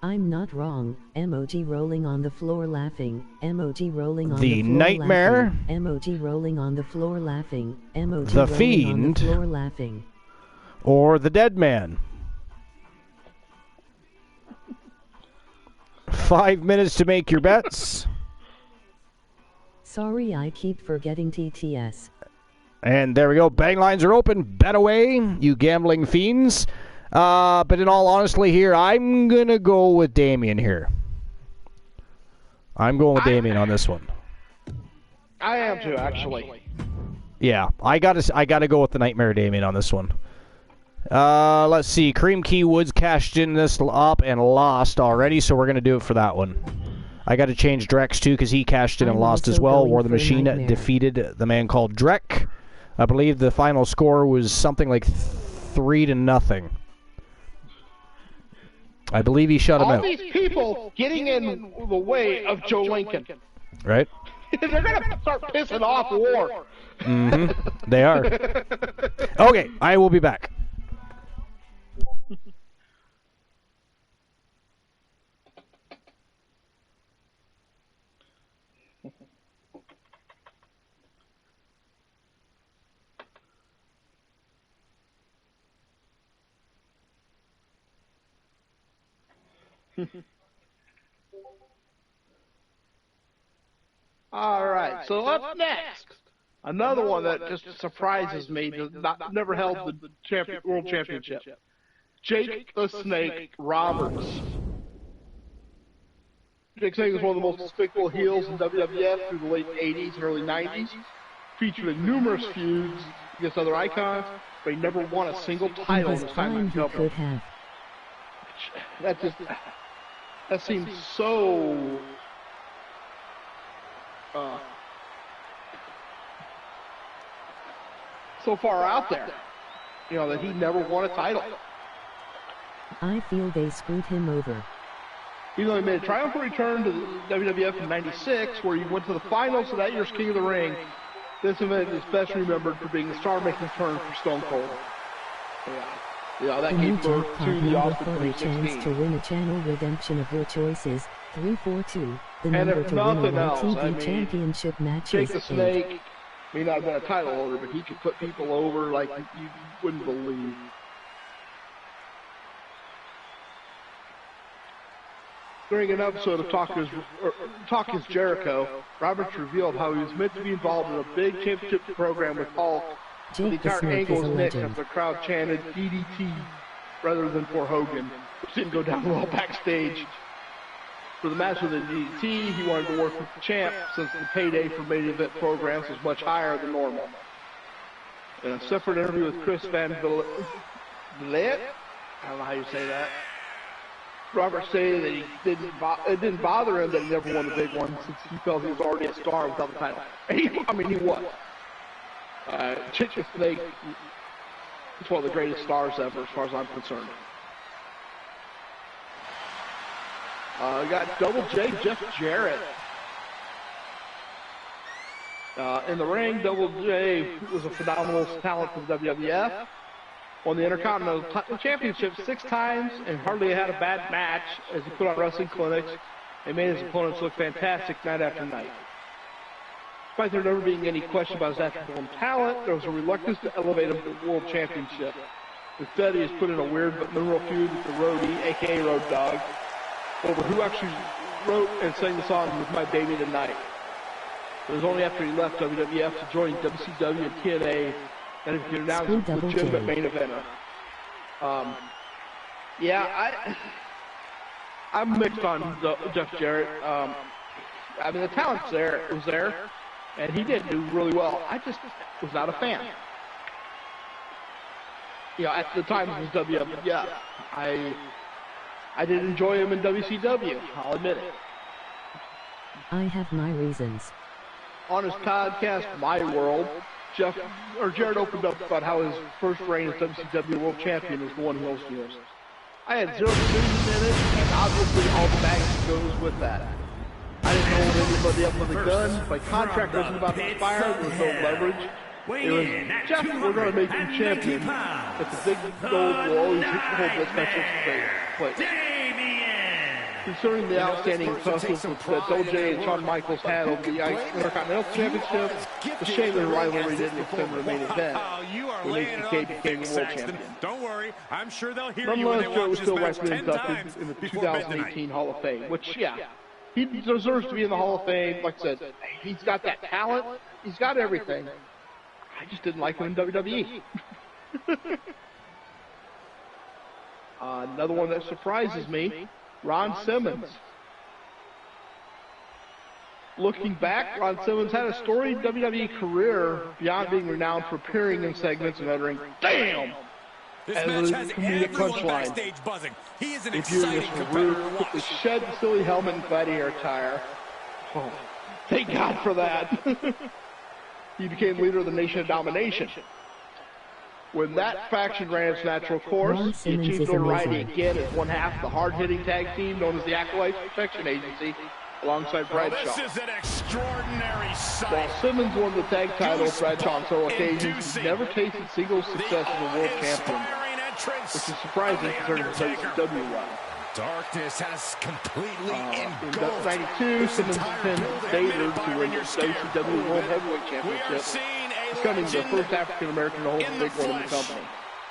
Speaker 2: I'm not wrong. Emoji rolling on the floor laughing. Emoji rolling on
Speaker 1: The
Speaker 2: the floor
Speaker 1: Nightmare.
Speaker 2: laughing. Emoji rolling on the floor laughing. Emoji
Speaker 1: The
Speaker 2: rolling
Speaker 1: Fiend.
Speaker 2: on the floor laughing.
Speaker 1: Or the Dead Man? 5 minutes to make your bets.
Speaker 2: Sorry, I keep forgetting TTS.
Speaker 1: And there we go. Bang lines are open. Bet away, you gambling fiends. But in all honesty here, I'm going to go with Damien here. I'm going with Damien on this one.
Speaker 5: I am too, actually.
Speaker 1: Yeah, I gotta go with the Nightmare Damien on this one. Let's see. Kareem Key Woods cashed in this up and lost already, so we're going to do it for that one. I got to change Drek's too because he cashed in and lost as well. War the Machine defeated the man called Drek. I believe the final score was something like 3-0. I believe he shut him out.
Speaker 5: All these people getting in the way of Joe Lincoln.
Speaker 1: Right?
Speaker 5: They're going to start pissing off War.
Speaker 1: Mm-hmm. They are. Okay, I will be back.
Speaker 5: All right, so up next, another one that just surprises me, never held the World Championship. Jake the Snake Roberts. Jake Snake was one of the most despicable heels in WWF through the late 80s and early 90s. Featured in numerous feuds against other icons, but he never won a single title in his time in WWE. That seems so so far out there, you know, that he never won a title.
Speaker 2: I feel they screwed him over.
Speaker 5: Even though he made a triumphant return to the WWF in '96, where he went to the finals of that year's King of the Ring, this event is best remembered for being the star-making turn for Stone Cold. Yeah, that gave birth to the Austin 316.
Speaker 2: Chance to win a channel redemption of your choices. 342. The
Speaker 5: And
Speaker 2: number
Speaker 5: if
Speaker 2: to win a
Speaker 5: nothing else,
Speaker 2: TV
Speaker 5: I mean,
Speaker 2: championship match
Speaker 5: Jake
Speaker 2: is
Speaker 5: the
Speaker 2: 8.
Speaker 5: Snake may not have been a title holder, but he could put people over like you wouldn't believe. During an episode of Talk Is Jericho, Roberts revealed how he was meant to be involved in a big championship program with Hulk. The
Speaker 2: Jake the
Speaker 5: entire
Speaker 2: Snake
Speaker 5: angle
Speaker 2: is a
Speaker 5: was mixed
Speaker 2: legend.
Speaker 5: as the crowd chanted DDT rather than for Hogan, which didn't go down well backstage. For the match with the DDT, he wanted to work with the champ since the payday for main event programs was much higher than normal. In a separate interview with Chris Van Vliet, I don't know how you say that, Robert stated that it didn't bother him that he never won the big one since he felt he was already a star without the title. He was. Jake the Snake is one of the greatest stars ever as far as I'm concerned. We got Double J, Jeff Jarrett. In the ring, Double J was a phenomenal talent for the WWF. Won the Intercontinental Championship 6 times and hardly had a bad match as he put on wrestling clinics and made his opponents look fantastic night after night. Despite there never being any question about his natural talent, there was a reluctance to elevate him to the World Championship. Instead, he was put in a weird but memorable feud with the Roadie, a.k.a. Road Dogg, over who actually wrote and sang the song With My Baby Tonight. It was only after he left WWF to join WCW and TNA that he could announce a legitimate main eventer. I'm mixed on Jeff Jarrett. The talent's there. It was there. And he did do really well. I just was not a fan. At the time it was WWF. I did enjoy him in WCW. I'll admit it.
Speaker 2: I have my reasons.
Speaker 5: On his podcast, My World, Jarrett opened up about how his first reign as WCW World Champion was the one most years. I had 0 decisions in it, and obviously all the baggage that goes with that. I didn't know anybody up with a gun. My contract wasn't about to expire. There was no leverage. It was, Jeff, we're going to make you champion. But the big gold will always hold this match place. Concerning the outstanding tussles that Double J and Shawn Michaels had over the Intercontinental Championship, the shame the rivalry didn't extend to the main event. When HBK became the world champion.
Speaker 6: Don't worry, I'm sure they'll hear
Speaker 5: Nonetheless, Joe was still rightfully inducted in the 2018 Hall of Fame, which, he deserves to be in the Hall of Fame. Like I said, he's got that talent. He's got everything. I just didn't like him in WWE. Another one that surprises me, Ron Simmons. Looking back, Ron Simmons had a storied WWE career beyond being renowned for appearing in segments and uttering, "Damn!"
Speaker 8: This
Speaker 5: as
Speaker 8: match
Speaker 5: a
Speaker 8: has
Speaker 5: comedic
Speaker 8: everyone
Speaker 5: punchline.
Speaker 8: backstage buzzing. He is an
Speaker 5: If you're
Speaker 8: exciting
Speaker 5: Mr.
Speaker 8: competitor
Speaker 5: Rude,
Speaker 8: to
Speaker 5: quickly
Speaker 8: watch.
Speaker 5: shed the silly helmet and gladiator attire. Oh, thank God for that. He became leader of the Nation of Domination. When that faction ran its natural course,
Speaker 2: Ron
Speaker 5: he
Speaker 2: Simmons
Speaker 5: achieved
Speaker 2: is
Speaker 5: notoriety
Speaker 2: amazing.
Speaker 5: again as one half of the hard-hitting tag team known as the Acolytes Protection Agency, alongside
Speaker 6: Well,
Speaker 5: Bradshaw.
Speaker 6: this is an extraordinary sight.
Speaker 5: While Simmons won the tag titles, Bradshaw on several occasions, he never tasted single success as a world champion,
Speaker 6: Inspiring entrance
Speaker 5: which is surprising considering his WCW run.
Speaker 8: Darkness has completely
Speaker 5: In
Speaker 8: engulfed
Speaker 5: 92,
Speaker 8: this
Speaker 5: Simmons
Speaker 8: entire
Speaker 5: pinned
Speaker 8: building.
Speaker 5: Bader to win the WCW World Heavyweight
Speaker 6: We are
Speaker 5: Championship,
Speaker 6: seeing a
Speaker 5: becoming the
Speaker 6: legend
Speaker 5: first African-American to hold a
Speaker 6: in the
Speaker 5: big one in the
Speaker 6: flesh.
Speaker 5: company.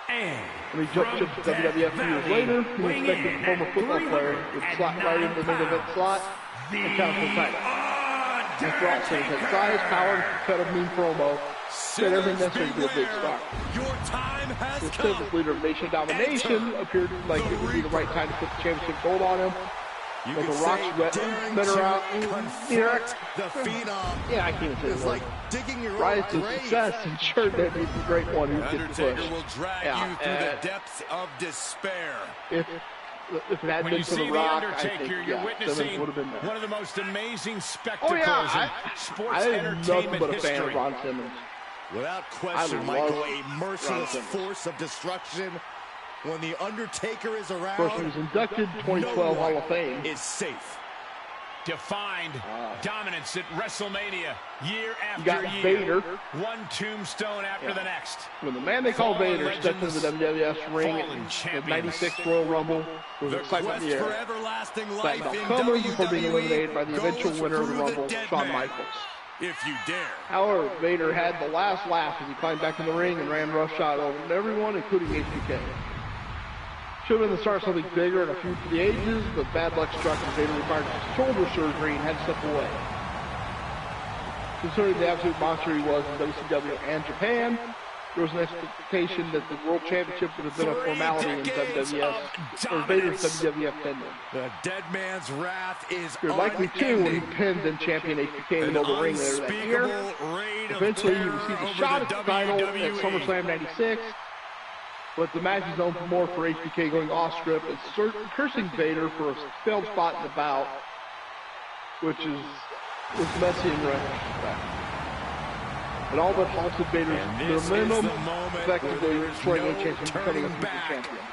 Speaker 7: And
Speaker 5: When he jumped ship to WWF 2 years later, he was expected to former football player would slot right into the main event slot and count for the title. After all, Simmons had size, power, and cut a mean promo, said everything necessary to be a big star.
Speaker 8: Your time has
Speaker 5: The
Speaker 8: come.
Speaker 5: Simmons, leader of Nation Domination, appeared like it would be the right time to put the championship gold on him.
Speaker 8: You
Speaker 5: Like
Speaker 8: could
Speaker 5: a rock
Speaker 8: say
Speaker 5: sweat,
Speaker 8: daring
Speaker 5: better
Speaker 8: to
Speaker 5: out.
Speaker 8: confront the Phenom
Speaker 5: Yeah, I can't say
Speaker 8: is
Speaker 5: that.
Speaker 8: like digging your
Speaker 5: Rise
Speaker 8: own
Speaker 5: to
Speaker 8: grave.
Speaker 5: success, and sure that he's the great one who
Speaker 8: The
Speaker 5: gets
Speaker 8: Undertaker
Speaker 5: pushed.
Speaker 8: will drag
Speaker 5: Yeah,
Speaker 8: you through the depths of despair.
Speaker 5: If it hadn't
Speaker 6: When
Speaker 5: been
Speaker 6: you
Speaker 5: for
Speaker 6: see
Speaker 5: The
Speaker 6: The
Speaker 5: Rock, I
Speaker 6: Undertaker,
Speaker 5: think,
Speaker 6: you're
Speaker 5: yeah,
Speaker 6: witnessing
Speaker 5: Simmons would have been there.
Speaker 6: one of the most amazing spectacles
Speaker 5: Oh yeah,
Speaker 6: in sports
Speaker 5: I am nothing
Speaker 6: entertainment
Speaker 5: but a fan
Speaker 6: history.
Speaker 5: of Ron Simmons.
Speaker 8: Without
Speaker 5: I
Speaker 8: question,
Speaker 5: love
Speaker 8: Michael, a
Speaker 5: Ron
Speaker 8: merciless
Speaker 5: Simmons.
Speaker 8: force of destruction. When the Undertaker is around,
Speaker 5: Of course, he was inducted 2012
Speaker 8: no
Speaker 5: Hall
Speaker 8: one
Speaker 5: of Fame.
Speaker 8: is safe.
Speaker 6: Defined dominance at WrestleMania year
Speaker 5: You got
Speaker 6: after year.
Speaker 5: Vader.
Speaker 6: One tombstone after the next.
Speaker 5: When the man they call
Speaker 6: Fallen
Speaker 5: Vader stepped into the WWF ring
Speaker 6: fallen
Speaker 5: in the
Speaker 6: champions.
Speaker 5: 96 Royal Rumble, it was
Speaker 8: The
Speaker 5: excitement
Speaker 8: quest
Speaker 5: in the
Speaker 8: for
Speaker 5: air.
Speaker 8: everlasting
Speaker 5: That
Speaker 8: life
Speaker 5: belt
Speaker 8: in
Speaker 5: coming before being
Speaker 8: WWE
Speaker 5: eliminated by the eventual
Speaker 8: goes
Speaker 5: winner of the
Speaker 8: through
Speaker 5: Rumble,
Speaker 8: dead
Speaker 5: Shawn
Speaker 8: man.
Speaker 5: Michaels.
Speaker 8: If you dare.
Speaker 5: However, Vader had the last laugh as he climbed back in the ring and ran roughshod over everyone, including HBK. Should have been the start of something bigger and a feud for the ages, but bad luck struck and Vader required shoulder surgery and had to step away. Considering the absolute monster he was in WCW and Japan, there was an expectation that the World Championship would have been a formality in WWF, or Vader's WWF tenure.
Speaker 8: The dead man's wrath is
Speaker 5: You're likely too when he pinned then champion HBK in the middle of the ring later that year.
Speaker 8: unspeakable reign of
Speaker 5: Eventually, he
Speaker 8: terror
Speaker 5: received a
Speaker 8: over
Speaker 5: shot
Speaker 8: the
Speaker 5: at the title at
Speaker 8: WWE.
Speaker 5: SummerSlam 96, but the match is known for more for HBK going off script and cursing Vader for a failed spot in the bout, which was messy in retrospect. It all but halted Vader's
Speaker 8: This is
Speaker 5: momentum,
Speaker 8: the moment
Speaker 5: effectively
Speaker 8: where
Speaker 5: destroying
Speaker 8: there's
Speaker 5: any chance of
Speaker 8: no
Speaker 5: becoming a
Speaker 8: turning
Speaker 5: future
Speaker 8: back.
Speaker 5: champion.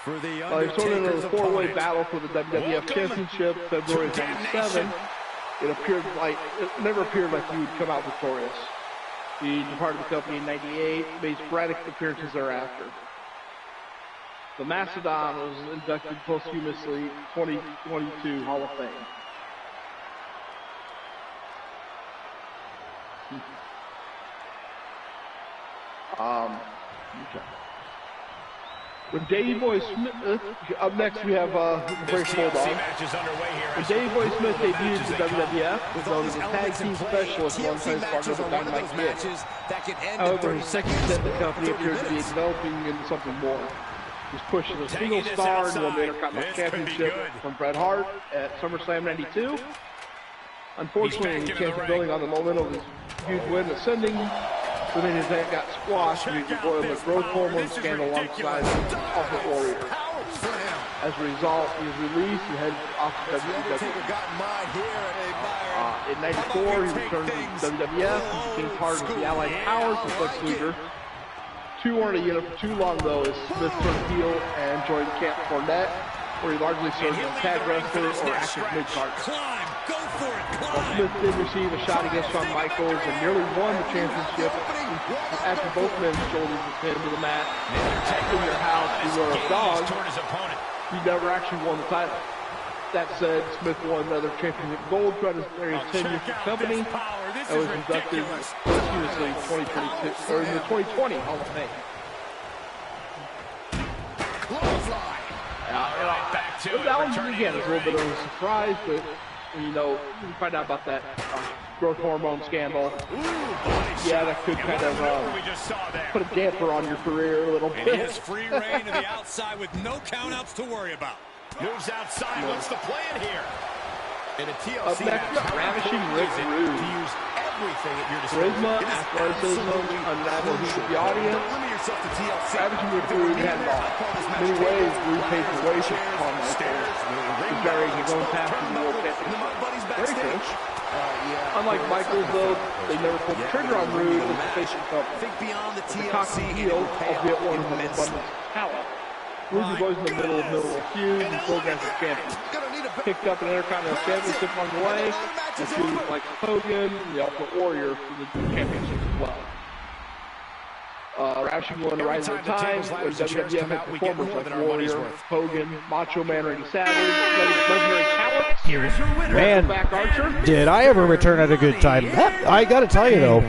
Speaker 8: For the
Speaker 5: He sort of into
Speaker 8: Undertaker's
Speaker 5: a four-way
Speaker 8: opponent.
Speaker 5: battle for the WWF Championship, February of
Speaker 6: to
Speaker 5: '97. It never appeared like he would come out victorious. He departed the company in '98, made sporadic appearances thereafter. The Mastodon was inducted posthumously 2022 Hall of Fame. Okay. When Davey Boy Smith, up next we have British
Speaker 6: TLC
Speaker 5: Bulldog.
Speaker 6: match is underway here.
Speaker 5: When Davey Boy Smith debuted in the WWF, was known as a tag team specialist alongside his partner, the Dynamite Kid. However, his second stint in the company appeared to be developing into something more. He was pushed as a single star and won the Intercontinental Championship from Bret Hart at SummerSlam '92. Unfortunately, he changed building on the momentum of his huge win ascending. But then his head got squashed and he was embroiled in a growth hormone scandal alongside Ultimate Warrior. As a result, he was released and headed off to WCW. In '94, he returned to WWF and became part of the Allied Powers with Lex Luger. Two weren't a unit for too long, though, as Smith turned heel and joined Camp Cornette, where he largely served as a tag wrestler or active mid-card. While Smith did receive a shot against Shawn Michaels and nearly won the championship after both men's shoulders were pinned to the mat in their house beware of dogs, he never actually won the title. That said, Smith won another championship gold throughout his various tenures with the company and was inducted posthumously in 2022 or in the 2020 Hall of Fame. That one again is a little bit of a surprise, but you find out about that growth hormone scandal. Yeah, that could kind of put a damper on your career a little bit.
Speaker 8: And he has free reign to the outside with no countouts to worry about.
Speaker 6: Moves outside. What's the plan here?
Speaker 8: In a TLC
Speaker 5: Up next,
Speaker 8: match,
Speaker 5: Ravishing Rick Rude.
Speaker 6: To use everything at your disposal.
Speaker 5: Charisma, athleticism, undeniable heat of the audience.
Speaker 4: Don't limit yourself to TLC.
Speaker 5: Ravishing recruit had it all. Many ways, Drew paved the way for Shawn Michaels to carrying his own path to the World Championship. Very cool. Unlike Michaels, though, they never pulled the trigger on Rude as the face of company.
Speaker 4: Think beyond the
Speaker 5: The cocky
Speaker 4: TLC.
Speaker 5: heel, albeit one of abundance of talent. Rude was always in the middle of feuds and programs as champions. Picked up an Intercontinental Championship on the way, and feuds like Hogan, the Ultimate Warrior for the championship as well. Ravishing won the Rise of the Time when WWF had performers like Warrior, Hogan, Macho Man Randy Savage, legendary talent.
Speaker 7: Here's your winner.
Speaker 1: Man,
Speaker 5: Back Archer.
Speaker 1: did I ever return at a good time? I gotta tell you though,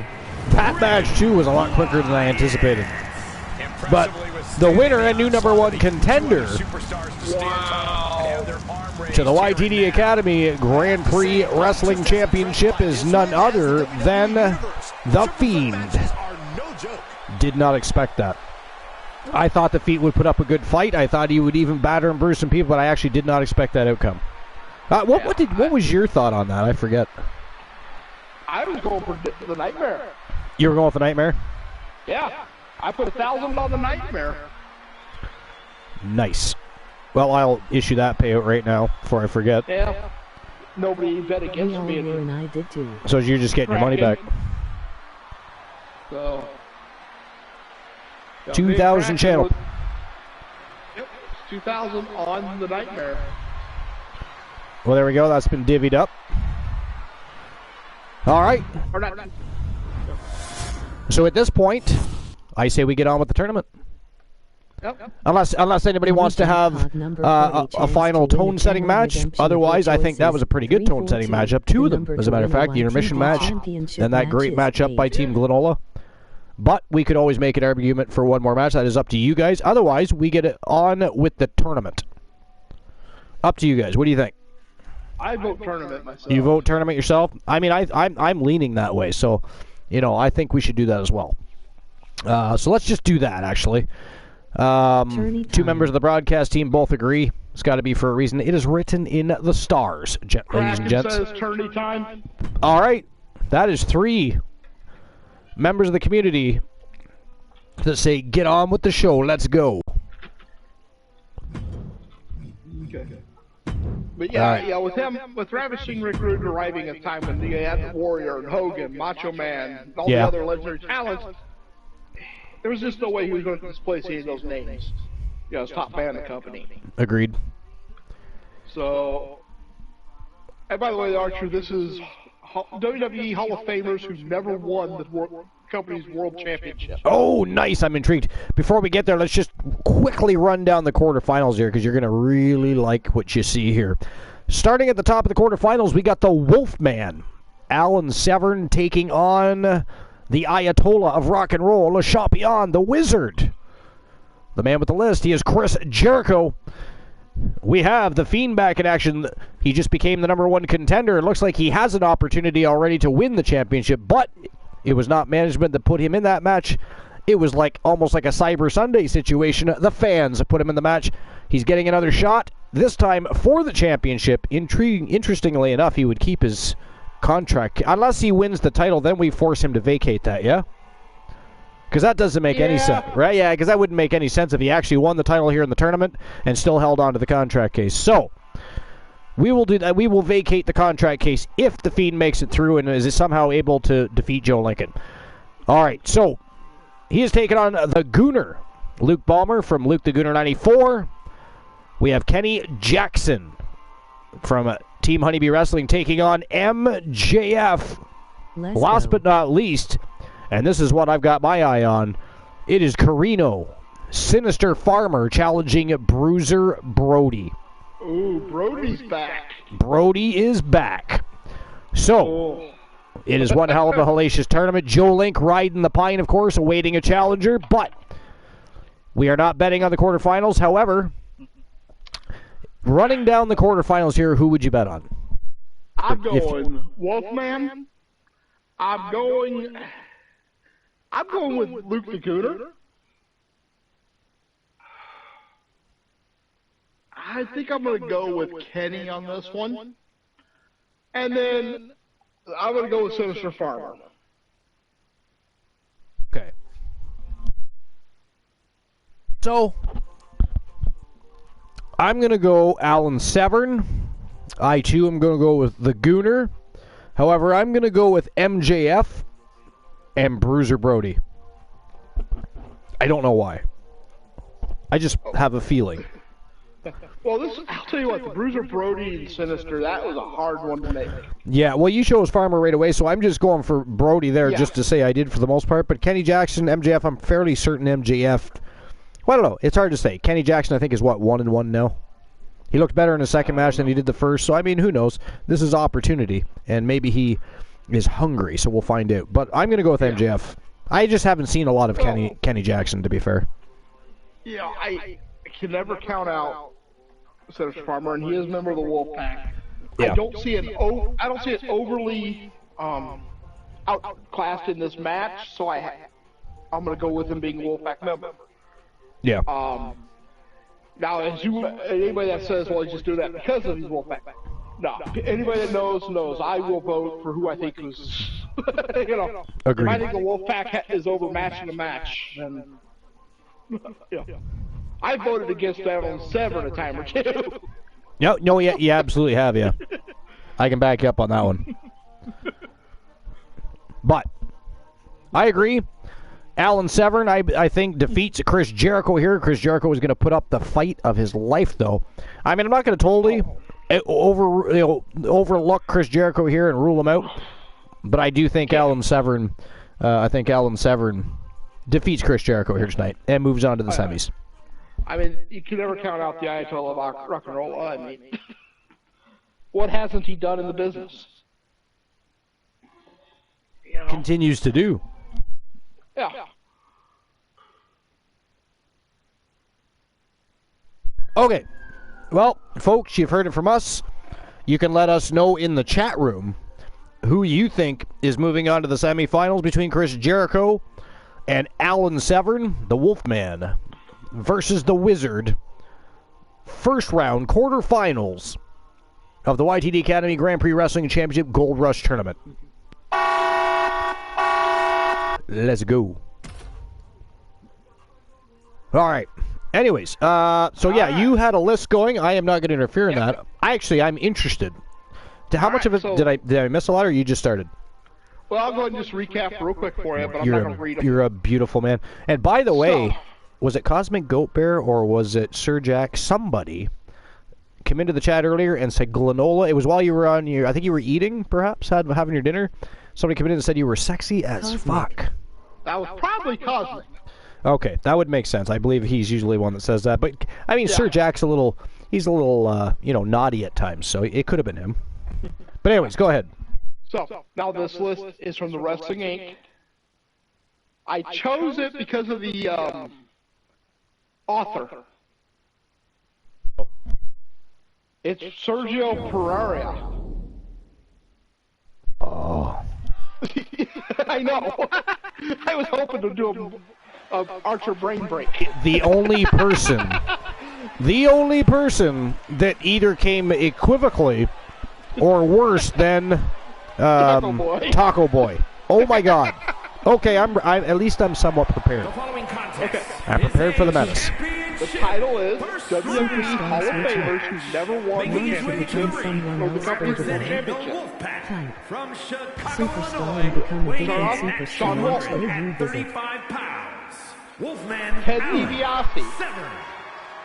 Speaker 1: that match too was a lot quicker than I anticipated. But the winner and new #1 contender to the YTD Academy Grand Prix Wrestling Championship is none other than The Fiend. Did not expect that. I thought The Fiend would put up a good fight. I thought he would even batter and bruise some people, but I actually did not expect that outcome. What was your thought on that? I forget.
Speaker 5: I was going for the Nightmare.
Speaker 1: You were going with the Nightmare?
Speaker 5: Yeah. I put 1,000 on the Nightmare.
Speaker 1: Nice. Well, I'll issue that payout right now before I forget.
Speaker 5: Yeah. Nobody bet against
Speaker 2: We all
Speaker 5: me.
Speaker 2: were, and I did too.
Speaker 1: So you're just getting your money back.
Speaker 5: So.
Speaker 1: 2,000 channel.
Speaker 5: Yep. 2,000 on the Nightmare.
Speaker 1: Well, there we go. That's been divvied up. All right.
Speaker 5: Or not.
Speaker 1: So at this point, I say we get on with the tournament.
Speaker 5: Yep.
Speaker 1: Unless anybody wants to have a final tone-setting match. Otherwise, I think that was a pretty good tone-setting matchup. Two of them, as a matter of fact. The intermission match and that great matchup by Team Glenola. But we could always make an argument for one more match. That is up to you guys. Otherwise, we get it on with the tournament. Up to you guys. What do you think?
Speaker 5: I vote tournament myself.
Speaker 1: You vote tournament yourself? I mean, I'm leaning that way. So, I think we should do that as well. So let's just do that, actually. Two members of the broadcast team both agree. It's got to be for a reason. It is written in the stars, ladies and gents.
Speaker 5: Says tourney time.
Speaker 1: All right. That is 3 members of the community that say, get on with the show. Let's go.
Speaker 5: Okay. But yeah, with him, with Ravishing Rick Rude arriving at a time when you had Warrior and Hogan, Macho Man, all the other legendary talents, there was just no way he was going to displace any of those names. As top man in the company.
Speaker 1: Agreed.
Speaker 5: So, and by the way, Archer, this is WWE Hall of Famers who've never won the company's World Championship.
Speaker 1: Oh, nice. I'm intrigued. Before we get there, let's just quickly run down the quarterfinals here because you're going to really like what you see here. Starting at the top of the quarterfinals, we got the Wolfman, Alan Severn, taking on the Ayatollah of rock and roll, Le Champion, the Wizard. The man with the list, he is Chris Jericho. We have the Fiend back in action. He just became the #1 contender. It looks like he has an opportunity already to win the championship, but it was not management that put him in that match. It was almost like a Cyber Sunday situation. The fans put him in the match. He's getting another shot, this time for the championship. Interestingly enough, he would keep his contract. Unless he wins the title, then we force him to vacate that, yeah? Because that doesn't make any sense, right? Yeah, because that wouldn't make any sense if he actually won the title here in the tournament and still held on to the contract case. So, we will do that. We will vacate the contract case if the Fiend makes it through and is somehow able to defeat Joe Lincoln. All right, so he is taking on the Gooner, Luke Ballmer from Luke the Gooner 94. We have Kenny Jackson from Team Honeybee Wrestling taking on MJF. Last but not least, and this is what I've got my eye on, it is Carino, Sinister Farmer, challenging Bruiser Brody.
Speaker 5: Ooh, Brody's back.
Speaker 1: Brody is back. So, it is one hell of a hellacious tournament. Joe Link riding the pine, of course, awaiting a challenger, but we are not betting on the quarterfinals. However, running down the quarterfinals here, who would you bet on?
Speaker 5: I'm going Wolfman. I'm going with Luke the Gooner. I think I'm going to go with Kenny on this one. And then I'm going to go with Sinister Farmer.
Speaker 1: Okay. So, I'm going to go Alan Severn. I, too, am going to go with the Gooner. However, I'm going to go with MJF and Bruiser Brody. I don't know why. I just have a feeling.
Speaker 5: Well, I'll tell you what, the Bruiser Brody and Sinister, that was a hard one to make.
Speaker 1: Yeah, well, you chose Farmer right away, so I'm just going for Brody there just to say I did for the most part. But Kenny Jackson, MJF, I'm fairly certain MJF. Well, I don't know. It's hard to say. Kenny Jackson, I think, is what, 1-1 now? He looked better in his second match than he did the first. So, I mean, who knows? This is opportunity, and maybe he is hungry, so we'll find out. But I'm going to go with MJF. I just haven't seen a lot of Kenny Jackson, to be fair.
Speaker 5: Yeah, I can never count out Sinister Farmer, and he is a member of the Wolfpack. Yeah. I don't see it overly outclassed in this match, so I'm going to go with him being a Wolfpack member.
Speaker 1: Yeah.
Speaker 5: Now, anybody that says, well, he's just doing that because of his Wolfpack. No. Anybody that knows. I will vote for who I think is,
Speaker 1: Agreed.
Speaker 5: If I think the Wolfpack is overmatching the match, then, I voted against Alan Severn a time or two.
Speaker 1: No, you absolutely have, yeah. I can back you up on that one. But, I agree. Alan Severn, I think, defeats Chris Jericho here. Chris Jericho is going to put up the fight of his life, though. I mean, I'm not going to totally overlook Chris Jericho here and rule him out, but I do think Alan Severn defeats Chris Jericho here tonight and moves on to the semis.
Speaker 5: I mean, you can never count out the Ayatollah of rock and roll. I mean, what hasn't he done in the business?
Speaker 1: Continues to do.
Speaker 5: Yeah.
Speaker 1: Okay. Well, folks, you've heard it from us. You can let us know in the chat room who you think is moving on to the semifinals between Chris Jericho and Alan Severn, the Wolfman, versus the Wizard. First round quarterfinals of the YTD Academy Grand Prix Wrestling Championship Gold Rush Tournament. Let's go. All right. Anyways, you had a list going. I am not going to interfere in that. I'm interested. How much of it did I miss a lot, or you just started?
Speaker 5: Well, I'll go ahead and just recap real quick for you, but I'm not going to read them.
Speaker 1: You're a beautiful man. And by the way, was it Cosmic Goat Bear or was it Sir Jack? Somebody came into the chat earlier and said granola. It was while you were on I think you were eating, perhaps, having your dinner. Somebody came in and said you were sexy as fuck.
Speaker 5: That was probably Cosmic.
Speaker 1: Okay, that would make sense. I believe he's usually one that says that. But, I mean, Sir Jack's a little naughty at times, so it could have been him. But anyways, go ahead.
Speaker 5: So, now this list is from the Wrestling Inc. I chose it because of the author. It's Sergio Pereira.
Speaker 1: Oh.
Speaker 5: I know. I was hoping to do a Archer brain break.
Speaker 1: The only person that either came equivocally or worse than Taco Boy. Oh my God. Okay, at least I'm somewhat prepared. I'm prepared for the menace.
Speaker 5: The title is WWE Hall of Famers who never won the championship or the company's championship.
Speaker 7: From
Speaker 2: Superstar and become a different superstar.
Speaker 7: 35 pounds. Wolfman
Speaker 5: Ted DiBiase.
Speaker 7: 7.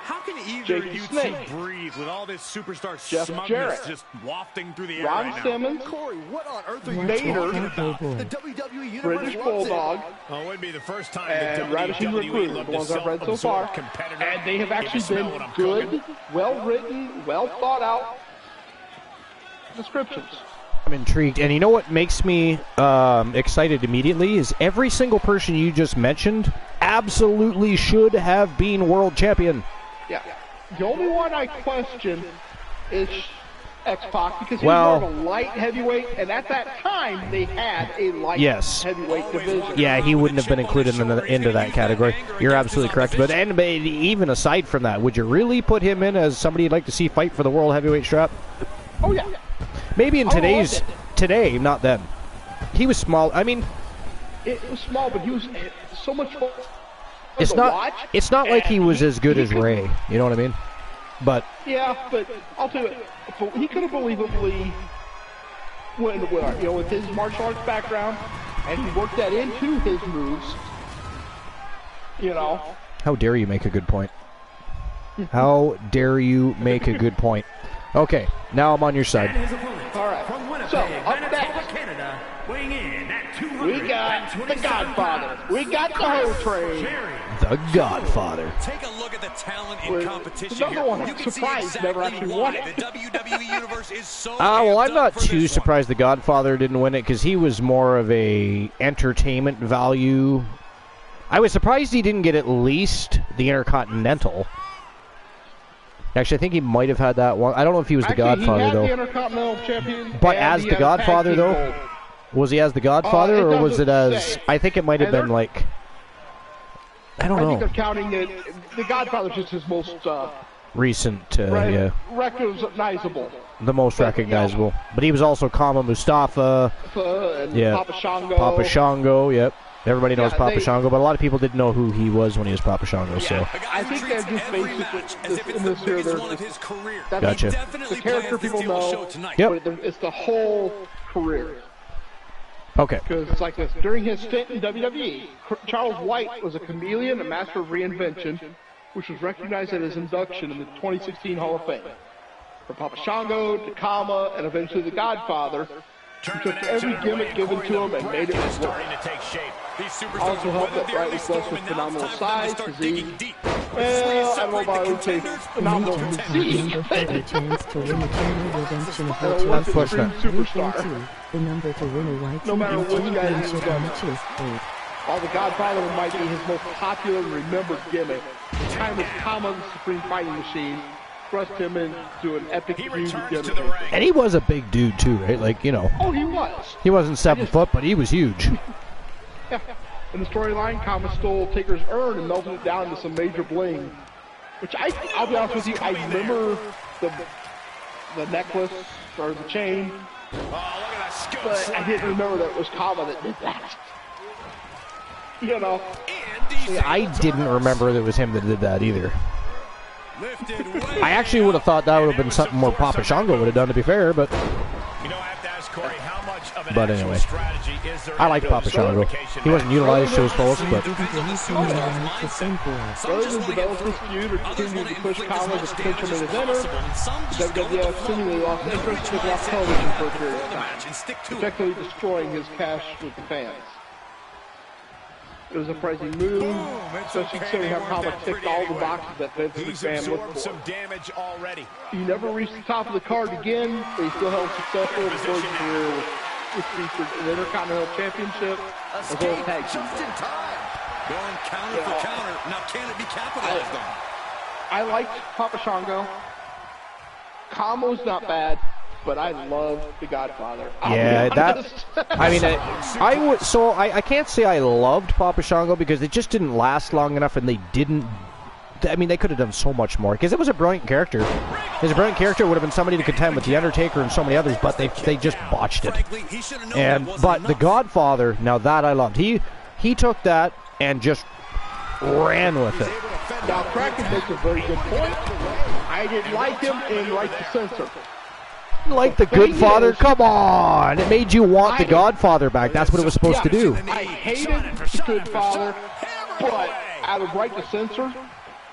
Speaker 3: How can either
Speaker 5: Jake
Speaker 3: you
Speaker 5: Snake.
Speaker 3: two breathe with all this superstar
Speaker 5: Jeff
Speaker 3: smugness
Speaker 5: Jarrett.
Speaker 3: just wafting through the air
Speaker 5: Ron
Speaker 3: right now?
Speaker 5: Simmons.
Speaker 4: Corey, what on earth are you
Speaker 5: Nader.
Speaker 4: talking about?
Speaker 2: Boy.
Speaker 4: The WWE Universe
Speaker 5: British
Speaker 4: loves
Speaker 5: Bulldog.
Speaker 3: Oh, it wouldn't be the first time
Speaker 5: And
Speaker 3: the
Speaker 5: Radisson
Speaker 3: WWE
Speaker 5: Recruiter,
Speaker 3: loved
Speaker 5: the
Speaker 3: to
Speaker 5: ones I've read so
Speaker 3: self-absorb
Speaker 5: far.
Speaker 3: competitor.
Speaker 5: And they have
Speaker 3: If you
Speaker 5: actually
Speaker 3: smell
Speaker 5: been
Speaker 3: what I'm
Speaker 5: good,
Speaker 3: cooking.
Speaker 5: well-written, well-thought-out descriptions.
Speaker 1: I'm intrigued. And you know what makes me excited immediately is every single person you just mentioned absolutely should have been world champion.
Speaker 5: Yeah. The only one I question is X-Pac because he's more of a light heavyweight, and at that time they had a light heavyweight division.
Speaker 1: Yeah, he wouldn't have been included into that category. You're absolutely correct. But even aside from that, would you really put him in as somebody you'd like to see fight for the world heavyweight strap?
Speaker 5: Oh yeah.
Speaker 1: Maybe in today's today, not then. He was small. I mean,
Speaker 5: it was small, but he was so much fun.
Speaker 1: It's not. It's not like he was as good as Ray. You know what I mean? But
Speaker 5: yeah, but I'll tell you, he could have believably went with his martial arts background, and he worked that into his moves.
Speaker 1: How dare you make a good point? How dare you make a good point? Okay, now I'm on your side.
Speaker 5: All right.
Speaker 7: From Winnipeg,
Speaker 5: So up next,
Speaker 7: Canada, weighing in at
Speaker 5: we got the Godfather. We got the whole train.
Speaker 1: The Godfather.
Speaker 8: Take a look at the talent in competition
Speaker 5: another
Speaker 8: here.
Speaker 5: one
Speaker 8: You
Speaker 5: I'm
Speaker 8: can see
Speaker 5: surprised
Speaker 8: exactly
Speaker 5: never actually
Speaker 8: why
Speaker 5: won it.
Speaker 8: the WWE Universe is so
Speaker 1: Well, I'm
Speaker 8: amped
Speaker 1: not
Speaker 8: up for
Speaker 1: too
Speaker 8: this one.
Speaker 1: surprised the Godfather didn't win it because he was more of a entertainment value. I was surprised he didn't get at least the Intercontinental. Actually, I think he might have had that one. I don't know if he was the Godfather,
Speaker 5: he had
Speaker 1: though.
Speaker 5: the Intercontinental Champion.
Speaker 1: But
Speaker 5: and
Speaker 1: as
Speaker 5: he
Speaker 1: the
Speaker 5: had a tag
Speaker 1: Godfather,
Speaker 5: team
Speaker 1: though?
Speaker 5: gold.
Speaker 1: Was he as the Godfather,
Speaker 5: It
Speaker 1: or was it
Speaker 5: doesn't
Speaker 1: as...
Speaker 5: say.
Speaker 1: I think it might have been, like... I don't
Speaker 5: I think
Speaker 1: know.
Speaker 5: they're counting it. The Godfather's just his most
Speaker 1: Recent, yeah.
Speaker 5: recognizable.
Speaker 1: The most recognizable. But he was also Kama Mustafa.
Speaker 5: And
Speaker 1: Yeah.
Speaker 5: Papa Shango.
Speaker 1: Papa Shango, yep. Everybody knows
Speaker 5: Yeah,
Speaker 1: Papa Shango, but a lot of people didn't know who he was when he was Papa Shango, so...
Speaker 5: I think they're just basically in this here. That's
Speaker 1: Gotcha.
Speaker 5: the character people know,
Speaker 1: Yep.
Speaker 5: but it's the whole career.
Speaker 1: Okay.
Speaker 5: Because it's like this. During his stint in WWE, Charles White was a chameleon, a master of reinvention, which was recognized at his induction in the 2016 Hall of Fame. From Papa Shango to Kama, and eventually the Godfather, he took every gimmick given to him and made it work. Also helped that Wright was blessed with phenomenal size, physique. Well, I don't know about him saying phenomenal physique.
Speaker 2: Number 30 chance to win the channel redemption of your
Speaker 1: Unfortunate.
Speaker 5: Superstar.
Speaker 2: The number to win a
Speaker 5: No matter
Speaker 2: YTV
Speaker 5: what you guys
Speaker 2: championship
Speaker 5: have done.
Speaker 2: match is 8.
Speaker 5: While the Godfather might be his most popular and remembered gimmick, the time as Kama the Supreme Fighting Machine thrust him into an epic feud with the Undertaker.
Speaker 1: And he was a big dude, too, right? Like, you know...
Speaker 5: Oh, he was.
Speaker 1: He wasn't 7 foot, but he was huge.
Speaker 5: Yeah. In the storyline, Kama stole Taker's urn and melted it down into some major bling. Which I'll be honest with you, I remember the necklace or the chain, but I didn't remember that it was Kama that did that. You know.
Speaker 1: I didn't remember that it was him that did that either. I actually would have thought that would have been something more Papa Shango would have done, to be fair, but... But anyway, I like Papa Shango. He wasn't utilized to his fullest, but...
Speaker 5: Rather than develop this feud or continue to push Kama as a potential main eventer, WWF seemingly lost interest and took off television for a period of time, effectively destroying his cash with the fans. It was a pricey move, especially considering how Kama ticked all the boxes that Vince McMahon looked for.
Speaker 6: Some damage already.
Speaker 5: He never reached the top of the card again, but he still held a successful and storied career which featured an Intercontinental Championship as well as tag team.
Speaker 8: Just in time. Going counter for counter. Now can it be capitalized on?
Speaker 5: I liked Papa Shango. Kama's not bad, but I love the Godfather.
Speaker 1: Yeah, that... I mean, I can't say I loved Papa Shango because it just didn't last long enough, and they didn't... I mean, they could have done so much more because it was a brilliant character. His brilliant character would have been somebody to contend with The Undertaker and so many others, but they just botched it. But the Godfather, now that I loved. He took that and just ran with it.
Speaker 5: Now, Kraken makes a very good point. I didn't like him and like the censor.
Speaker 1: Like the Good Father? Come on! It made you want the Godfather back. That's what it was supposed to do.
Speaker 5: I hated the Good Father, but out of right to censor,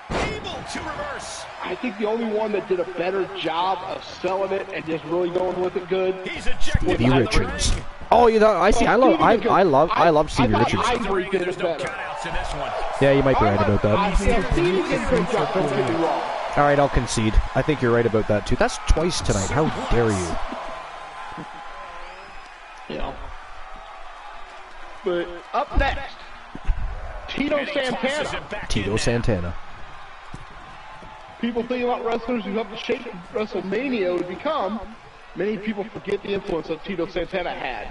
Speaker 5: I think the only one that did a better job of selling it and just really going with it good was
Speaker 1: Stevie Richards. Oh, you know, I see. I love Stevie Richards.
Speaker 5: Ivory did it better.
Speaker 1: Yeah, you might be right about that.
Speaker 5: Stevie did a good job, don't get me wrong.
Speaker 1: All right, I'll concede. I think you're right about that too. That's twice tonight. How dare you?
Speaker 5: You know. But up next, Tito Santana.
Speaker 1: Tito Santana.
Speaker 5: People think about wrestlers who helped shape WrestleMania would become. Many people forget the influence that Tito Santana had.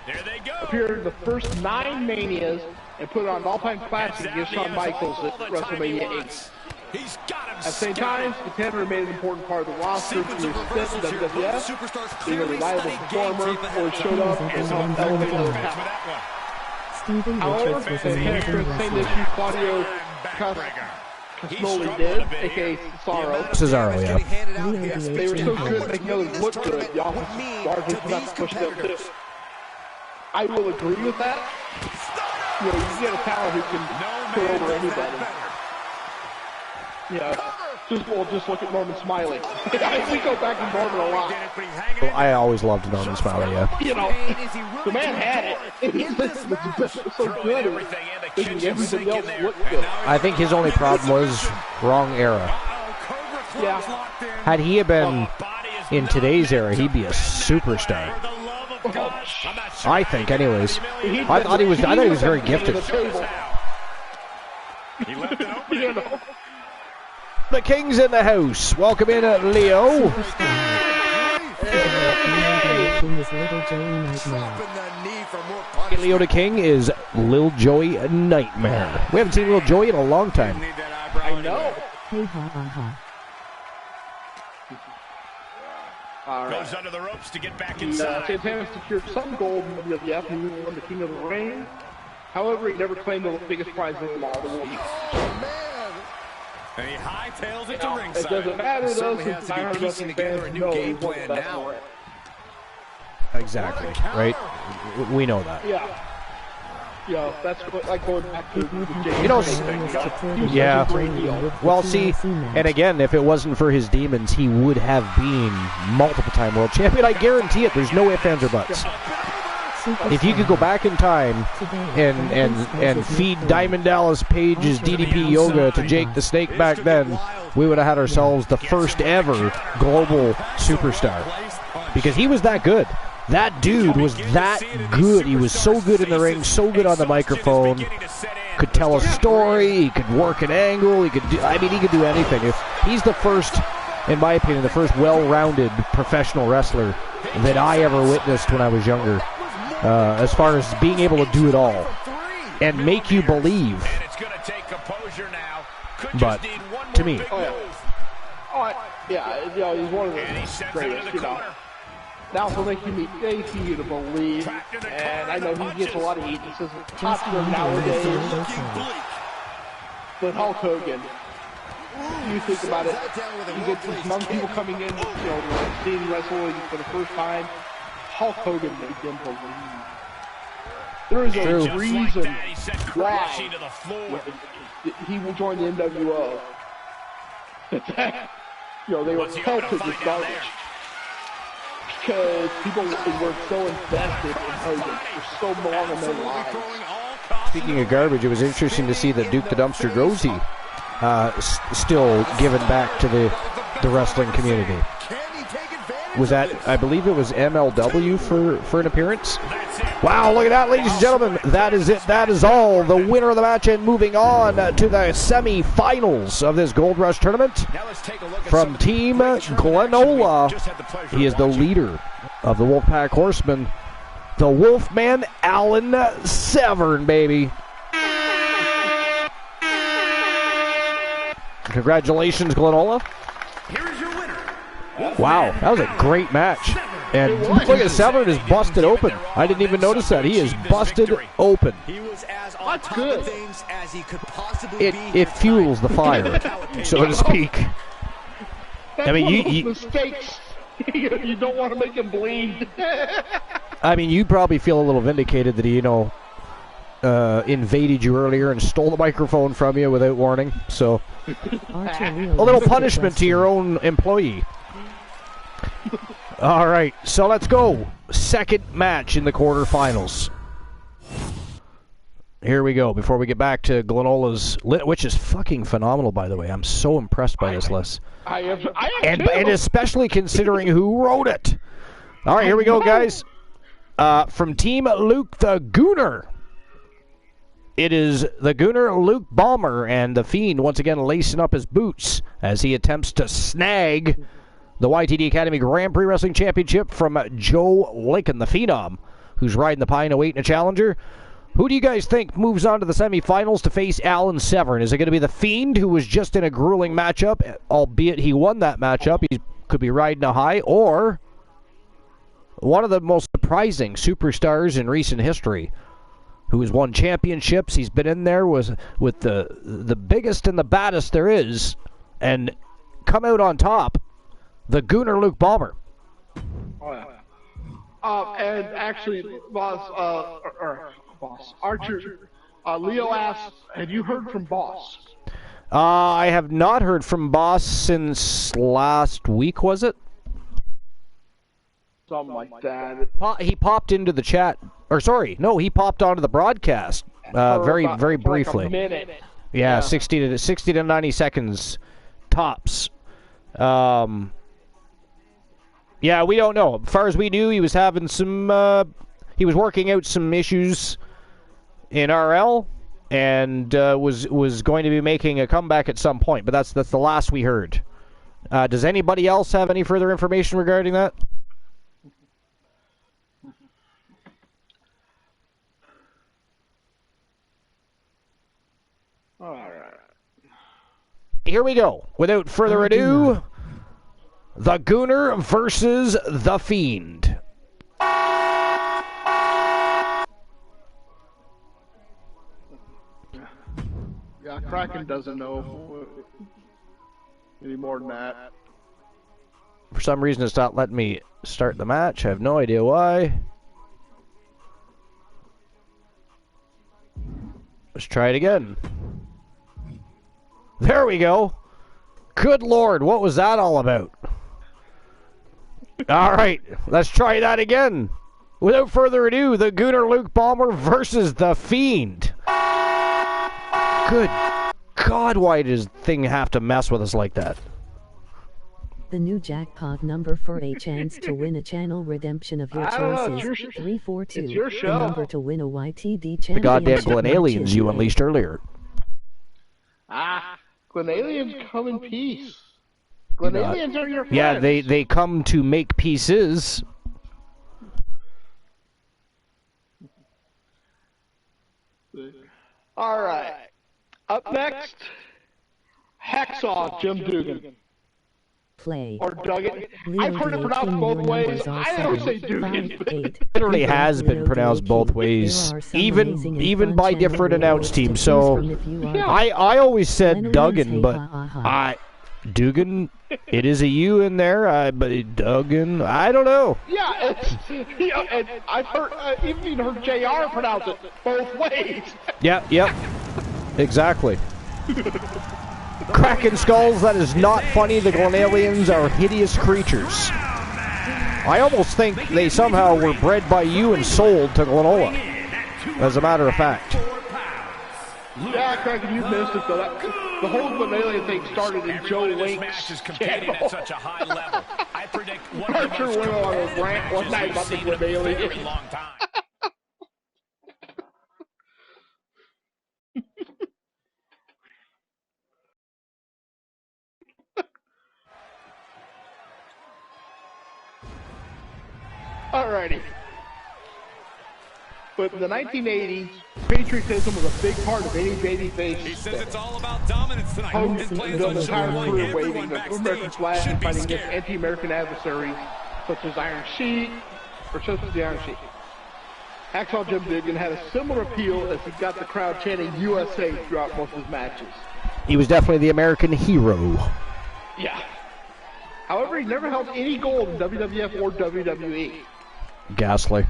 Speaker 6: There they go.
Speaker 5: Appeared in the first 9 Manias and put on an all-time classic against Shawn Michaels at WrestleMania 8.
Speaker 6: He's got him
Speaker 5: the same time, the Tanner remained an important part of the roster for years to fit in WWF, being a reliable performer, always showed up and helped elevate other talent.
Speaker 2: Stephen
Speaker 5: However,
Speaker 2: Richards was
Speaker 5: the
Speaker 2: an
Speaker 5: character
Speaker 2: amazing
Speaker 5: same
Speaker 2: wrestler.
Speaker 5: issue Claudio Castagnoli did, aka Cesaro.
Speaker 1: Cesaro, yeah.
Speaker 2: Leo
Speaker 5: They were so good at
Speaker 2: DH
Speaker 5: making others look good, the offense largely forgot to push them too. I will agree with that. You know, you get a talent who can put over anybody. Yeah, just look at Norman Smiley. We go back to Norman a lot.
Speaker 1: Well, I always loved Norman Smiley, yeah.
Speaker 5: You know, the man had it. He was so good at making everything else look good.
Speaker 1: I think his only problem was wrong era.
Speaker 5: Yeah.
Speaker 1: Had he had been in today's era, he'd be a superstar. I think, anyways. I thought he was very gifted.
Speaker 5: You know.
Speaker 1: The King's in the house. Welcome in, Leo.
Speaker 2: King is Little Joey Nightmare.
Speaker 1: Leo the King is Lil Joey Nightmare. We haven't seen Lil Joey in a long time.
Speaker 5: I know.
Speaker 2: Hey ha ha ha.
Speaker 5: All right.
Speaker 6: Goes under the ropes to get back inside.
Speaker 5: Santana secured some gold in the WWF and he won the King of the Ring. However, he never claimed the biggest prize of them all, the World.
Speaker 8: And he hightails it to
Speaker 5: It
Speaker 8: ringside.
Speaker 5: doesn't matter though,
Speaker 8: Certainly
Speaker 5: since
Speaker 8: has to be
Speaker 5: 900
Speaker 8: piecing
Speaker 5: wrestling
Speaker 8: together a
Speaker 5: fans
Speaker 8: new
Speaker 5: know he
Speaker 8: game
Speaker 5: won the
Speaker 8: plan
Speaker 5: best
Speaker 8: now.
Speaker 5: for it.
Speaker 1: Exactly, right? We know that.
Speaker 5: Yeah. Yeah, that's like going back to the James
Speaker 1: You know,
Speaker 5: thing.
Speaker 1: yeah.
Speaker 5: Great deal.
Speaker 1: Well, see, and again, if it wasn't for his demons, he would have been multiple-time world champion. I guarantee it. There's no ifs, ands, or buts. If you could go back in time and feed Diamond Dallas Page's DDP yoga to Jake the Snake back then, we would have had ourselves the first ever global superstar. Because he was that good. That dude was that good. He was so good in the ring, so good on the microphone. Could tell a story. He could work an angle. He could do anything. If he's the first, in my opinion, the first well-rounded professional wrestler that I ever witnessed when I was younger. As far as being able to do it all and make you believe. But to me,
Speaker 5: Yeah, you know, he's one of the greatest, you know. Now he'll make you to believe, and I know he gets a lot of heat. This isn't popular nowadays, but Hulk Hogan, you think about it, you get these young people coming in, you know, seeing wrestling for the first time. Hulk Hogan made them believe. There is a reason why he will join the NWO. You know, they were pelted with garbage. Because people were so invested in Hogan for so long in their lives.
Speaker 1: speaking of garbage, it was interesting to see that Duke the Dumpster Droese still giving back to the wrestling community. Was that, I believe it was MLW for an appearance? Wow, look at that, ladies and gentlemen. That is it. That is all. The winner of the match, and moving on to the semifinals of this Gold Rush tournament. From Team Glenola, he is the leader of the Wolfpack Horsemen, the Wolfman Alan Severn, baby. Congratulations, Glenola.
Speaker 7: Here is your winner.
Speaker 1: Wow, that was a great match. And look at Severn is busted open. I didn't even notice that. He is busted open.
Speaker 8: He was as on top of things as he could possibly be.
Speaker 1: It fuels the fire, so to speak.
Speaker 5: That's
Speaker 1: I mean,
Speaker 5: one of those
Speaker 1: you
Speaker 5: mistakes. You don't want to make him bleed.
Speaker 1: I mean, you probably feel a little vindicated that he, invaded you earlier and stole the microphone from you without warning. So, a little punishment to your own employee. All right, so let's go. Second match in the quarterfinals. Here we go. Before we get back to Glenola's, which is fucking phenomenal, by the way. I'm so impressed by this list.
Speaker 5: I am
Speaker 1: And especially considering who wrote it. All right, here we go, guys. From Team Luke the Gooner, it is the Gooner Luke Balmer and the Fiend once again lacing up his boots as he attempts to snag the YTD Academy Grand Prix Wrestling Championship from Joe Lincoln, the Phenom, who's riding the pine awaiting a challenger. Who do you guys think moves on to the semifinals to face Alan Severn? Is it going to be The Fiend, who was just in a grueling matchup, albeit he won that matchup? He could be riding a high, or one of the most surprising superstars in recent history, who has won championships. He's been in there with the biggest and the baddest there is, and come out on top, the Gooner Luke Ballmer.
Speaker 5: Oh, yeah. And actually, boss, Archer, Leo asked, have you heard from Boss?
Speaker 1: I have not heard from Boss since last week, was it?
Speaker 5: Something like that.
Speaker 1: He popped into the chat, or sorry, no, he popped onto the broadcast very briefly.
Speaker 5: Like a minute.
Speaker 1: Yeah, 60 to 90 seconds tops. Yeah, we don't know. As far as we knew, he was having some, he was working out some issues in RL, and was going to be making a comeback at some point. But that's the last we heard. Does anybody else have any further information regarding that?
Speaker 5: All right.
Speaker 1: Here we go. Without further ado, the Gooner versus the Fiend.
Speaker 5: Yeah, Kraken doesn't know any more than that.
Speaker 1: For some reason, it's not letting me start the match. I have no idea why. Let's try it again. There we go. Good Lord, what was that all about? All right, let's try that again. Without further ado, the Gooner Luke Ballmer versus the Fiend. Good God, why does thing have to mess with us like that?
Speaker 2: The new jackpot number for a chance to win a channel redemption of your choices. 342.
Speaker 5: It's your show.
Speaker 2: The number to win a YTD championship.
Speaker 1: The goddamn Glen Aliens you unleashed earlier.
Speaker 5: Glen Aliens come in peace. Glen Aliens are your friends.
Speaker 1: Yeah, they come to make pieces.
Speaker 5: All right. Up next, Hacksaw Jim Dugan.
Speaker 2: Play.
Speaker 5: Or Duggan. I've heard it pronounced both ways. I never say Dugan.
Speaker 1: It literally has been pronounced both ways, even by different announce teams. So I always said Duggan, but Dugan, it is a U in there, but Duggan, I don't know.
Speaker 5: Yeah, and I've heard, even heard JR pronounce it both ways.
Speaker 1: Yep, exactly. Cracking skulls, that is not funny. The Glen Aliens are hideous creatures. I almost think they somehow were bred by you and sold to Glenola, as a matter of fact.
Speaker 5: Yeah, Kraken, you missed it, though. The whole Glen Alien thing started in Joe Link's channel.
Speaker 6: At such a high level. I predict one of the
Speaker 5: Archer went on a rant one night about the Glen Alien.
Speaker 6: long time.
Speaker 5: Alrighty. But in the 1980s, patriotism was a big part of any babyface.
Speaker 8: He says it's all about dominance tonight.
Speaker 5: Hogan
Speaker 8: His plans
Speaker 5: built
Speaker 8: on
Speaker 5: an entire
Speaker 8: showing
Speaker 5: career waving
Speaker 8: everyone
Speaker 5: the American
Speaker 8: backstage
Speaker 5: flag
Speaker 8: should
Speaker 5: and
Speaker 8: be
Speaker 5: fighting against
Speaker 8: scared.
Speaker 5: anti-American adversaries such as Iron Sheik or such as the Iron Sheik. Hacksaw Jim Duggan had a similar appeal as he got the crowd chanting USA throughout most of his matches.
Speaker 1: He was definitely the American hero.
Speaker 5: Yeah. However, he never held any gold in WWF or WWE.
Speaker 1: Ghastly.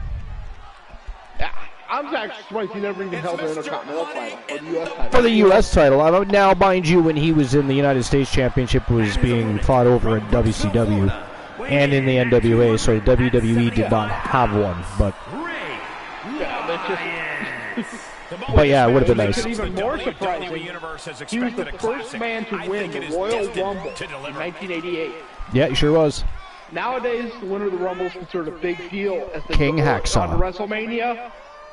Speaker 5: Yeah, I'm actually surprised he never even held the Intercontinental title or the U.S. title.
Speaker 1: For the U.S. title. Now, mind you, when he was in the United States Championship, was being fought over in WCW and in the NWA, so WWE did not have one. But but yeah, it would have been nice.
Speaker 5: Even more surprising, he was the first man to win the Royal Rumble in 1988.
Speaker 1: Yeah, he sure was.
Speaker 5: Nowadays, the winner of the Rumble is considered a big deal as they
Speaker 1: King
Speaker 5: go
Speaker 1: Hacksaw.
Speaker 5: on to WrestleMania,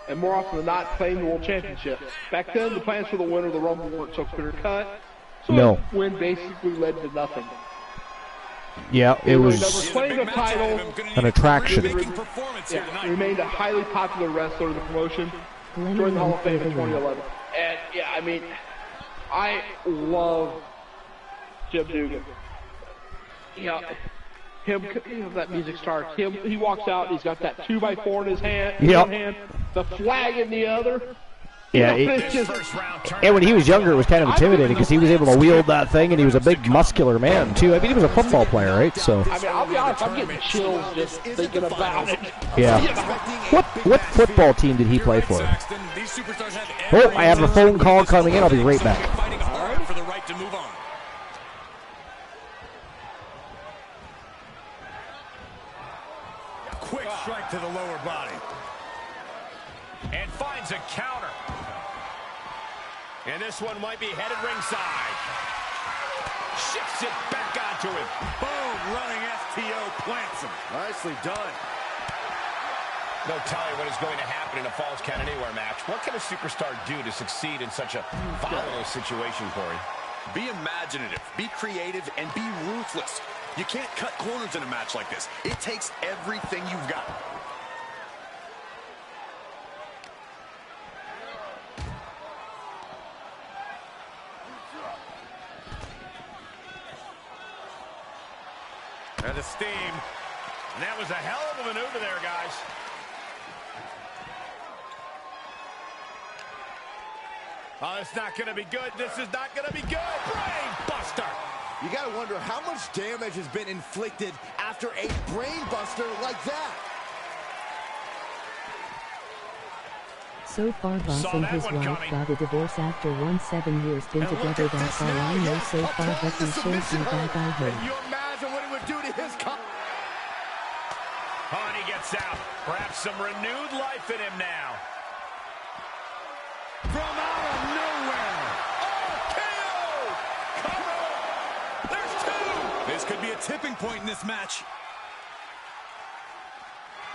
Speaker 5: and more often than not, claim the World Championship. Back then, the plans for the winner of the Rumble weren't so clear-cut, so
Speaker 1: No.
Speaker 5: the win basically led to nothing.
Speaker 1: Yeah, it
Speaker 5: Never
Speaker 1: was
Speaker 5: claimed the title.
Speaker 1: an attraction.
Speaker 5: Yeah, remained a highly popular wrestler in the promotion, joined the Hall of Fame in 2011. And, yeah, I mean, I love Jim Duggan. You know, that music starts. He walks out, and he's got that 2x4 in his hand, one hand, the flag in the other.
Speaker 1: Yeah, and when he was younger, it was kind of intimidating because he was able to wield that thing, and he was a big, muscular man, too. I mean, he was a football player, right? So.
Speaker 5: I mean, I'll be honest, I'm getting chills just thinking about it.
Speaker 1: Yeah. What football team did he play for? Oh, I have a phone call coming in. I'll be right back.
Speaker 8: For the right to move on.
Speaker 3: Quick strike to the lower body.
Speaker 6: And finds a counter. And this one might be headed ringside. Shifts it back onto him.
Speaker 3: Boom, running STO plants him.
Speaker 4: Nicely done.
Speaker 6: No telling what is going to happen in a Falls Count Anywhere match. What can a superstar do to succeed in such a volatile situation, Corey?
Speaker 8: Be imaginative, be creative, and be ruthless. You can't cut corners in a match like this. It takes everything you've got.
Speaker 3: And the steam.
Speaker 6: And that was a hell of a maneuver there, guys.
Speaker 3: Oh, it's not going to be good. This is not going to be good. Brain buster.
Speaker 4: You got to wonder how much damage has been inflicted after a brain buster like that.
Speaker 2: So far, Boss and his wife got a divorce after 17 years been together. That's all I know so far. Becky shows me that I heard.
Speaker 4: Can you imagine what it would do to his
Speaker 6: And he gets out. Perhaps some renewed life in him now.
Speaker 3: From out of nowhere. Oh, KO! Cover! There's two!
Speaker 8: This could be a tipping point in this match.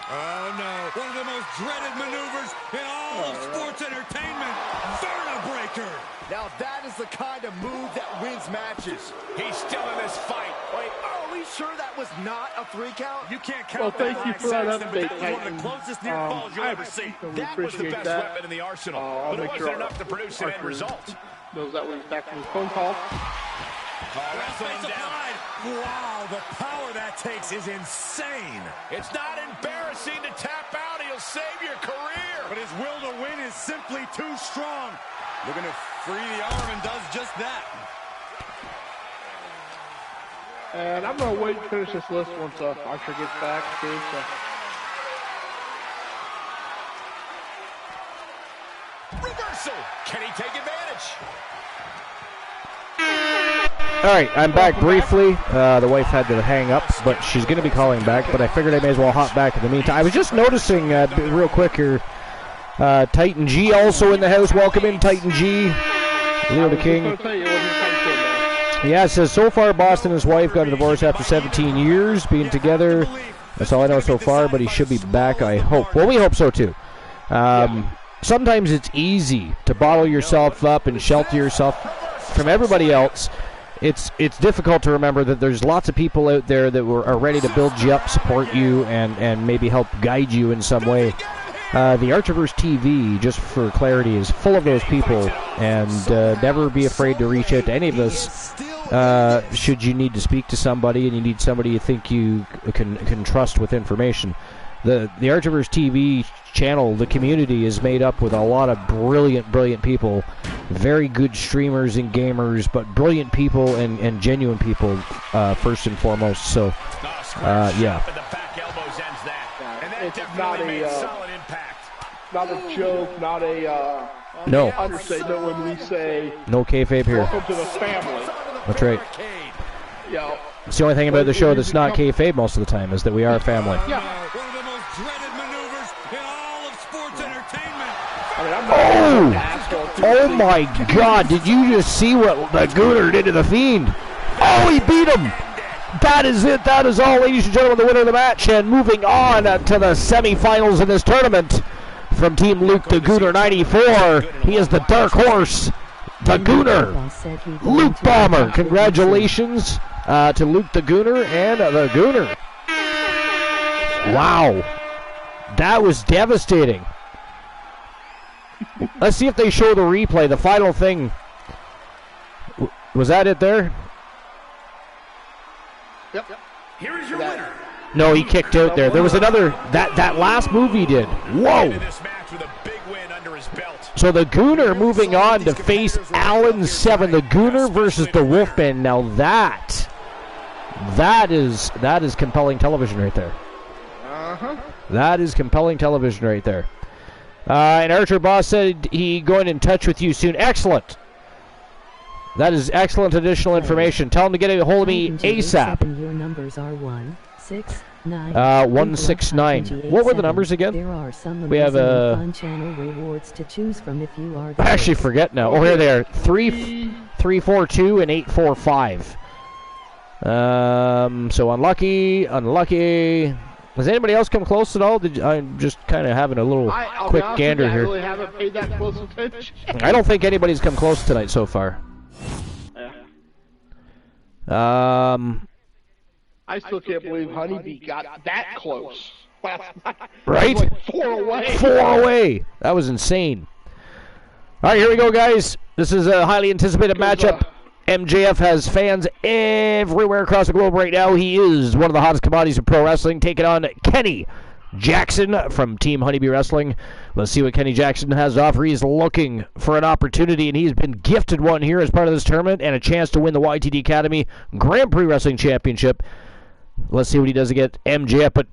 Speaker 3: Oh, no. One of the most dreaded maneuvers in all of sports entertainment. Vertebreaker.
Speaker 4: Now that is the kind of move that wins matches.
Speaker 6: He's still in this fight.
Speaker 4: Wait, are we sure that was not a 3 count?
Speaker 3: You can't
Speaker 5: Well,
Speaker 3: count
Speaker 5: thank
Speaker 3: that
Speaker 5: you
Speaker 3: last
Speaker 5: for that
Speaker 3: Saxton, but
Speaker 5: update,
Speaker 3: that was one of
Speaker 5: Titan.
Speaker 3: the closest near calls you'll ever see.
Speaker 6: That was the best weapon in the arsenal.
Speaker 5: I'll
Speaker 6: But it
Speaker 5: make
Speaker 6: wasn't
Speaker 5: sure
Speaker 6: enough to produce an end
Speaker 5: Archer
Speaker 6: result.
Speaker 5: knows that when he's back from his phone call.
Speaker 6: Wrestling him down.
Speaker 3: Wow, the power that takes is insane.
Speaker 6: It's not embarrassing to tap out. He'll save your career.
Speaker 3: But his will to win is simply too strong.
Speaker 8: Looking to free the arm and does just that.
Speaker 5: And I'm going to wait to finish this list once Archer gets back, too. So.
Speaker 6: Reversal. Can he take advantage?
Speaker 1: All right, I'm back briefly. The wife had to hang up, but she's going to be calling back. But I figured I may as well hop back in the meantime. I was just noticing, real quick here, Titan G also in the house. Welcome in, Titan G. Leo the King. Yeah, it says, so far, Boston and his wife got a divorce after 17 years being together. That's all I know so far, but he should be back, I hope. Well, we hope so, too. Sometimes it's easy to bottle yourself up and shelter yourself from everybody else. It's difficult to remember that there's lots of people out there that are ready to build you up, support you, and maybe help guide you in some way. The Archerverse TV, just for clarity, is full of those people, and never be afraid to reach out to any of us should you need to speak to somebody and you need somebody you think you can trust with information. The Archerverse TV channel, the community, is made up with a lot of brilliant people, very good streamers and gamers, but brilliant people and genuine people first and foremost. So, yeah.
Speaker 5: It's not a joke, not a
Speaker 1: no
Speaker 5: understatement when we say
Speaker 1: no kayfabe here.
Speaker 5: Welcome to the family.
Speaker 1: That's right.
Speaker 5: Yeah.
Speaker 1: It's the only thing about the show that's not kayfabe most of the time is that we are a family.
Speaker 5: Yeah.
Speaker 3: One of the most dreaded maneuvers in all of sports entertainment.
Speaker 1: Oh my God! Did you just see what the Gooner did to the Fiend? Oh, he beat him. That is it. That is all, ladies and gentlemen. The winner of the match, and moving on to the semifinals in this tournament from Team Luke the Gooner 94. He is the dark horse, the Gooner, Luke Bomber. Congratulations to Luke the Gooner and the Gooner. Wow, that was devastating. Let's see if they show the replay. The final thing. Was that it there?
Speaker 5: Yep.
Speaker 7: Here is your winner.
Speaker 1: No, he kicked out there. There was another. That last move he did. Whoa! So the Gooner moving on to face Allen 7. The Gooner versus the Wolfman. Now that is compelling television right there. That is compelling television right there. And Archer Boss said he going in touch with you soon. Excellent. That is excellent additional information. Tell him to get a hold of me ASAP.
Speaker 2: Your numbers are 169.
Speaker 1: 169. What were the numbers again?
Speaker 2: There are some
Speaker 1: we have
Speaker 2: fun channel rewards to choose from if you are.
Speaker 1: I actually forget now. Oh, here they are. 342 and 845. So unlucky. Has anybody else come close at all? I'm just kind of having a little quick gander here.
Speaker 5: I really haven't paid that close attention.
Speaker 1: I don't think anybody's come close tonight so far.
Speaker 5: Yeah. I still can't believe Honeybee got that close last night.
Speaker 1: Right?
Speaker 5: Like 4 away.
Speaker 1: 4 away. That was insane. All right, here we go, guys. This is a highly anticipated matchup. MJF has fans everywhere across the globe right now. He is one of the hottest commodities of pro wrestling, taking on Kenny Jackson from Team Honeybee Wrestling. Let's see what Kenny Jackson has to offer. He's looking for an opportunity, and he's been gifted one here as part of this tournament and a chance to win the YTD Academy Grand Prix Wrestling Championship. Let's see what he does against MJF. But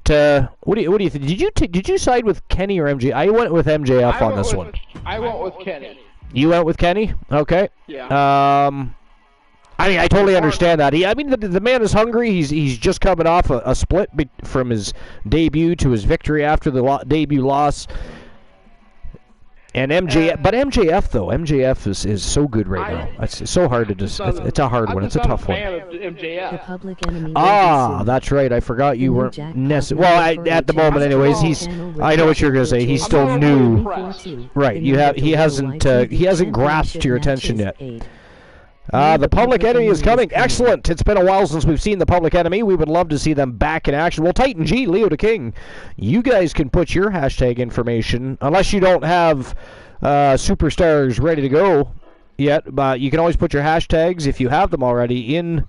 Speaker 1: what do you think? Did you side with Kenny or MJF? I went with MJF on this one.
Speaker 5: I went with Kenny.
Speaker 1: You went with Kenny? Okay.
Speaker 5: Yeah.
Speaker 1: I mean, I totally understand that. The man is hungry. He's just coming off a split from his debut to his victory after the debut loss. And MJF is so good right now. It's so hard to just. It's a hard one. It's a tough one.
Speaker 5: MJF.
Speaker 2: The Public Enemy
Speaker 1: That's right. I forgot you weren't necessarily. Well, at the moment, anyways, I know what you're gonna say. He's still new. Right. He hasn't grasped your attention yet. The Public Enemy is coming. Excellent. It's been a while since we've seen the Public Enemy. We would love to see them back in action. Well, Titan G, Leo the King, you guys can put your hashtag information, unless you don't have superstars ready to go yet, but you can always put your hashtags, if you have them already, in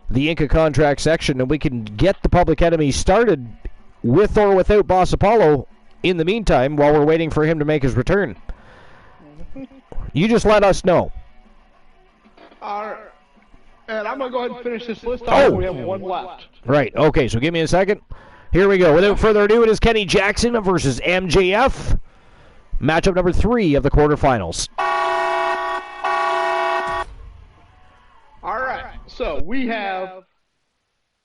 Speaker 1: the Inca contract section, and we can get the Public Enemy started with or without Boss Apollo in the meantime while we're waiting for him to make his return. You just let us know.
Speaker 5: And I'm going to go ahead and finish this list. We have one left.
Speaker 1: Right. Okay, so give me a second. Here we go. Without further ado, it is Kenny Jackson versus MJF. Matchup number 3 of the quarterfinals.
Speaker 5: All right. So we have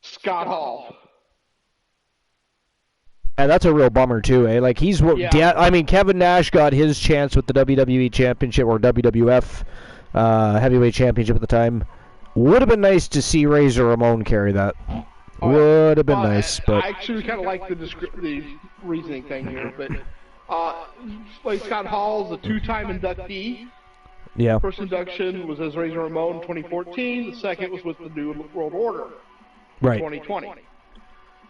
Speaker 5: Scott Hall.
Speaker 1: Yeah, that's a real bummer, too, eh? Like, Kevin Nash got his chance with the WWE Championship, or WWF Heavyweight Championship at the time. Would have been nice to see Razor Ramon carry that. Would have been nice, but
Speaker 5: I actually kind of like the reasoning thing here. But like Scott Hall is a 2-time inductee.
Speaker 1: Yeah.
Speaker 5: First induction was as Razor Ramon in 2014. The second was with the New World Order in 2020.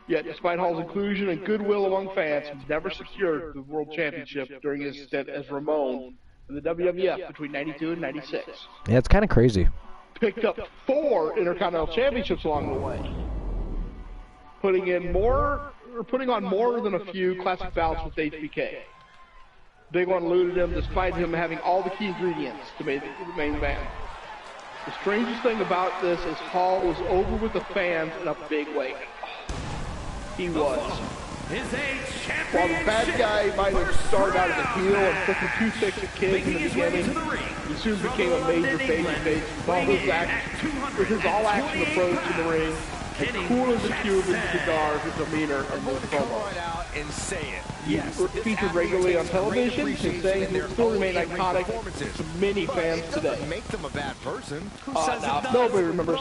Speaker 5: Yet, despite Hall's inclusion and goodwill among fans, he's never secured the World Championship during his stint as Ramon in the WWF between 92 and 96.
Speaker 1: Yeah, it's kind of crazy.
Speaker 5: Picked up 4 Intercontinental Championships along the way. Putting on more than a few classic bouts with HBK. Big one eluded him despite him having all the key ingredients to make the main event. The strangest thing about this is Hall was over with the fans in a big way. He was. While the bad guy might have started out as a heel and flipping toothpicks at kids in the beginning, he soon became a major babyface with his all-action approach in the ring, as cool as a cube in cigar, his demeanor, and his promo.
Speaker 3: And say it.
Speaker 5: Yes. Featured regularly on television, his sayings will still remain iconic to many fans today.
Speaker 3: Make them a bad person.
Speaker 5: Nobody remembers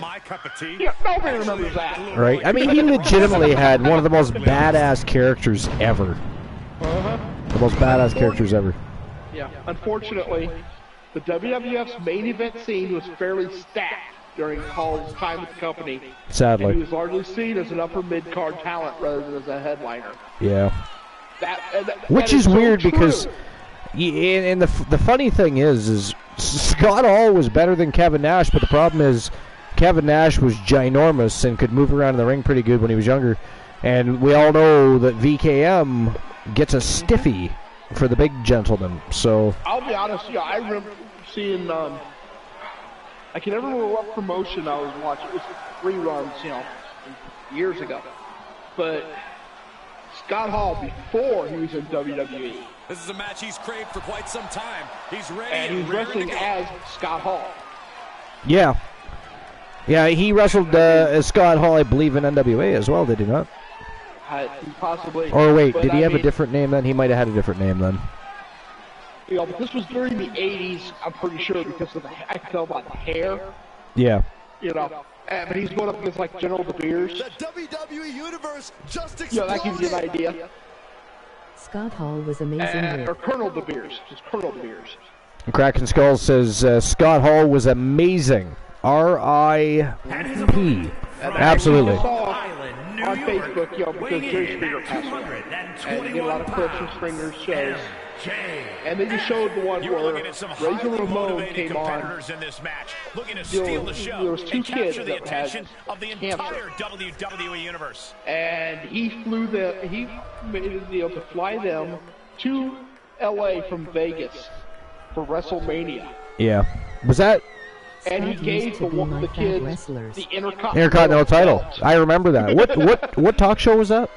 Speaker 3: my cup of tea.
Speaker 5: Yeah, nobody remembers that.
Speaker 1: Right? I mean, he legitimately had one of the most badass characters ever. The most badass characters ever.
Speaker 5: Yeah. Unfortunately, the WWF's main event scene was fairly stacked during Hall's time with the company.
Speaker 1: Sadly.
Speaker 5: And he was largely seen as an upper mid-card talent rather than as a headliner.
Speaker 1: Yeah.
Speaker 5: That
Speaker 1: Which is
Speaker 5: so
Speaker 1: weird
Speaker 5: true.
Speaker 1: because And the funny thing is Scott Hall was better than Kevin Nash, but the problem is Kevin Nash was ginormous and could move around in the ring pretty good when he was younger. And we all know that VKM gets a stiffy for the big gentleman. So
Speaker 5: I'll be honest, I remember seeing. I can never remember what promotion I was watching. It was reruns, years ago. But Scott Hall, before he was in WWE.
Speaker 8: This is a match he's craved for quite some time. He's ready.
Speaker 5: And he's wrestling as Scott Hall.
Speaker 1: Yeah. Yeah, he wrestled as Scott Hall, I believe, in NWA as well, did he not?
Speaker 5: Possibly.
Speaker 1: Or wait, did he have a different name then? He might have had a different name then.
Speaker 5: But this was during the 80s, I'm pretty sure, because of I can tell by the hair.
Speaker 1: Yeah.
Speaker 5: But he's going up against, like, General De Beers.
Speaker 9: The WWE Universe just exploded.
Speaker 5: That gives you an idea.
Speaker 2: Scott Hall was amazing.
Speaker 5: Or Colonel De Beers. Just Colonel De Beers.
Speaker 1: Kraken Skull says Scott Hall was amazing. R.I.P. Absolutely.
Speaker 5: I saw on Facebook, because Jerry Springer passed away. And you get a lot of clips from Springer's shows. And they just showed the one where Razor Ramon came on.
Speaker 6: In this match, looking to
Speaker 5: There
Speaker 6: steal the show
Speaker 5: was two
Speaker 6: and
Speaker 5: kids
Speaker 6: capture the
Speaker 5: that had
Speaker 6: attention of the entire WWE universe.
Speaker 5: And he flew them. He made a deal to fly them to LA from Vegas for WrestleMania.
Speaker 1: Yeah. Was that?
Speaker 5: And he gave the kids the
Speaker 1: Intercontinental title. I remember that. What talk show was that?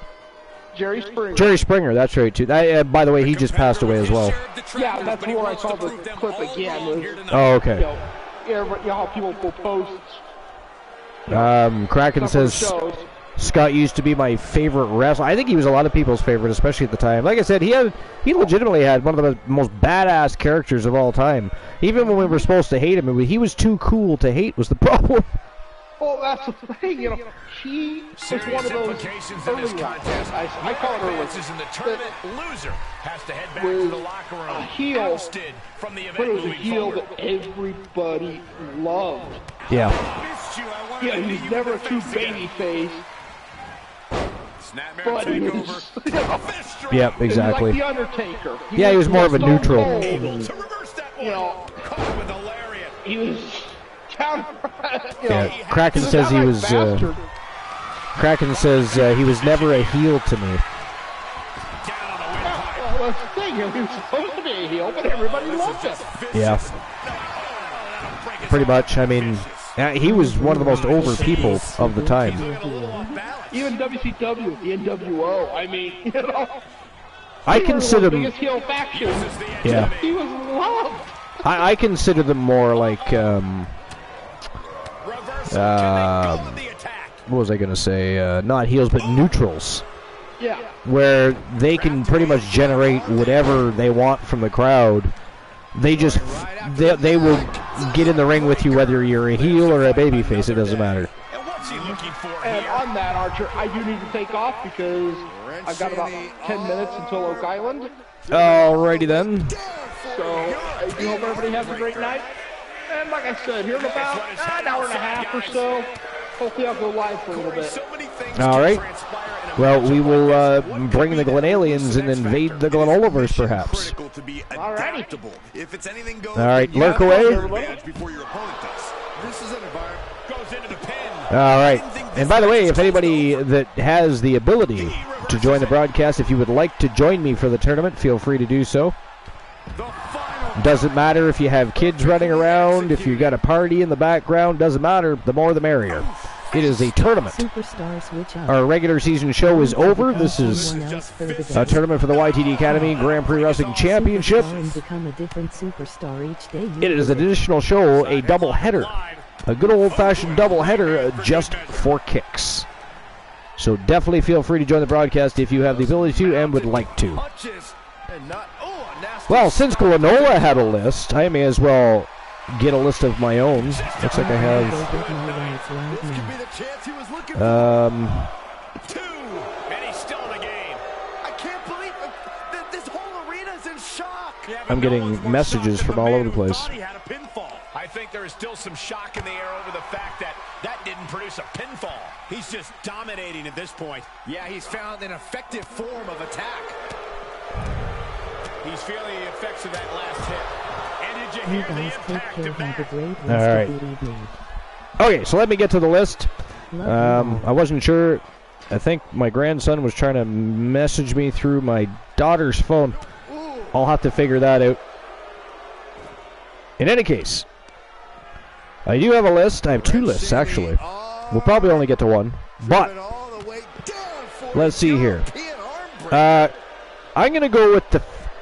Speaker 5: Jerry Springer.
Speaker 1: Jerry Springer, that's right, too. By the way, he just passed away as well.
Speaker 5: Yeah, that's where I saw the clip again.
Speaker 1: Oh, okay.
Speaker 5: How people will post.
Speaker 1: Kraken says Scott used to be my favorite wrestler. I think he was a lot of people's favorite, especially at the time. Like I said, he legitimately had one of the most badass characters of all time. Even when we were supposed to hate him, he was too cool to hate was the problem.
Speaker 5: Well, that's the thing, he was one of those early contest. I call it early.
Speaker 6: In the tournament, loser has to head back to the locker room.
Speaker 5: A heel,
Speaker 6: from the event
Speaker 5: but it was a heel that everybody loved.
Speaker 1: Yeah.
Speaker 5: He's never a true baby face. But he was,
Speaker 1: Yep, exactly.
Speaker 5: Like the Undertaker.
Speaker 1: He was more of a neutral.
Speaker 5: He was
Speaker 1: Kraken says he was. Kraken says he was never a heel to me.
Speaker 5: Well, that's the thing. He was supposed to be a heel, but everybody loved him.
Speaker 1: Yeah. Pretty much. I mean, he was one of the most over people of the time.
Speaker 5: Even WCW, the NWO. I mean,
Speaker 1: I consider them.
Speaker 5: Biggest heel faction.
Speaker 1: Yeah.
Speaker 5: He was loved.
Speaker 1: I consider them more like. What was I going to say? Not heels, but neutrals.
Speaker 5: Yeah.
Speaker 1: Where they can pretty much generate whatever they want from the crowd. They just they will get in the ring with you whether you're a heel or a babyface. It doesn't matter.
Speaker 5: And on that, Archer, I do need to take off because I've got about 10 minutes until Oak Island.
Speaker 1: Alrighty then.
Speaker 5: So I do hope everybody has a great night. And like I said, here in about an hour and a half or so, hopefully I'll go live for a little bit.
Speaker 1: All right. Well, we will bring the Glen Aliens and invade the Glen Olivers, perhaps.
Speaker 5: All righty.
Speaker 1: All right, lurk away. All right. And by the way, if anybody that has the ability to join the broadcast, if you would like to join me for the tournament, feel free to do so. Doesn't matter if you have kids running around, if you got a party in the background, doesn't matter. The more the merrier. It is a tournament. Our regular season show is over. This is a tournament for the YTD Academy Grand Prix Wrestling Championship. It is an additional show, a double header. A good old-fashioned double header just for kicks. So definitely feel free to join the broadcast if you have the ability to and would like to. Well, since Glenola had a list, I may as well get a list of my own. Looks like I have...
Speaker 6: Two, and he's still in the game.
Speaker 9: I can't believe this whole arena's in shock.
Speaker 1: I'm getting messages from all over the place.
Speaker 6: I think there is still some shock in the air over the fact that didn't produce a pinfall.
Speaker 9: He's just dominating at this point. Yeah, he's found an effective form of attack.
Speaker 6: He's feeling the effects of that last hit. And did you
Speaker 2: You
Speaker 6: hear the
Speaker 2: guys take
Speaker 6: impact
Speaker 2: care.
Speaker 6: of
Speaker 2: Have a
Speaker 6: that?
Speaker 2: great rest
Speaker 1: All right.
Speaker 2: of the evening.
Speaker 1: Okay, so let me get to the list.
Speaker 2: Love you all.
Speaker 1: I wasn't sure. I think my grandson was trying to message me through my daughter's phone. I'll have to figure that out. In any case, I do have a list. I have two lists, actually. We'll probably only get to one. But, let's see here. I'm going to go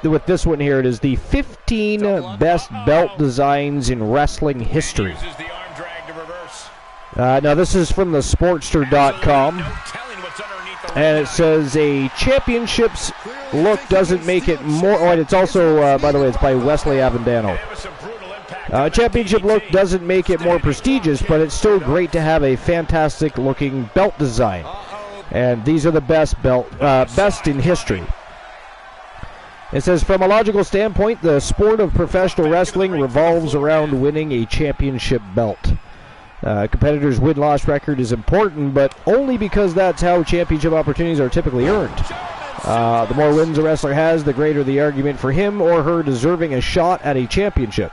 Speaker 1: with this one here. It is the 15 best belt designs in wrestling history.
Speaker 6: Uses the arm drag to reverse.
Speaker 1: Now, this is from the Sportster.com.
Speaker 6: No telling what's underneath the
Speaker 1: And
Speaker 6: ring.
Speaker 1: it says a championship's look doesn't make it more. Oh, and it's also, by the way, it's by Wesley Avendano.
Speaker 6: It was some brutal impact.
Speaker 1: Championship look doesn't make it more prestigious, but it's still great to have a fantastic looking belt design. And these are the best in history. It says, from a logical standpoint, the sport of professional wrestling revolves around winning a championship belt. Competitors' win-loss record is important, but only because that's how championship opportunities are typically earned. The more wins a wrestler has, the greater the argument for him or her deserving a shot at a championship.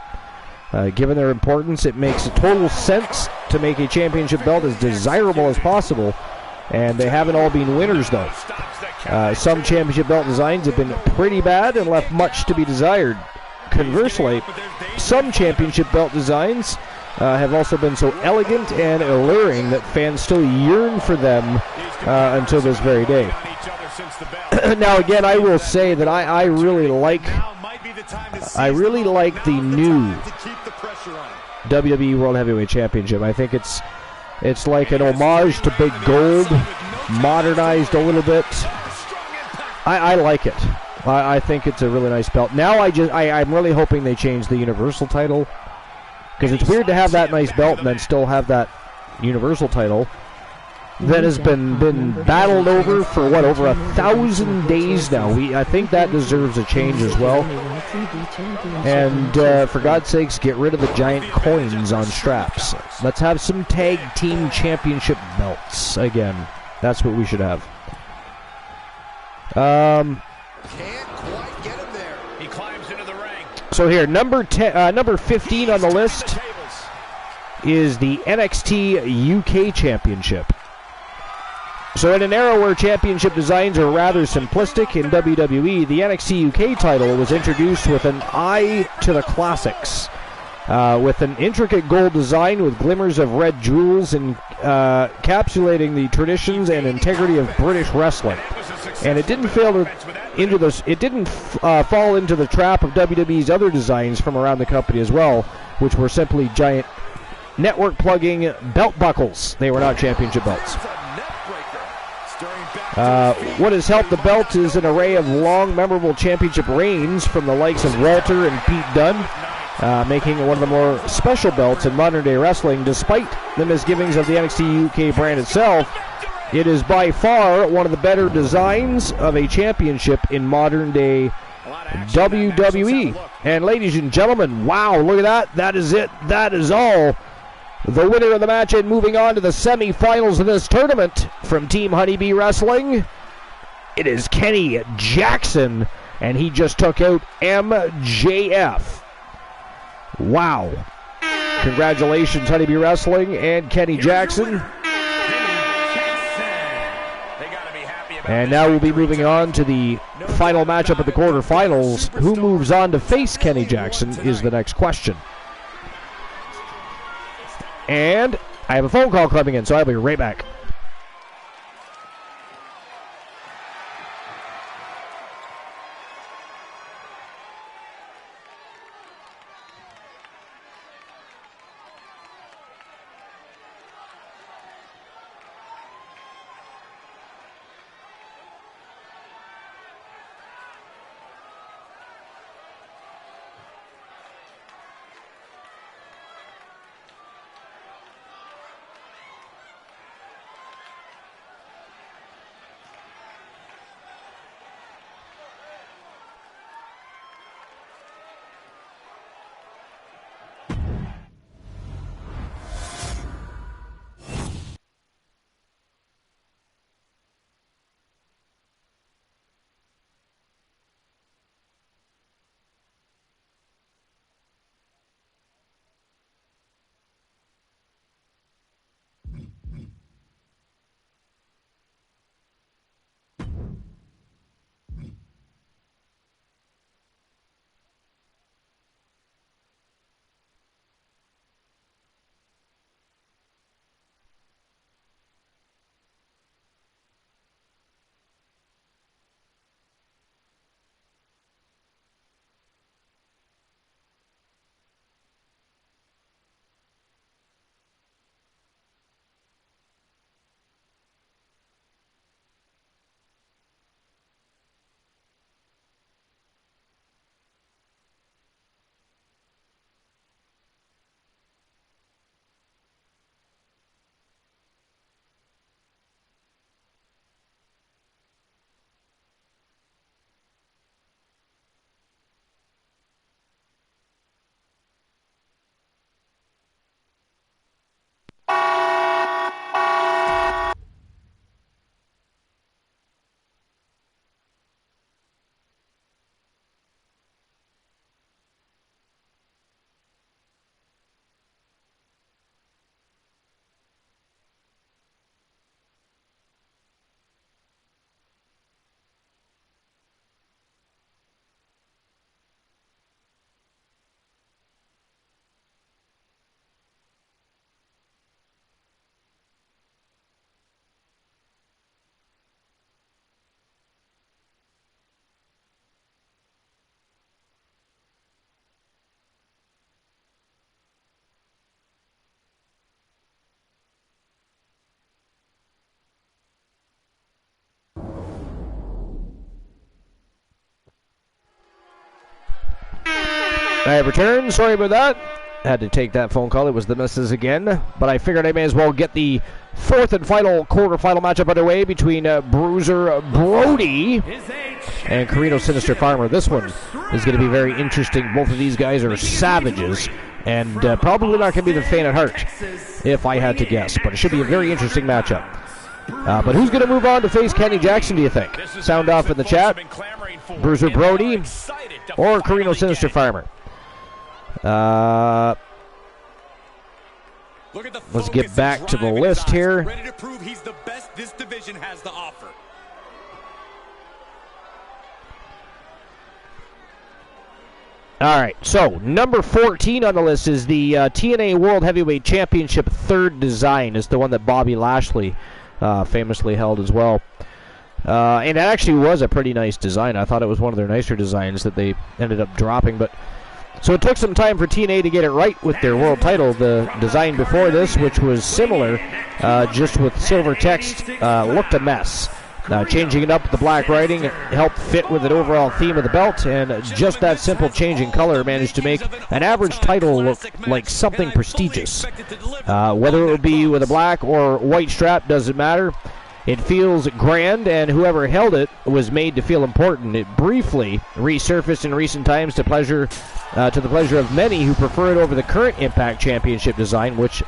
Speaker 1: Given their importance, it makes total sense to make a championship belt as desirable as possible, and they haven't all been winners, though. Some championship belt designs have been pretty bad and left much to be desired. Conversely, some championship belt designs have also been so elegant and alluring that fans still yearn for them until this very day. Now, again, I will say that I really like the new WWE World Heavyweight Championship. I think it's like an homage to Big Gold, modernized a little bit. I like it. I think it's a really nice belt. Now I'm really hoping they change the Universal title, because it's weird to have that nice belt and then still have that Universal title that has been battled over for over 1,000 days now. I think that deserves a change as well. And for God's sakes, get rid of the giant coins on straps. Let's have some tag team championship belts again. That's what we should have.
Speaker 9: Can't quite get him there.
Speaker 6: He climbs into the ring.
Speaker 1: So here, number 15 on the list is the NXT UK Championship. So in an era where championship designs are rather simplistic in WWE, the NXT UK title was introduced with an eye to the classics. With an intricate gold design with glimmers of red jewels and encapsulating the traditions and integrity of British wrestling. And it didn't fall into the trap of WWE's other designs from around the company as well, which were simply giant network plugging belt buckles. They were not championship belts. What has helped the belt is an array of long, memorable championship reigns from the likes of Walter and Pete Dunne, making it one of the more special belts in modern-day wrestling. Despite the misgivings of the NXT UK brand itself, it is by far one of the better designs of a championship in modern-day WWE. And ladies and gentlemen, wow, look at that. That is it. That is all. The winner of the match and moving on to the semifinals of this tournament from Team Honeybee Wrestling, it is Kenny Jackson, and he just took out MJF. Wow. Congratulations, Honeybee Wrestling and Kenny Jackson. And now we'll be moving on to the final matchup of the quarterfinals. Who moves on to face Kenny Jackson is the next question. And I have a phone call coming in, so I'll be right back. I have returned. Sorry about that. Had to take that phone call. It was the missus again. But I figured I may as well get the fourth and final quarterfinal matchup underway between Bruiser Brody and Carino Sinister Farmer. This one is going to be very interesting. Both of these guys are savages and probably not going to be the faint at heart, if I had to guess. But it should be a very interesting matchup. But who's going to move on to face Kenny Jackson, do you think? Sound off in the chat. Bruiser Brody or Carino Sinister Farmer? Let's get back to the list here.
Speaker 8: Ready to prove he's the best this division has to offer.
Speaker 1: All right, so number 14 on the list is the TNA World Heavyweight Championship third design. It's the one that Bobby Lashley famously held as well. And it actually was a pretty nice design. I thought it was one of their nicer designs that they ended up dropping. But so it took some time for TNA to get it right with their world title. The design before this, which was similar, just with silver text, looked a mess. Changing it up with the black writing helped fit with the overall theme of the belt, and just that simple change in color managed to make an average title look like something prestigious. Whether it would be with a black or white strap doesn't matter. It feels grand, and whoever held it was made to feel important. It briefly resurfaced in recent times to the pleasure of many who prefer it over the current Impact Championship design, which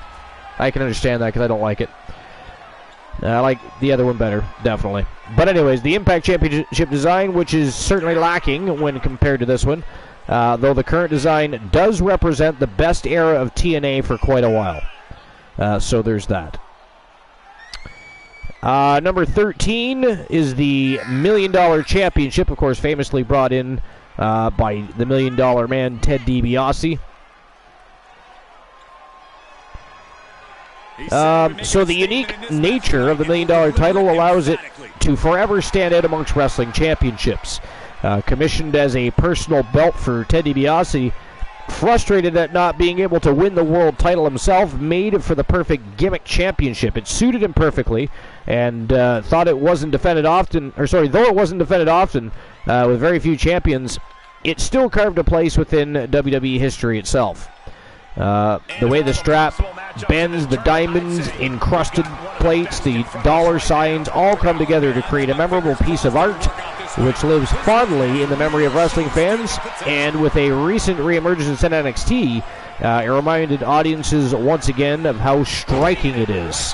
Speaker 1: I can understand that because I don't like it. I like the other one better, definitely. But anyways, the Impact Championship design, which is certainly lacking when compared to this one, though the current design does represent the best era of TNA for quite a while. So there's that. Number 13 is the $1 Million Championship, of course, famously brought in by the $1 Million Man, Ted DiBiase. So the unique nature of the $1 Million title allows it to forever stand out amongst wrestling championships. Commissioned as a personal belt for Ted DiBiase, frustrated at not being able to win the world title himself, made it for the perfect gimmick championship. It suited him perfectly, and though it wasn't defended often, with very few champions, it still carved a place within WWE history itself. The way the strap bends, the diamonds, encrusted plates, the dollar signs all come together to create a memorable piece of art which lives fondly in the memory of wrestling fans. And with a recent reemergence in NXT, it reminded audiences once again of how striking it is.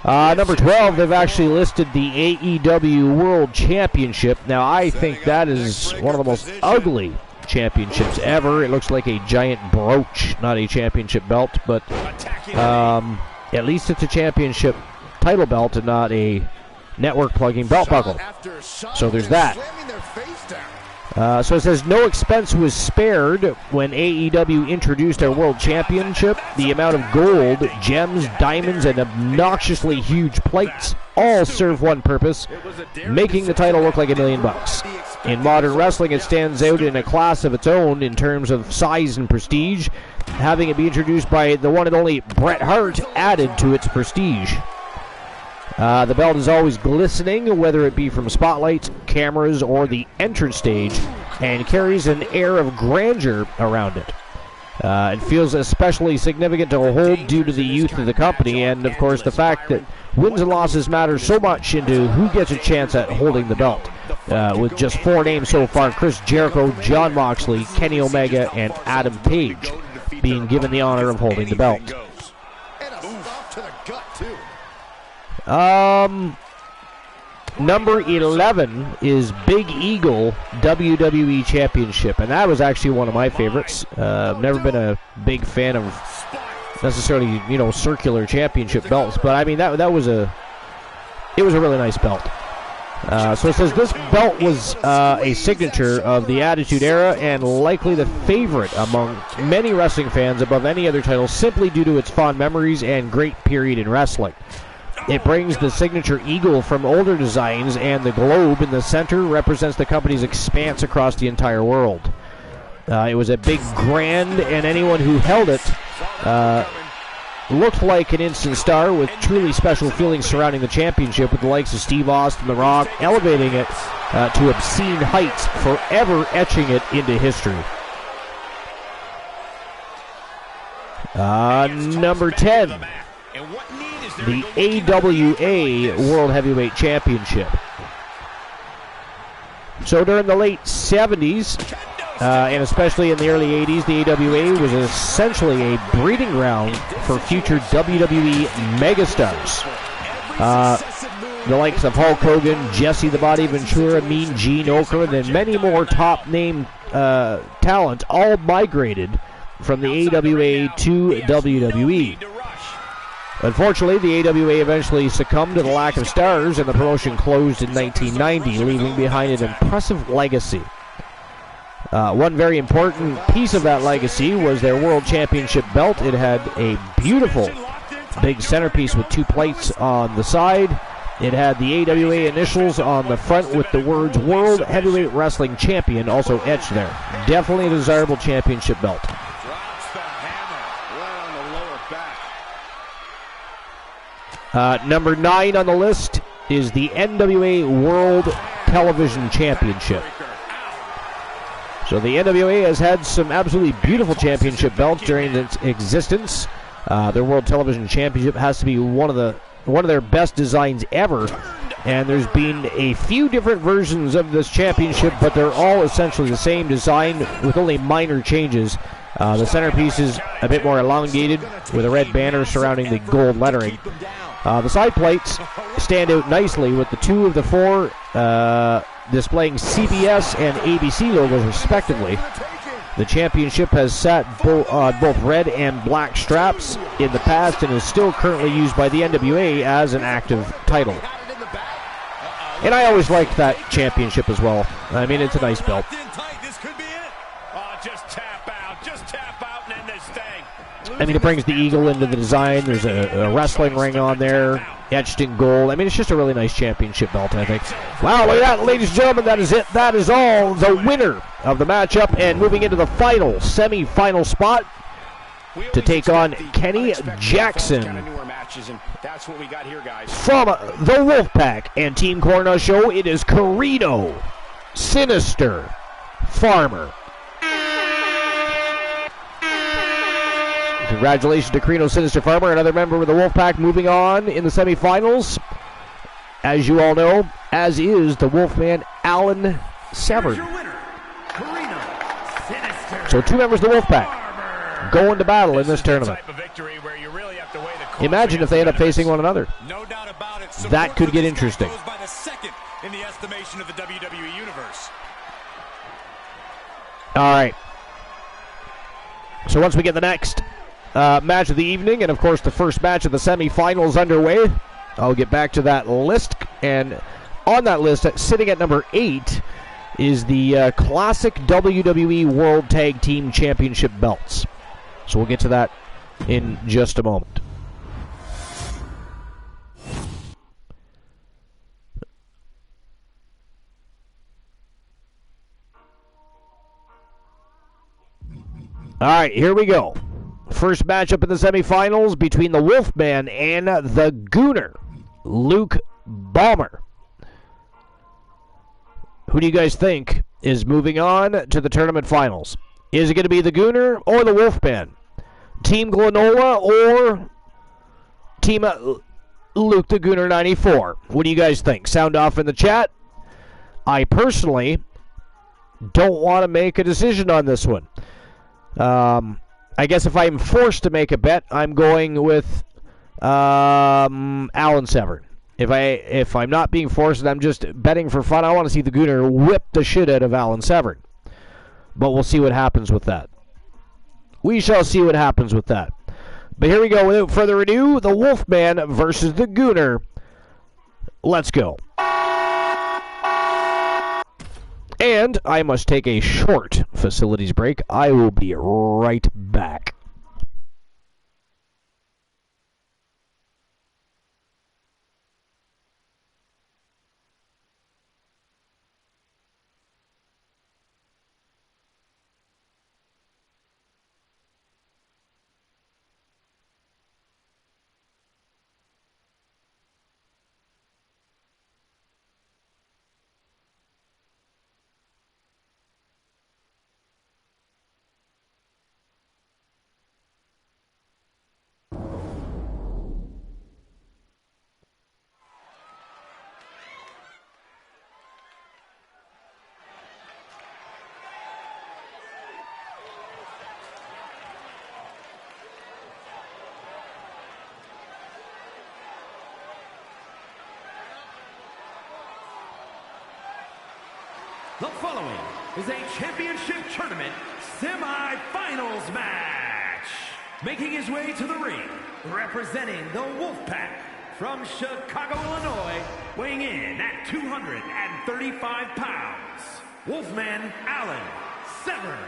Speaker 1: Number 12, they've actually listed the AEW World Championship. Now, I think that is one of the most ugly championships ever. It looks like a giant brooch, not a championship belt, but at least it's a championship title belt and not a network plugging belt buckle. So there's that. So it says no expense was spared when AEW introduced our world championship. The amount of gold, gems, diamonds, and obnoxiously huge plates all serve one purpose, making the title look like $1 million. In modern wrestling, it stands out in a class of its own in terms of size and prestige. Having it be introduced by the one and only Bret Hart added to its prestige. The belt is always glistening, whether it be from spotlights, cameras, or the entrance stage, and carries an air of grandeur around it. It feels especially significant to hold due to the youth of the company, and of course the fact that wins and losses matter so much into who gets a chance at holding the belt. With just 4 names so far, Chris Jericho, Jon Moxley, Kenny Omega, and Adam Page being given the honor of holding the belt. Number 11 is Big Eagle WWE Championship, and that was actually one of my favorites. I've never been a big fan of necessarily, circular championship belts, but I mean that was a really nice belt. So it says this belt was a signature of the Attitude Era and likely the favorite among many wrestling fans above any other title, simply due to its fond memories and great period in wrestling. It brings the signature eagle from older designs, and the globe in the center represents the company's expanse across the entire world. It was a big grand, and anyone who held it looked like an instant star, with truly special feelings surrounding the championship, with the likes of Steve Austin, The Rock, elevating it to obscene heights, forever etching it into history. Number 10, the AWA World Heavyweight Championship. So during the late 70s, and especially in the early 80s, the AWA was essentially a breeding ground for future WWE megastars. The likes of Hulk Hogan, Jesse the Body Ventura, Mean Gene Okerlund, and many more top-name talent all migrated from the AWA to WWE. Unfortunately, the AWA eventually succumbed to the lack of stars, and the promotion closed in 1990, leaving behind an impressive legacy. One very important piece of that legacy was their World Championship belt. It had a beautiful big centerpiece with 2 plates on the side. It had the AWA initials on the front with the words World Heavyweight Wrestling Champion also etched there. Definitely a desirable championship belt. Number 9 on the list is the NWA World Television Championship. So the NWA has had some absolutely beautiful championship belts during its existence. Their World Television Championship has to be one of their best designs ever. And there's been a few different versions of this championship, but they're all essentially the same design with only minor changes. The centerpiece is a bit more elongated with a red banner surrounding the gold lettering. The side plates stand out nicely with the 2 of the 4 displaying CBS and ABC logos respectively. The championship has sat on both red and black straps in the past and is still currently used by the NWA as an active title. And I always liked that championship as well. I mean, it's a nice belt. I mean, it brings the eagle into the design. There's a wrestling ring on there, etched in gold. I mean, it's just a really nice championship belt, I think. Wow, look at that, ladies and gentlemen. That is it. That is all. The winner of the matchup, and moving into the final, semi-final spot to take on Kenny Jackson from the Wolfpack and Team Corno Show. It is Carino Sinister Farmer. Congratulations to Carino Sinister Farmer, another member of the Wolfpack, moving on in the semifinals. As you all know, as is the Wolfman Alan Severn. So 2 members of the Wolfpack going to battle in this tournament. Imagine if they end up facing one another. That could get interesting. All right. So once we get the next match of the evening, and of course the first match of the semifinals underway, I'll get back to that list. And on that list, sitting at number 8, is the classic WWE World Tag Team Championship belts. So we'll get to that in just a moment. All right, here we go. First matchup in the semifinals between the Wolfman and the Gooner, Luke Ballmer. Who do you guys think is moving on to the tournament finals? Is it going to be the Gooner or the Wolfman? Team Glenola or Team Luke the Gooner 94? What do you guys think? Sound off in the chat. I personally don't want to make a decision on this one. I guess if I'm forced to make a bet, I'm going with Alan Severn. If I'm not being forced and I'm just betting for fun, I want to see the Gooner whip the shit out of Alan Severn. But we'll see what happens with that. We shall see what happens with that. But here we go. Without further ado, the Wolfman versus the Gooner. Let's go. And I must take a short facilities break. I will be right back.
Speaker 7: The following is a championship tournament semi-finals match. Making his way to the ring, representing the Wolfpack from Chicago, Illinois, weighing in at 235 pounds, Wolfman Alan Severn.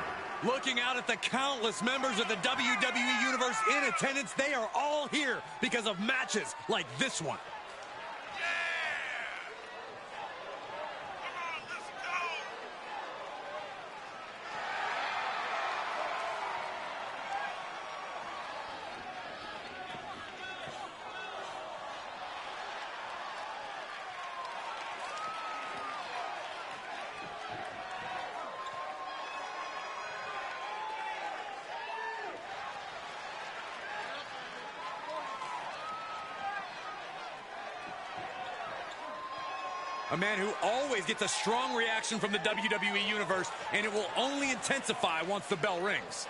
Speaker 8: Looking out at the countless members of the WWE Universe in attendance, they are all here because of matches like this one. A man who always gets a strong reaction from the WWE Universe, and it will only intensify once the bell rings.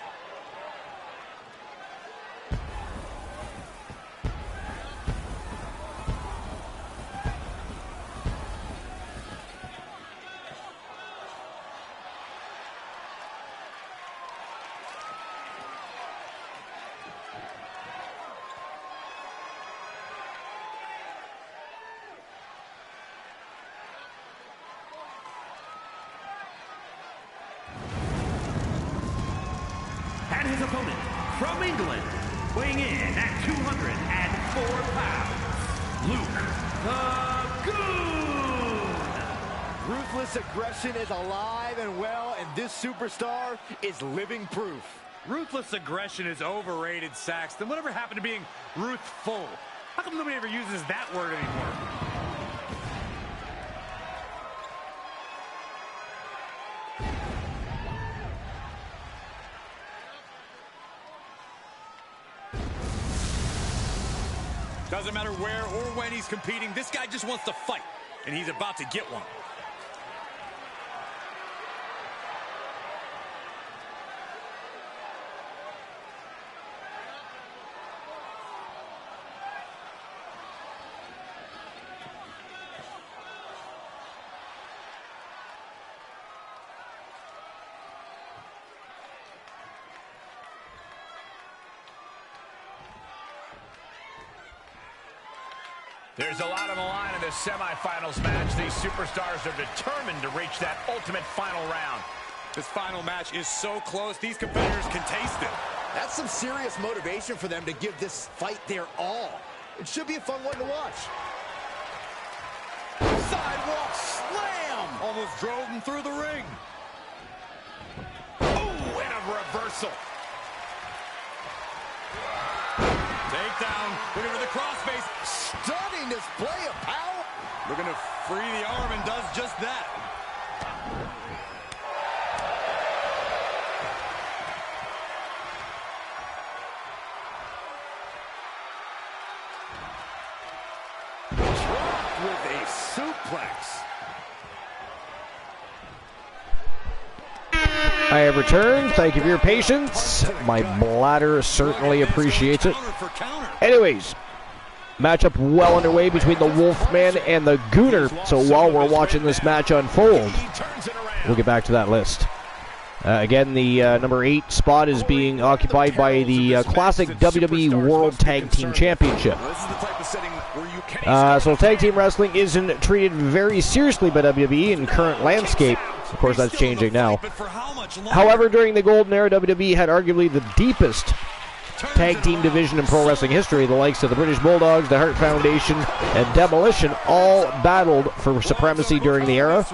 Speaker 7: And his opponent from England, weighing in at 204 pounds, Luke the Goon.
Speaker 4: Ruthless aggression is alive and well, and this superstar is living proof.
Speaker 3: Ruthless aggression is overrated, Saxton. Whatever happened to being ruthful? How come nobody ever uses that word anymore? Doesn't matter where or when he's competing, this guy just wants to fight, and he's about to get one.
Speaker 6: There's a lot on the line in this semifinals match. These superstars are determined to reach that ultimate final round.
Speaker 8: This final match is so close, these competitors can taste it.
Speaker 9: That's some serious motivation for them to give this fight their all. It should be a fun one to watch.
Speaker 8: Sidewalk slam! Almost drove him through the ring.
Speaker 6: Oh, and a reversal.
Speaker 8: Takedown, looking for the crossface.
Speaker 9: Stunning display of power.
Speaker 8: Looking to free the arm and does just that.
Speaker 4: Dropped with a suplex.
Speaker 1: I have returned. Thank you for your patience. My bladder certainly appreciates it. Anyways, matchup well underway between the Wolfman and the Gooner. So while we're watching this match unfold, we'll get back to that list. Again, the number 8 spot is being occupied by the classic WWE World Tag Team Championship. So tag team wrestling isn't treated very seriously by WWE in current landscape. Of course, that's changing now. However, during the golden era, WWE had arguably the deepest tag team division in pro wrestling history. The likes of the British Bulldogs, the Hart Foundation, and Demolition all battled for supremacy during the era.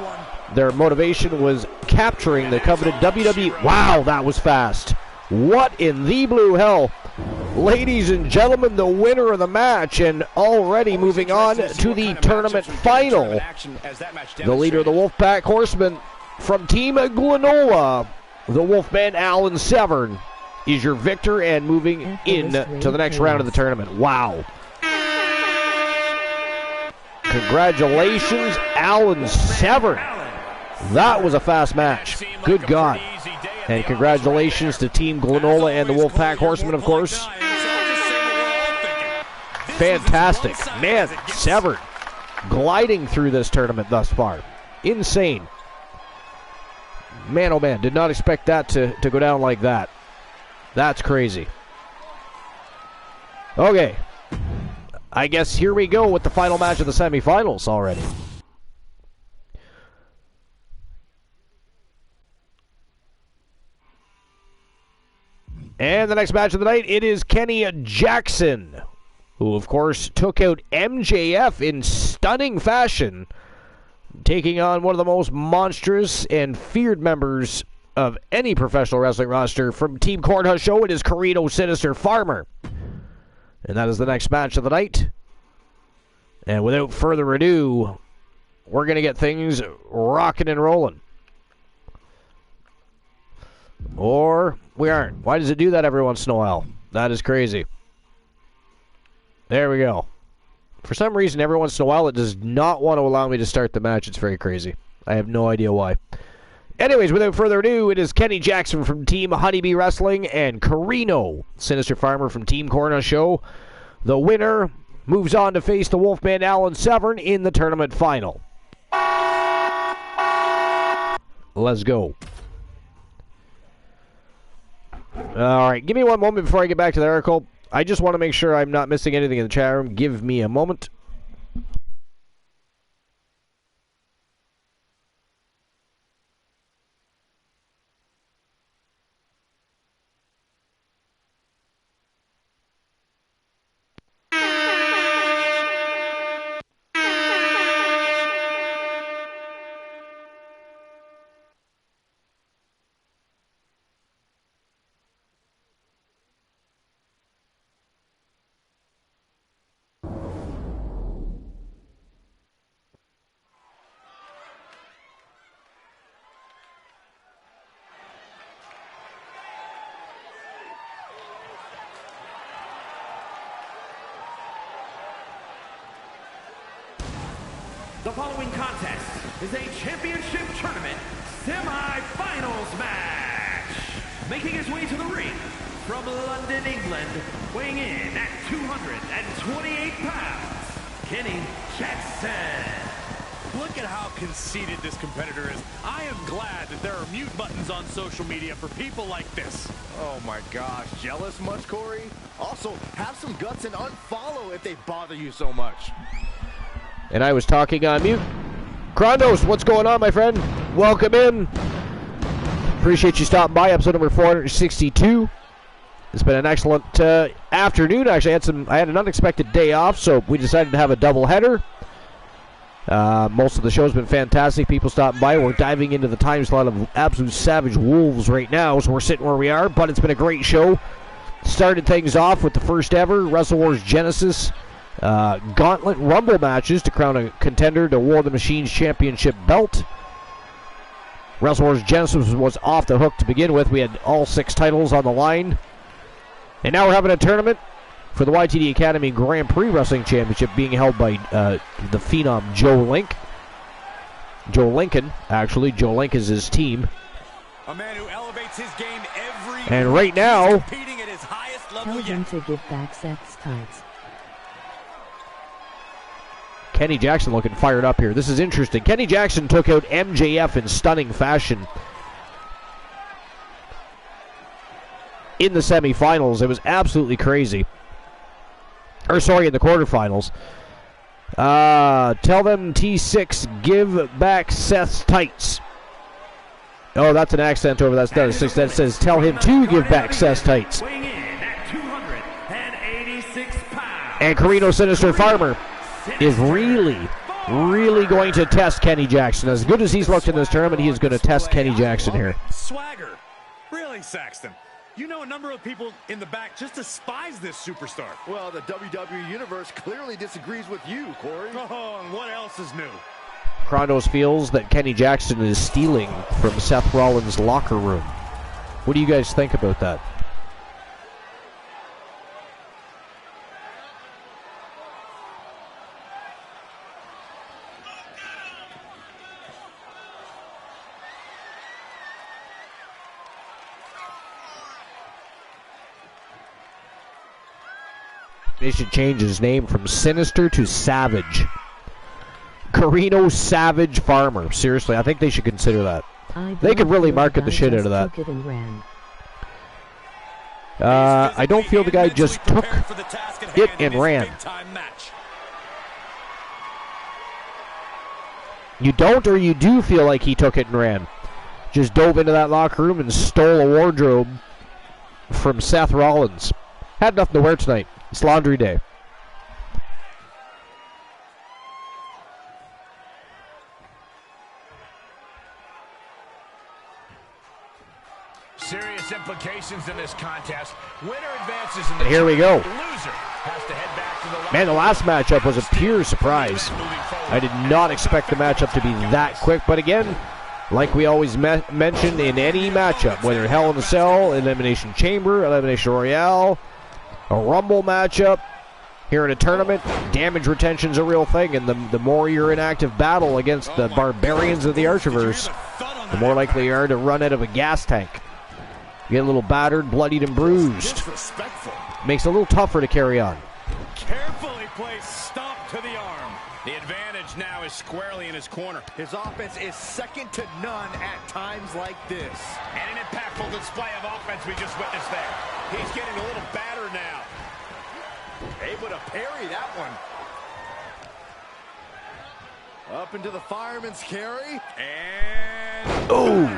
Speaker 1: Their motivation was capturing the coveted WWE. Wow, that was fast. What in the blue hell? Ladies and gentlemen, the winner of the match, and already moving on to the tournament final. The leader of the Wolfpack Horsemen from Team Glenola, the Wolfman Alan Severn, is your victor and moving in to the next round of the tournament. Wow. Congratulations, Alan Severn. That was a fast match. Good God. And congratulations to Team Glenola and the Wolfpack Horsemen, of course. Fantastic. Man, Severn gliding through this tournament thus far. Insane. Man, oh man, did not expect that to go down like that. That's crazy. Okay. I guess here we go with the final match of the semifinals already. And the next match of the night, it is Kenny Jackson, who of course took out MJF in stunning fashion, taking on one of the most monstrous and feared members of any professional wrestling roster from Team Courthouse Show. It is Carino Sinister Farmer. And that is the next match of the night. And without further ado, we're going to get things rocking and rolling. Or we aren't. Why does it do that every once in a while? That is crazy. There we go. For some reason, every once in a while, it does not want to allow me to start the match. It's very crazy. I have no idea why. Anyways, without further ado, it is Kenny Jackson from Team Honeybee Wrestling and Carino Sinister Farmer from Team Corna Show. The winner moves on to face the Wolfman Alan Severn in the tournament final. Let's go. Alright, give me one moment before I get back to the article. I just want to make sure I'm not missing anything in the chat room. Give me a moment.
Speaker 7: The following contest is a championship tournament semi-finals match. Making his way to the ring from London, England, weighing in at 228 pounds, Kenny Jackson.
Speaker 6: Look at how conceited this competitor is. I am glad that there are mute buttons on social media for people like this.
Speaker 4: Oh my gosh, jealous much, Corey? Also, have some guts and unfollow if they bother you so much.
Speaker 1: And I was talking on mute. Krondos, what's going on, my friend? Welcome in. Appreciate you stopping by. Episode number 462. It's been an excellent afternoon. Actually, I had an unexpected day off, so we decided to have a double header. Most of the show's been fantastic. People stopping by. We're diving into the time slot of absolute savage wolves right now, so we're sitting where we are. But it's been a great show. Started things off with the first ever Wrestle Wars Genesis Gauntlet Rumble matches to crown a contender to War of the Machines Championship belt. Wrestle Wars Genesis was off the hook to begin with. We had all 6 titles on the line. And now we're having a tournament for the YTD Academy Grand Prix Wrestling Championship being held by the Phenom Joe Link. Joe Lincoln, actually. Joe Link is his team.
Speaker 8: A man who elevates his game every
Speaker 1: and right now,
Speaker 8: competing at his highest level
Speaker 2: tell him to give back sex tights.
Speaker 1: Kenny Jackson looking fired up here. This is interesting. Kenny Jackson took out MJF in stunning fashion in the semifinals. It was absolutely crazy. Or sorry, in the quarterfinals. Tell them T6 give back Seth's tights. Oh, that's an accent over that. That says tell him to give back Seth's tights. And Carino Sinister Farmer is really going to test Kenny Jackson. As good as he's looked in this tournament, he is going to test Kenny Jackson here.
Speaker 6: Swagger. Really, Saxton? You know a number of people in the back just despise this superstar.
Speaker 4: Well, the WWE Universe clearly disagrees with you, Corey.
Speaker 6: Oh, and what else is new?
Speaker 1: Krondos feels that Kenny Jackson is stealing from Seth Rollins' locker room. What do you guys think about that? They should change his name from Sinister to Savage. Carino Savage Farmer. Seriously, I think they should consider that. They could really market the shit out of that. I don't feel the guy just took it and ran. You don't, or you do feel like he took it and ran? Just dove into that locker room and stole a wardrobe from Seth Rollins. Had nothing to wear tonight. It's laundry day.
Speaker 6: Serious implications in this contest. Winner advances in the
Speaker 1: here we go.
Speaker 6: Loser has to head back to the
Speaker 1: Man, the last matchup was a pure surprise. I did not expect the matchup to be that quick, but again, like we always mention in any matchup, whether Hell in a Cell, Elimination Chamber, Elimination Royale, a Rumble matchup, here in a tournament, damage retention's a real thing, and the more you're in active battle against the barbarians of the Archerverse, the more likely you are to run out of a gas tank. You get a little battered, bloodied, and bruised. Makes it a little tougher to carry on.
Speaker 3: Carefully placed stomp to the arm.
Speaker 6: The advantage now is squarely in his corner.
Speaker 9: His offense is second to none at times like this.
Speaker 6: And an impactful display of offense we just witnessed there. He's getting a little battered now.
Speaker 9: Able to parry that one. Up into the fireman's carry.
Speaker 6: And
Speaker 1: ooh,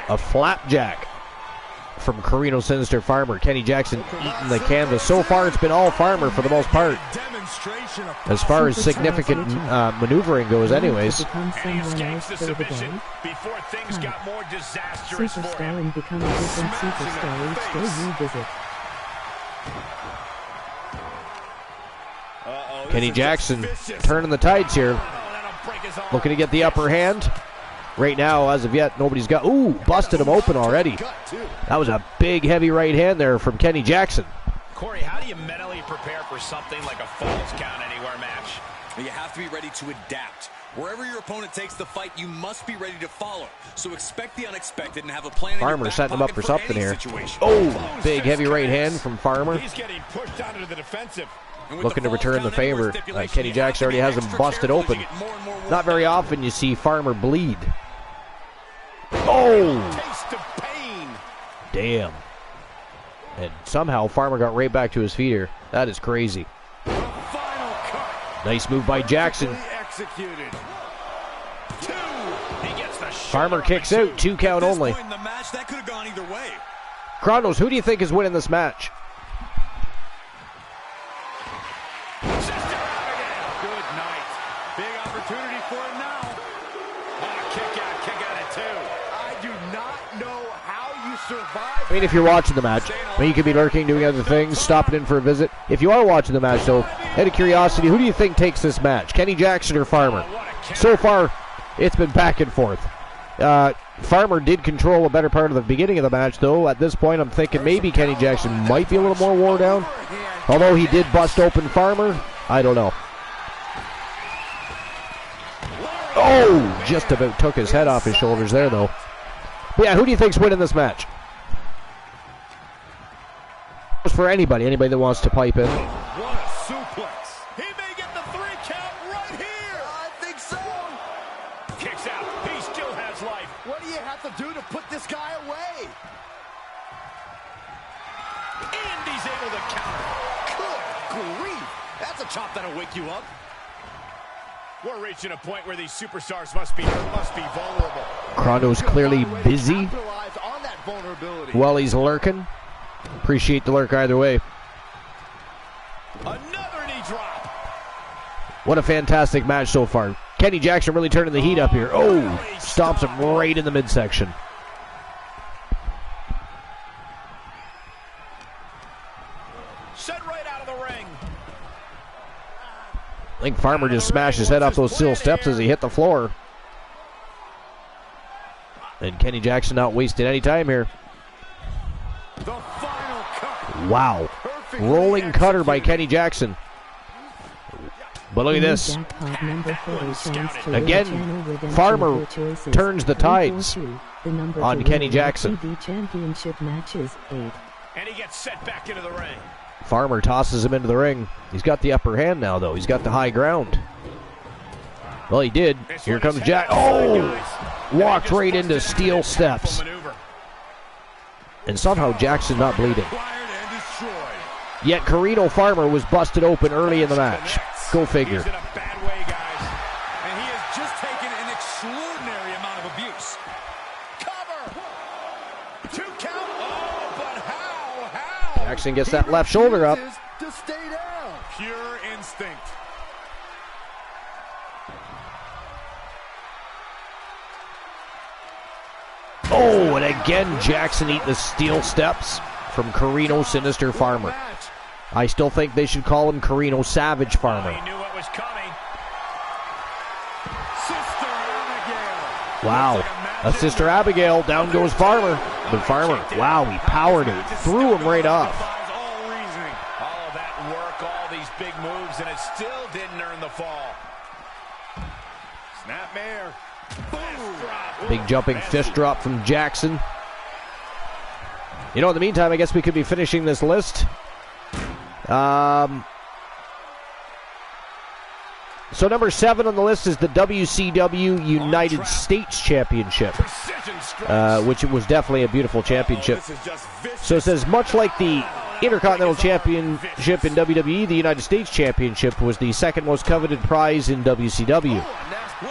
Speaker 1: a flapjack from Carino Sinister Farmer. Kenny Jackson eating the canvas. So far, it's been all Farmer for the most part. As far as significant maneuvering goes, anyways.
Speaker 6: and he escapes the submission before things got more disastrous for
Speaker 2: Superstar
Speaker 6: him.
Speaker 2: and become a different superstar each day you visit.
Speaker 1: Kenny Jackson turning the tides here. Looking to get the upper hand. Right now, as of yet, nobody's got... Ooh, busted him open already. That was a big, heavy right hand there from Kenny Jackson.
Speaker 6: Corey, how do you mentally prepare for something like a Falls Count Anywhere match?
Speaker 8: You have to be ready to adapt. Wherever your opponent takes the fight, you must be ready to follow. So expect the unexpected and have a plan.
Speaker 1: Farmer setting him up for something here. Oh, big, heavy right hand from Farmer.
Speaker 6: He's getting pushed onto the defensive.
Speaker 1: Looking to return the favor. Kenny Jackson already has him busted open. Not very often you see Farmer bleed. Oh! Damn. And somehow Farmer got right back to his feet here. That is crazy. Nice move by Jackson. Farmer kicks out. 2 count only. Kronos, who do you think is winning this match? I mean, if you're watching the match, I mean, you could be lurking, doing other things, stopping in for a visit. If you are watching the match, though, out of curiosity, who do you think takes this match? Kenny Jackson or Farmer? So far, it's been back and forth. Farmer did control a better part of the beginning of the match, though. At this point, I'm thinking maybe Kenny Jackson might be a little more worn down. Although he did bust open Farmer, I don't know. Oh, just about took his head off his shoulders there, though. But yeah, who do you think's winning this match? For anybody that wants to pipe in.
Speaker 3: What a suplex. He may get the 3 count right here.
Speaker 9: I think so.
Speaker 6: Kicks out. He still has life.
Speaker 9: What do you have to do to put this guy away?
Speaker 6: And he's able to counter.
Speaker 9: Good grief. That's a chop that'll wake you up.
Speaker 6: We're reaching a point where these superstars must be vulnerable.
Speaker 1: Kronos clearly busy while he's lurking. Appreciate the lurk either way.
Speaker 6: Another knee drop.
Speaker 1: What a fantastic match so far. Kenny Jackson really turning the heat up here. Oh, stomps him right in the midsection.
Speaker 6: Sent right out of the ring.
Speaker 1: I think Farmer just smashed his head off those steel steps as he hit the floor. And Kenny Jackson not wasting any time here. Wow. Rolling cutter by Kenny Jackson. But look at this. Again, Farmer turns the tides on Kenny Jackson.
Speaker 6: And he gets set back into the ring.
Speaker 1: Farmer tosses him into the ring. He's got the upper hand now, though. He's got the high ground. Well, he did. Here comes Jack. Oh! Walked right into steel steps. And somehow Jackson not bleeding. Yet Carino Farmer was busted open early in the match. Go figure.
Speaker 3: He's in a bad way, guys. And he has just taken an extraordinary amount of abuse. Cover! 2 count. Oh, but how?
Speaker 1: Jackson gets that left shoulder up.
Speaker 4: To stay down.
Speaker 3: Pure instinct.
Speaker 1: Oh, and again Jackson eating the steel steps from Carino Sinister Farmer. I still think they should call him Carino Savage Farmer.
Speaker 6: He knew what was coming.
Speaker 3: Sister Abigail.
Speaker 1: Wow. A Sister Abigail. Down goes Farmer. But Farmer, wow, he powered it. Threw him right off.
Speaker 3: All reasoning.
Speaker 6: All of that work, all these big moves, and it still didn't earn the fall.
Speaker 3: Snapmare.
Speaker 1: Big jumping fist drop from Jackson. You know, in the meantime, I guess we could be finishing this list. So number 7 on the list is the WCW United States Championship, which was definitely a beautiful championship. So it says, much like the Intercontinental Championship in WWE, the United States Championship was the second most coveted prize in WCW.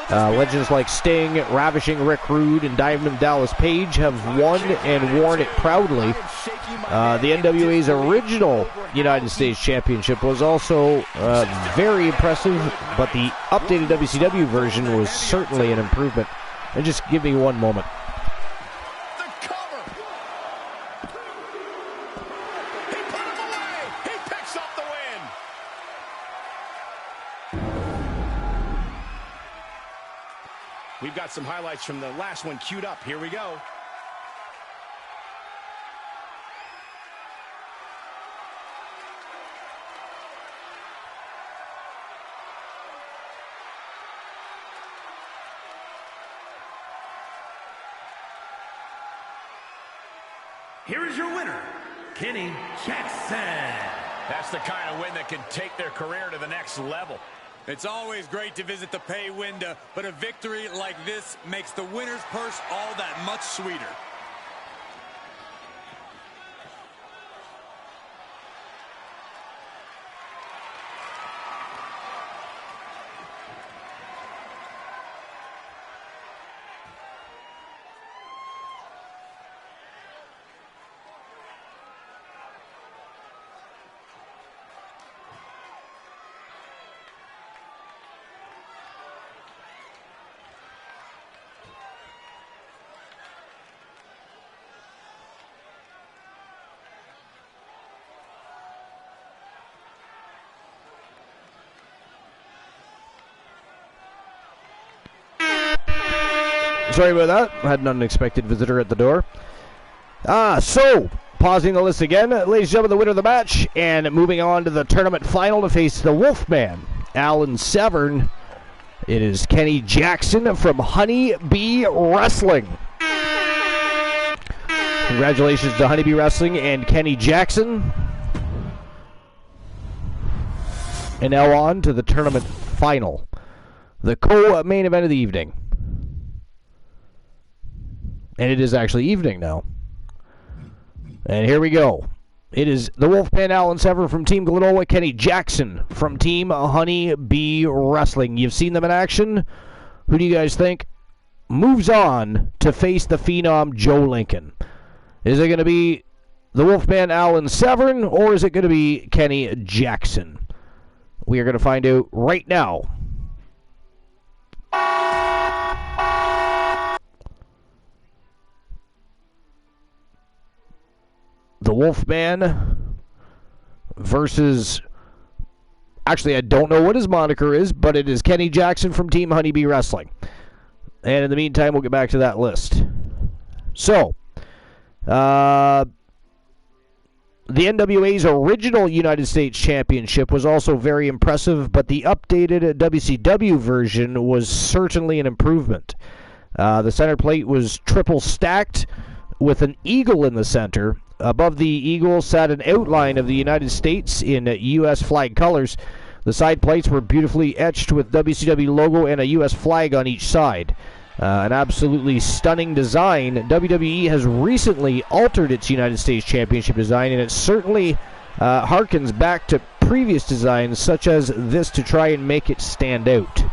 Speaker 1: Legends like Sting, Ravishing Rick Rude, and Diamond Dallas Page have won and worn it proudly. The NWA's original United States Championship was also very impressive, but the updated WCW version was certainly an improvement. And just give me one moment.
Speaker 3: The cover. He put him away. He picks up the win.
Speaker 6: We've got some highlights from the last one queued up. Here we go.
Speaker 7: Here is your winner, Kenny Jackson.
Speaker 6: That's the kind of win that can take their career to the next level.
Speaker 8: It's always great to visit the pay window, but a victory like this makes the winner's purse all that much sweeter.
Speaker 1: Sorry about that. Had an unexpected visitor at the door. So, pausing the list again. Ladies and gentlemen, the winner of the match, and moving on to the tournament final to face the Wolfman, Alan Severn. It is Kenny Jackson from Honey Bee Wrestling. Congratulations to Honey Bee Wrestling and Kenny Jackson. And now on to the tournament final. The co-main event of the evening. And it is actually evening now. And here we go. It is the Wolfman Alan Severn from Team Glenola, Kenny Jackson from Team Honey Bee Wrestling. You've seen them in action. Who do you guys think moves on to face the Phenom Joe Lincoln? Is it going to be the Wolfman Alan Severn, or is it going to be Kenny Jackson? We are going to find out right now. The Wolfman versus, actually I don't know what his moniker is, but it is Kenny Jackson from Team Honey Bee Wrestling. And in the meantime, we'll get back to that list. So, the NWA's original United States Championship was also very impressive, but the updated WCW version was certainly an improvement. The center plate was triple stacked with an eagle in the center. Above the eagle sat an outline of the United States in U.S. flag colors. The side plates were beautifully etched with WCW logo and a U.S. flag on each side. An absolutely stunning design. WWE has recently altered its United States Championship design, and it certainly harkens back to previous designs such as this to try and make it stand out.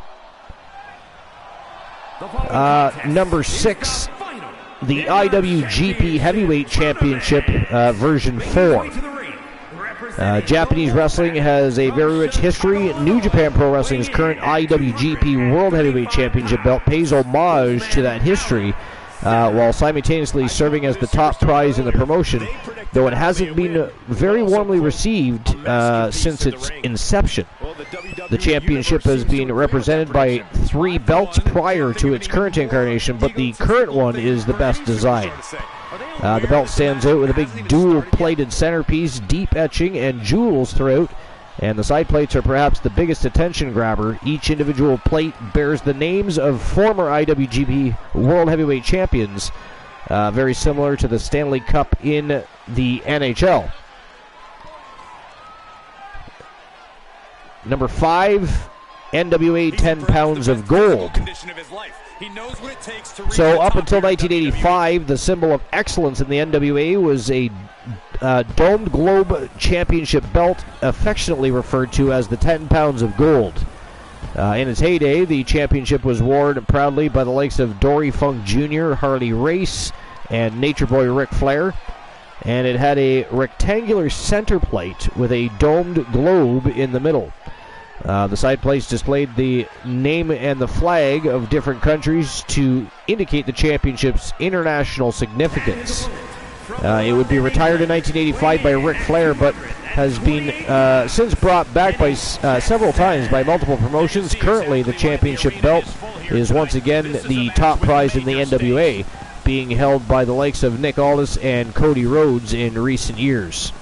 Speaker 1: Number 6, the IWGP Heavyweight Championship version 4. Japanese wrestling has a very rich history. New Japan Pro Wrestling's current IWGP World Heavyweight Championship belt pays homage to that history, while simultaneously serving as the top prize in the promotion, though it hasn't been very warmly received since its inception. The championship has been represented by 3 belts prior to its current incarnation, but the current one is the best design. The belt stands out with a big dual-plated centerpiece, deep etching, and jewels throughout, and the side plates are perhaps the biggest attention grabber. Each individual plate bears the names of former IWGP World Heavyweight Champions, very similar to the Stanley Cup in the NHL. Number 5, NWA 10 pounds of gold. So up until 1985, the symbol of excellence in the NWA was a domed globe championship belt, affectionately referred to as the 10 pounds of gold. In its heyday, the championship was worn proudly by the likes of Dory Funk Jr., Harley Race, and Nature Boy Ric Flair, and it had a rectangular center plate with a domed globe in the middle. The side plates displayed the name and the flag of different countries to indicate the championship's international significance. It would be retired in 1985 by Ric Flair, but has been since brought back by several times by multiple promotions. Currently, the championship belt is once again the top prize in the NWA, being held by the likes of Nick Aldis and Cody Rhodes in recent years.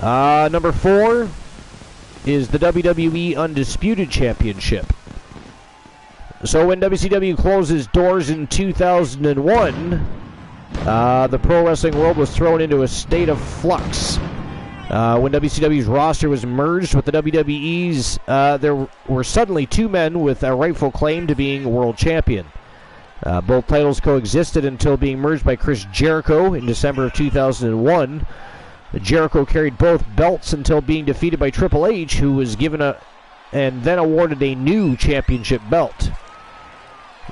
Speaker 1: Number 4 is the WWE Undisputed Championship. So when WCW closed its doors in 2001, the pro wrestling world was thrown into a state of flux. When WCW's roster was merged with the WWE's, there were suddenly 2 men with a rightful claim to being world champion. Both titles coexisted until being merged by Chris Jericho in December of 2001. Jericho carried both belts until being defeated by Triple H, who was given and then awarded a new championship belt.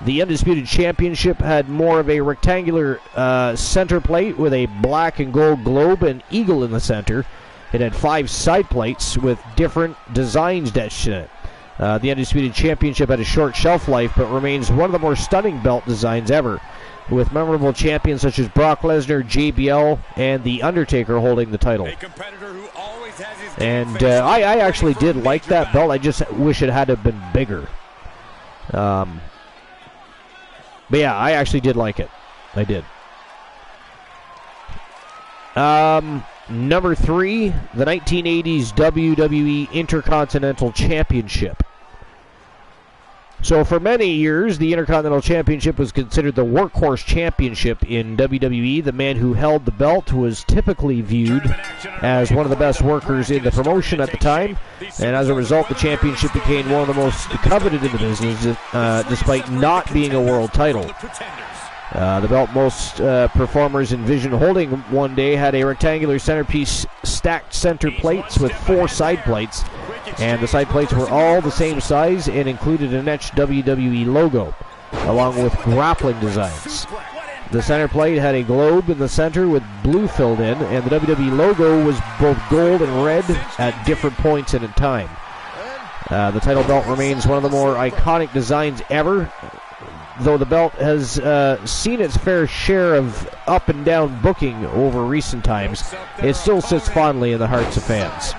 Speaker 1: The Undisputed Championship had more of a rectangular center plate with a black and gold globe and eagle in the center. It had 5 side plates with different designs etched in it. The Undisputed Championship had a short shelf life, but remains one of the more stunning belt designs ever, with memorable champions such as Brock Lesnar, JBL, and The Undertaker holding the title. And I actually did like that belt. I just wish it had to have been bigger. But yeah, I actually did like it. I did. Number 3, the 1980s WWE Intercontinental Championship. So for many years, the Intercontinental Championship was considered the workhorse championship in WWE. The man who held the belt was typically viewed as one of the best workers in the promotion at the time, and as a result, the championship became one of the most coveted in the business, despite not being a world title. The belt most performers envisioned holding one day had a rectangular centerpiece, stacked center plates with 4 side plates, and the side plates were all the same size and included an etched WWE logo, along with grappling designs. The center plate had a globe in the center with blue filled in, and the WWE logo was both gold and red at different points in time. The title belt remains one of the more iconic designs ever. Though the belt has seen its fair share of up and down booking over recent times, it still sits fondly in the hearts of fans.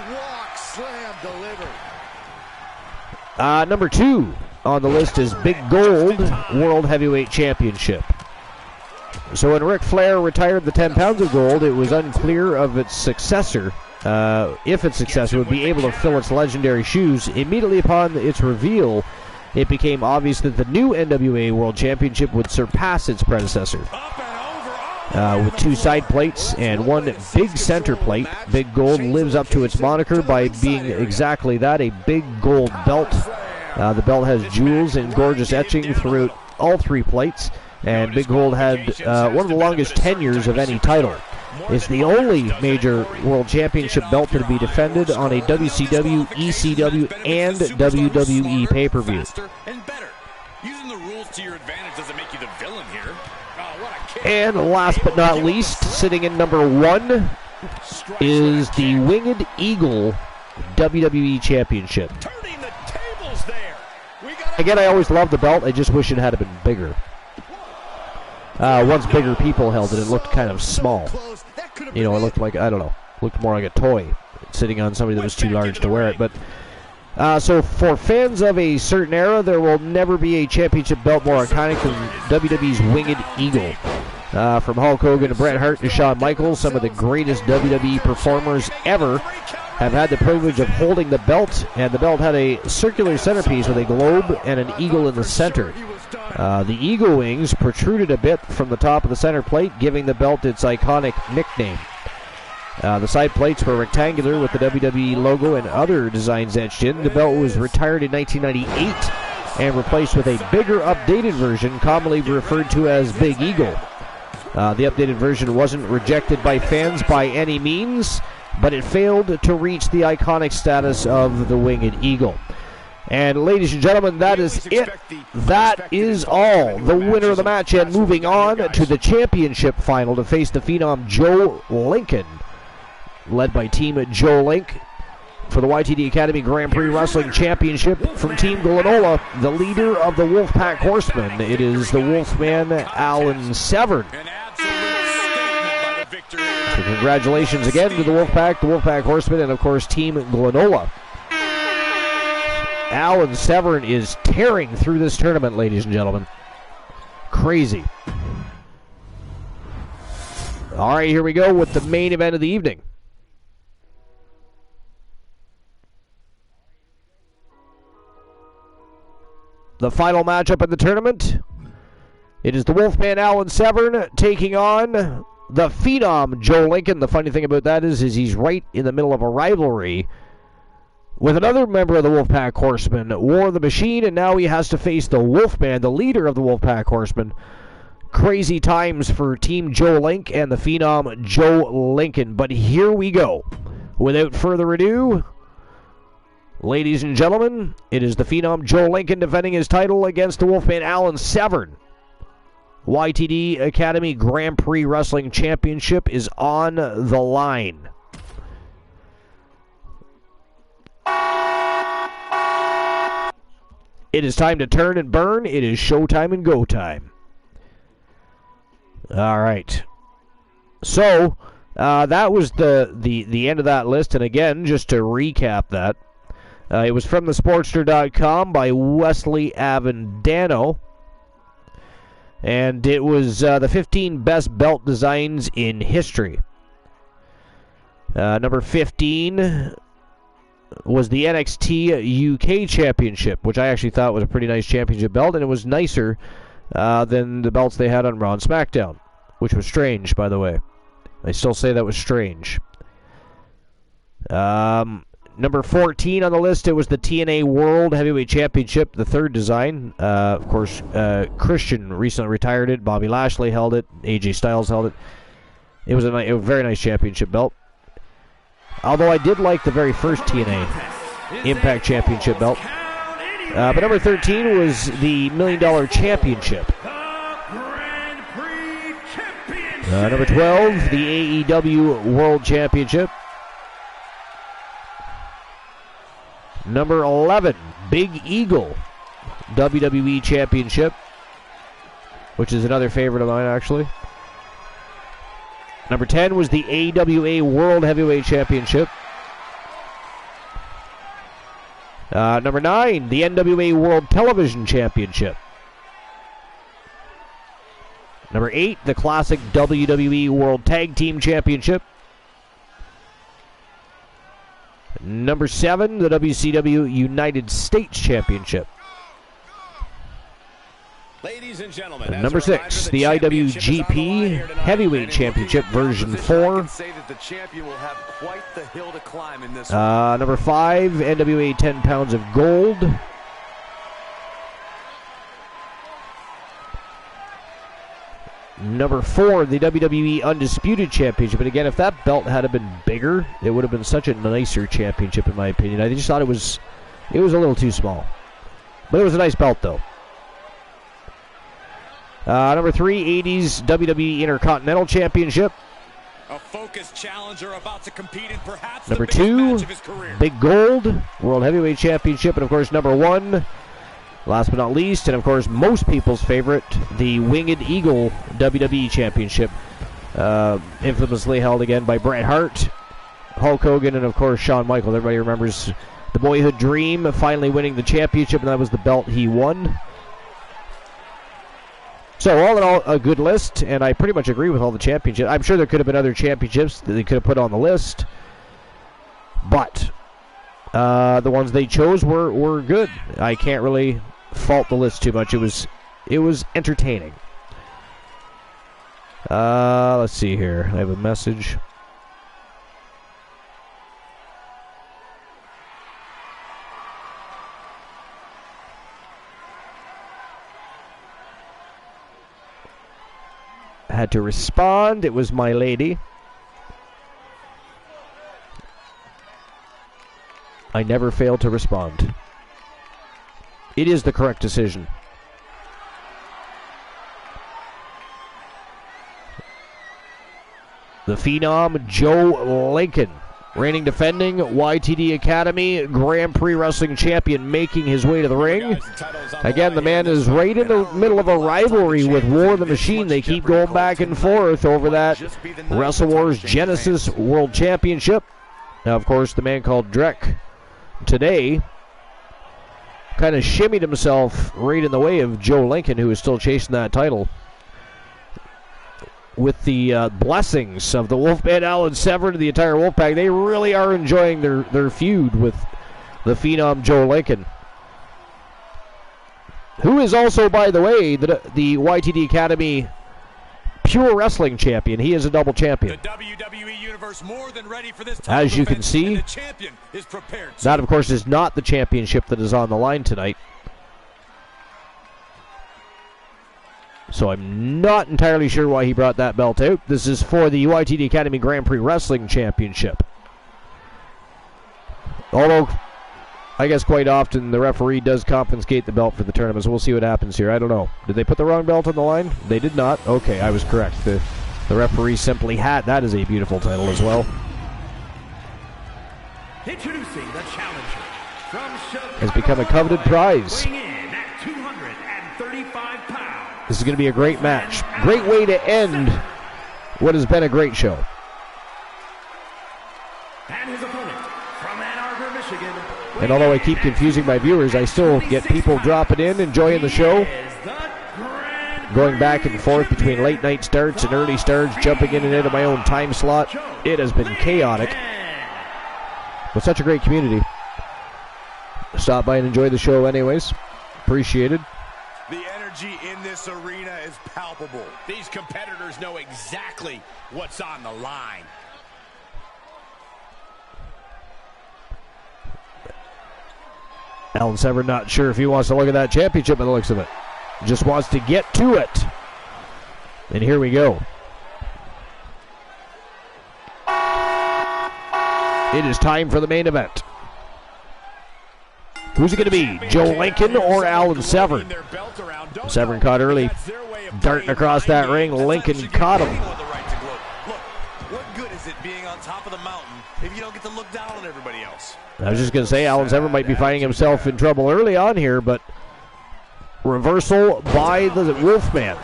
Speaker 1: Number 2 on the list is Big Gold World Heavyweight Championship. So when Ric Flair retired the 10 pounds of gold, it was unclear of its successor, if its successor would be able to fill its legendary shoes. Immediately upon its reveal, it became obvious that the new NWA World Championship would surpass its predecessor. with 2 side plates and 1 big center plate. Big Gold lives up to its moniker by being exactly that, a big gold belt. The belt has jewels and gorgeous etching throughout all 3 plates, and Big Gold had one of the longest tenures of any title. It's the only major world championship belt to be defended on a WCW, ECW, and WWE pay-per-view.
Speaker 8: Using the rules to your advantage doesn't make you the villain here.
Speaker 1: And last but not least, sitting in number 1 is the Winged Eagle WWE Championship.
Speaker 6: Turning the tables there.
Speaker 1: Again, I always loved the belt. I just wish it had been bigger. Once bigger people held it, it looked kind of small. You know, it looked like, I don't know, looked more like a toy sitting on somebody that was too large to wear it. But so for fans of a certain era, there will never be a championship belt more iconic than WWE's Winged Eagle. From Hulk Hogan to Bret Hart to Shawn Michaels, some of the greatest WWE performers ever have had the privilege of holding the belt, and the belt had a circular centerpiece with a globe and an eagle in the center. The eagle wings protruded a bit from the top of the center plate, giving the belt its iconic nickname. The side plates were rectangular with the WWE logo and other designs etched in. The belt was retired in 1998 and replaced with a bigger, updated version, commonly referred to as Big Eagle. The updated version wasn't rejected by fans by any means, but it failed to reach the iconic status of the Winged Eagle. And ladies and gentlemen, that is it. That is all. The winner of the match, and moving on to the championship final to face the Phenom Joe Lincoln, led by Team Joe Link, for the YTD Academy Grand Prix Wrestling Championship from Team Golanola, the leader of the Wolfpack Horsemen. It is the Wolfman, Alan Severn. So congratulations again to the Wolfpack Horsemen, and of course Team Golanola. Alan Severn is tearing through this tournament, ladies and gentlemen. Crazy. All right, here we go with the main event of the evening. The final matchup in the tournament. It is the Wolfman Alan Severn taking on the Phenom Joe Lincoln. The funny thing about that is he's right in the middle of a rivalry with another member of the Wolfpack Horsemen, War the Machine, and now he has to face the Wolfman, the leader of the Wolfpack Horsemen. Crazy times for Team Joe Link and the Phenom Joe Lincoln. But here we go. Without further ado, ladies and gentlemen, it is the Phenom Joe Lincoln defending his title against the Wolfman Alan Severn. YTD Academy Grand Prix Wrestling Championship is on the line. It is time to turn and burn. It is showtime and go time. All right. So, that was the end of that list. And again, just to recap that, it was from thesportster.com by Wesley Avendano. And it was the 15 best belt designs in history. Number 15 was the NXT UK Championship, which I actually thought was a pretty nice championship belt, and it was nicer than the belts they had on Raw and SmackDown, which was strange, by the way. I still say that was strange. Number 14 on the list, it was the TNA World Heavyweight Championship, the third design. Of course, Christian recently retired it. Bobby Lashley held it. AJ Styles held it. It was a very nice championship belt. Although I did like the very first TNA Impact Championship belt. But number 13 was the $1 Million Championship. Number 12, the AEW World Championship. Number 11, Big Eagle WWE Championship, which is another favorite of mine, actually. Number 10 was the AWA World Heavyweight Championship. Number 9, the NWA World Television Championship. Number 8, the classic WWE World Tag Team Championship. Number 7, the WCW United States Championship.
Speaker 6: Ladies and gentlemen,
Speaker 1: And number 6, the IWGP Heavyweight Championship version 4.
Speaker 3: Say that the champion will have quite the hill to climb in this
Speaker 1: Number 5, NWA 10 pounds of gold. Number 4, the WWE Undisputed Championship. And again, if that belt had been bigger, it would have been such a nicer championship, in my opinion. I just thought it was a little too small. But it was a nice belt, though. Number 3, 80s WWE Intercontinental Championship.
Speaker 8: A focused challenger about to compete in perhaps
Speaker 1: Number
Speaker 8: the biggest
Speaker 1: 2,
Speaker 8: match of his career.
Speaker 1: Big Gold World Heavyweight Championship. And, of course, number 1, last but not least, and, of course, most people's favorite, the Winged Eagle WWE Championship. Infamously held again by Bret Hart, Hulk Hogan, and, of course, Shawn Michaels. Everybody remembers the boyhood dream, finally winning the championship, and that was the belt he won. So, all in all, a good list, and I pretty much agree with all the championships. I'm sure there could have been other championships that they could have put on the list, but the ones they chose were good. I can't really fault the list too much. It was entertaining. Let's see here. I have a message. Had to respond. It was my lady. I never fail to respond. It is the correct decision. The Phenom Joe Lincoln, reigning defending YTD Academy Grand Prix Wrestling Champion, making his way to the ring. Again, the man is right in the middle of a rivalry with War of the Machine. They keep going back and forth over that Wrestle Wars Genesis World Championship. Now, of course, the man called Drek today kind of shimmied himself right in the way of Joe Lincoln, who is still chasing that title. With the blessings of the Wolfman Alan Severn and the entire Wolfpack, they really are enjoying their feud with the Phenom Joe Lincoln, who is also, by the way, the YTD Academy Pure Wrestling Champion. He is a double champion.
Speaker 8: The WWE Universe more than ready for this
Speaker 1: As you can see,
Speaker 8: the champion is prepared.
Speaker 1: That, of course, is not the championship that is on the line tonight. So I'm not entirely sure why he brought that belt out. This is for the YTD Academy Grand Prix Wrestling Championship. Although, I guess quite often the referee does confiscate the belt for the tournament, so we'll see what happens here. I don't know. Did they put the wrong belt on the line? They did not. Okay, I was correct. The referee simply had. That is a beautiful title as well.
Speaker 7: Introducing the challenger from Chicago,
Speaker 1: Has become a coveted prize.
Speaker 7: weighing in at 235 pounds.
Speaker 1: This is going to be a great match. Great way to end what has been a great show.
Speaker 7: And his opponent from Ann Arbor, Michigan.
Speaker 1: And although I keep confusing my viewers, I still get people dropping in, enjoying the show, going back and forth between late night starts and early starts, jumping in and out of my own time slot. It has been chaotic, but such a great community. Stop by and enjoy the show anyways. Appreciated.
Speaker 3: The energy in this arena is palpable.
Speaker 6: These competitors know exactly what's on the line.
Speaker 1: Alan Severn not sure if he wants to look at that championship by the looks of it. Just wants to get to it. And here we go. It is time for the main event. Who's it going to be? Joe Lincoln or Alan Severn? Severn caught early, darting across that ring. Lincoln caught him.
Speaker 3: Look, what good is it being on top of the mountain if you don't get to look down on everybody else?
Speaker 1: I was just going to say, Alan Severn might be finding himself in trouble early on here, but reversal by the Wolfman.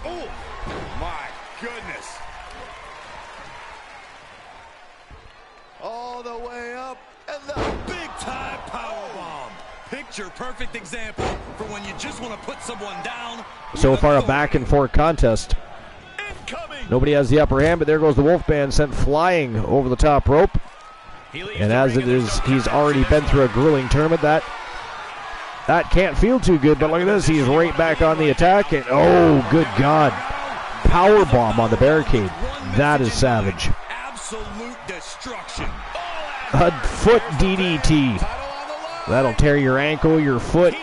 Speaker 3: Oh, my goodness. All the way up, and the big-time powerbomb. Picture-perfect example for when you just want to put someone down.
Speaker 1: So far, a back-and-forth contest. Nobody has the upper hand, but there goes the Wolfman, sent flying over the top rope. And as it is, he's already been through a grueling tournament. That That can't feel too good, but look at this. He's right back on the attack. And oh, good God. Power bomb on the barricade. That is savage.
Speaker 3: Absolute destruction.
Speaker 1: A foot DDT. That'll tear your ankle, your foot,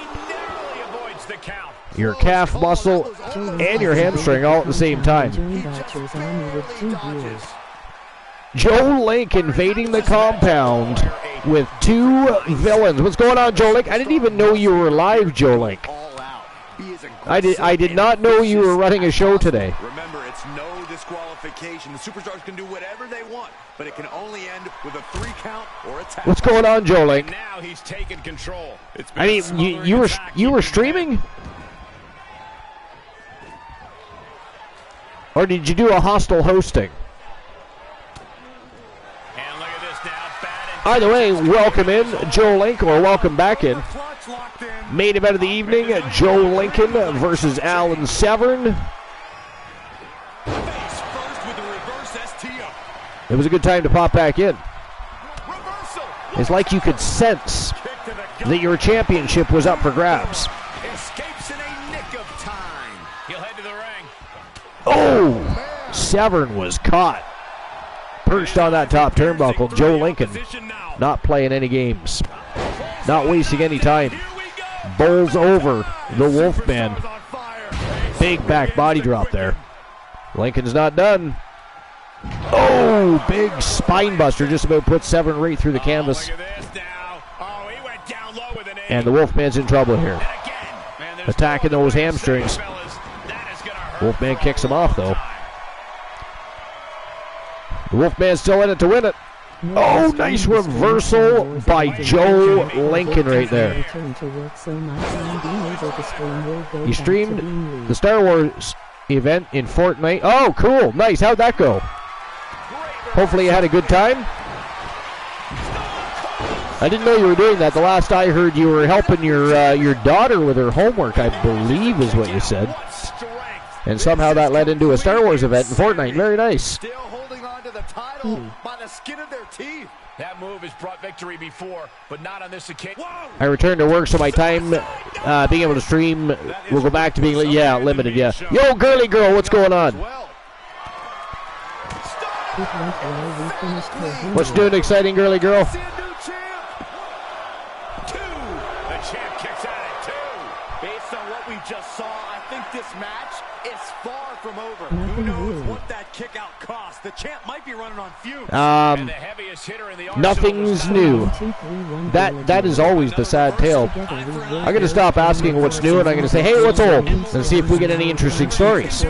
Speaker 1: your calf muscle, and your hamstring all at the same time. Joe Link invading the compound with 2 villains. What's going on, Joe Link? I didn't even know you were live, Joe Link. I did not know you were running a show today.
Speaker 9: Remember, it's no disqualification. The superstars can do whatever they want, but it can only end with a 3 count or a tap.
Speaker 1: What's going on, Joe Link?
Speaker 6: Now he's taken control.
Speaker 1: I mean, you were streaming? Or did you do a hostile hosting?
Speaker 6: And look at this now.
Speaker 1: Either way, welcome in, Joe Link, or welcome back in. Main event of the evening, Joe Lincoln versus Alan Severn. It was a good time to pop back in. It's like you could sense that your championship was up for grabs.
Speaker 9: Escapes in a nick of time.
Speaker 6: He'll head to the ring.
Speaker 1: Oh, Severn was caught. Perched on that top turnbuckle. Joe Lincoln not playing any games. Not wasting any time. Bowls over the Wolfman. Big back body drop there. Lincoln's not done. Oh, big spine buster. Just about put Severn right through the canvas. And the Wolfman's in trouble here. Attacking those hamstrings. Wolfman kicks him off, though. The Wolfman's still in it to win it. Oh, nice reversal by Joe Lincoln right there. He streamed the Star Wars event in Fortnite. Oh, cool. Nice. How'd that go? Hopefully you had a good time. I didn't know you were doing that. The last I heard, you were helping your daughter with her homework, I believe is what you said. And somehow that led into a Star Wars event in Fortnite. Very nice.
Speaker 9: Still holding on to the title by the skin of their teeth.
Speaker 6: That move has brought victory before, but not on this occasion.
Speaker 1: I returned to work, so my time being able to stream will go back to being limited. Yeah. Yo, girly girl, what's going on? What's doing, exciting girly girl?
Speaker 6: The champ kicks out at 2.
Speaker 9: Based on what we just saw, I think this match is far from over.
Speaker 2: Nothing
Speaker 9: Who knows
Speaker 2: new.
Speaker 9: what that kick out cost? The champ might be running on fumes.
Speaker 6: And the heaviest hitter in the arsenal
Speaker 1: Nothing's
Speaker 6: was
Speaker 1: new. That is always the sad tale. I'm going to stop asking what's new, and I'm going to say, hey, what's old? And see if we get any interesting stories.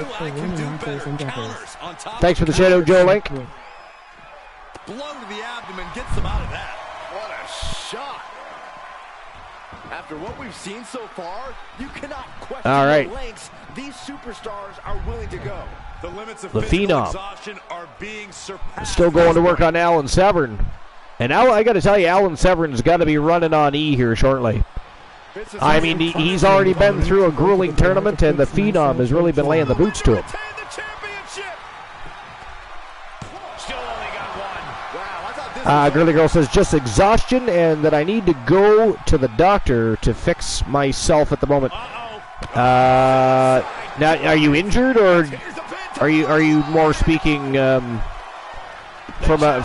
Speaker 1: Thanks for the shout out, Joe Link.
Speaker 9: Blow to the abdomen gets them out of that. What a shot. After what we've seen so far, you cannot question
Speaker 1: All right.
Speaker 9: the lengths these superstars are willing to go.
Speaker 3: The limits of
Speaker 1: The
Speaker 3: physical
Speaker 1: Phenom.
Speaker 3: exhaustion are being surpassed.
Speaker 1: Still going to work on Alan Severn. And I got to tell you, Alan Severn's got to be running on E here shortly. I mean, he's already been through a grueling tournament, and the Phenom has really been laying the boots to him.
Speaker 6: still only got one.
Speaker 1: Girly Girl says, just exhaustion and that I need to go to the doctor to fix myself at the moment. Now, are you injured, or are you more speaking from a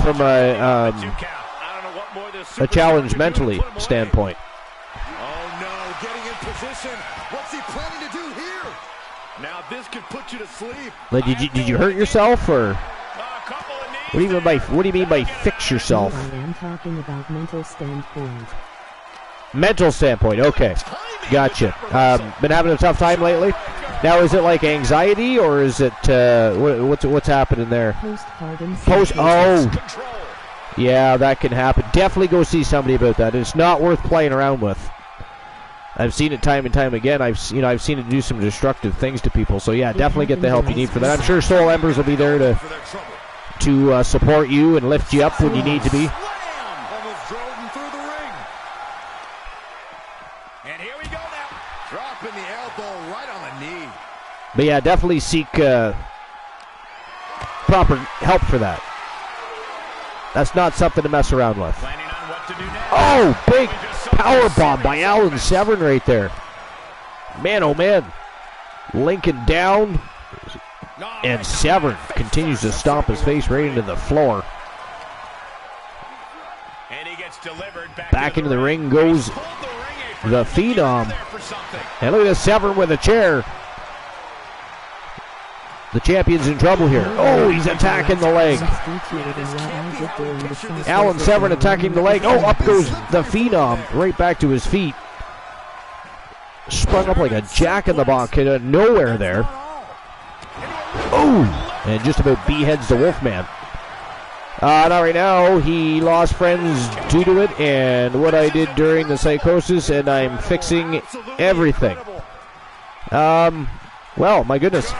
Speaker 1: challenge mentally standpoint?
Speaker 9: Oh no, getting in position. What's he planning to do here? Now this could put you to sleep.
Speaker 1: Like, did you hurt yourself, or what do you mean by fix yourself?
Speaker 2: I am talking about mental standpoint.
Speaker 1: Mental standpoint, okay. Gotcha. Been having a tough time lately? Now, is it like anxiety, or is it, what's happening there? Oh, yeah, that can happen. Definitely go see somebody about that. It's not worth playing around with. I've seen it time and time again. I've seen it do some destructive things to people. So yeah, definitely get the help you need for that. I'm sure Soul Embers will be there to support you and lift you up when you need to be.
Speaker 9: Almost drove him through the ring.
Speaker 6: And here we go now.
Speaker 9: Dropping the elbow right on the knee.
Speaker 1: But yeah, definitely seek proper help for that. That's not something to mess around with.
Speaker 6: Planning on what to do next.
Speaker 1: Oh, big Powerbomb by Alan Severn right there. Man, oh man. Lincoln down. And Severn continues to stomp his face right into the floor.
Speaker 6: And he gets delivered
Speaker 1: back into the ring goes the Phenom. And look at this, Severn with a chair. The champion's in trouble here. Oh, he's attacking the leg. Alan Severn attacking the leg. Oh, up goes the Phenom. Right back to his feet. Sprung up like a jack-in-the-box out of nowhere there. Oh, and just about beheads the Wolfman. Not right now. He lost friends due to it and what I did during the psychosis, and I'm fixing everything. Well, my goodness.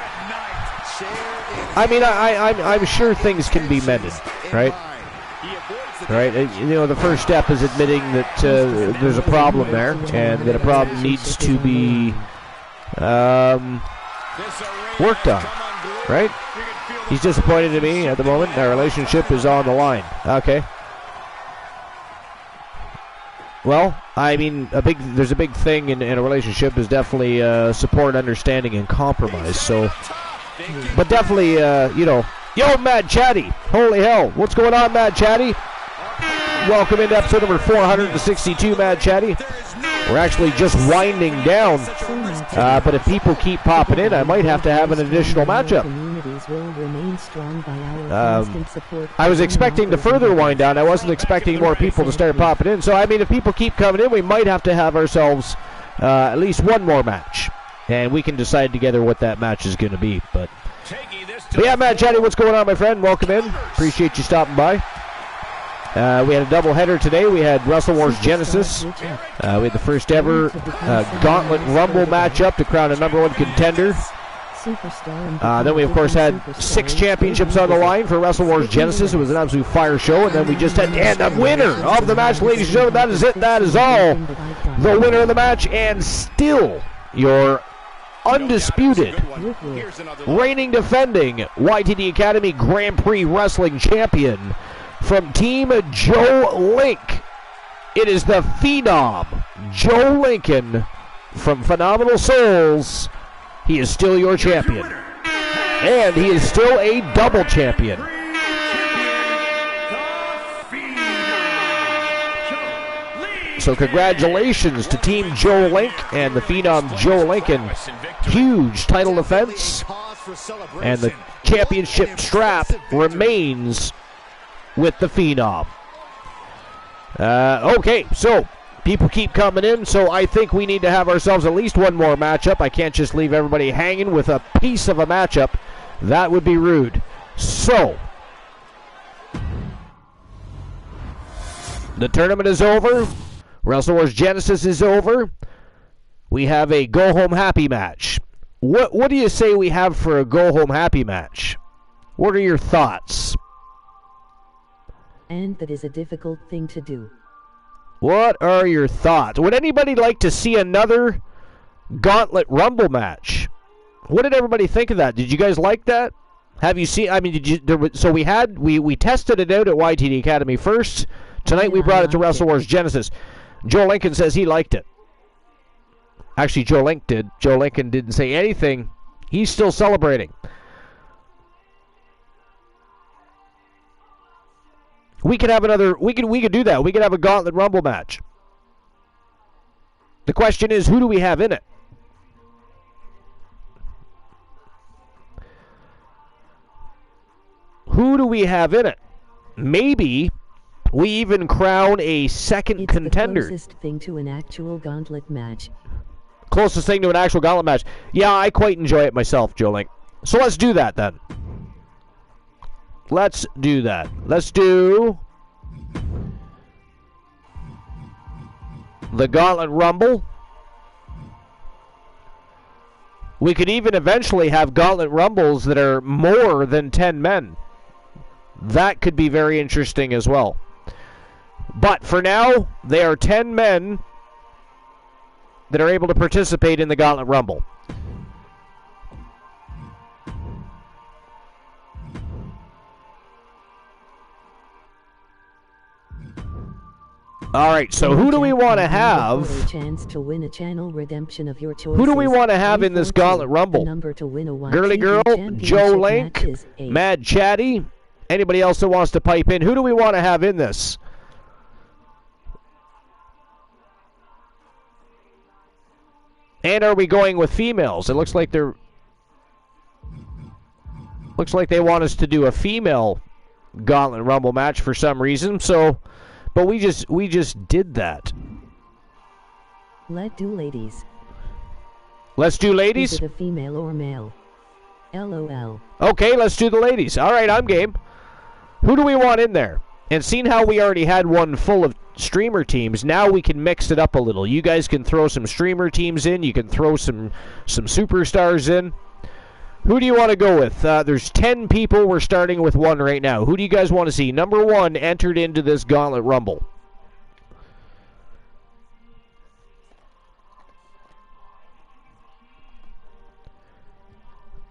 Speaker 1: I mean, I'm sure things can be mended, right? Right? You know, the first step is admitting that there's a problem there and that a problem needs to be worked on, right? He's disappointed in me at the moment. Our relationship is on the line. Okay. Well, I mean, there's a big thing in a relationship is definitely support, understanding, and compromise. So, but definitely, you know, yo, Mad Chatty. Holy hell. What's going on, Mad Chatty? Welcome into episode number 462, Mad Chatty. We're actually just winding down, but if people keep popping in, I might have to have an additional matchup. I was expecting to further wind down. I wasn't expecting more people to start popping in. So, I mean, if people keep coming in, we might have to have ourselves at least one more match. And we can decide together what that match is going to be. But yeah, Mad Chatty, what's going on, my friend? Welcome in. Appreciate you stopping by. We had a doubleheader today. We had Wrestle Wars Genesis. We had the first ever Gauntlet Rumble matchup to crown a #1 contender. Then we, of course, had 6 championships on the line for Wrestle Wars Genesis. It was an absolute fire show. And then we just had the winner of the match, ladies and gentlemen. That is it. That is all. The winner of the match, and still your undisputed, reigning, defending YTD Academy Grand Prix Wrestling Champion from Team Joe Link. It is the Phenom, Joe Lincoln from Phenomenal Souls. He is still your champion. And he is still a double champion. So congratulations to Team Joe Link and the Phenom Joe Lincoln. Huge title defense. And the championship strap remains with the Phenom. Okay, so people keep coming in, so I think we need to have ourselves at least one more matchup. I can't just leave everybody hanging with a piece of a matchup. That would be rude. So, the tournament is over. Wrestle Wars Genesis is over. We have a go-home happy match. What do you say we have for a go-home happy match? What are your thoughts?
Speaker 2: And that is a difficult thing to do.
Speaker 1: What are your thoughts? Would anybody like to see another Gauntlet Rumble match? What did everybody think of that? Did you guys like that? Have you seen? I mean, did you? So we tested it out at YTD Academy first. Tonight we brought it to Wrestle Wars Genesis. Joe Lincoln says he liked it. Actually, Joe Link did. Joe Lincoln didn't say anything. He's still celebrating. We could have another. We could do that. We could have a Gauntlet Rumble match. The question is, who do we have in it? Who do we have in it? Maybe we even crown a second contender.
Speaker 2: The closest thing to an actual Gauntlet match.
Speaker 1: Closest thing to an actual Gauntlet match. Yeah, I quite enjoy it myself, Joe Link. So let's do that then. Let's do that. Let's do the Gauntlet Rumble. We could even eventually have Gauntlet Rumbles that are more than 10 men. That could be very interesting as well. But for now, they are 10 men that are able to participate in the Gauntlet Rumble. All right, so who do we want to have?
Speaker 2: A chance to win a channel redemption of your choices.
Speaker 1: Who do we want to have in this Gauntlet Rumble? Girly Girl, Joe Link, Mad Chatty, anybody else that wants to pipe in? Who do we want to have in this? And are we going with females? It looks like they want us to do a female Gauntlet Rumble match for some reason. So, but we just did that.
Speaker 2: Let's do ladies.
Speaker 1: Let's do ladies.
Speaker 2: Is it a female or male? LOL.
Speaker 1: Okay, let's do the ladies. All right, I'm game. Who do we want in there? And seeing how we already had one full of streamer teams, now we can mix it up a little. You guys can throw some streamer teams in. You can throw some superstars in. Who do you want to go with? There's 10 people. We're starting with one right now. Who do you guys want to see? Number one entered into this Gauntlet Rumble.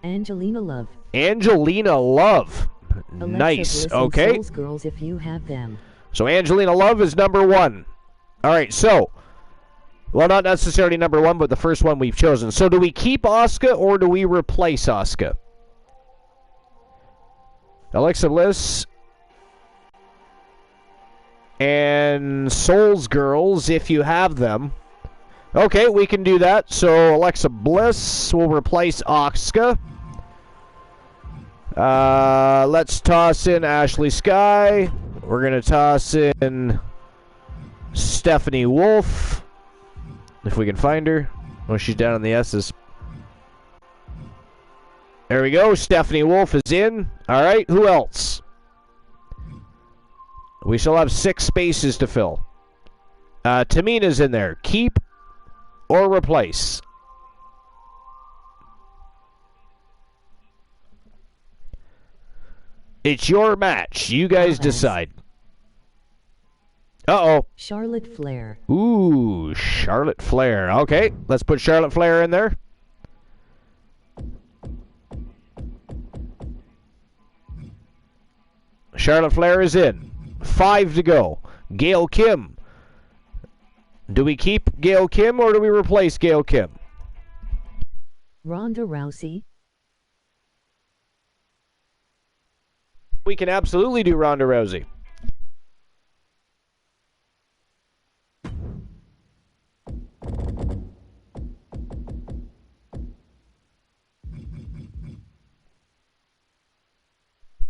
Speaker 2: Angelina Love.
Speaker 1: Angelina Love.
Speaker 2: Alexa
Speaker 1: Nice.
Speaker 2: Bliss
Speaker 1: Okay.
Speaker 2: and Souls Girls if you have them.
Speaker 1: So Angelina Love is number one. All right, so, well, not necessarily number one, but the first one we've chosen. So do we keep Asuka or do we replace Asuka? Alexa Bliss and Souls Girls if you have them. Okay, we can do that. So Alexa Bliss will replace Asuka. Let's toss in Ashley Sky. We're going to toss in Stephanie Wolf, if we can find her. Oh, she's down on the S's. There we go. Stephanie Wolf is in. All right, who else? We still have 6 spaces to fill. Tamina's in there. Keep or replace? It's your match. You guys decide. Uh-oh.
Speaker 2: Charlotte Flair.
Speaker 1: Ooh, Charlotte Flair. Okay, let's put Charlotte Flair in there. Charlotte Flair is in. 5 to go. Gail Kim. Do we keep Gail Kim or do we replace Gail Kim?
Speaker 2: Ronda Rousey.
Speaker 1: We can absolutely do Ronda Rousey.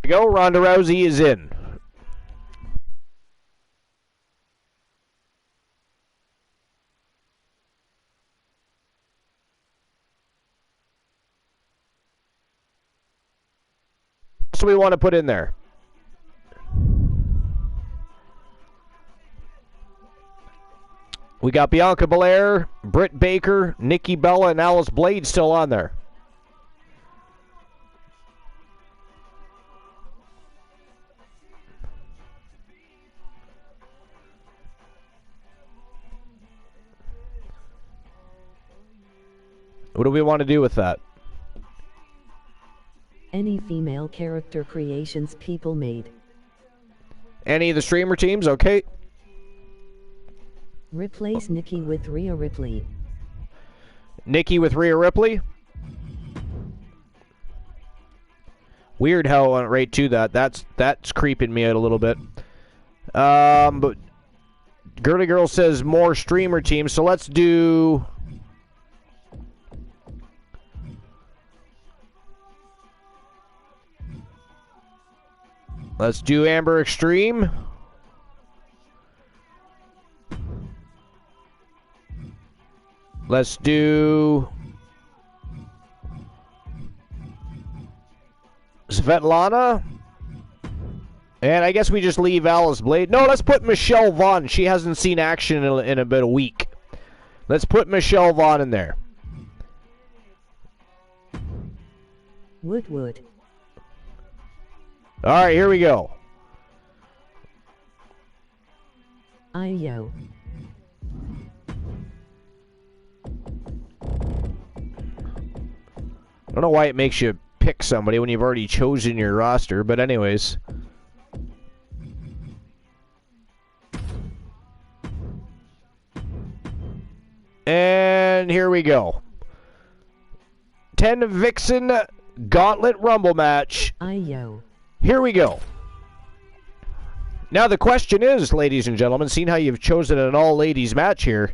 Speaker 1: There we go. Ronda Rousey is in. What do we want to put in there? We got Bianca Belair, Britt Baker, Nikki Bella, and Alice Blade still on there. What do we want to do with that?
Speaker 2: Any female character creations people made.
Speaker 1: Any of the streamer teams? Okay.
Speaker 2: Replace Nikki with Rhea Ripley.
Speaker 1: Nikki with Rhea Ripley? Weird how I went right to that. That's creeping me out a little bit. But Girly Girl says more streamer teams, so let's do... Let's do Amber Extreme. Let's do Svetlana. And I guess we just leave Alice Blade. No, let's put Michelle Vaughn. She hasn't seen action in about a week. Let's put Michelle Vaughn in there.
Speaker 2: Wood.
Speaker 1: All right, here we go.
Speaker 2: Io.
Speaker 1: I don't know why it makes you pick somebody when you've already chosen your roster, but anyways. gentlemen, here we go. 10 Vixen Gauntlet Rumble match.
Speaker 2: Ayo.
Speaker 1: Here we go. Now the question is, ladies and gentlemen, seeing how you've chosen an all-ladies match here,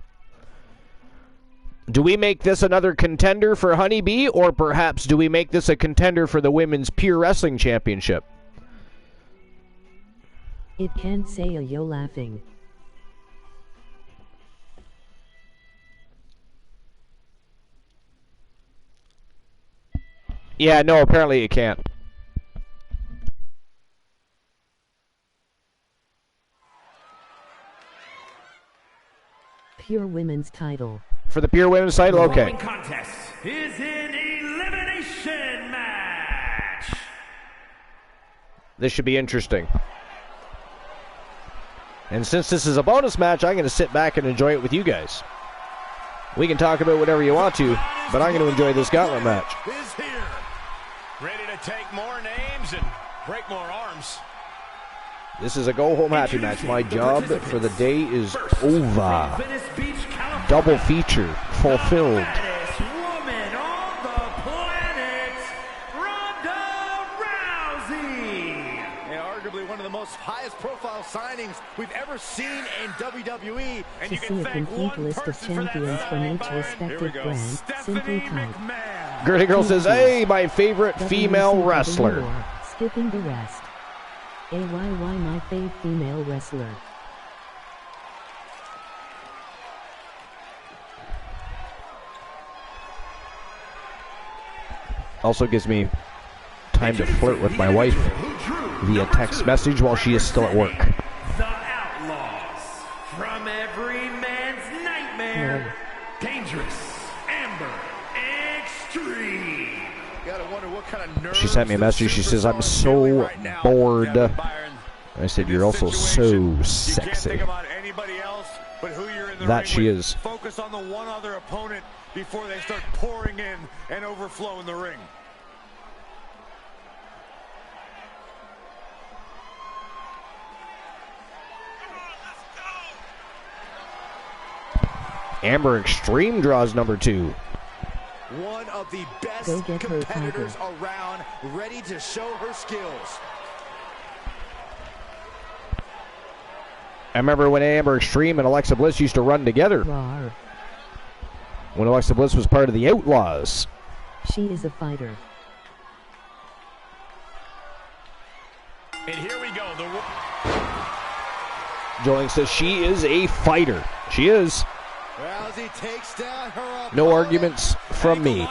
Speaker 1: do we make this another contender for Honeybee, or perhaps do we make this a contender for the Women's Pure Wrestling Championship?
Speaker 2: It can't say a yo laughing.
Speaker 1: Yeah, no, apparently it can't.
Speaker 2: Pure Women's title.
Speaker 1: For the Pure Women's title, okay.
Speaker 7: The following contest is an elimination match.
Speaker 1: This should be interesting. And since this is a bonus match, I'm going to sit back and enjoy it with you guys. We can talk about whatever you want to, but I'm going to enjoy this gauntlet match.
Speaker 3: Is here. Ready to take more names and break more arms.
Speaker 1: This is a go-home happy match. My job for the day is over.
Speaker 7: Venice Beach, California.
Speaker 1: Double feature fulfilled.
Speaker 7: Baddest woman on the planet, Ronda Rousey.
Speaker 4: And arguably one of the most highest profile signings we've ever seen in WWE. And
Speaker 2: To
Speaker 4: you
Speaker 2: see
Speaker 4: can
Speaker 2: a
Speaker 4: thank
Speaker 2: complete
Speaker 4: one
Speaker 2: list of
Speaker 4: person for that
Speaker 2: champions from
Speaker 4: signing,
Speaker 2: each
Speaker 4: Byron.
Speaker 2: respective brand, simply
Speaker 3: Stephanie
Speaker 2: type
Speaker 3: McMahon.
Speaker 1: Gertie Girl says, hey, my favorite female
Speaker 2: WCW
Speaker 1: wrestler.
Speaker 2: or skipping the rest. AYY my fave female wrestler.
Speaker 1: Also gives me time to flirt with my wife via text message while she is still at work.
Speaker 7: The Outlaws, from every man's nightmare, Dangerous, Amber, Extreme.
Speaker 4: Gotta wonder what kind of nerves
Speaker 1: She sent me a message. She says, I'm so bored. I said, you're also so sexy. That she is.
Speaker 3: Focus on the one other opponent before they start pouring in and overflow in the ring.
Speaker 1: Amber Extreme draws number 2.
Speaker 4: One of the best
Speaker 2: Go get her,
Speaker 4: competitors around, ready to show her skills.
Speaker 1: I remember when Amber Extreme and Alexa Bliss used to run together.
Speaker 2: Rawr.
Speaker 1: When Alexa Bliss was part of the Outlaws.
Speaker 2: She is a fighter.
Speaker 6: And here we go.
Speaker 1: Joling says she is a fighter. She is.
Speaker 4: Rousey takes down her opponent.
Speaker 1: No arguments from me.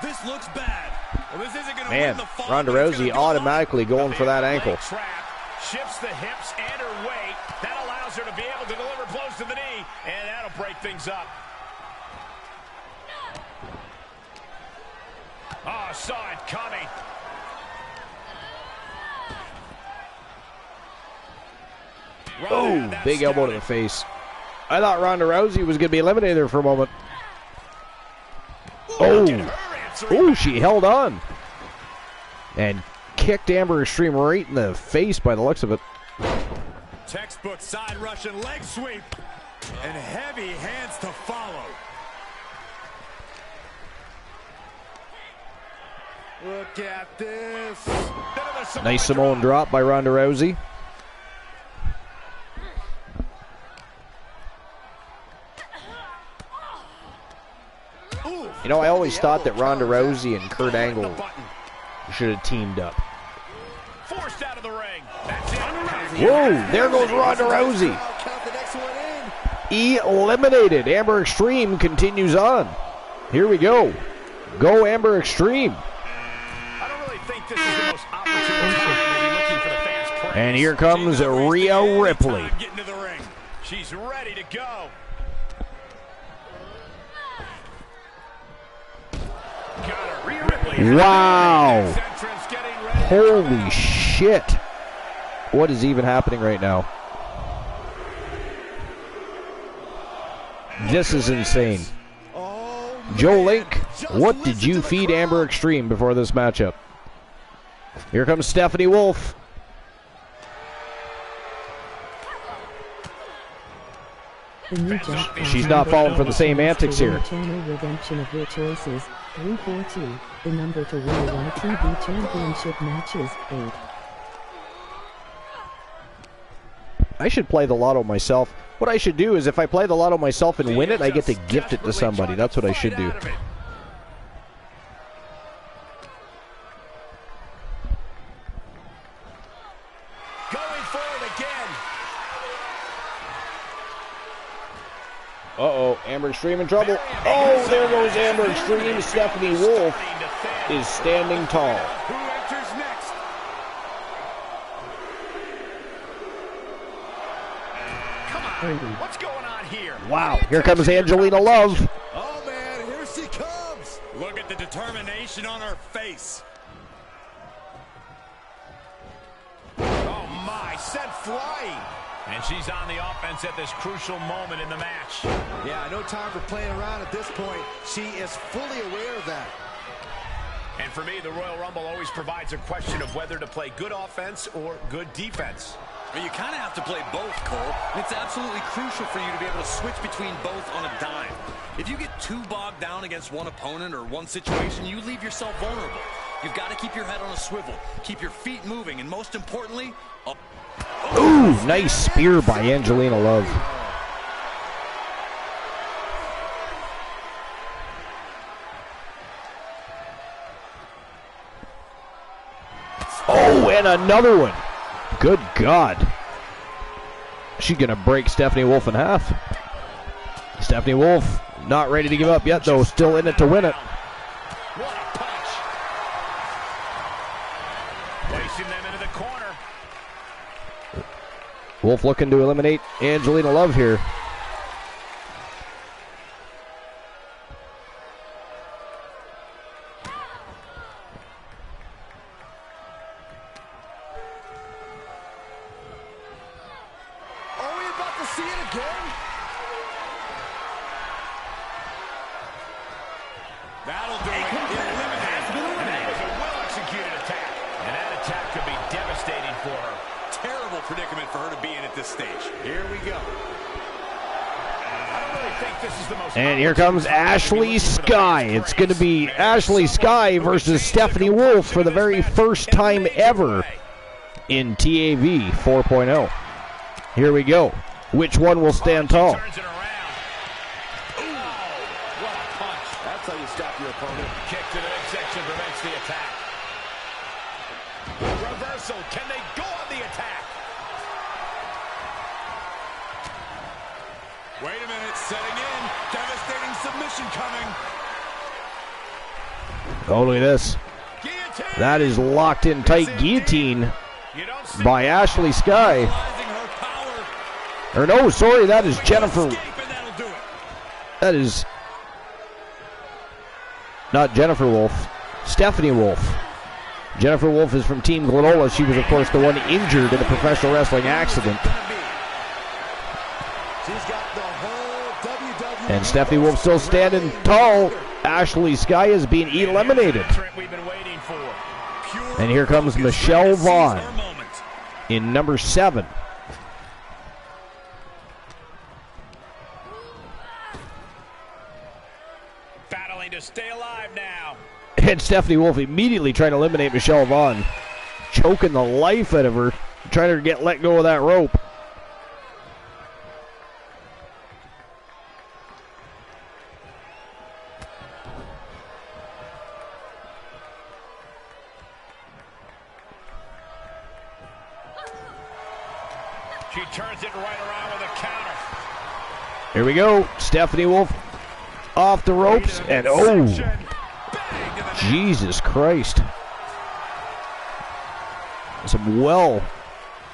Speaker 3: This looks bad. Well, this isn't gonna
Speaker 1: Man,
Speaker 3: win the fall,
Speaker 1: Ronda
Speaker 3: but it's
Speaker 1: Rousey
Speaker 3: gonna go
Speaker 1: automatically going for that ankle.
Speaker 6: Leg trap, shifts the hips and her weight. That allows her to be able to deliver blows to the knee, and that'll break things up. Oh, saw it coming.
Speaker 1: Oh, big elbow to the face. I thought Ronda Rousey was going to be eliminated there for a moment. Oh, she held on. And kicked Amber Extreme right in the face by the looks of it.
Speaker 3: Textbook side Russian leg sweep. And heavy hands to follow.
Speaker 4: Look at this.
Speaker 1: Nice Samoan drop by Ronda Rousey. You know, I always thought that Ronda Rousey and Kurt Angle should have teamed up.
Speaker 6: Forced out of the ring. That's it.
Speaker 1: Whoa, there goes Ronda Rousey.
Speaker 4: Count the next one in.
Speaker 1: Eliminated. Amber Extreme continues on. Here we go. Go Amber Extreme.
Speaker 6: I don't really think this is the most opportune time to be looking for the fans' praise.
Speaker 1: And here comes Rhea Ripley.
Speaker 3: Getting to the ring.
Speaker 6: She's ready to go. Got her. Rhea Ripley.
Speaker 1: Wow.
Speaker 3: Entrance getting ready.
Speaker 1: Holy shit. What is even happening right now? This is insane. Joe Link, what did you feed Amber Extreme before this matchup? Here comes Stephanie Wolf.
Speaker 2: The new jackpot
Speaker 1: She's not falling for the same antics
Speaker 2: to win
Speaker 1: here.
Speaker 2: the channel redemption of your choices. 342. The number to win a YTV championship matches. 8.
Speaker 1: I should play the lotto myself. What I should do is if I play the lotto myself and win it, I get to gift it to somebody. That's what I should do.
Speaker 6: Going for it again.
Speaker 1: Uh-oh, Amber Extreme in trouble. Oh, there goes Amber Extreme. Stephanie Wolf is standing tall.
Speaker 6: Who enters next? Come on, what's going on here?
Speaker 1: Wow, here comes Angelina Love.
Speaker 9: Oh, man, here she comes.
Speaker 8: Look at the determination on her face.
Speaker 6: Oh my, sent flying. And she's on the offense at this crucial moment in the match.
Speaker 9: Yeah, no time for playing around at this point. She is fully aware of that.
Speaker 6: And for me, the Royal Rumble always provides a question of whether to play good offense or good defense.
Speaker 8: But you kind of have to play both, Cole. It's absolutely crucial for you to be able to switch between both on a dime. If you get too bogged down against one opponent or one situation, you leave yourself vulnerable. You've got to keep your head on a swivel, keep your feet moving, and most importantly...
Speaker 1: Ooh, nice spear by Angelina Love. Oh, and another one. Good God. She's going to break Stephanie Wolf in half. Stephanie Wolf not ready to give up yet, though. Still in it to win it.
Speaker 6: What a punch. Placing them into the corner.
Speaker 1: Wolf looking to eliminate Angelina Love here.
Speaker 9: Are we about to see it again?
Speaker 6: That'll do it. Eliminated. And that was a well-executed attack. And that attack could be devastating for her.
Speaker 8: Terrible predicament for her to be in at this stage.
Speaker 6: Here we go. I don't really think this is the most...
Speaker 1: And here comes Ashley Sky. It's going to be Ashley Sky versus Stephanie Wolf for the very first time ever in TAV 4.0. Here we go. Which one will stand tall?
Speaker 6: Turns it around. Ooh, what a punch.
Speaker 9: That's how you stop your opponent.
Speaker 6: Kick to the midsection prevents the attack. Reversal. Can they go on the attack?
Speaker 8: Wait a minute, setting in. Devastating submission coming.
Speaker 1: Oh, look at this.
Speaker 6: Guillotine.
Speaker 1: That is locked in tight guillotine
Speaker 6: You don't see
Speaker 1: by Ashley Sky.
Speaker 8: Utilizing her power.
Speaker 1: Or no, sorry, that is Jennifer.
Speaker 8: Escape, and that'll do it.
Speaker 1: That is not Jennifer Wolf. Stephanie Wolf. Jennifer Wolf is from Team Glenola. She was, of course, the one injured in a professional wrestling accident.
Speaker 9: She's got the whole WWE.
Speaker 1: And Stephanie Wolf still standing tall. Ashley Sky is being eliminated.
Speaker 6: we've been waiting for.
Speaker 8: Pure
Speaker 1: And here comes
Speaker 8: focus.
Speaker 1: Michelle
Speaker 8: Seize
Speaker 1: Vaughn
Speaker 8: her moment.
Speaker 1: in number 7.
Speaker 6: Battling to stay alive now.
Speaker 1: And Stephanie Wolf immediately trying to eliminate Michelle Vaughn. Choking the life out of her. Trying to get let go of that rope.
Speaker 6: She turns it right around with a counter.
Speaker 1: Here we go. Stephanie Wolf off the ropes. And oh, Jesus Christ. Some well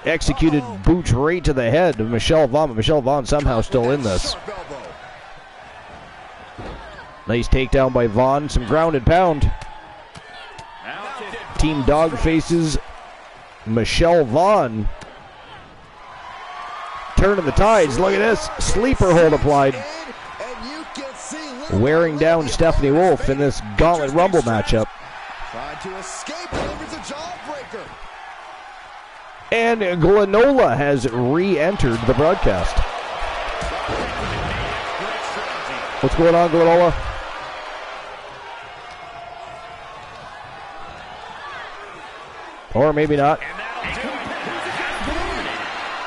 Speaker 1: executed boots right to the head of Michelle Vaughn. But Michelle Vaughn somehow still in this. Nice takedown by Vaughn. Some ground and pound. Team Dog faces Michelle Vaughn. Turning the tides. Look at this. Sleeper hold applied. Wearing down Stephanie Wolf in this Gauntlet Rumble matchup.
Speaker 9: Trying to escape, delivers a jawbreaker.
Speaker 1: And Glenola has re-entered the broadcast. What's going on, Glenola? Or maybe not.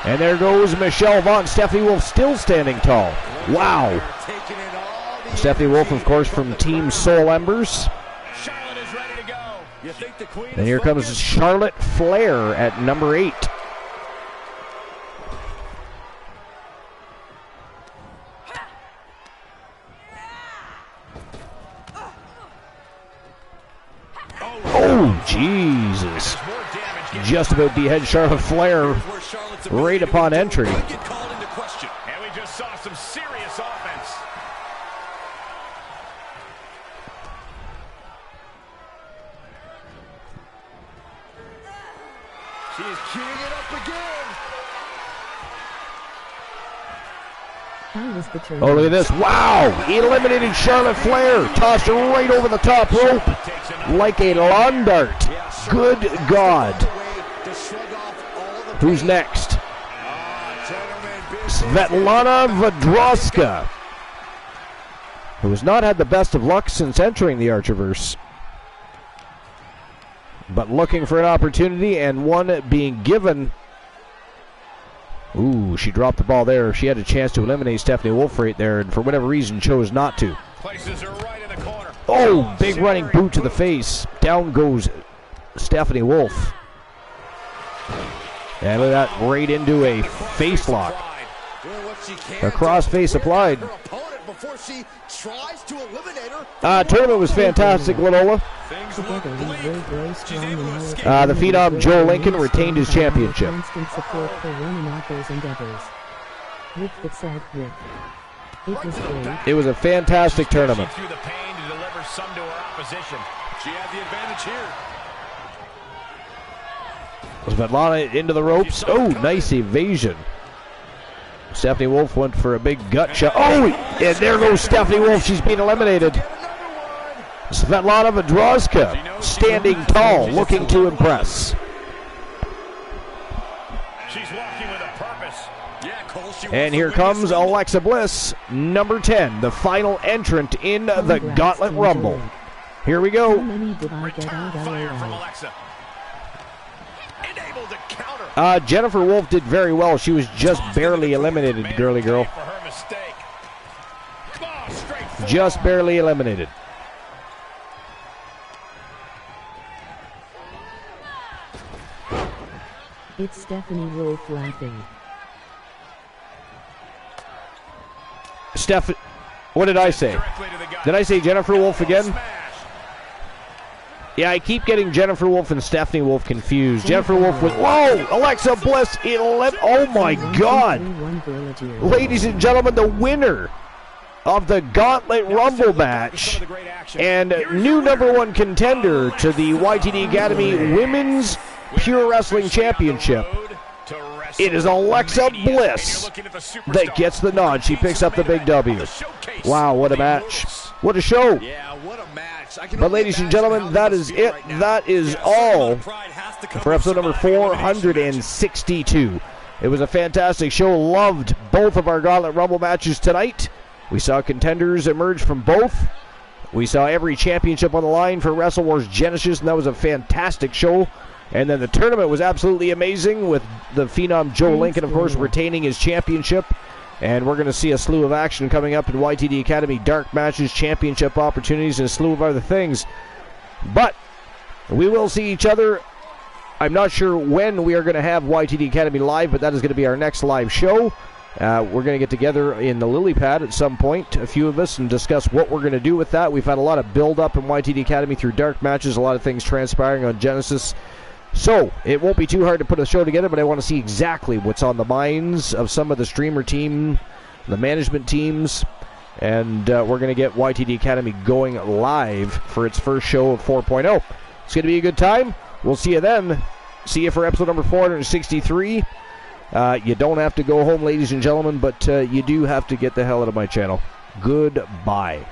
Speaker 1: And there goes Michelle Vaughn. Stephanie Wolf still standing tall. Wow. Stephanie Wolf, of course, from Team Soul Embers. And here comes Charlotte Flair at number 8. Oh, Jesus. Just about behead Charlotte Flair right upon entry.
Speaker 6: And we just saw some serious offense.
Speaker 4: She is queuing it up again.
Speaker 2: How was the turn?
Speaker 1: Oh, look at this. Wow. Eliminated Charlotte Flair. Tossed her right over the top rope like a lawn dart. Good God. Who's next? Svetlana Vodroska, who has not had the best of luck since entering the Archerverse, but looking for an opportunity and one being given. Ooh, she dropped the ball there. She had a chance to eliminate Stephanie Wolf right there, and for whatever reason chose not to.
Speaker 6: Places her right in the corner.
Speaker 1: Oh, big running boot to the face. Down goes Stephanie Wolf. And look at that, right into a face lock. A cross face applied. Tournament was fantastic, Glenola. The Phenom Joe Lincoln retained his championship.
Speaker 2: Constant support for one and all those endeavors. Rick that said Rick. It was great.
Speaker 1: It was a fantastic tournament.
Speaker 6: Through the pain to deliver some to her opposition. She had the advantage here.
Speaker 1: Svetlana into the ropes. Oh, nice evasion. Stephanie Wolf went for a big gut shot. Oh, and there goes Stephanie Wolf. She's being eliminated. Svetlana Vodroska standing tall, looking to impress.
Speaker 6: She's walking with a purpose. Yeah, Cole,
Speaker 1: and here comes Alexa Bliss, number 10, the final entrant in the Gauntlet Rumble. Here we go.
Speaker 2: How many did I get out
Speaker 6: Fire from
Speaker 2: LAI?
Speaker 6: Alexa. And able to counter.
Speaker 1: Jennifer Wolf did very well. She was just barely eliminated, girly girl.
Speaker 6: For her mistake. Oh, straight forward.
Speaker 1: Just barely eliminated.
Speaker 2: It's Stephanie Wolf laughing.
Speaker 1: Steph, what did I say? Did I say Jennifer Wolf again? Yeah, I keep getting Jennifer Wolf and Stephanie Wolf confused. Jennifer Wolf with, whoa, Alexa Bliss, 11, oh my God. Ladies and gentlemen, the winner of the Gauntlet Rumble match and new number 1 contender to the YTD Academy Women's Pure Wrestling Championship. It is Alexa Bliss that gets the nod. She picks up the big W. Wow, what a match. What a show.
Speaker 9: Yeah, what a match.
Speaker 1: But ladies and gentlemen, that is it. That is all for episode number 462. It was a fantastic show. Loved both of our Gauntlet Rumble matches tonight. We saw contenders emerge from both. We saw every championship on the line for Wrestle Wars Genesis, and that was a fantastic show. And then the tournament was absolutely amazing with the Phenom Joe Lincoln, of course, retaining his championship. And we're going to see a slew of action coming up in YTD Academy, dark matches, championship opportunities, and a slew of other things. But we will see each other. I'm not sure when we are going to have YTD Academy live, but that is going to be our next live show. We're going to get together in the lily pad at some point, a few of us, and discuss what we're going to do with that. We've had a lot of build-up in YTD Academy through dark matches, a lot of things transpiring on Genesis. So, it won't be too hard to put a show together, but I want to see exactly what's on the minds of some of the streamer team, the management teams, and we're going to get YTD Academy going live for its first show of 4.0. It's going to be a good time. We'll see you then. See you for episode number 463. You don't have to go home, ladies and gentlemen, but you do have to get the hell out of my channel. Goodbye.